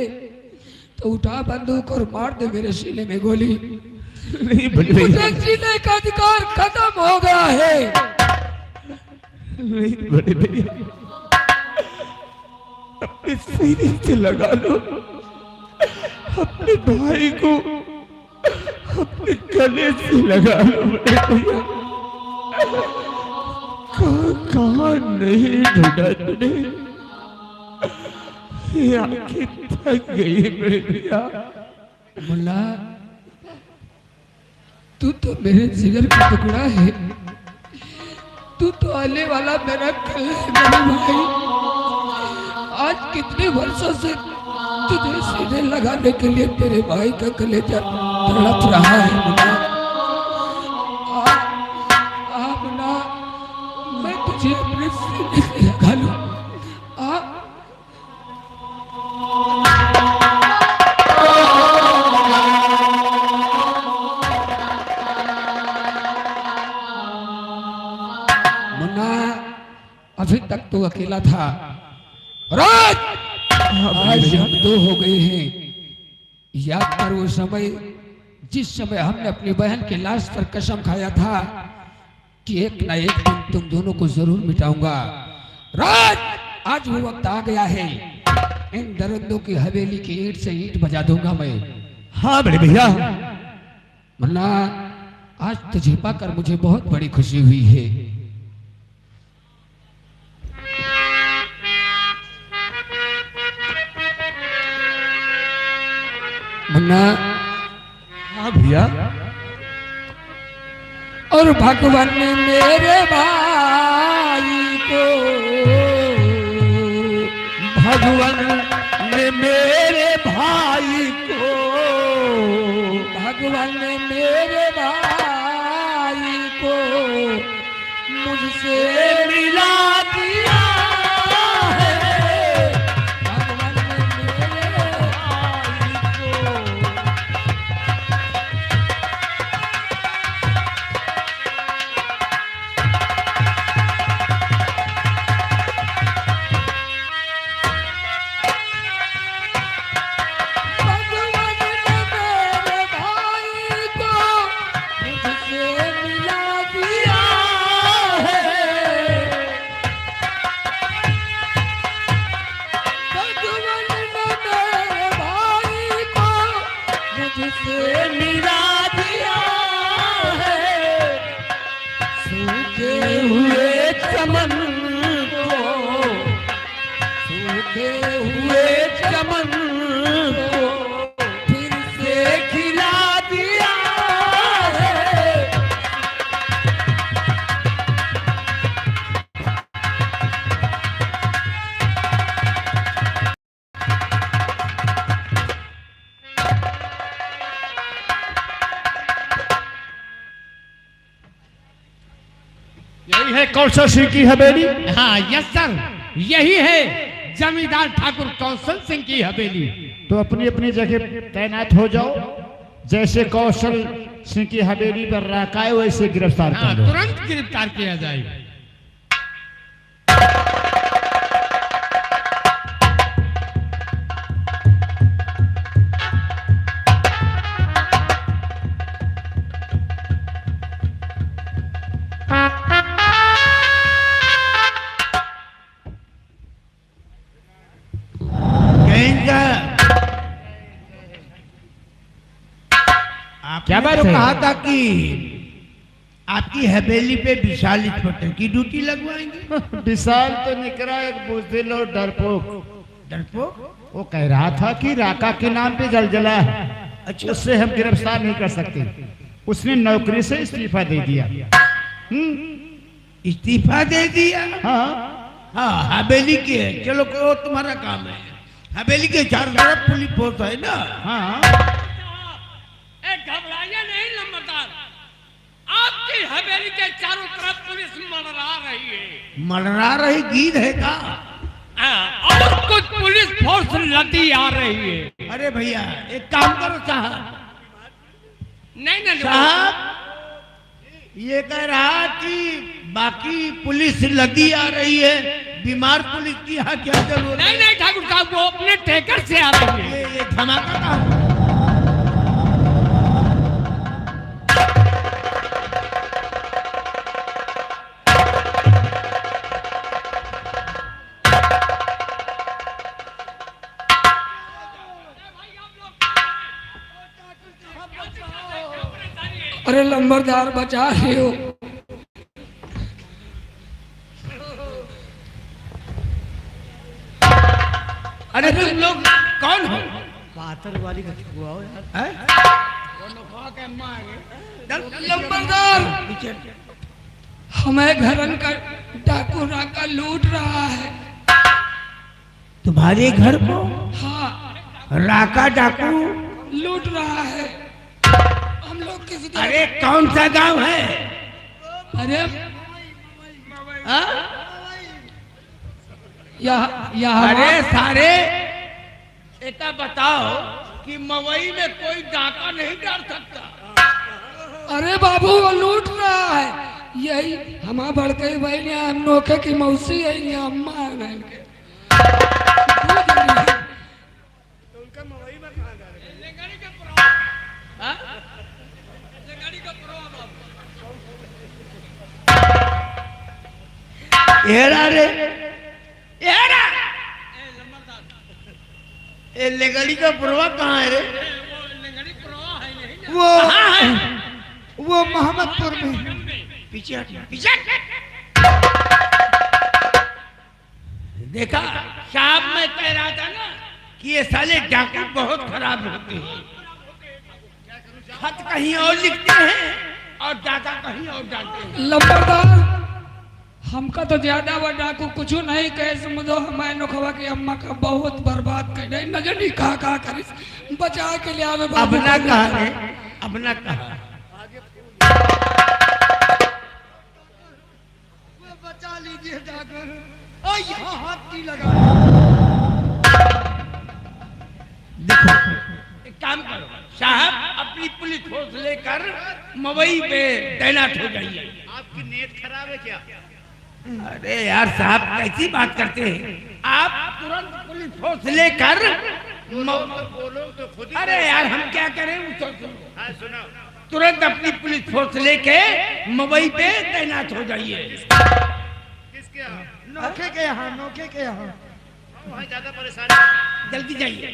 तो उठा बंदूक और मार दे मेरे सीने में गोली। नहीं बड़े भैया, मुझे जीने का अधिकार खत्म हो गया है। नहीं बड़े भैया, अपने सीने से लगा लो, अपने भाई को अपने गले से लगा लो बड़े भैया। कहाँ नहीं ढूंढा तूने, ये आंखें थक गई बड़े भैया। मुल्ला, तू तो मेरे जिगर का टुकड़ा है, तू तो आने वाला मेरा कल है मेरे भाई। आज कितने वर्षों से तुझे सीधे लगाने के लिए तेरे भाई का कलेजा तड़प रहा है मुन्ना। मुन्ना, मैं तुझे अपने सीने से लगा लूं। मुन्ना, अभी तक तू अकेला था, आज हम दो हो गए हैं। याद कर वो समय, जिस समय हमने अपनी बहन की लाश पर कसम खाया था कि एक ना एक दिन तुम दोनों को जरूर मिटाऊंगा। राज, आज वो वक्त आ गया है। इन दरिंदों की हवेली की ईंट से ईंट बजा दूंगा मैं। हाँ बड़े भैया, मुन्ना, आज तुझे पाकर मुझे बहुत बड़ी खुशी हुई है। मुन्ना, हाँ भैया, और भगवान ने मेरे भाई को, भगवान ने मेरे भाई को, भगवान ने मेरे भाई को मुझसे मिला दिया है। भगवान ने मेरे भाई को यही है कौशल सिंह की हवेली। हाँ यस सर, यही है जमींदार ठाकुर कौशल सिंह की हवेली। तो अपनी अपनी जगह तैनात हो जाओ। जैसे कौशल सिंह की हवेली पर राकाए वैसे गिरफ्तार हाँ, कर लो। तुरंत गिरफ्तार किया जाएगा। क्या बात है? कहा था कि आपकी हवेली पे विशाल इंस्पेक्टर की ड्यूटी लगवाएंगे। विशाल तो निकला एक बुजदिल और डरपोक। डरपोक? वो कह रहा था कि राका के नाम पे जलजला है, अच्छा उससे हम गिरफ्तार नहीं कर सकते। उसने नौकरी से इस्तीफा दे दिया। इस्तीफा दे दिया? हाँ हाँ, हवेली के है, चलो वो तुम्हारा काम है। हवेली के चारों तरफ पुलिस फोर्स है ना। हाँ घबराइए नहीं लंबरदार, आपकी हवेली के चारों तरफ पुलिस मंडरा रही है। मंडरा रही गीत है का? और कुछ पुलिस फोर्स लदी आ रही है। अरे भैया एक काम करो साहब। नहीं साहब ये कह रहा कि बाकी पुलिस लदी आ रही है, बीमार पुलिस की यहाँ क्या जरूरत है? नहीं ठाकुर साहब, वो अपने टैंकर से आ रही है। ये धमाका का हो। अरे लंबरदार बचा लियो। अरे तुम लोग कौन हो? पातर वाली का हुआ हो यार। हैं? लंबरदार, हमें घरन का डाकू राका लूट रहा है। तुम्हारे घर को हाँ, राका डाकू? लूट रहा है। हम लोग किसी तरह- अरे कौन सा गांव है? अरे हाँ? यहाँ अरे सारे इतना बताओ कि मवई में कोई डाका नहीं डाल सकता। अरे बाबू वो लूट रहा है। यही हमारा बड़के बहन हम नोखे की मौसी है, ये अम्मा है बहन के। एरा रे एरा, ए लेगड़ी का पुरवा कहाँ है रे? वो मोहम्मदपुर में। पीछे हट, पीछे हट। देखा साहब, मैं कह रहा था ना कि ये साले डाकू बहुत खराब होते हैं। खत कहीं और लिखते हैं और डाका कहीं और डालते हैं। लंबरदार, हमका तो ज्यादा वो डाकू कुछ नहीं कहे। समझो हमारे नोखवा की अम्मा का बहुत बर्बाद कर दे। नजर नहीं कहा करिस, बचा के लिया अब ना कहा रे, अब ना कहा। बचा लीजिए जाकर, और यहाँ हाथ नहीं लगा। देखो एक काम करो साहब, अपनी पुलिस फोर्स लेकर मवई पे तैनात हो जाइए। आपकी नीयत खराब है क्या? अरे यार साहब कैसी बात करते हैं आप? तुरंत पुलिस फोर्स लेकर बोलो तो खुद ही। अरे यार हम क्या करें? हाँ सुनो, तुरंत अपनी पुलिस फोर्स लेके मवई पे तैनात हो जाइए। किसके यहाँ? नोखे के यहाँ, नोखे के यहाँ। वहाँ ज्यादा परेशानी। जल्दी जाइए।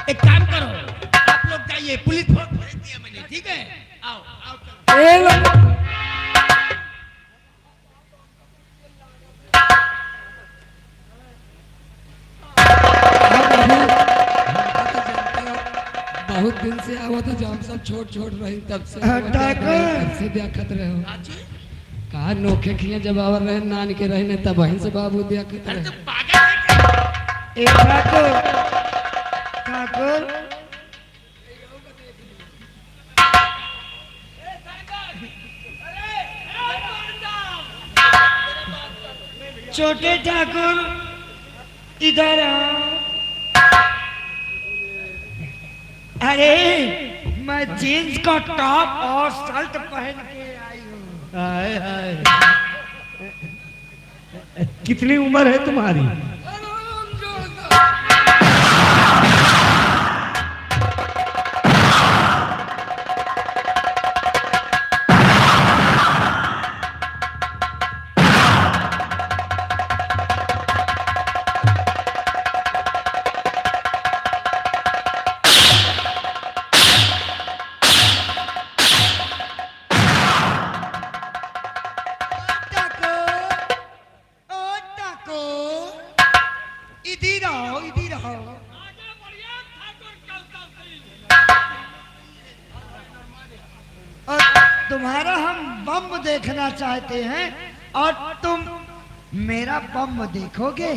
एक काम करो, आप लोग जाइए, पुलिस फोर्स भेज दिया मैंने, ठीक है? आओ आओ ए लंबर- बहुत दिन से आवा था जब हम सब छोट छोट रही, तब से आवा था, तब से देखत रहे हो। कहा नोखे खिया जब आवर रहे नान के रहने तब वहीं से बाबू देखत रहे। एक ठाकुर, ठाकुर छोटे ठाकुर इधर आओ। अरे मैं जीन्स का टॉप और शर्ट पहन के आई हूँ। हाय हाय, कितनी उम्र है तुम्हारी? तुम्हारा हम बम देखना चाहते हैं और तुम मेरा बम देखोगे,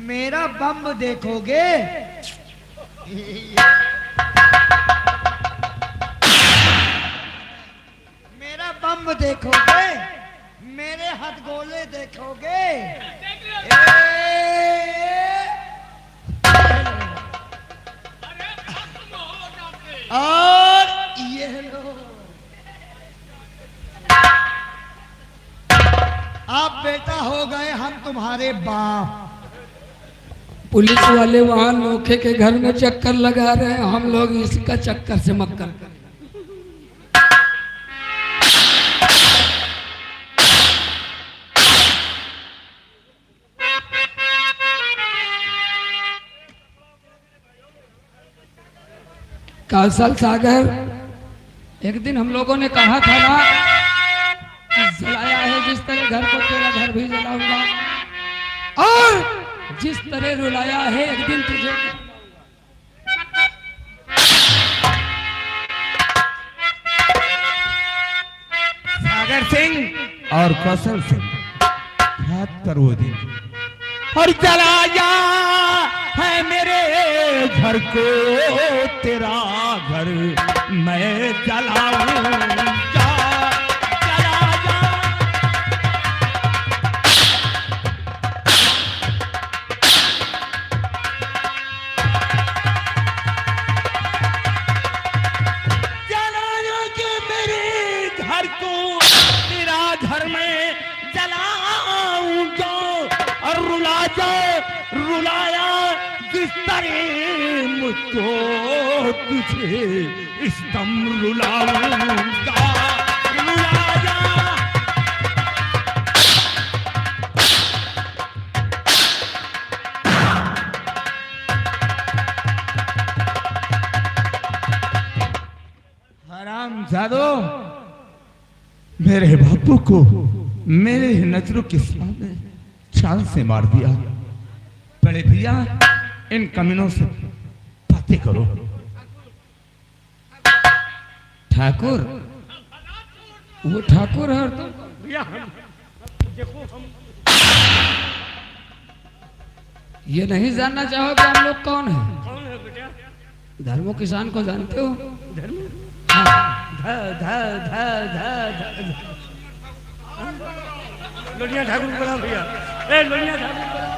मेरा बम देखोगे। मेरा बम देखोगे, मेरे हथगोले देखोगे। और ये लो, आप बेटा हो गए हम तुम्हारे बाप। पुलिस वाले वहां नोखे के घर में चक्कर लगा रहे हैं, हम लोग इसका चक्कर से मक्कर। कौशल सागर, एक दिन हम लोगों ने कहा था ना कि जलाया है जिस तरह घर को तेरा घर भी जलाऊंगा, और जिस तरह रुलाया है एक दिन तुझे। सागर सिंह और कौशल सिंह याद करो वो दिन, और जलाया है मेरे घर को तेरा घर मैं जलाऊंगा। जलाया के मेरे घर को तेरा घर में जलाऊंगा, और रुलाया जिस तरह मुझको तुझे इस दम रुलाऊंगा, रुलाया। हरामजादो, मेरे बापू को मेरे नजरों के सामने चाल से मार दिया। बड़े भैया, इन कमीनों से बातें करो। ठाकुर, वो ठाकुर है और तुम भैया देखो हम ये नहीं जानना चाहोगे हम लोग कौन है? कौन है बेटा? धर्मो किसान को जानते हो? धर्म हाँ। धा धा धा धा धा लोनिया ठाकुर बना भैया, ए लोनिया ठाकुर बना।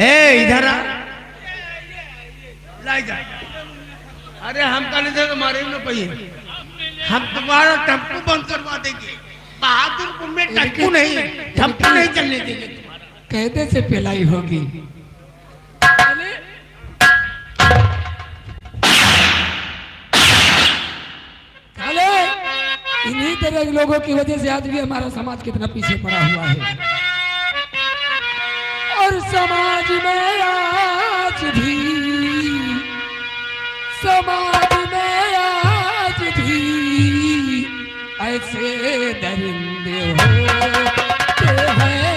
ए इधर आ, लाई जा। अरे हम कहने थे तुम्हारे में पहिए, हम तुम्हारा टप्पू बंद करवा देंगे। बहादुरपुर में टप्पू नहीं, टप्पू नहीं चलने देंगे तुम्हारा। कहते से पिलाई होगी। काले, इन्हीं तरह के लोगों की वजह से आज भी हमारा समाज कितना पीछे पड़ा हुआ है, और समाज में आज भी, समाज में आज भी ऐसे दरिंदे होते हैं।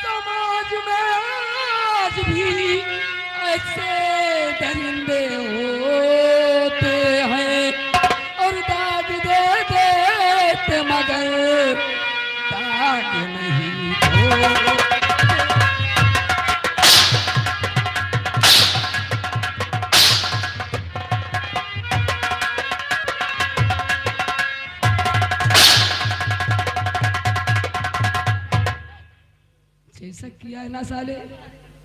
समाज में आज भी ऐसे दरिंदे होते हैं, और दाग दे देते मगर दाग नहीं धोते। जैसा किया है ना साले,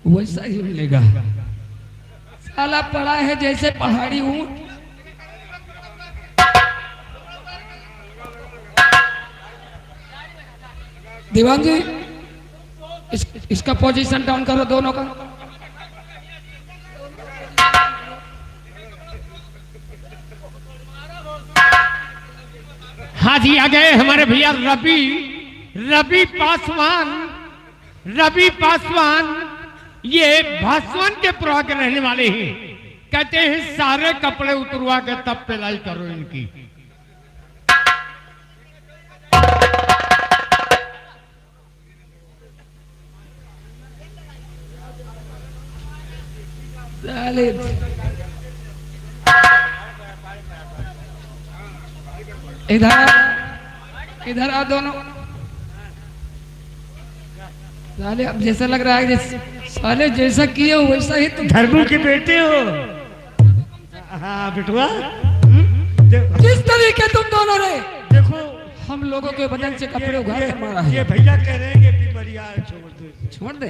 वैसा ही मिलेगा। साला पड़ा है जैसे पहाड़ी ऊंट। दीवान जी, इसका पोजीशन डाउन करो दोनों का। हाँ जी, आ गए हमारे भैया रवि पासवान। ये भासवान के पुरा के रहने वाले हैं। कहते हैं सारे कपड़े उतरवा के तब पिलाई करो इनकी। साले इधर आ दोनों। साले अब जैसा लग रहा है जैसे साले जैसा किए हो वैसा ही तुम धर्मू के बेटे हो। हाँ बेटुआ, किस तरीके तुम दोनों ने देखो हम लोगों के बदन से कपड़े उघाड़ कर मारा ये है। भैया कह रहे हैं कि बीमारियां छोड़ दो। छोड़ दे।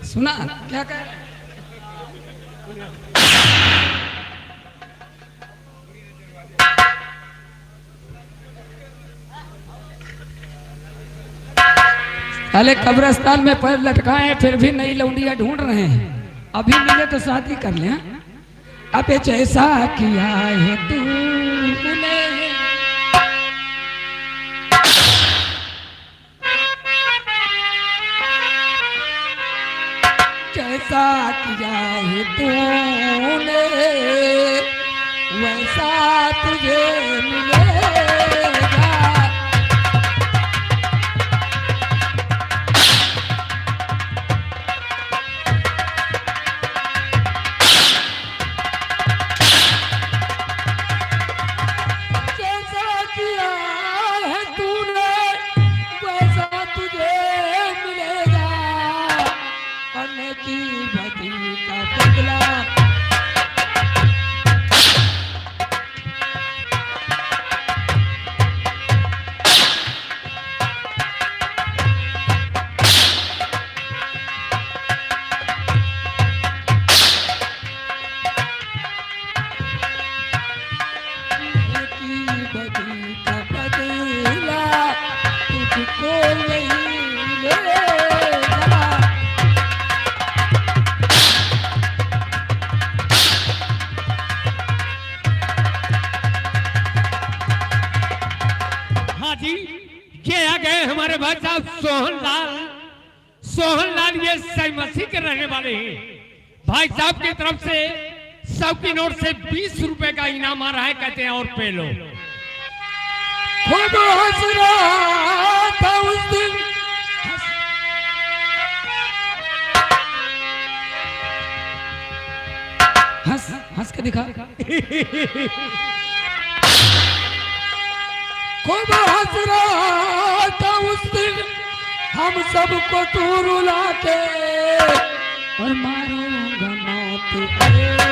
सुना क्या कह साले कब्रिस्तान में पैर लटकाए फिर भी नई लौंडियां ढूंढ रहे हैं। अभी मिले तो शादी कर ले। अबे जैसा किया है तूने जैसा किया है तूने वैसा तुझे मिलेगा। जैसा किया है तूने वैसा तुझे मिलेगा। करने की बदी का बदला तुझको नहीं मिलेगा। हाँ जी, ये आ गए हमारे भाई साहब सोहनलाल। सोहनलाल ये सही मसीह के रहने वाले हैं। भाई साहब की तरफ से 100 की नोट से 20 रुपए का इनाम आ रहा है, कहते हैं और पे लो। खूब हंस रहा था उस दिन हंस हंस के दिखा। खूब हंस रहा था उस दिन हम सबको तू रुला के और मारूंगा मौत ऐसी।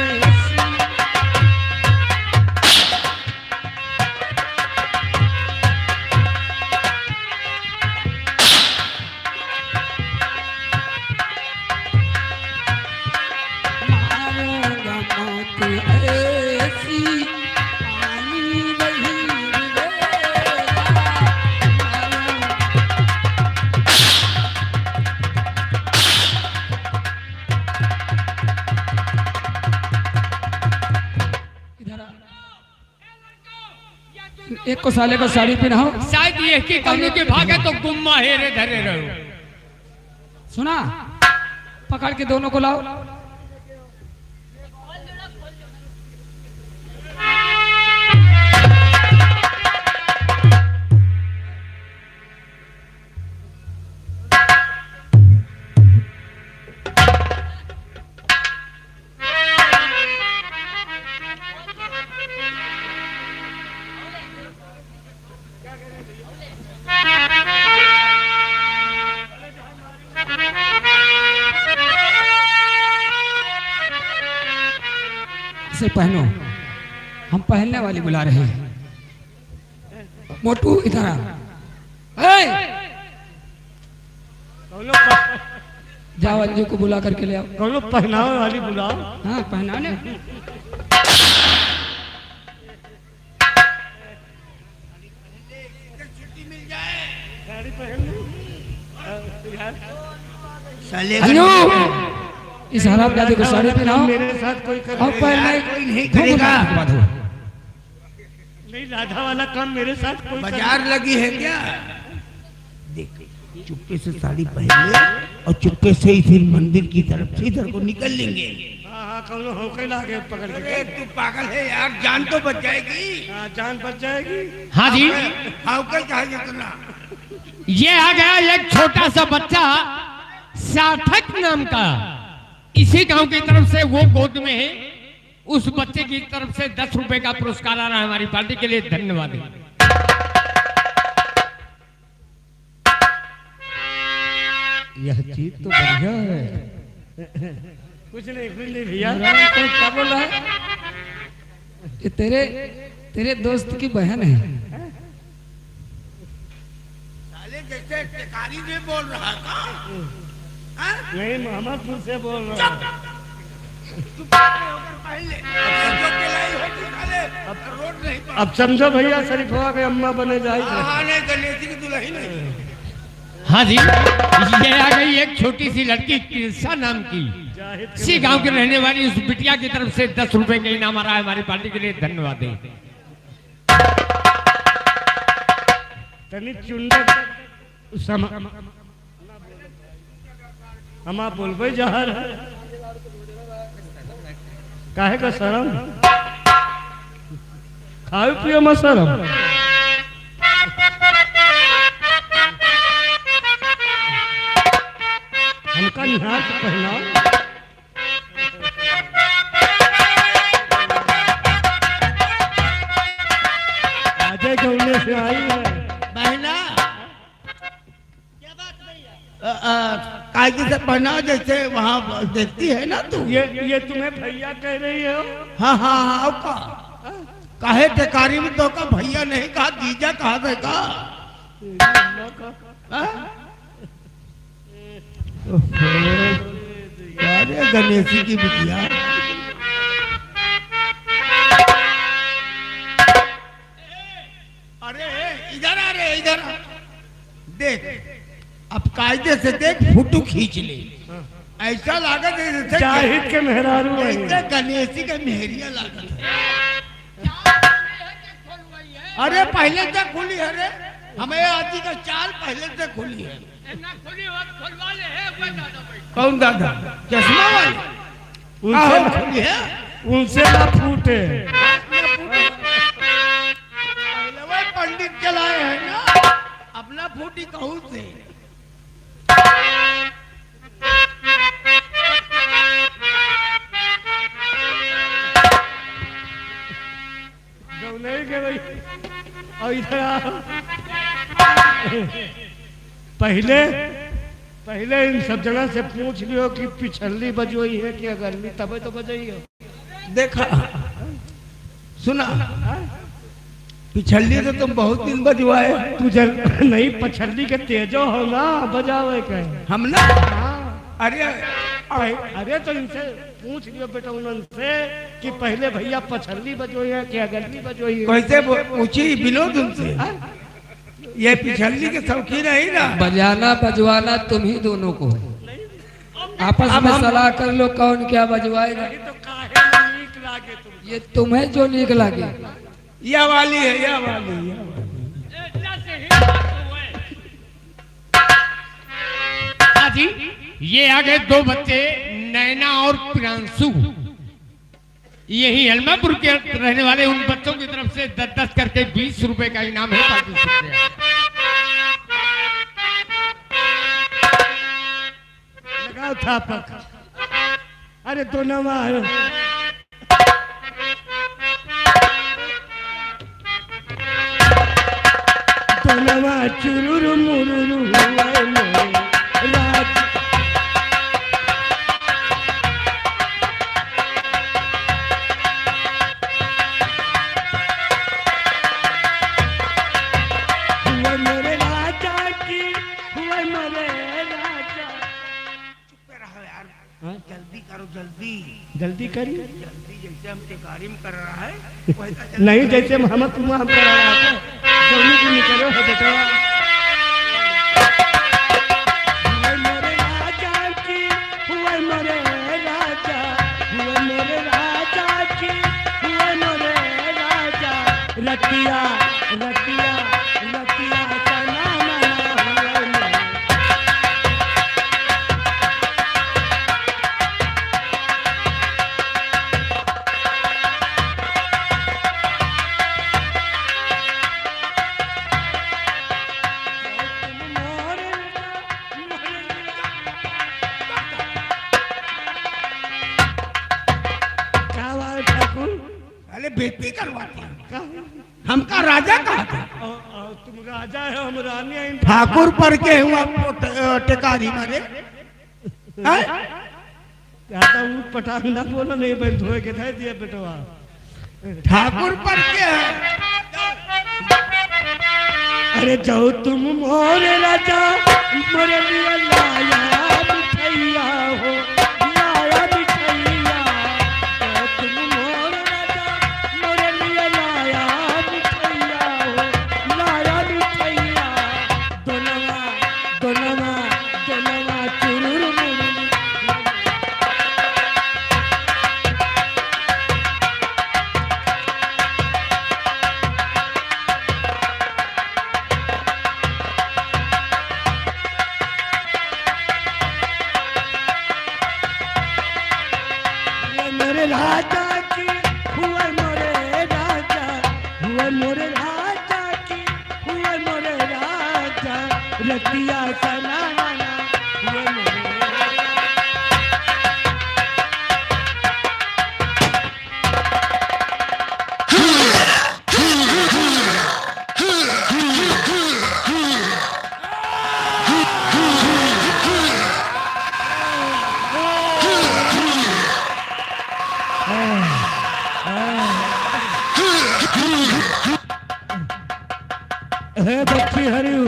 एक को साले को साड़ी पहनाओ। शायद ये कि कौनों के भागे तो गुम्मा हेरे धरे रहो। सुना, पकड़ के दोनों को लाओ। इसे पहनो, हम पहनने वाली बुला रहे हैं। मोटू इधर आ। जाओ अंजू को बुला करके ले आओ। कौन लोग पहनावे वाली बुलाओ। हाँ पहनाने। अंजू इस हराम जादे को साड़ी पहनाओ। मेरे साथ कोई कर और पहनने कोई नहीं करेगा। नहीं, राधा वाला काम मेरे साथ कोई बाजार लगी है क्या? देख, चुपके से साड़ी पहन ले और चुपके से इधर मंदिर की तरफ से इधर को निकल लेंगे। हाँ कौन होके लागे पकड़ के। अरे तू पागल है यार, जान तो बच जाएगी। हाँ जान बच जाएगी। हाँ जी, हाउकल कहा इतना। ये आ गया एक छोटा सा बच्चा सार्थक नाम का। इसी गांव की तरफ से वो गोद में है, उस बच्चे की तरफ से 10 रुपए का पुरस्कार आ रहा है हमारी पार्टी के लिए। धन्यवाद। यह चीज तो बढ़िया है। कुछ नहीं भैया। क्या बोल रहा है? ये तेरे दोस्त की बहन है। साले जैसे टेकारी में बोल रहा था। नहीं, मोहम्मदपुर से बोल रहा हूँ। अब समझो भैया, शरीफवा के अम्मा बने जाएगी। गणेश की दुल्हन नहीं। हाँ जी, ये आ गई एक छोटी सी लड़की कृष्णा नाम की, इसी गांव की रहने वाली। उस बिटिया की तरफ से 10 रुपए का इनाम आ रहा है हमारी पार्टी के लिए। धन्यवाद। तनी चुंडक हमा बोलबे जहर है, काहे का शरम, खाओ पियो में शरम। हमका निहार पहना अजय गौने से आई है बहना। कायदे से पहना, जैसे वहाँ देखती है ना तू। ये तुम्हें भैया कह रही हो? हाँ हाँ हाँ, का काहे टेकारी में तो का भैया नहीं कहा, जीजा कहा था का। अरे गणेशी की बिटिया। अरे इधर आ रे, इधर आ। देख, अब कायदे से देख, फोटो खींच ले। ऐसा लागत है जैसे जाहिद के मेहरारू है। जैसे गणेशी के मेहरिया लागत है। अरे पहले से खुली है रे, हमें आदि का चाल पहले से खुली है। कौन दादा? चश्मा वाले उनसे खुली है, उनसे ना फूटे। पहले वो पंडित चलाए हैं ना, अपना फूटी कहूँ से। नहीं के भाई, और इधर आओ। पहले इन सब जगह से पूछ लियो कि पिछली बजोई है कि अगली, तबे तो बजाई हो। देखा, सुना, पिछली तो तुम बहुत दिन बजवाए। तू नहीं, पछली के तेजो हो ना बजावे के। हम ना, अरे अरे तो इनसे पूछ लियो बेटा उनसे कि पहले भैया पछली बजोई है कि अगली बजोई है। कैसे पूछी विनोद उनसे? ये पिछली के शौकीन है ना। बजाना बजवाना तुम ही दोनों को है। आपस में सलाह कर लो कौन क्या बजवाएगा। तो काहे नीक लागे तुम? ये तुम्हें जो नीक लागे। यह वाली है, यह वाली, हाँ जी, ये आ गए 2 बच्चे, नैना और प्रियांशु। यही हलमापुर के रहने वाले। उन बच्चों की तरफ से 10-10 करके 20 रुपए का इनाम है। लगाओ थापक। अरे तो नवा चुरुरु मुरुरु रात मेरे राजा की, हुए मेरे राजा। जल्दी करो, जल्दी जल्दी करिए। जल्दी, जैसे हम टेकारी में कर रहा है नहीं, जैसे मोहम्मद तुम हम करा रहा था, जल्दी की निकलो हो बेटा। हुए मेरे राजा की, हुए मेरे राजा, हुए मेरे राजा की, हुए मेरे राजा। रतिया रतिया रतिया सना मना हुए मेरे। अरे बेटी करवाती है। हमका राजा कहा था, तुम राजा है, हम रानी हैं। ठाकुर पर के हुआ टेकारी मारे हैं? कहता हूँ पटाख ना बोलो, नहीं मैं धोए के दे दिया बेटवा। ठाकुर पर के है। अरे जाओ तुम मोरे राजा, मोरे लिए लाया मिठैया हो, लाया मिठैया। जाओ तुम मोरे राजा, मोरे लिए लाया मिठैया हो, लाया मिठैया। दोनवा दोनवा दोनवा चुरुर मुरुर। मोरे राजा की हुआ, मोरे राजा हुआ, मोरे राजा की हुआ, मोरे राजा रतिया सनाना हुआ मोरे राजा। हे बच्ची हरिऊ,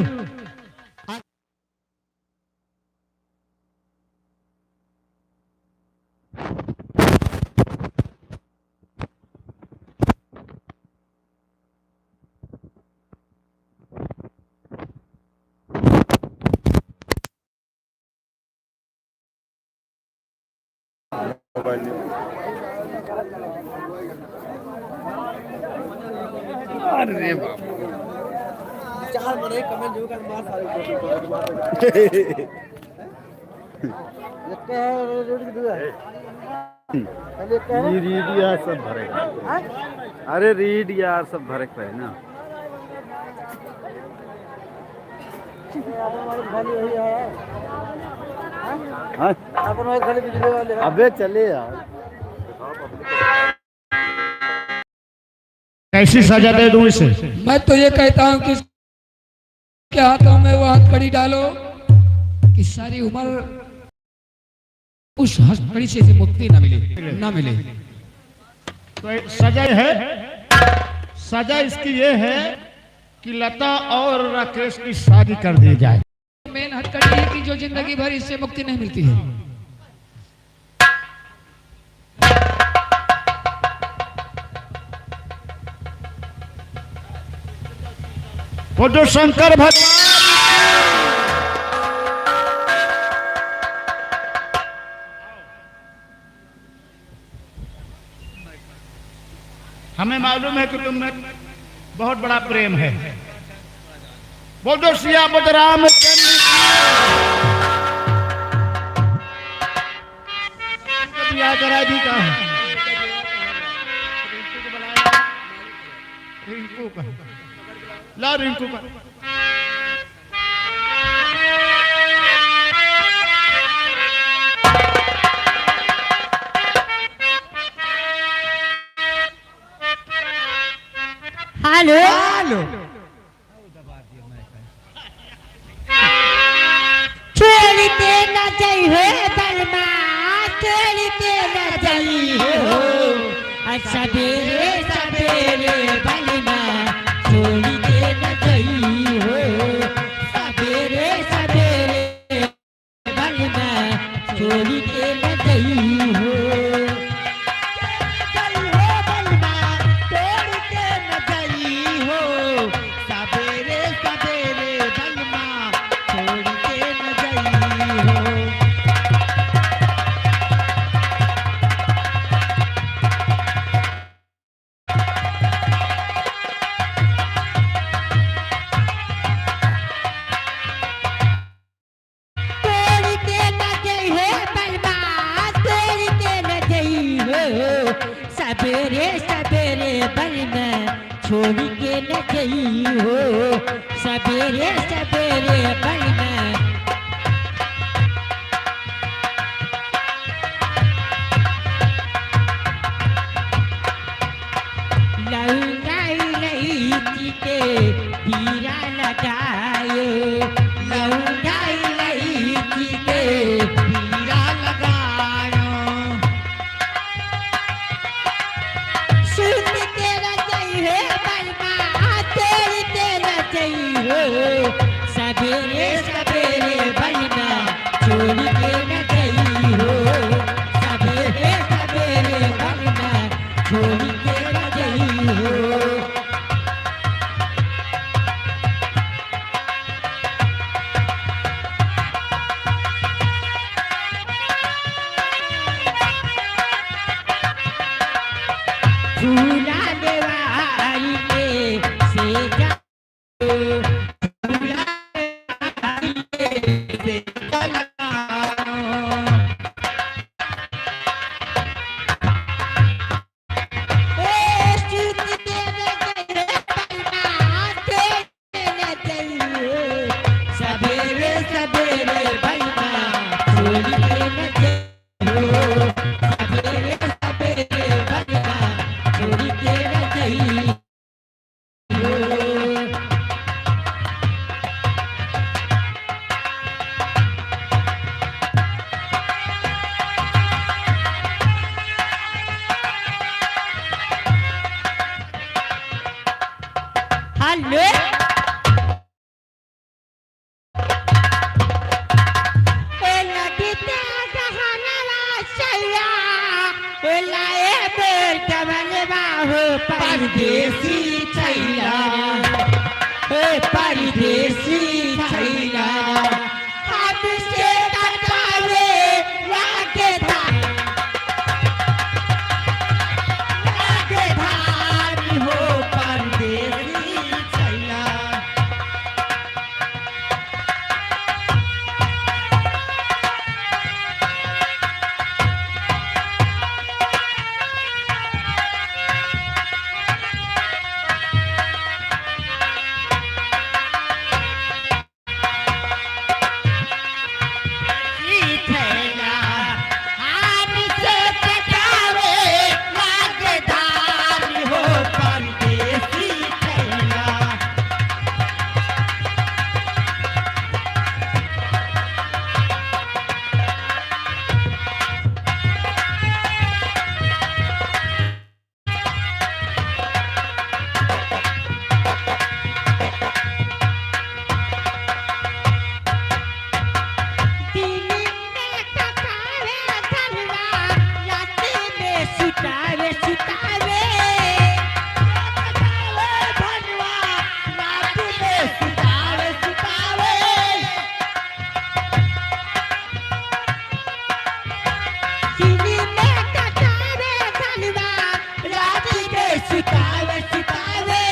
अरे बाप रीड यार सब भरेगा। अरे रीड यार सब भरे पे है ना। हाँ? अबे चले यार। कैसी सजा दे दूं इसे? मैं तो ये कहता हूँ कि के हाथों में वो हथकड़ी डालो कि सारी उम्र उस हथकड़ी से इसे मुक्ति न मिले, न मिले। तो सजा है, सजा इसकी ये है कि लता और राकेश की शादी कर दी जाए। मेन हथकड़ी है कि जो जिंदगी भर इससे मुक्ति नहीं मिलती है। वो जो शंकर भगवान हमें मालूम है कि तुम्हें बहुत बड़ा प्रेम है। वो जो सियापत रामचंद्र ब्याह करा दी का है। रिंकू का ला, रिंकू का हेलो छोड़ते न जाइए बलमा, छोड़ते न जाइए हो, सवेरे सवेरे बलमा छोड़ते न जाइए हो, सवेरे सवेरे बलमा छोड़ते न जाइए हो। सवेरे सवेरे बलमा छोड़ के न गई हो, सवेरे सवेरे बलमा। के पीरा लगाए लौंडाई लईकी के पीरा लगायो सुन के रजई है बलमा तेरी के रजई हो सवेरे सवेरे बलमा चोरी के रजई हो सवेरे सवेरे बलमा चोरी के रजई हो फूला देवाई के से जा फूला देवाई के से ए सुत तेरे गए पलना तेरे चाहिए सवेरे सवेरे बलमा चोरी के न चाहिए सवेरे सवेरे बलमा चोरी के न चाहिए हेलो ए लगता गहना सैया ए लाए बेर कमलवा हो परदेसी छैला ए परदेसी छैला अब से तकावे लागे धार हो परदेसी छैला छैला हमसे तकावे लागे धार हो परदेसी छैला दिन में तकावे धनवा रात में सुतावे सुतावे तकावे धनवा रात में सुतावे सुतावे दिन में तकावे धनवा रात में सुतावे सुतावे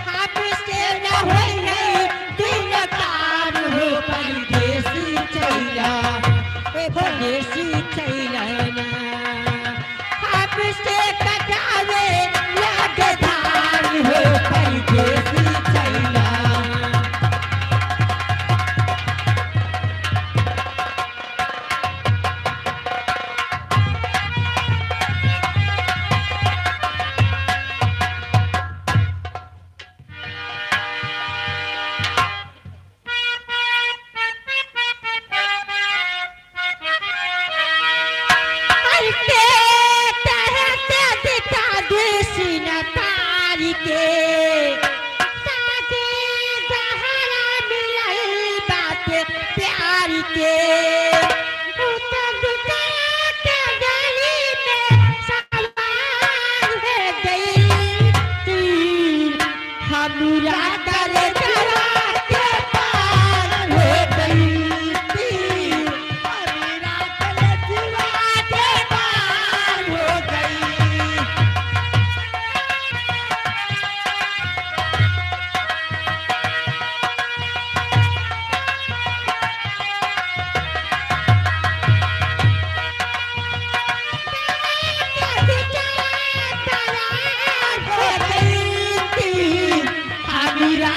हमसे न होई है दिन कार हो परदेसी छैला ए परदेसी छैला ना हमसे कटावे लागे धार हो परदेसी छैला के तहते दिखा देसी न तारी के साथे सहारा मिलल बात प्यार के उतर के गली में सवार है गई तीर हमरा कर करा के पार हो गई तीर हमरा कर जुआ के पार हो गई हमरा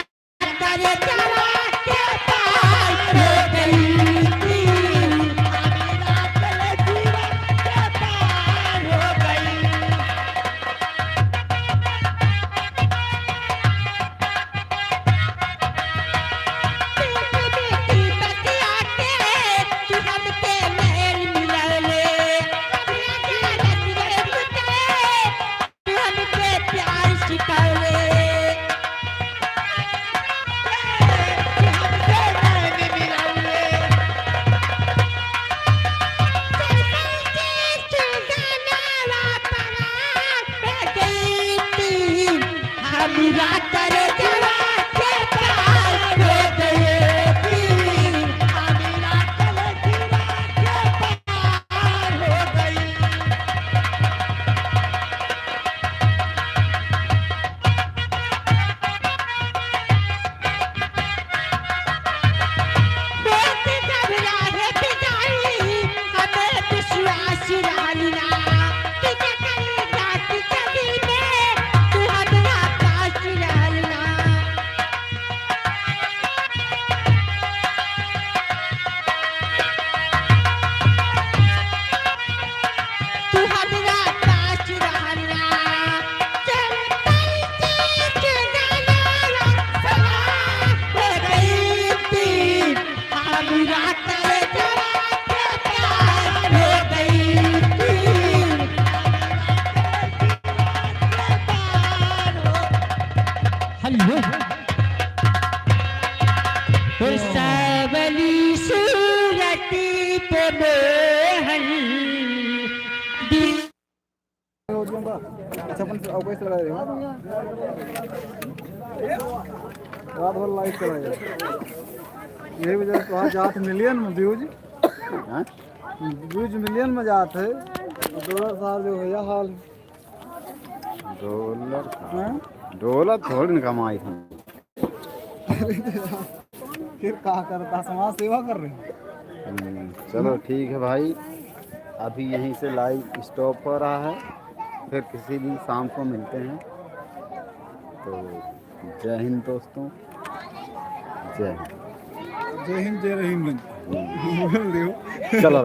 मेरा करे जवा के पार हो गए पीर मेरा करे जवा के पार हो गई बेटी घबरा है पिताई हमें विश्वास डालना तुझे कहीं जाती कभी में तू हमारा पास डालना तू हमारा पास डालना चल पलटी के गाना सवा हो गई पीर मेरा करे जवा के पार हो गई पीर हेलो सावली सूरती पे मोहन दिल अच्छा अपन अवकाश चला रहे हो रात भर लाइव चला यही वजह से वहाँ जात मिलियन में व्यूज मिलियन में जात है डॉलर साल जो भैया हाल डॉलर थोड़ी न कमाई थी फिर कहा करता समाज सेवा कर रहे हैं चलो ठीक है भाई, अभी यहीं से लाइव स्टॉप हो रहा है, फिर किसी दिन शाम को मिलते हैं। तो जय हिंद दोस्तों, जय हिंद। जय हिंद जय रहीम। चलो।